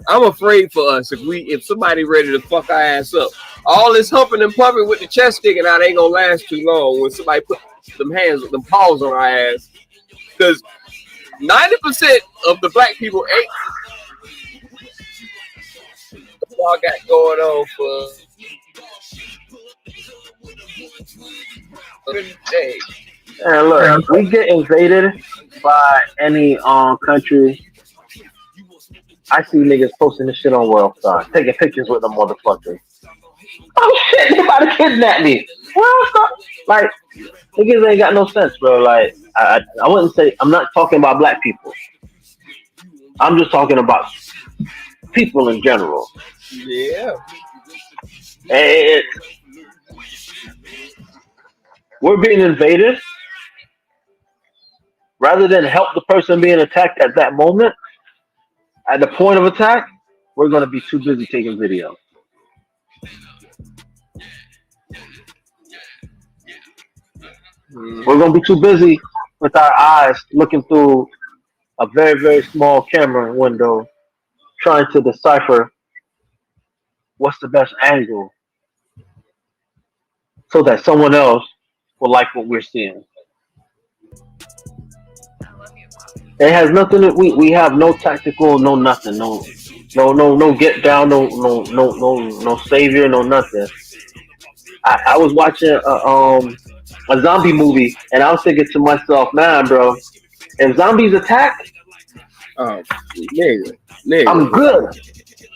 I'm afraid for us if somebody ready to fuck our ass up. All this humping and pumping with the chest sticking out ain't gonna last too long when somebody put them paws on our ass. Because 90% of the black people ain't what got going on for day. And look, we get invaded by any country. I see niggas posting this shit on Worldstar, taking pictures with them motherfuckers. Oh shit, you about to kidnap me. Worldstar, like niggas ain't got no sense, bro. Like I wouldn't say I'm not talking about black people. I'm just talking about people in general. Yeah. We're being invaded. Rather than help the person being attacked at that moment, at the point of attack, we're going to be too busy taking video. We're going to be too busy with our eyes looking through a very, very small camera window trying to decipher what's the best angle so that someone else will like what we're seeing. It has nothing. We have no tactical, no nothing, no get down, no savior, no nothing. I was watching a zombie movie, and I was thinking to myself, man, bro, if zombies attack, Oh, nigga. I'm good.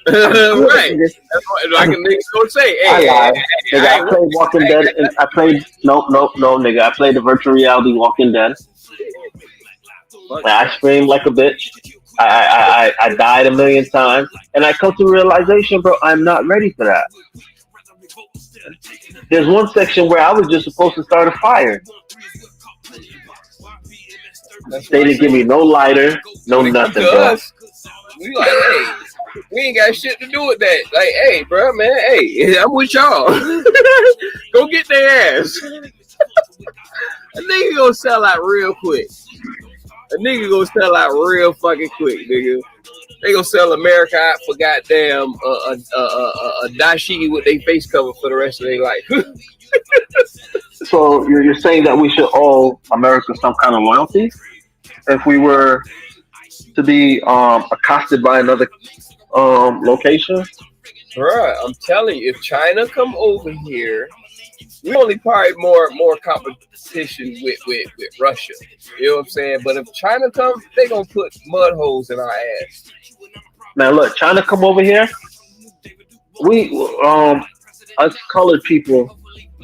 I'm good. Right. Nigga. That's what, like a nigga gonna say, I hey, lied. hey, Nigga, I I ain't played Walking Dead. And I played no, nigga. I played the virtual reality Walking Dead. And I screamed like a bitch. I died a million times, and I come to the realization, bro, I'm not ready for that. There's one section where I was just supposed to start a fire. They didn't give me no lighter, no nothing, bro. us. We like, hey, we ain't got shit to do with that. Like, hey, bro, man, hey, I'm with y'all. Go get their ass. A nigga gonna sell out real quick. A nigga gonna sell out real fucking quick, nigga. They gonna sell America out for goddamn a dashiki with their face covered for the rest of their life. So you're saying that we should owe America some kind of loyalty if we were to be accosted by another location? Bruh, I'm telling you, if China come over here, we only probably more competition with Russia. You know what I'm saying? But if China comes, they gonna put mud holes in our ass. Man, look, China come over here. We us colored people,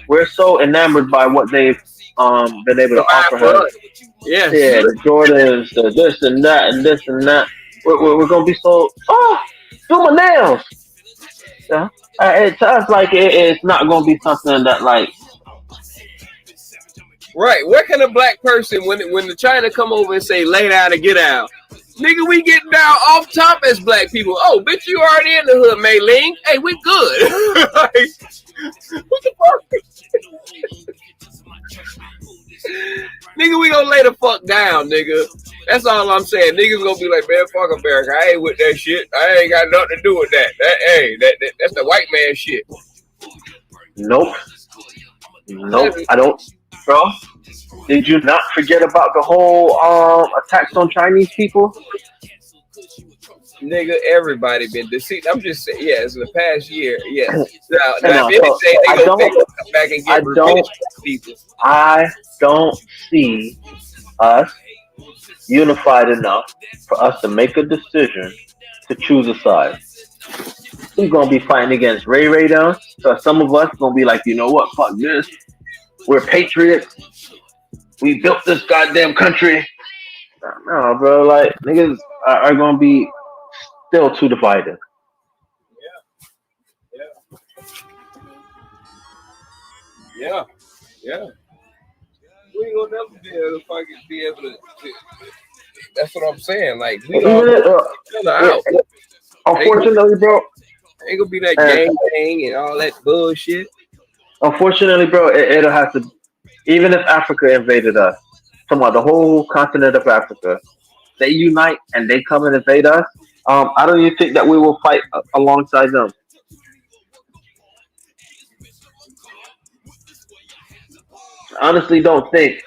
we're so enamored by what they've been able to offer us. Yes. Yeah, the Jordans, the this and that, and this and that. We're gonna be so do my nails. Yeah, to us like it's not gonna be something that like. Right. Where can a black person when the China come over and say lay down and get out? Nigga, we getting down off top as black people. Oh, bitch, you already in the hood, Mei Ling. Hey, we good. Like, what the fuck? Nigga, we gonna lay the fuck down, nigga. That's all I'm saying. Niggas gonna be like, man, fuck America. I ain't with that shit. I ain't got nothing to do with that. That's the white man shit. Nope, I don't, bro. Did you not forget about the whole attacks on Chinese people? Nigga, everybody been deceived. I'm just saying, yes, in the past year, yes. Now I if anything, they gonna come back and get revenge on people. I don't see us unified enough for us to make a decision to choose a side. We're gonna be fighting against Ray down. So some of us gonna be like, you know what? Fuck this. We're patriots. We built this goddamn country. No, bro. Like niggas are gonna be still too divided. Yeah. We ain't gonna never be able to. That's what I'm saying. Like we all out. Unfortunately, bro. Ain't gonna be that gang and all that bullshit. Unfortunately, bro, it'll have to. Even if Africa invaded us, talking about the whole continent of Africa, they unite and they come and invade us. I don't even think that we will fight alongside them. Honestly, don't think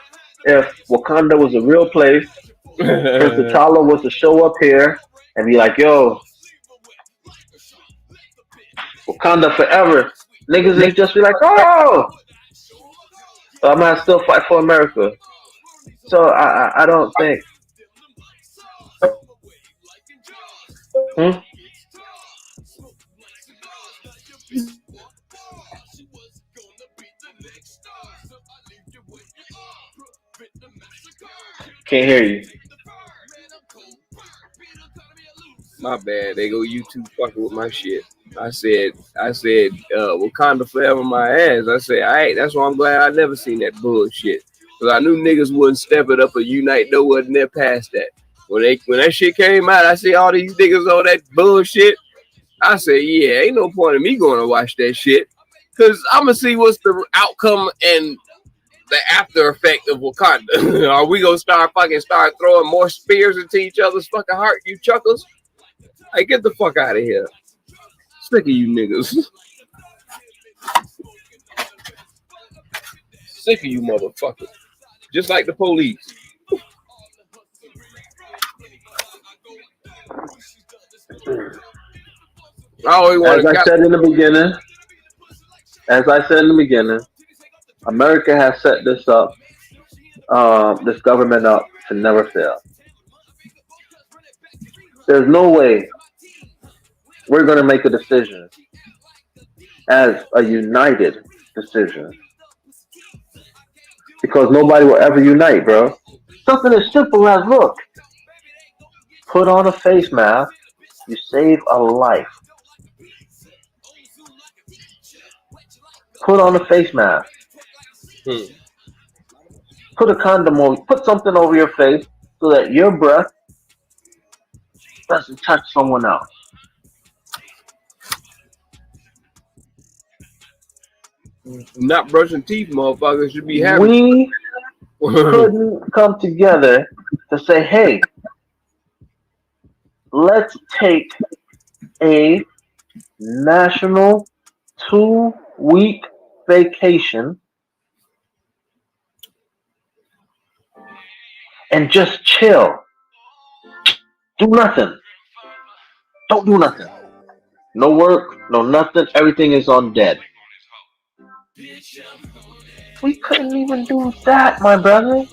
if Wakanda was a real place, Prince T'Challa was to show up here and be like, "Yo, Wakanda forever." Niggas would just be like, "Oh, so I'm gonna still fight for America." So I don't think. Can't hear you. My bad. They go YouTube fucking with my shit. I said, Wakanda forever my ass. I said, all right, that's why I'm glad I never seen that bullshit. Cause I knew niggas wouldn't step it up or unite no one there past that. When that shit came out, I see all these niggas on that bullshit. I said, yeah, ain't no point in me going to watch that shit. Cause I'm gonna see what's the outcome and the after effect of Wakanda. Are we gonna start throwing more spears into each other's fucking heart, you chuckles? Hey, get the fuck out of here. Sick of you niggas. Sick of you motherfuckers. Just like the police. I always want As I said in the beginning, America has set this government up to never fail. There's no way we're going to make a decision as a united decision because nobody will ever unite, bro. Something as simple as, look, put on a face mask, you save a life. Put on a face mask. Put a condom on, put something over your face so that your breath doesn't touch someone else. Not brushing teeth, motherfuckers should be having. We couldn't come together to say, hey, let's take a national 2-week vacation and just chill. Do nothing. Don't do nothing. No work, no nothing. Everything is on dead. We couldn't even do that, my brother.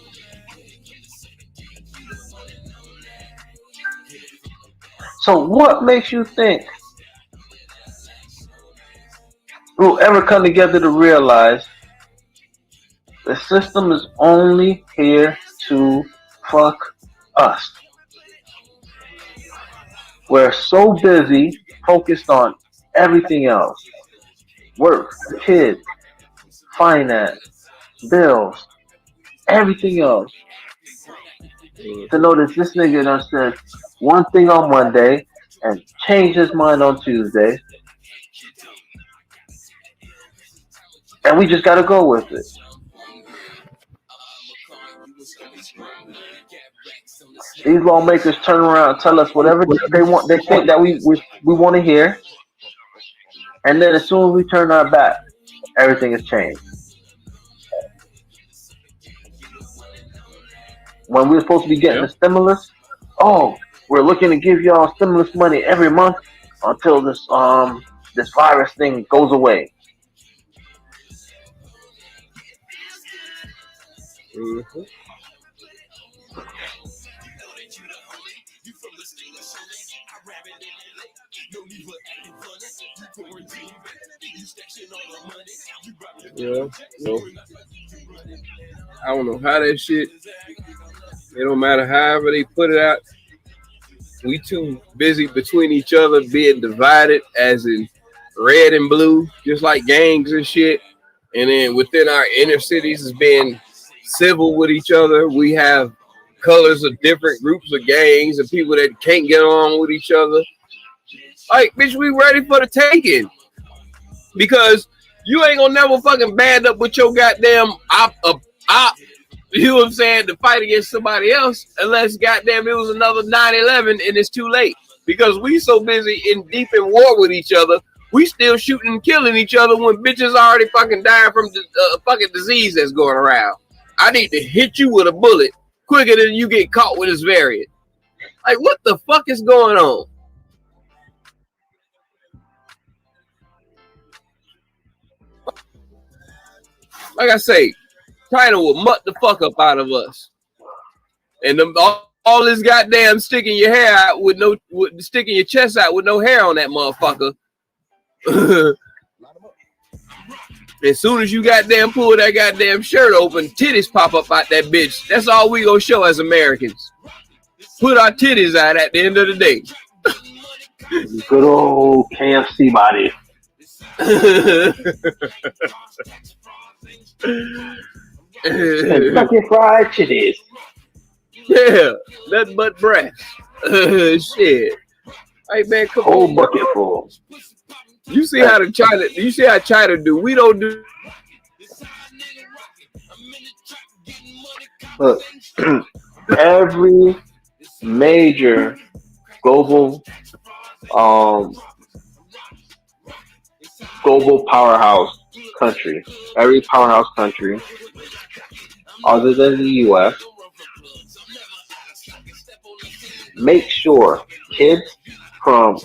So what makes you think we'll ever come together to realize the system is only here to fuck us? We're so busy focused on everything else. Work, kids, finance, bills, everything else. To notice this nigga done said one thing on Monday and changed his mind on Tuesday. And we just gotta go with it. These lawmakers turn around and tell us whatever they want, they think that we want to hear. And then as soon as we turn our back, everything has changed. When we're supposed to be getting the stimulus, we're looking to give y'all stimulus money every month until this virus thing goes away. Mm-hmm. Yeah, so I don't know how that shit. It don't matter however they put it out. We too busy between each other being divided, as in red and blue, just like gangs and shit. And then within our inner cities is being civil with each other. We have colors of different groups of gangs and people that can't get along with each other. Like, bitch, we ready for the taking. Because you ain't gonna never fucking band up with your goddamn you know what I'm saying, to fight against somebody else unless goddamn it was another 9/11 and it's too late. Because we so busy deep in war with each other, we still shooting and killing each other when bitches already fucking dying from the fucking disease that's going around. I need to hit you with a bullet quicker than you get caught with this variant. Like, what the fuck is going on? Like I say, China will mutt the fuck up out of us. And all this goddamn sticking your hair out sticking your chest out with no hair on that motherfucker. As soon as you goddamn pull that goddamn shirt open, titties pop up out that bitch. That's all we gonna show as Americans. Put our titties out at the end of the day. Good old KFC body. Kentucky Fried Chitties. Yeah, nothing but breast. Shit. Hey man, come on. Whole bucket full. You see how China do? We don't do. Look, every major global um global powerhouse country, every powerhouse country other than the US, make sure kids from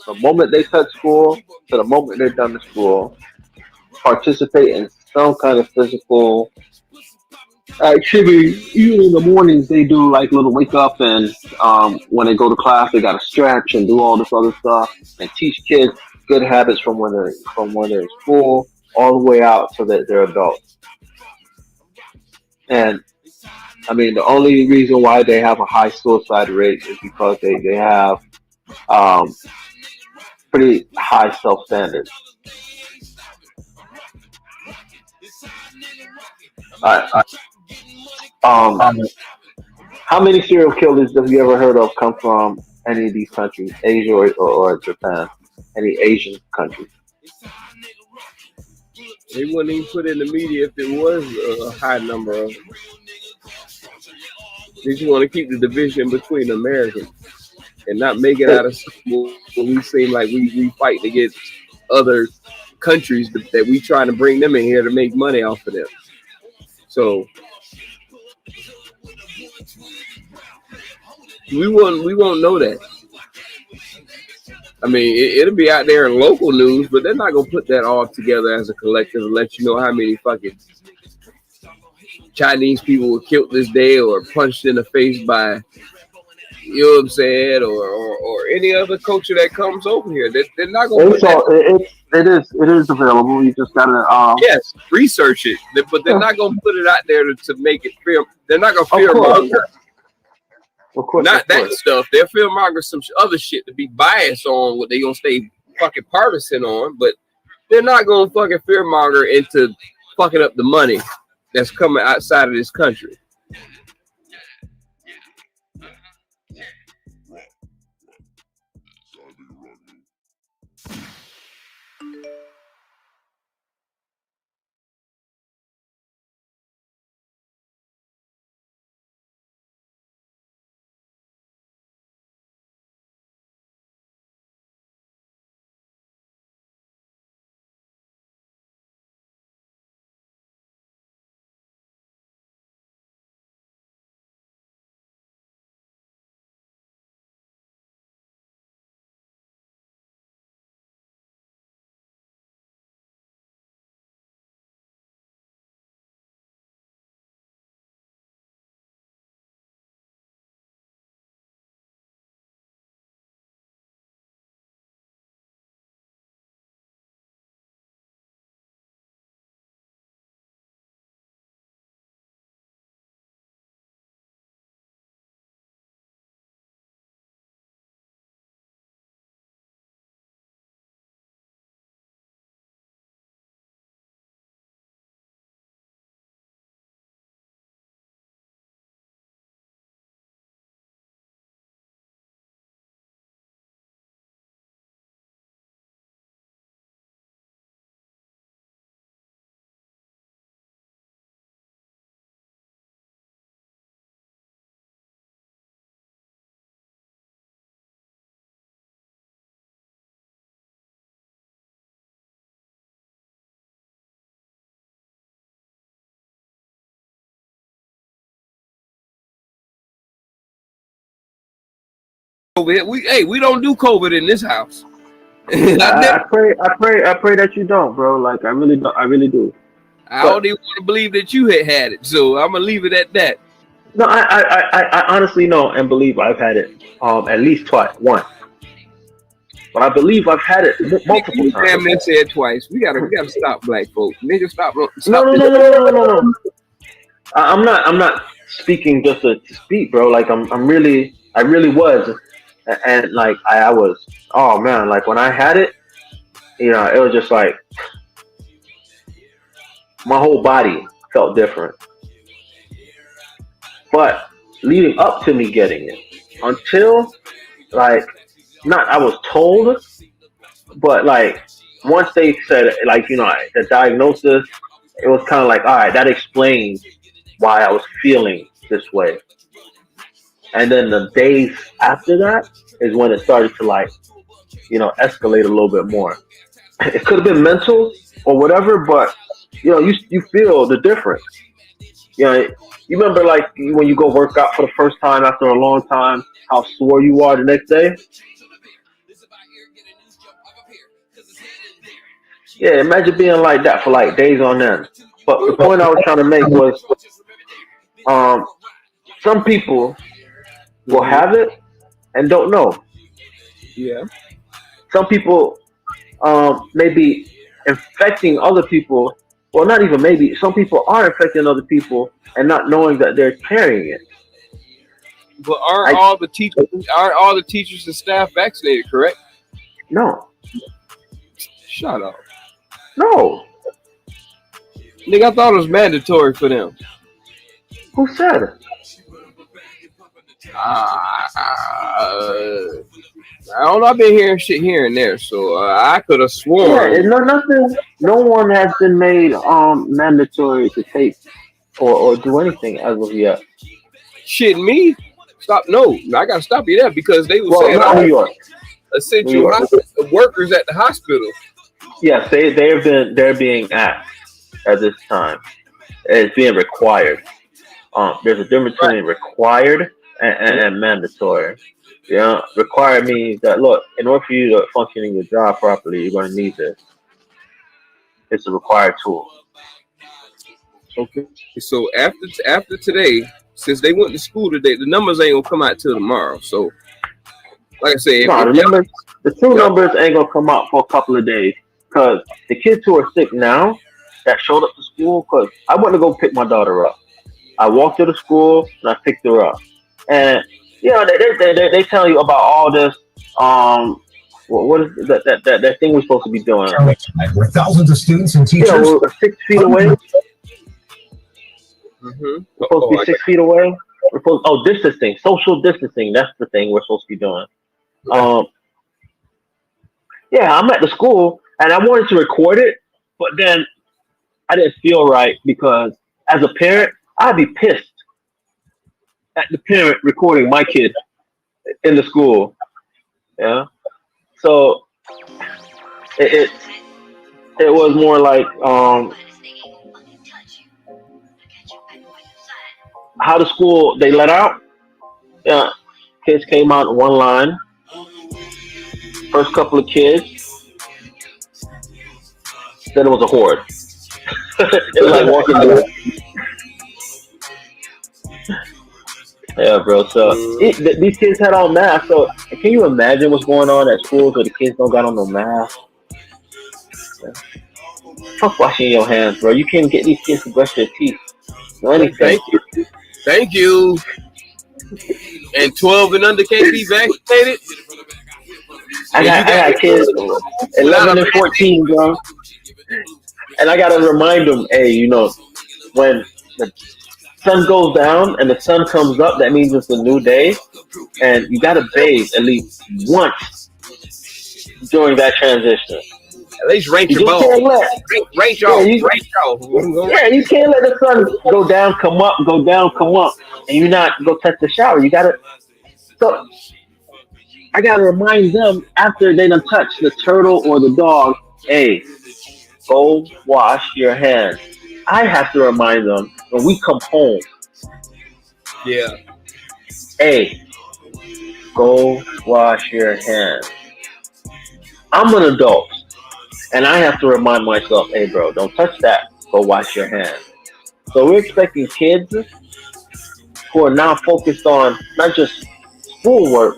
the moment they touch school to the moment they're done with school participate in some kind of physical activity. Even in the mornings, they do like little wake up, and when they go to class, they got to stretch and do all this other stuff, and teach kids good habits from when they're in school all the way out so that they're adults. And I mean, the only reason why they have a high suicide rate is because they have um, pretty high self standards. I, um, how many serial killers have you ever heard of come from any of these countries, Asia or Japan, any Asian countries? They wouldn't even put in the media if it was a high number of. They just want to keep the division between Americans and not make it out of something where we seem like we fight against other countries that we trying to bring them in here to make money off of them. So we won't know that. I mean, it'll be out there in local news, but they're not gonna put that all together as a collective and let you know how many fucking Chinese people were killed this day or punched in the face by, you know what I'm saying, or any other culture that comes over here. They're not gonna put that. It is available. You just gotta yes, research it, but they're not gonna put it out there to make it fear. They're not gonna fear monger. Of course, not that stuff. They'll fear monger some other shit to be biased on what they gonna stay fucking partisan on, but they're not gonna fucking fear monger into fucking up the money that's coming outside of this country. We don't do COVID in this house. I pray that you don't, bro. Like I really do. I don't even want to believe that you had it, so I'm gonna leave it at that. No, I honestly know and believe I've had it at least once. But I believe I've had it multiple times. Damn near said twice. We gotta stop black folks. Nigga, stop. No. I'm not speaking just to speak, bro. Like I really was, and like I was. Oh man, like when I had it, you know, it was just like my whole body felt different. But leading up to me getting it, until like not I was told, but like once they said like, you know, the diagnosis, it was kind of like, all right, that explains why I was feeling this way. And then the days after that is when it started to like, escalate a little bit more. It could have been mental or whatever, but you feel the difference. You remember like when you go work out for the first time after a long time, how sore you are the next day? Yeah, imagine being like that for like days on end. But the point I was trying to make was, um, some people will have it and don't know. Yeah. Some people may be infecting other people. Well, not even maybe. Some people are infecting other people and not knowing that they're carrying it. But aren't all the teachers and staff vaccinated, correct? No. Shut up. No. Nigga, I thought it was mandatory for them. Who said it? I don't know. I've been hearing shit here and there, so I could have sworn. Yeah, nothing. No one has been made mandatory to take or do anything as of yet. Shit, me? Stop! No, I gotta stop you there because they were saying not New York. Essential workers at the hospital. Yes, they're being asked at this time. It's being required. There's a difference between required and mandatory. Required means that look, in order for you to function in your job properly, you're going to need this. It's a required tool. Okay. So after today, since they went to school today, the numbers ain't gonna come out till tomorrow. So, like I said, the true numbers ain't gonna come out for a couple of days because the kids who are sick now that showed up to school. Because I went to go pick my daughter up. I walked to the school and I picked her up, and they tell you about all this. What is that thing we're supposed to be doing? Where thousands of students and teachers. We're 6 feet away. Mm-hmm. We're supposed to be 6 feet away. Distancing, social distancing. That's the thing we're supposed to be doing. I'm at the school and I wanted to record it, but then I didn't feel right because as a parent, I'd be pissed at the parent recording my kid in the school. Yeah. So it was more like how the school they let out. Yeah, kids came out in one line. First couple of kids, then it was a horde. It was like walking through. Yeah, bro. So these kids had on masks. So can you imagine what's going on at schools where the kids don't got on no mask? Yeah. Fuck washing your hands, bro. You can't get these kids to brush their teeth. Thank you. And 12 and under can't be vaccinated. I got kids 11 and 14, bro. And I gotta remind them, hey, when the sun goes down and the sun comes up, that means it's a new day, and you gotta bathe at least once during that transition. At least rank your balls. Range off. Yeah, you can't let the sun go down, come up, and you not go touch the shower. You gotta. So I gotta remind them after they done touch the turtle or the dog, hey, go wash your hands. I have to remind them when we come home. Yeah. Hey, go wash your hands. I'm an adult, and I have to remind myself, hey, bro, don't touch that. Go wash your hands. So we're expecting kids who are now focused on not just schoolwork,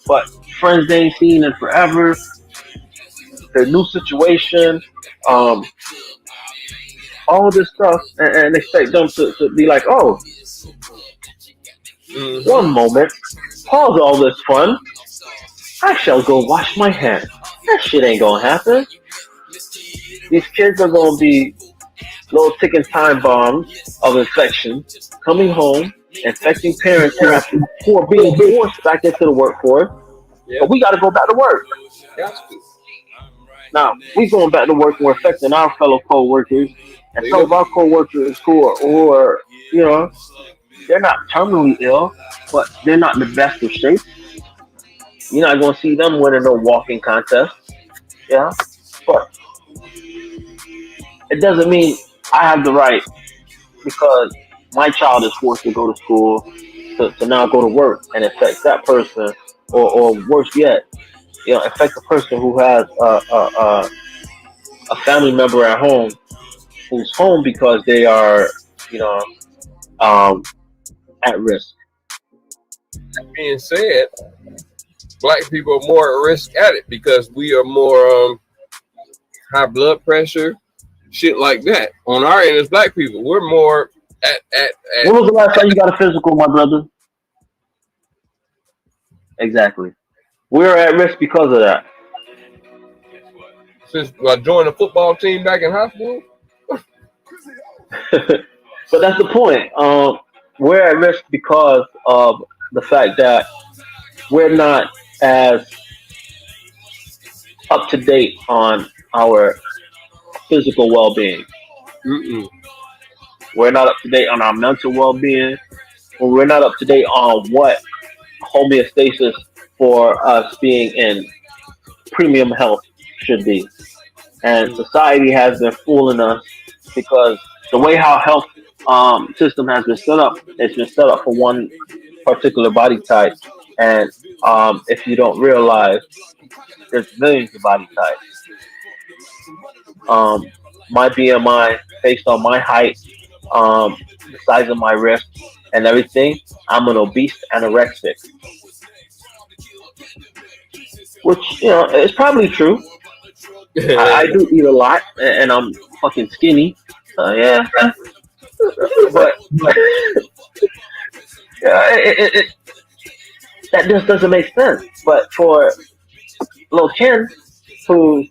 but friends they ain't seen in forever, their new situation, all this stuff, and expect them to be like, oh, one moment, pause all this fun, I shall go wash my hands. That shit ain't gonna happen. These kids are gonna be little ticking time bombs of infection, coming home, infecting parents who are being forced back into the workforce. But we gotta go back to work. Now, we going back to work and we're affecting our fellow co-workers, and some of our co-workers who are you know, they're not terminally ill, but they're not in the best of shape. You're not going to see them winning no walking contest. Yeah. But it doesn't mean I have the right because my child is forced to go to school to now go to work and affect that person, or worse yet, you know, affect the person who has a family member at home who's home because they are, you know, at risk. That being said, black people are more at risk at it because we are more high blood pressure, shit like that. On our end as black people, we're more at When was the last time you got a physical, my brother? Exactly. We're at risk because of that. Since I joined the football team back in high school. But that's the point. We're at risk because of the fact that we're not as up to date on our physical well-being. We're not up to date on our mental well-being. We're not up to date on what homeostasis for us being in premium health should be. And society has been fooling us because the way how health system has been set up, it's been set up for one particular body type. And if you don't realize, there's millions of body types. My BMI, based on my height, the size of my wrist, and everything, I'm an obese anorexic. Which, you know, is probably true. I do eat a lot, and I'm fucking skinny. Yeah. But yeah, that just doesn't make sense. But for Lil Ken, who,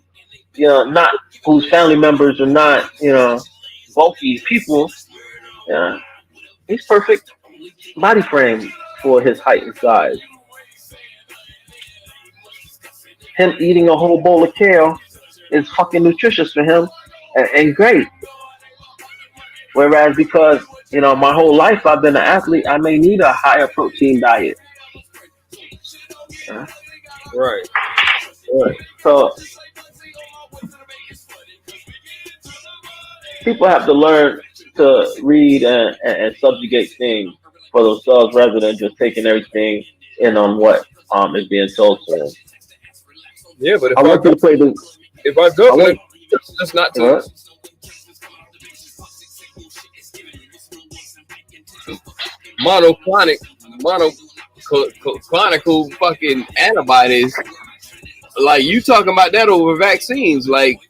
you know, not whose family members are not, you know, bulky people, yeah, he's perfect body frame for his height and size. Him eating a whole bowl of kale is fucking nutritious for him and great. Whereas because, you know, my whole life I've been an athlete, I may need a higher protein diet. Yeah. Right. So people have to learn to read and subjugate things for themselves rather than just taking everything in on what is being told to them. Yeah, but if I want you to play the. If our government just not to monoclonical fucking antibodies, like you talking about that over vaccines, like.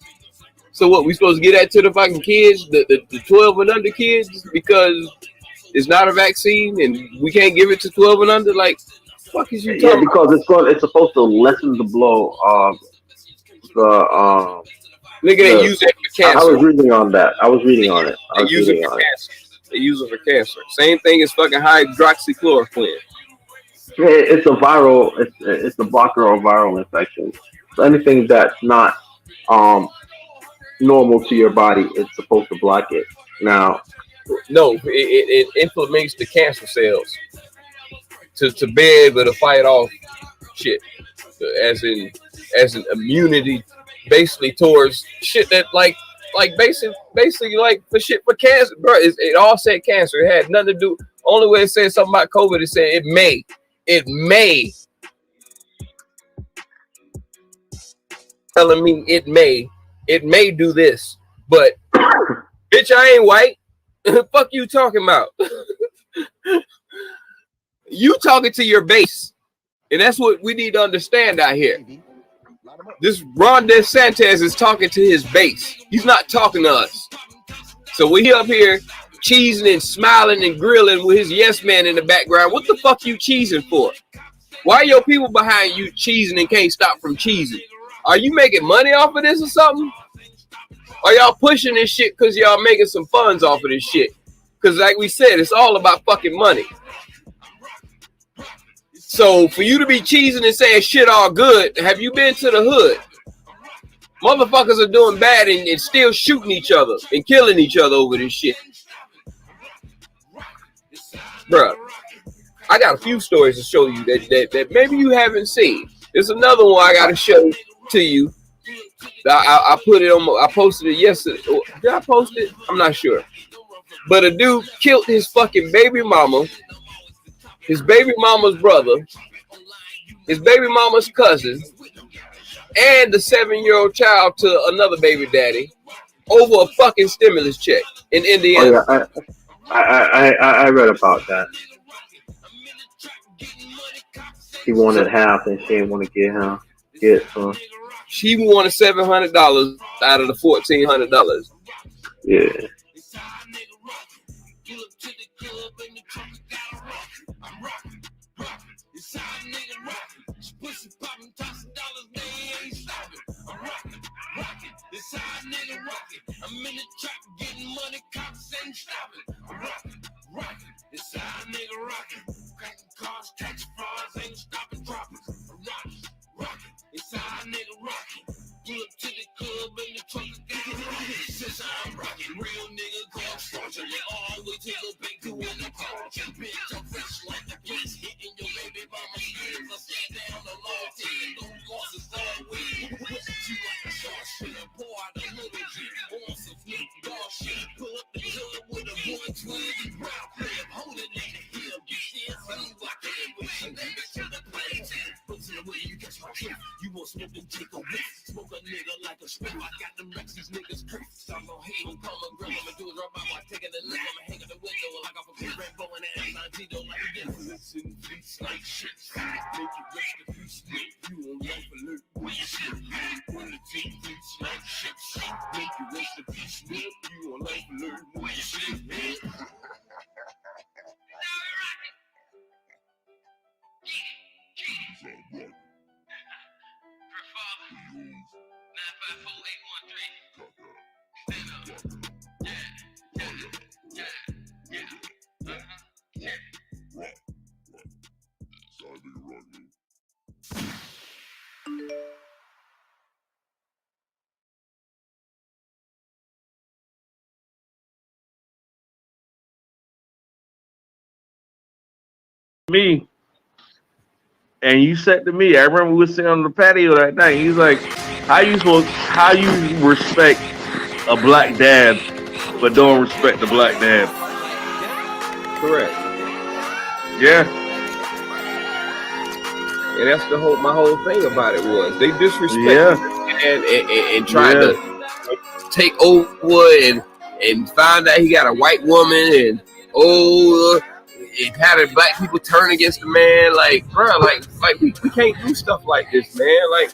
So what, we supposed to get that to the fucking kids, the 12 and under kids, because it's not a vaccine and we can't give it to 12 and under? Like, fuck is you talking Yeah, because it's supposed to lessen the blow of the nigga, they use it for cancer. I was reading on that. I was reading on it. They use it for cancer. They use it for cancer. Same thing as fucking hydroxychloroquine. Yeah, it's a viral. It's a blocker of viral infection. So anything that's not normal to your body, it's supposed to block it. Now, no, it inflames the cancer cells to be able to fight off shit, as an immunity, basically towards shit that like basically like for shit for cancer, bro. It all said cancer. It had nothing to do. Only way it said something about COVID, it said it may. Telling me it may do this, but bitch, I ain't white. Fuck you talking about? You talking to your base, and that's what we need to understand out here. This Ron DeSantis is talking to his base. He's not talking to us. So we up here cheesing and smiling and grilling with his yes man in the background. What the fuck you cheesing for? Why are your people behind you cheesing and can't stop from cheesing? Are you making money off of this or something? Are y'all pushing this shit because y'all making some funds off of this shit? Because like we said, it's all about fucking money. So for you to be cheesing and saying shit all good, have you been to the hood? Motherfuckers are doing bad and still shooting each other and killing each other over this shit. Bruh, I got a few stories to show you that maybe you haven't seen. There's another one I got to show to you. I put it on. I posted it yesterday. Did I post it? I'm not sure. But a dude killed his fucking baby mama, his baby mama's brother, his baby mama's cousin, and the 7-year-old child to another baby daddy over a fucking stimulus check in Indiana. Oh yeah, I read about that. She wanted half, and she didn't want to get some. She wanted $700 out of the $1,400. Yeah. Me. And you said to me, I remember we were sitting on the patio that night. He's like, how you respect a black dad but don't respect the black dad? Correct. Yeah. And that's my whole thing about it was they disrespected and tried to take over and find out he got a white woman and it had black people turn against the man, like, bro, like we can't do stuff like this, man. Like,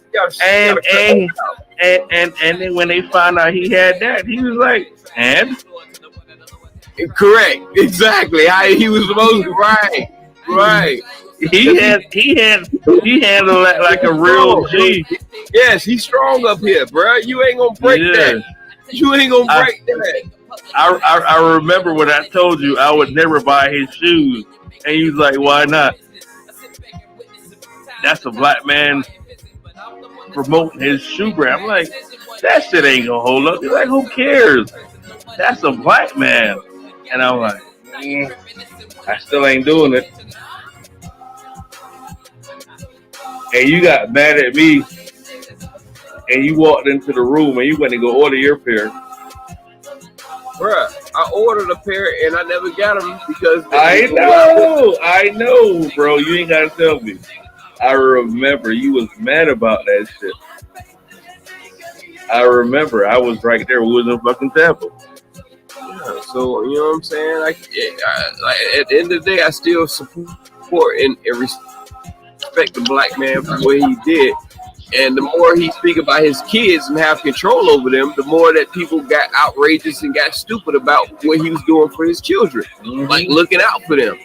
and then when they found out he had that, he was like, and correct, exactly. He was supposed to, right. He handled that like a real G. Yes, he's strong up here, bro. You ain't gonna break that. You ain't gonna break that. I remember when I told you I would never buy his shoes, and he was like, "Why not?" That's a black man promoting his shoe brand. I'm like, that shit ain't gonna hold up. He's like, who cares? That's a black man. And I'm like, I still ain't doing it. And you got mad at me, and you walked into the room, and you went to go order your pair. Bruh, I ordered a pair and I never got them because I know, bro. You ain't gotta tell me. I remember you was mad about that shit. I remember I was right there with the fucking table. Yeah, so you know what I'm saying? Like at the end of the day, I still support and respect the black man for what he did. And the more he speak about his kids and have control over them, the more that people got outrageous and got stupid about what he was doing for his children, like looking out for them.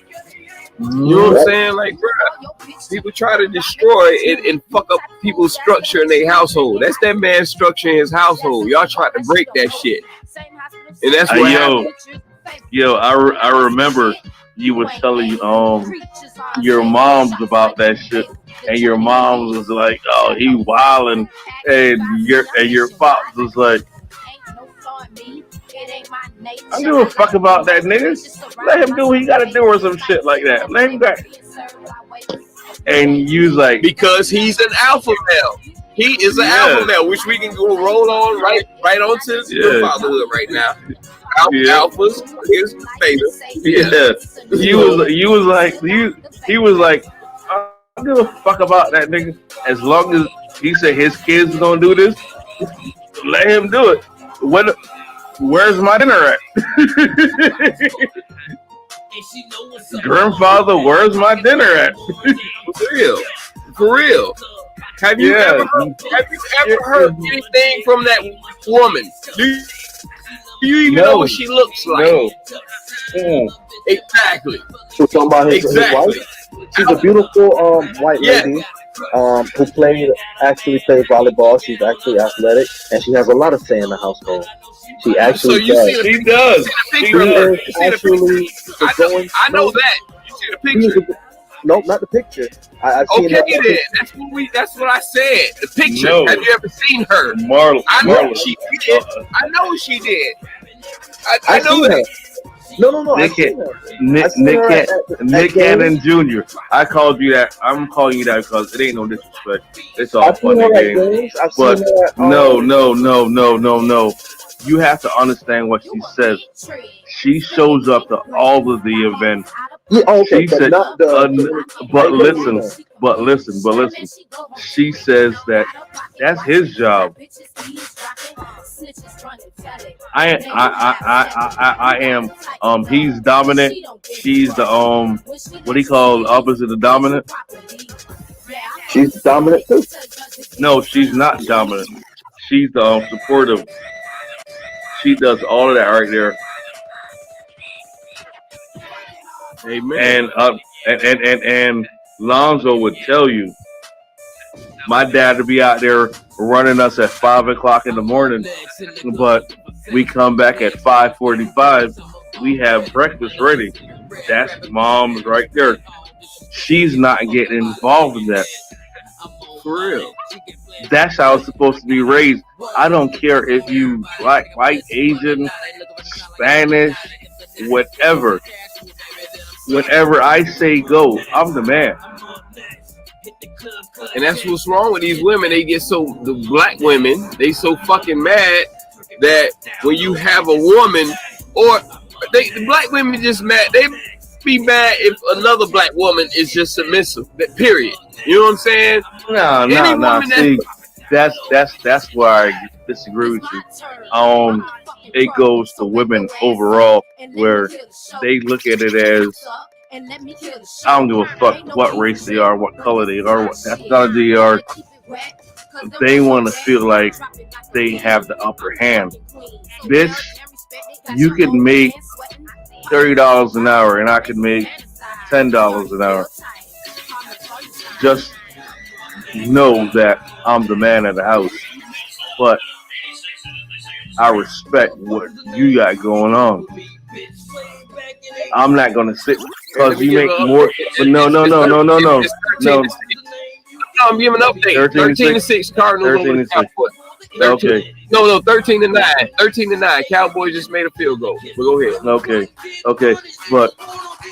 You know what I'm saying? Like, bro, people try to destroy and fuck up people's structure in their household. That's that man's structure in his household. Y'all tried to break that shit, and that's what happened. Yo, I remember you was telling your moms about that shit. And your mom was like, "Oh, he wildin'," and your pops was like, I don't give a fuck about that nigga. Let him do what he gotta do or some shit like that. Let him go. And you was like, because he's an alpha male. He is an alpha male, which we can go roll on right onto fatherhood right now. Alphas is the beta. Yeah. He was like, I don't give a fuck about that nigga. As long as he said his kids gonna do this, let him do it. Where's my dinner at? Grandfather, where's my dinner at? For real. Have you ever heard anything from that woman? Do you even know what she looks like? No. Exactly. We're talking about his wife. She's a beautiful white lady who actually played volleyball. She's actually athletic, and she has a lot of say in the household. She actually does. She does. I know that. You see the picture? Nope, not the picture. I've seen okay, then. That's what I said. The picture. No. Have you ever seen her? Marlon. I know she did. I know she did. I know that. No. Nick Cannon Jr. I called you that. I'm calling you that because it ain't no disrespect. It's all funny games. But no. You have to understand what she says. She shows up to all of the events. Yeah, okay, she said, but listen. She says that that's his job. I am. He's dominant. She's the what do you call opposite of dominant? She's dominant too. No, she's not dominant. She's the supportive. She does all of that right there. Amen. And Lonzo would tell you, my dad would be out there running us at 5 o'clock in the morning, but we come back at 5:45. We have breakfast ready. That's mom's right there. She's not getting involved in that. For real. That's how it's supposed to be raised. I don't care if you white, Asian, Spanish, whatever. Whenever I say go, I'm the man. And that's what's wrong with these women. They get the black women, they so fucking mad that when you have a woman, or the black women just mad. They be mad if another black woman is just submissive. Period. You know what I'm saying? No. See, that's why I disagree with you. It goes to women overall, where they look at it as, I don't give a fuck what race they are, what color they are, what nationality they are. They want to feel like they have the upper hand. Bitch, you can make $30 an hour, and I can make $10 an hour. Just know that I'm the man of the house, but I respect what you got going on. I'm not gonna sit because you make more. But no. I'm giving an update. 13-6 Cardinals over the Cowboys. Okay. No, 13-9. 13-9. Cowboys just made a field goal. But go ahead. Okay. But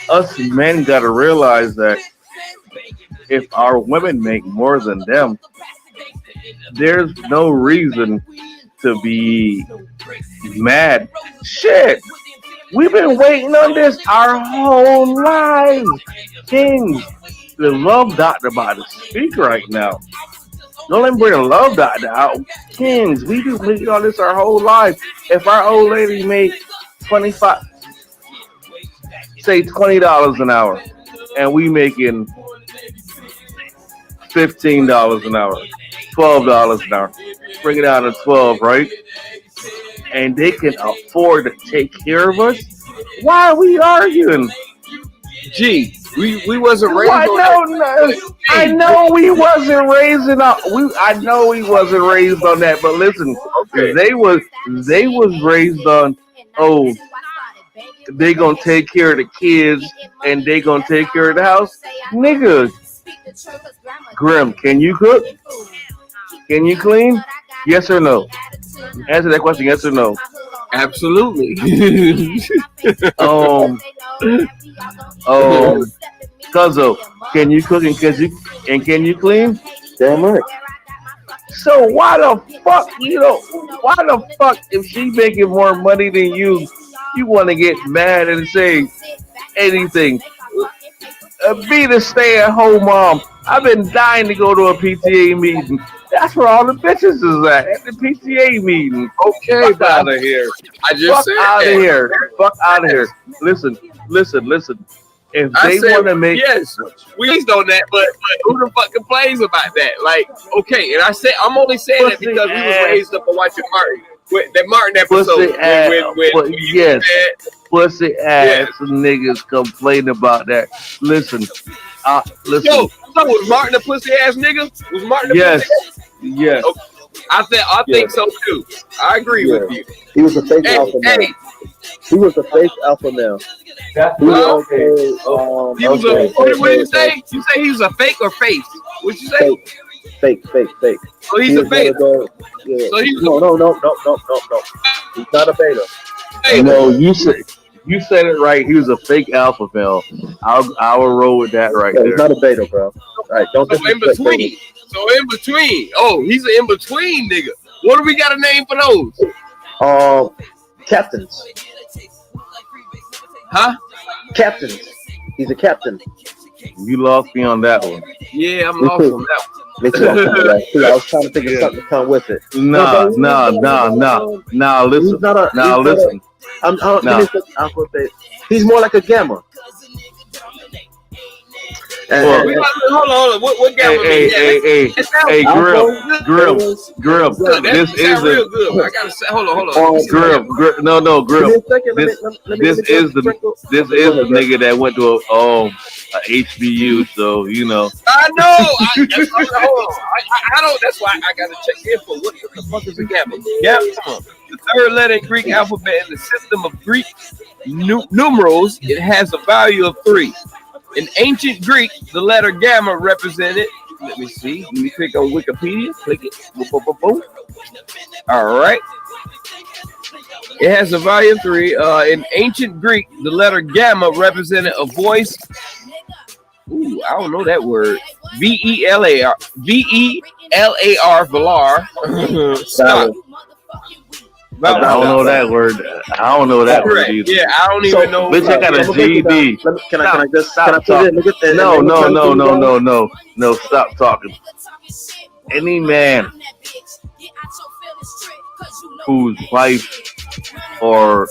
us men gotta realize that if our women make more than them, there's no reason to be mad. Shit. We've been waiting on this our whole lives. Kings, the love doctor about to speak right now. Don't let me bring a love doctor out. Kings, we've been waiting on this our whole life. If our old lady made $20 an hour, and we making $15 an hour, $12 an hour, bring it down to 12, right? And they can afford to take care of us. Why are we arguing? Gee, we wasn't raised on that. I know we wasn't raised on that, but listen, they was raised on, they gonna take care of the kids and they gonna take care of the house. Nigga, Grim, can you cook? Can you clean? Yes or no? Answer that question, yes or no? Absolutely. Cuzzo, can you cook and can you clean? Damn right. So why the fuck, why the fuck if she making more money than you want to get mad and say anything? Be the stay-at-home mom. I've been dying to go to a PTA meeting. That's where all the bitches is at the PTA meeting. Okay, Fuck out of here. I just Fuck said out of that. here. Fuck out of here. Listen. If I they said, want to make yes, we based on that, but who the fuck complains about that? Like, okay, and I'm only saying that because we was raised up on watching Martin. With that Martin episode, pussy ass niggas complain about that. Listen. So was Martin a pussy ass nigga? Was Martin a yes, pussy ass? yes. Okay. I think so too. I agree with you. He was a fake alpha male. He was a fake alpha male. He was what did you say? You say he was a fake or face? What'd you say? Fake. So he's a fake. No. He's not a beta. Hey, no, you said it right. He was a fake alpha male. I will roll with that right there. He's not a beta, bro. All right, don't so in between. So in between. Oh, he's an in between nigga. What do we got a name for those? Captains. Huh? Captains. He's a captain. You lost me on that one. Yeah, I'm lost on that one. Me too. I was trying to think of something to come with it. Nah. Listen. He's more like a gamma. Hold on. What gamma? Hey, Grim. This is real good. I gotta say, hold on. Grim. This is the nigga that went to a HBU, so you know. I know. Hold on. I don't. That's why I gotta check the info. What the fuck is a gamma? Gamma, the third letter in Greek alphabet in the system of Greek numerals. It has a value of 3. In ancient Greek, the letter gamma represented. Let me see. Let me click on Wikipedia. Click it. Boom. All right. It has a value of 3. In ancient Greek, the letter gamma represented a voice. Ooh, I don't know that word. V-E-L-A-R. Velar. Stop. I don't know that word. I don't know that word either. Yeah, I don't even know. Bitch, I got a GD. Can I just stop talking? No, stop talking. Any man whose wife or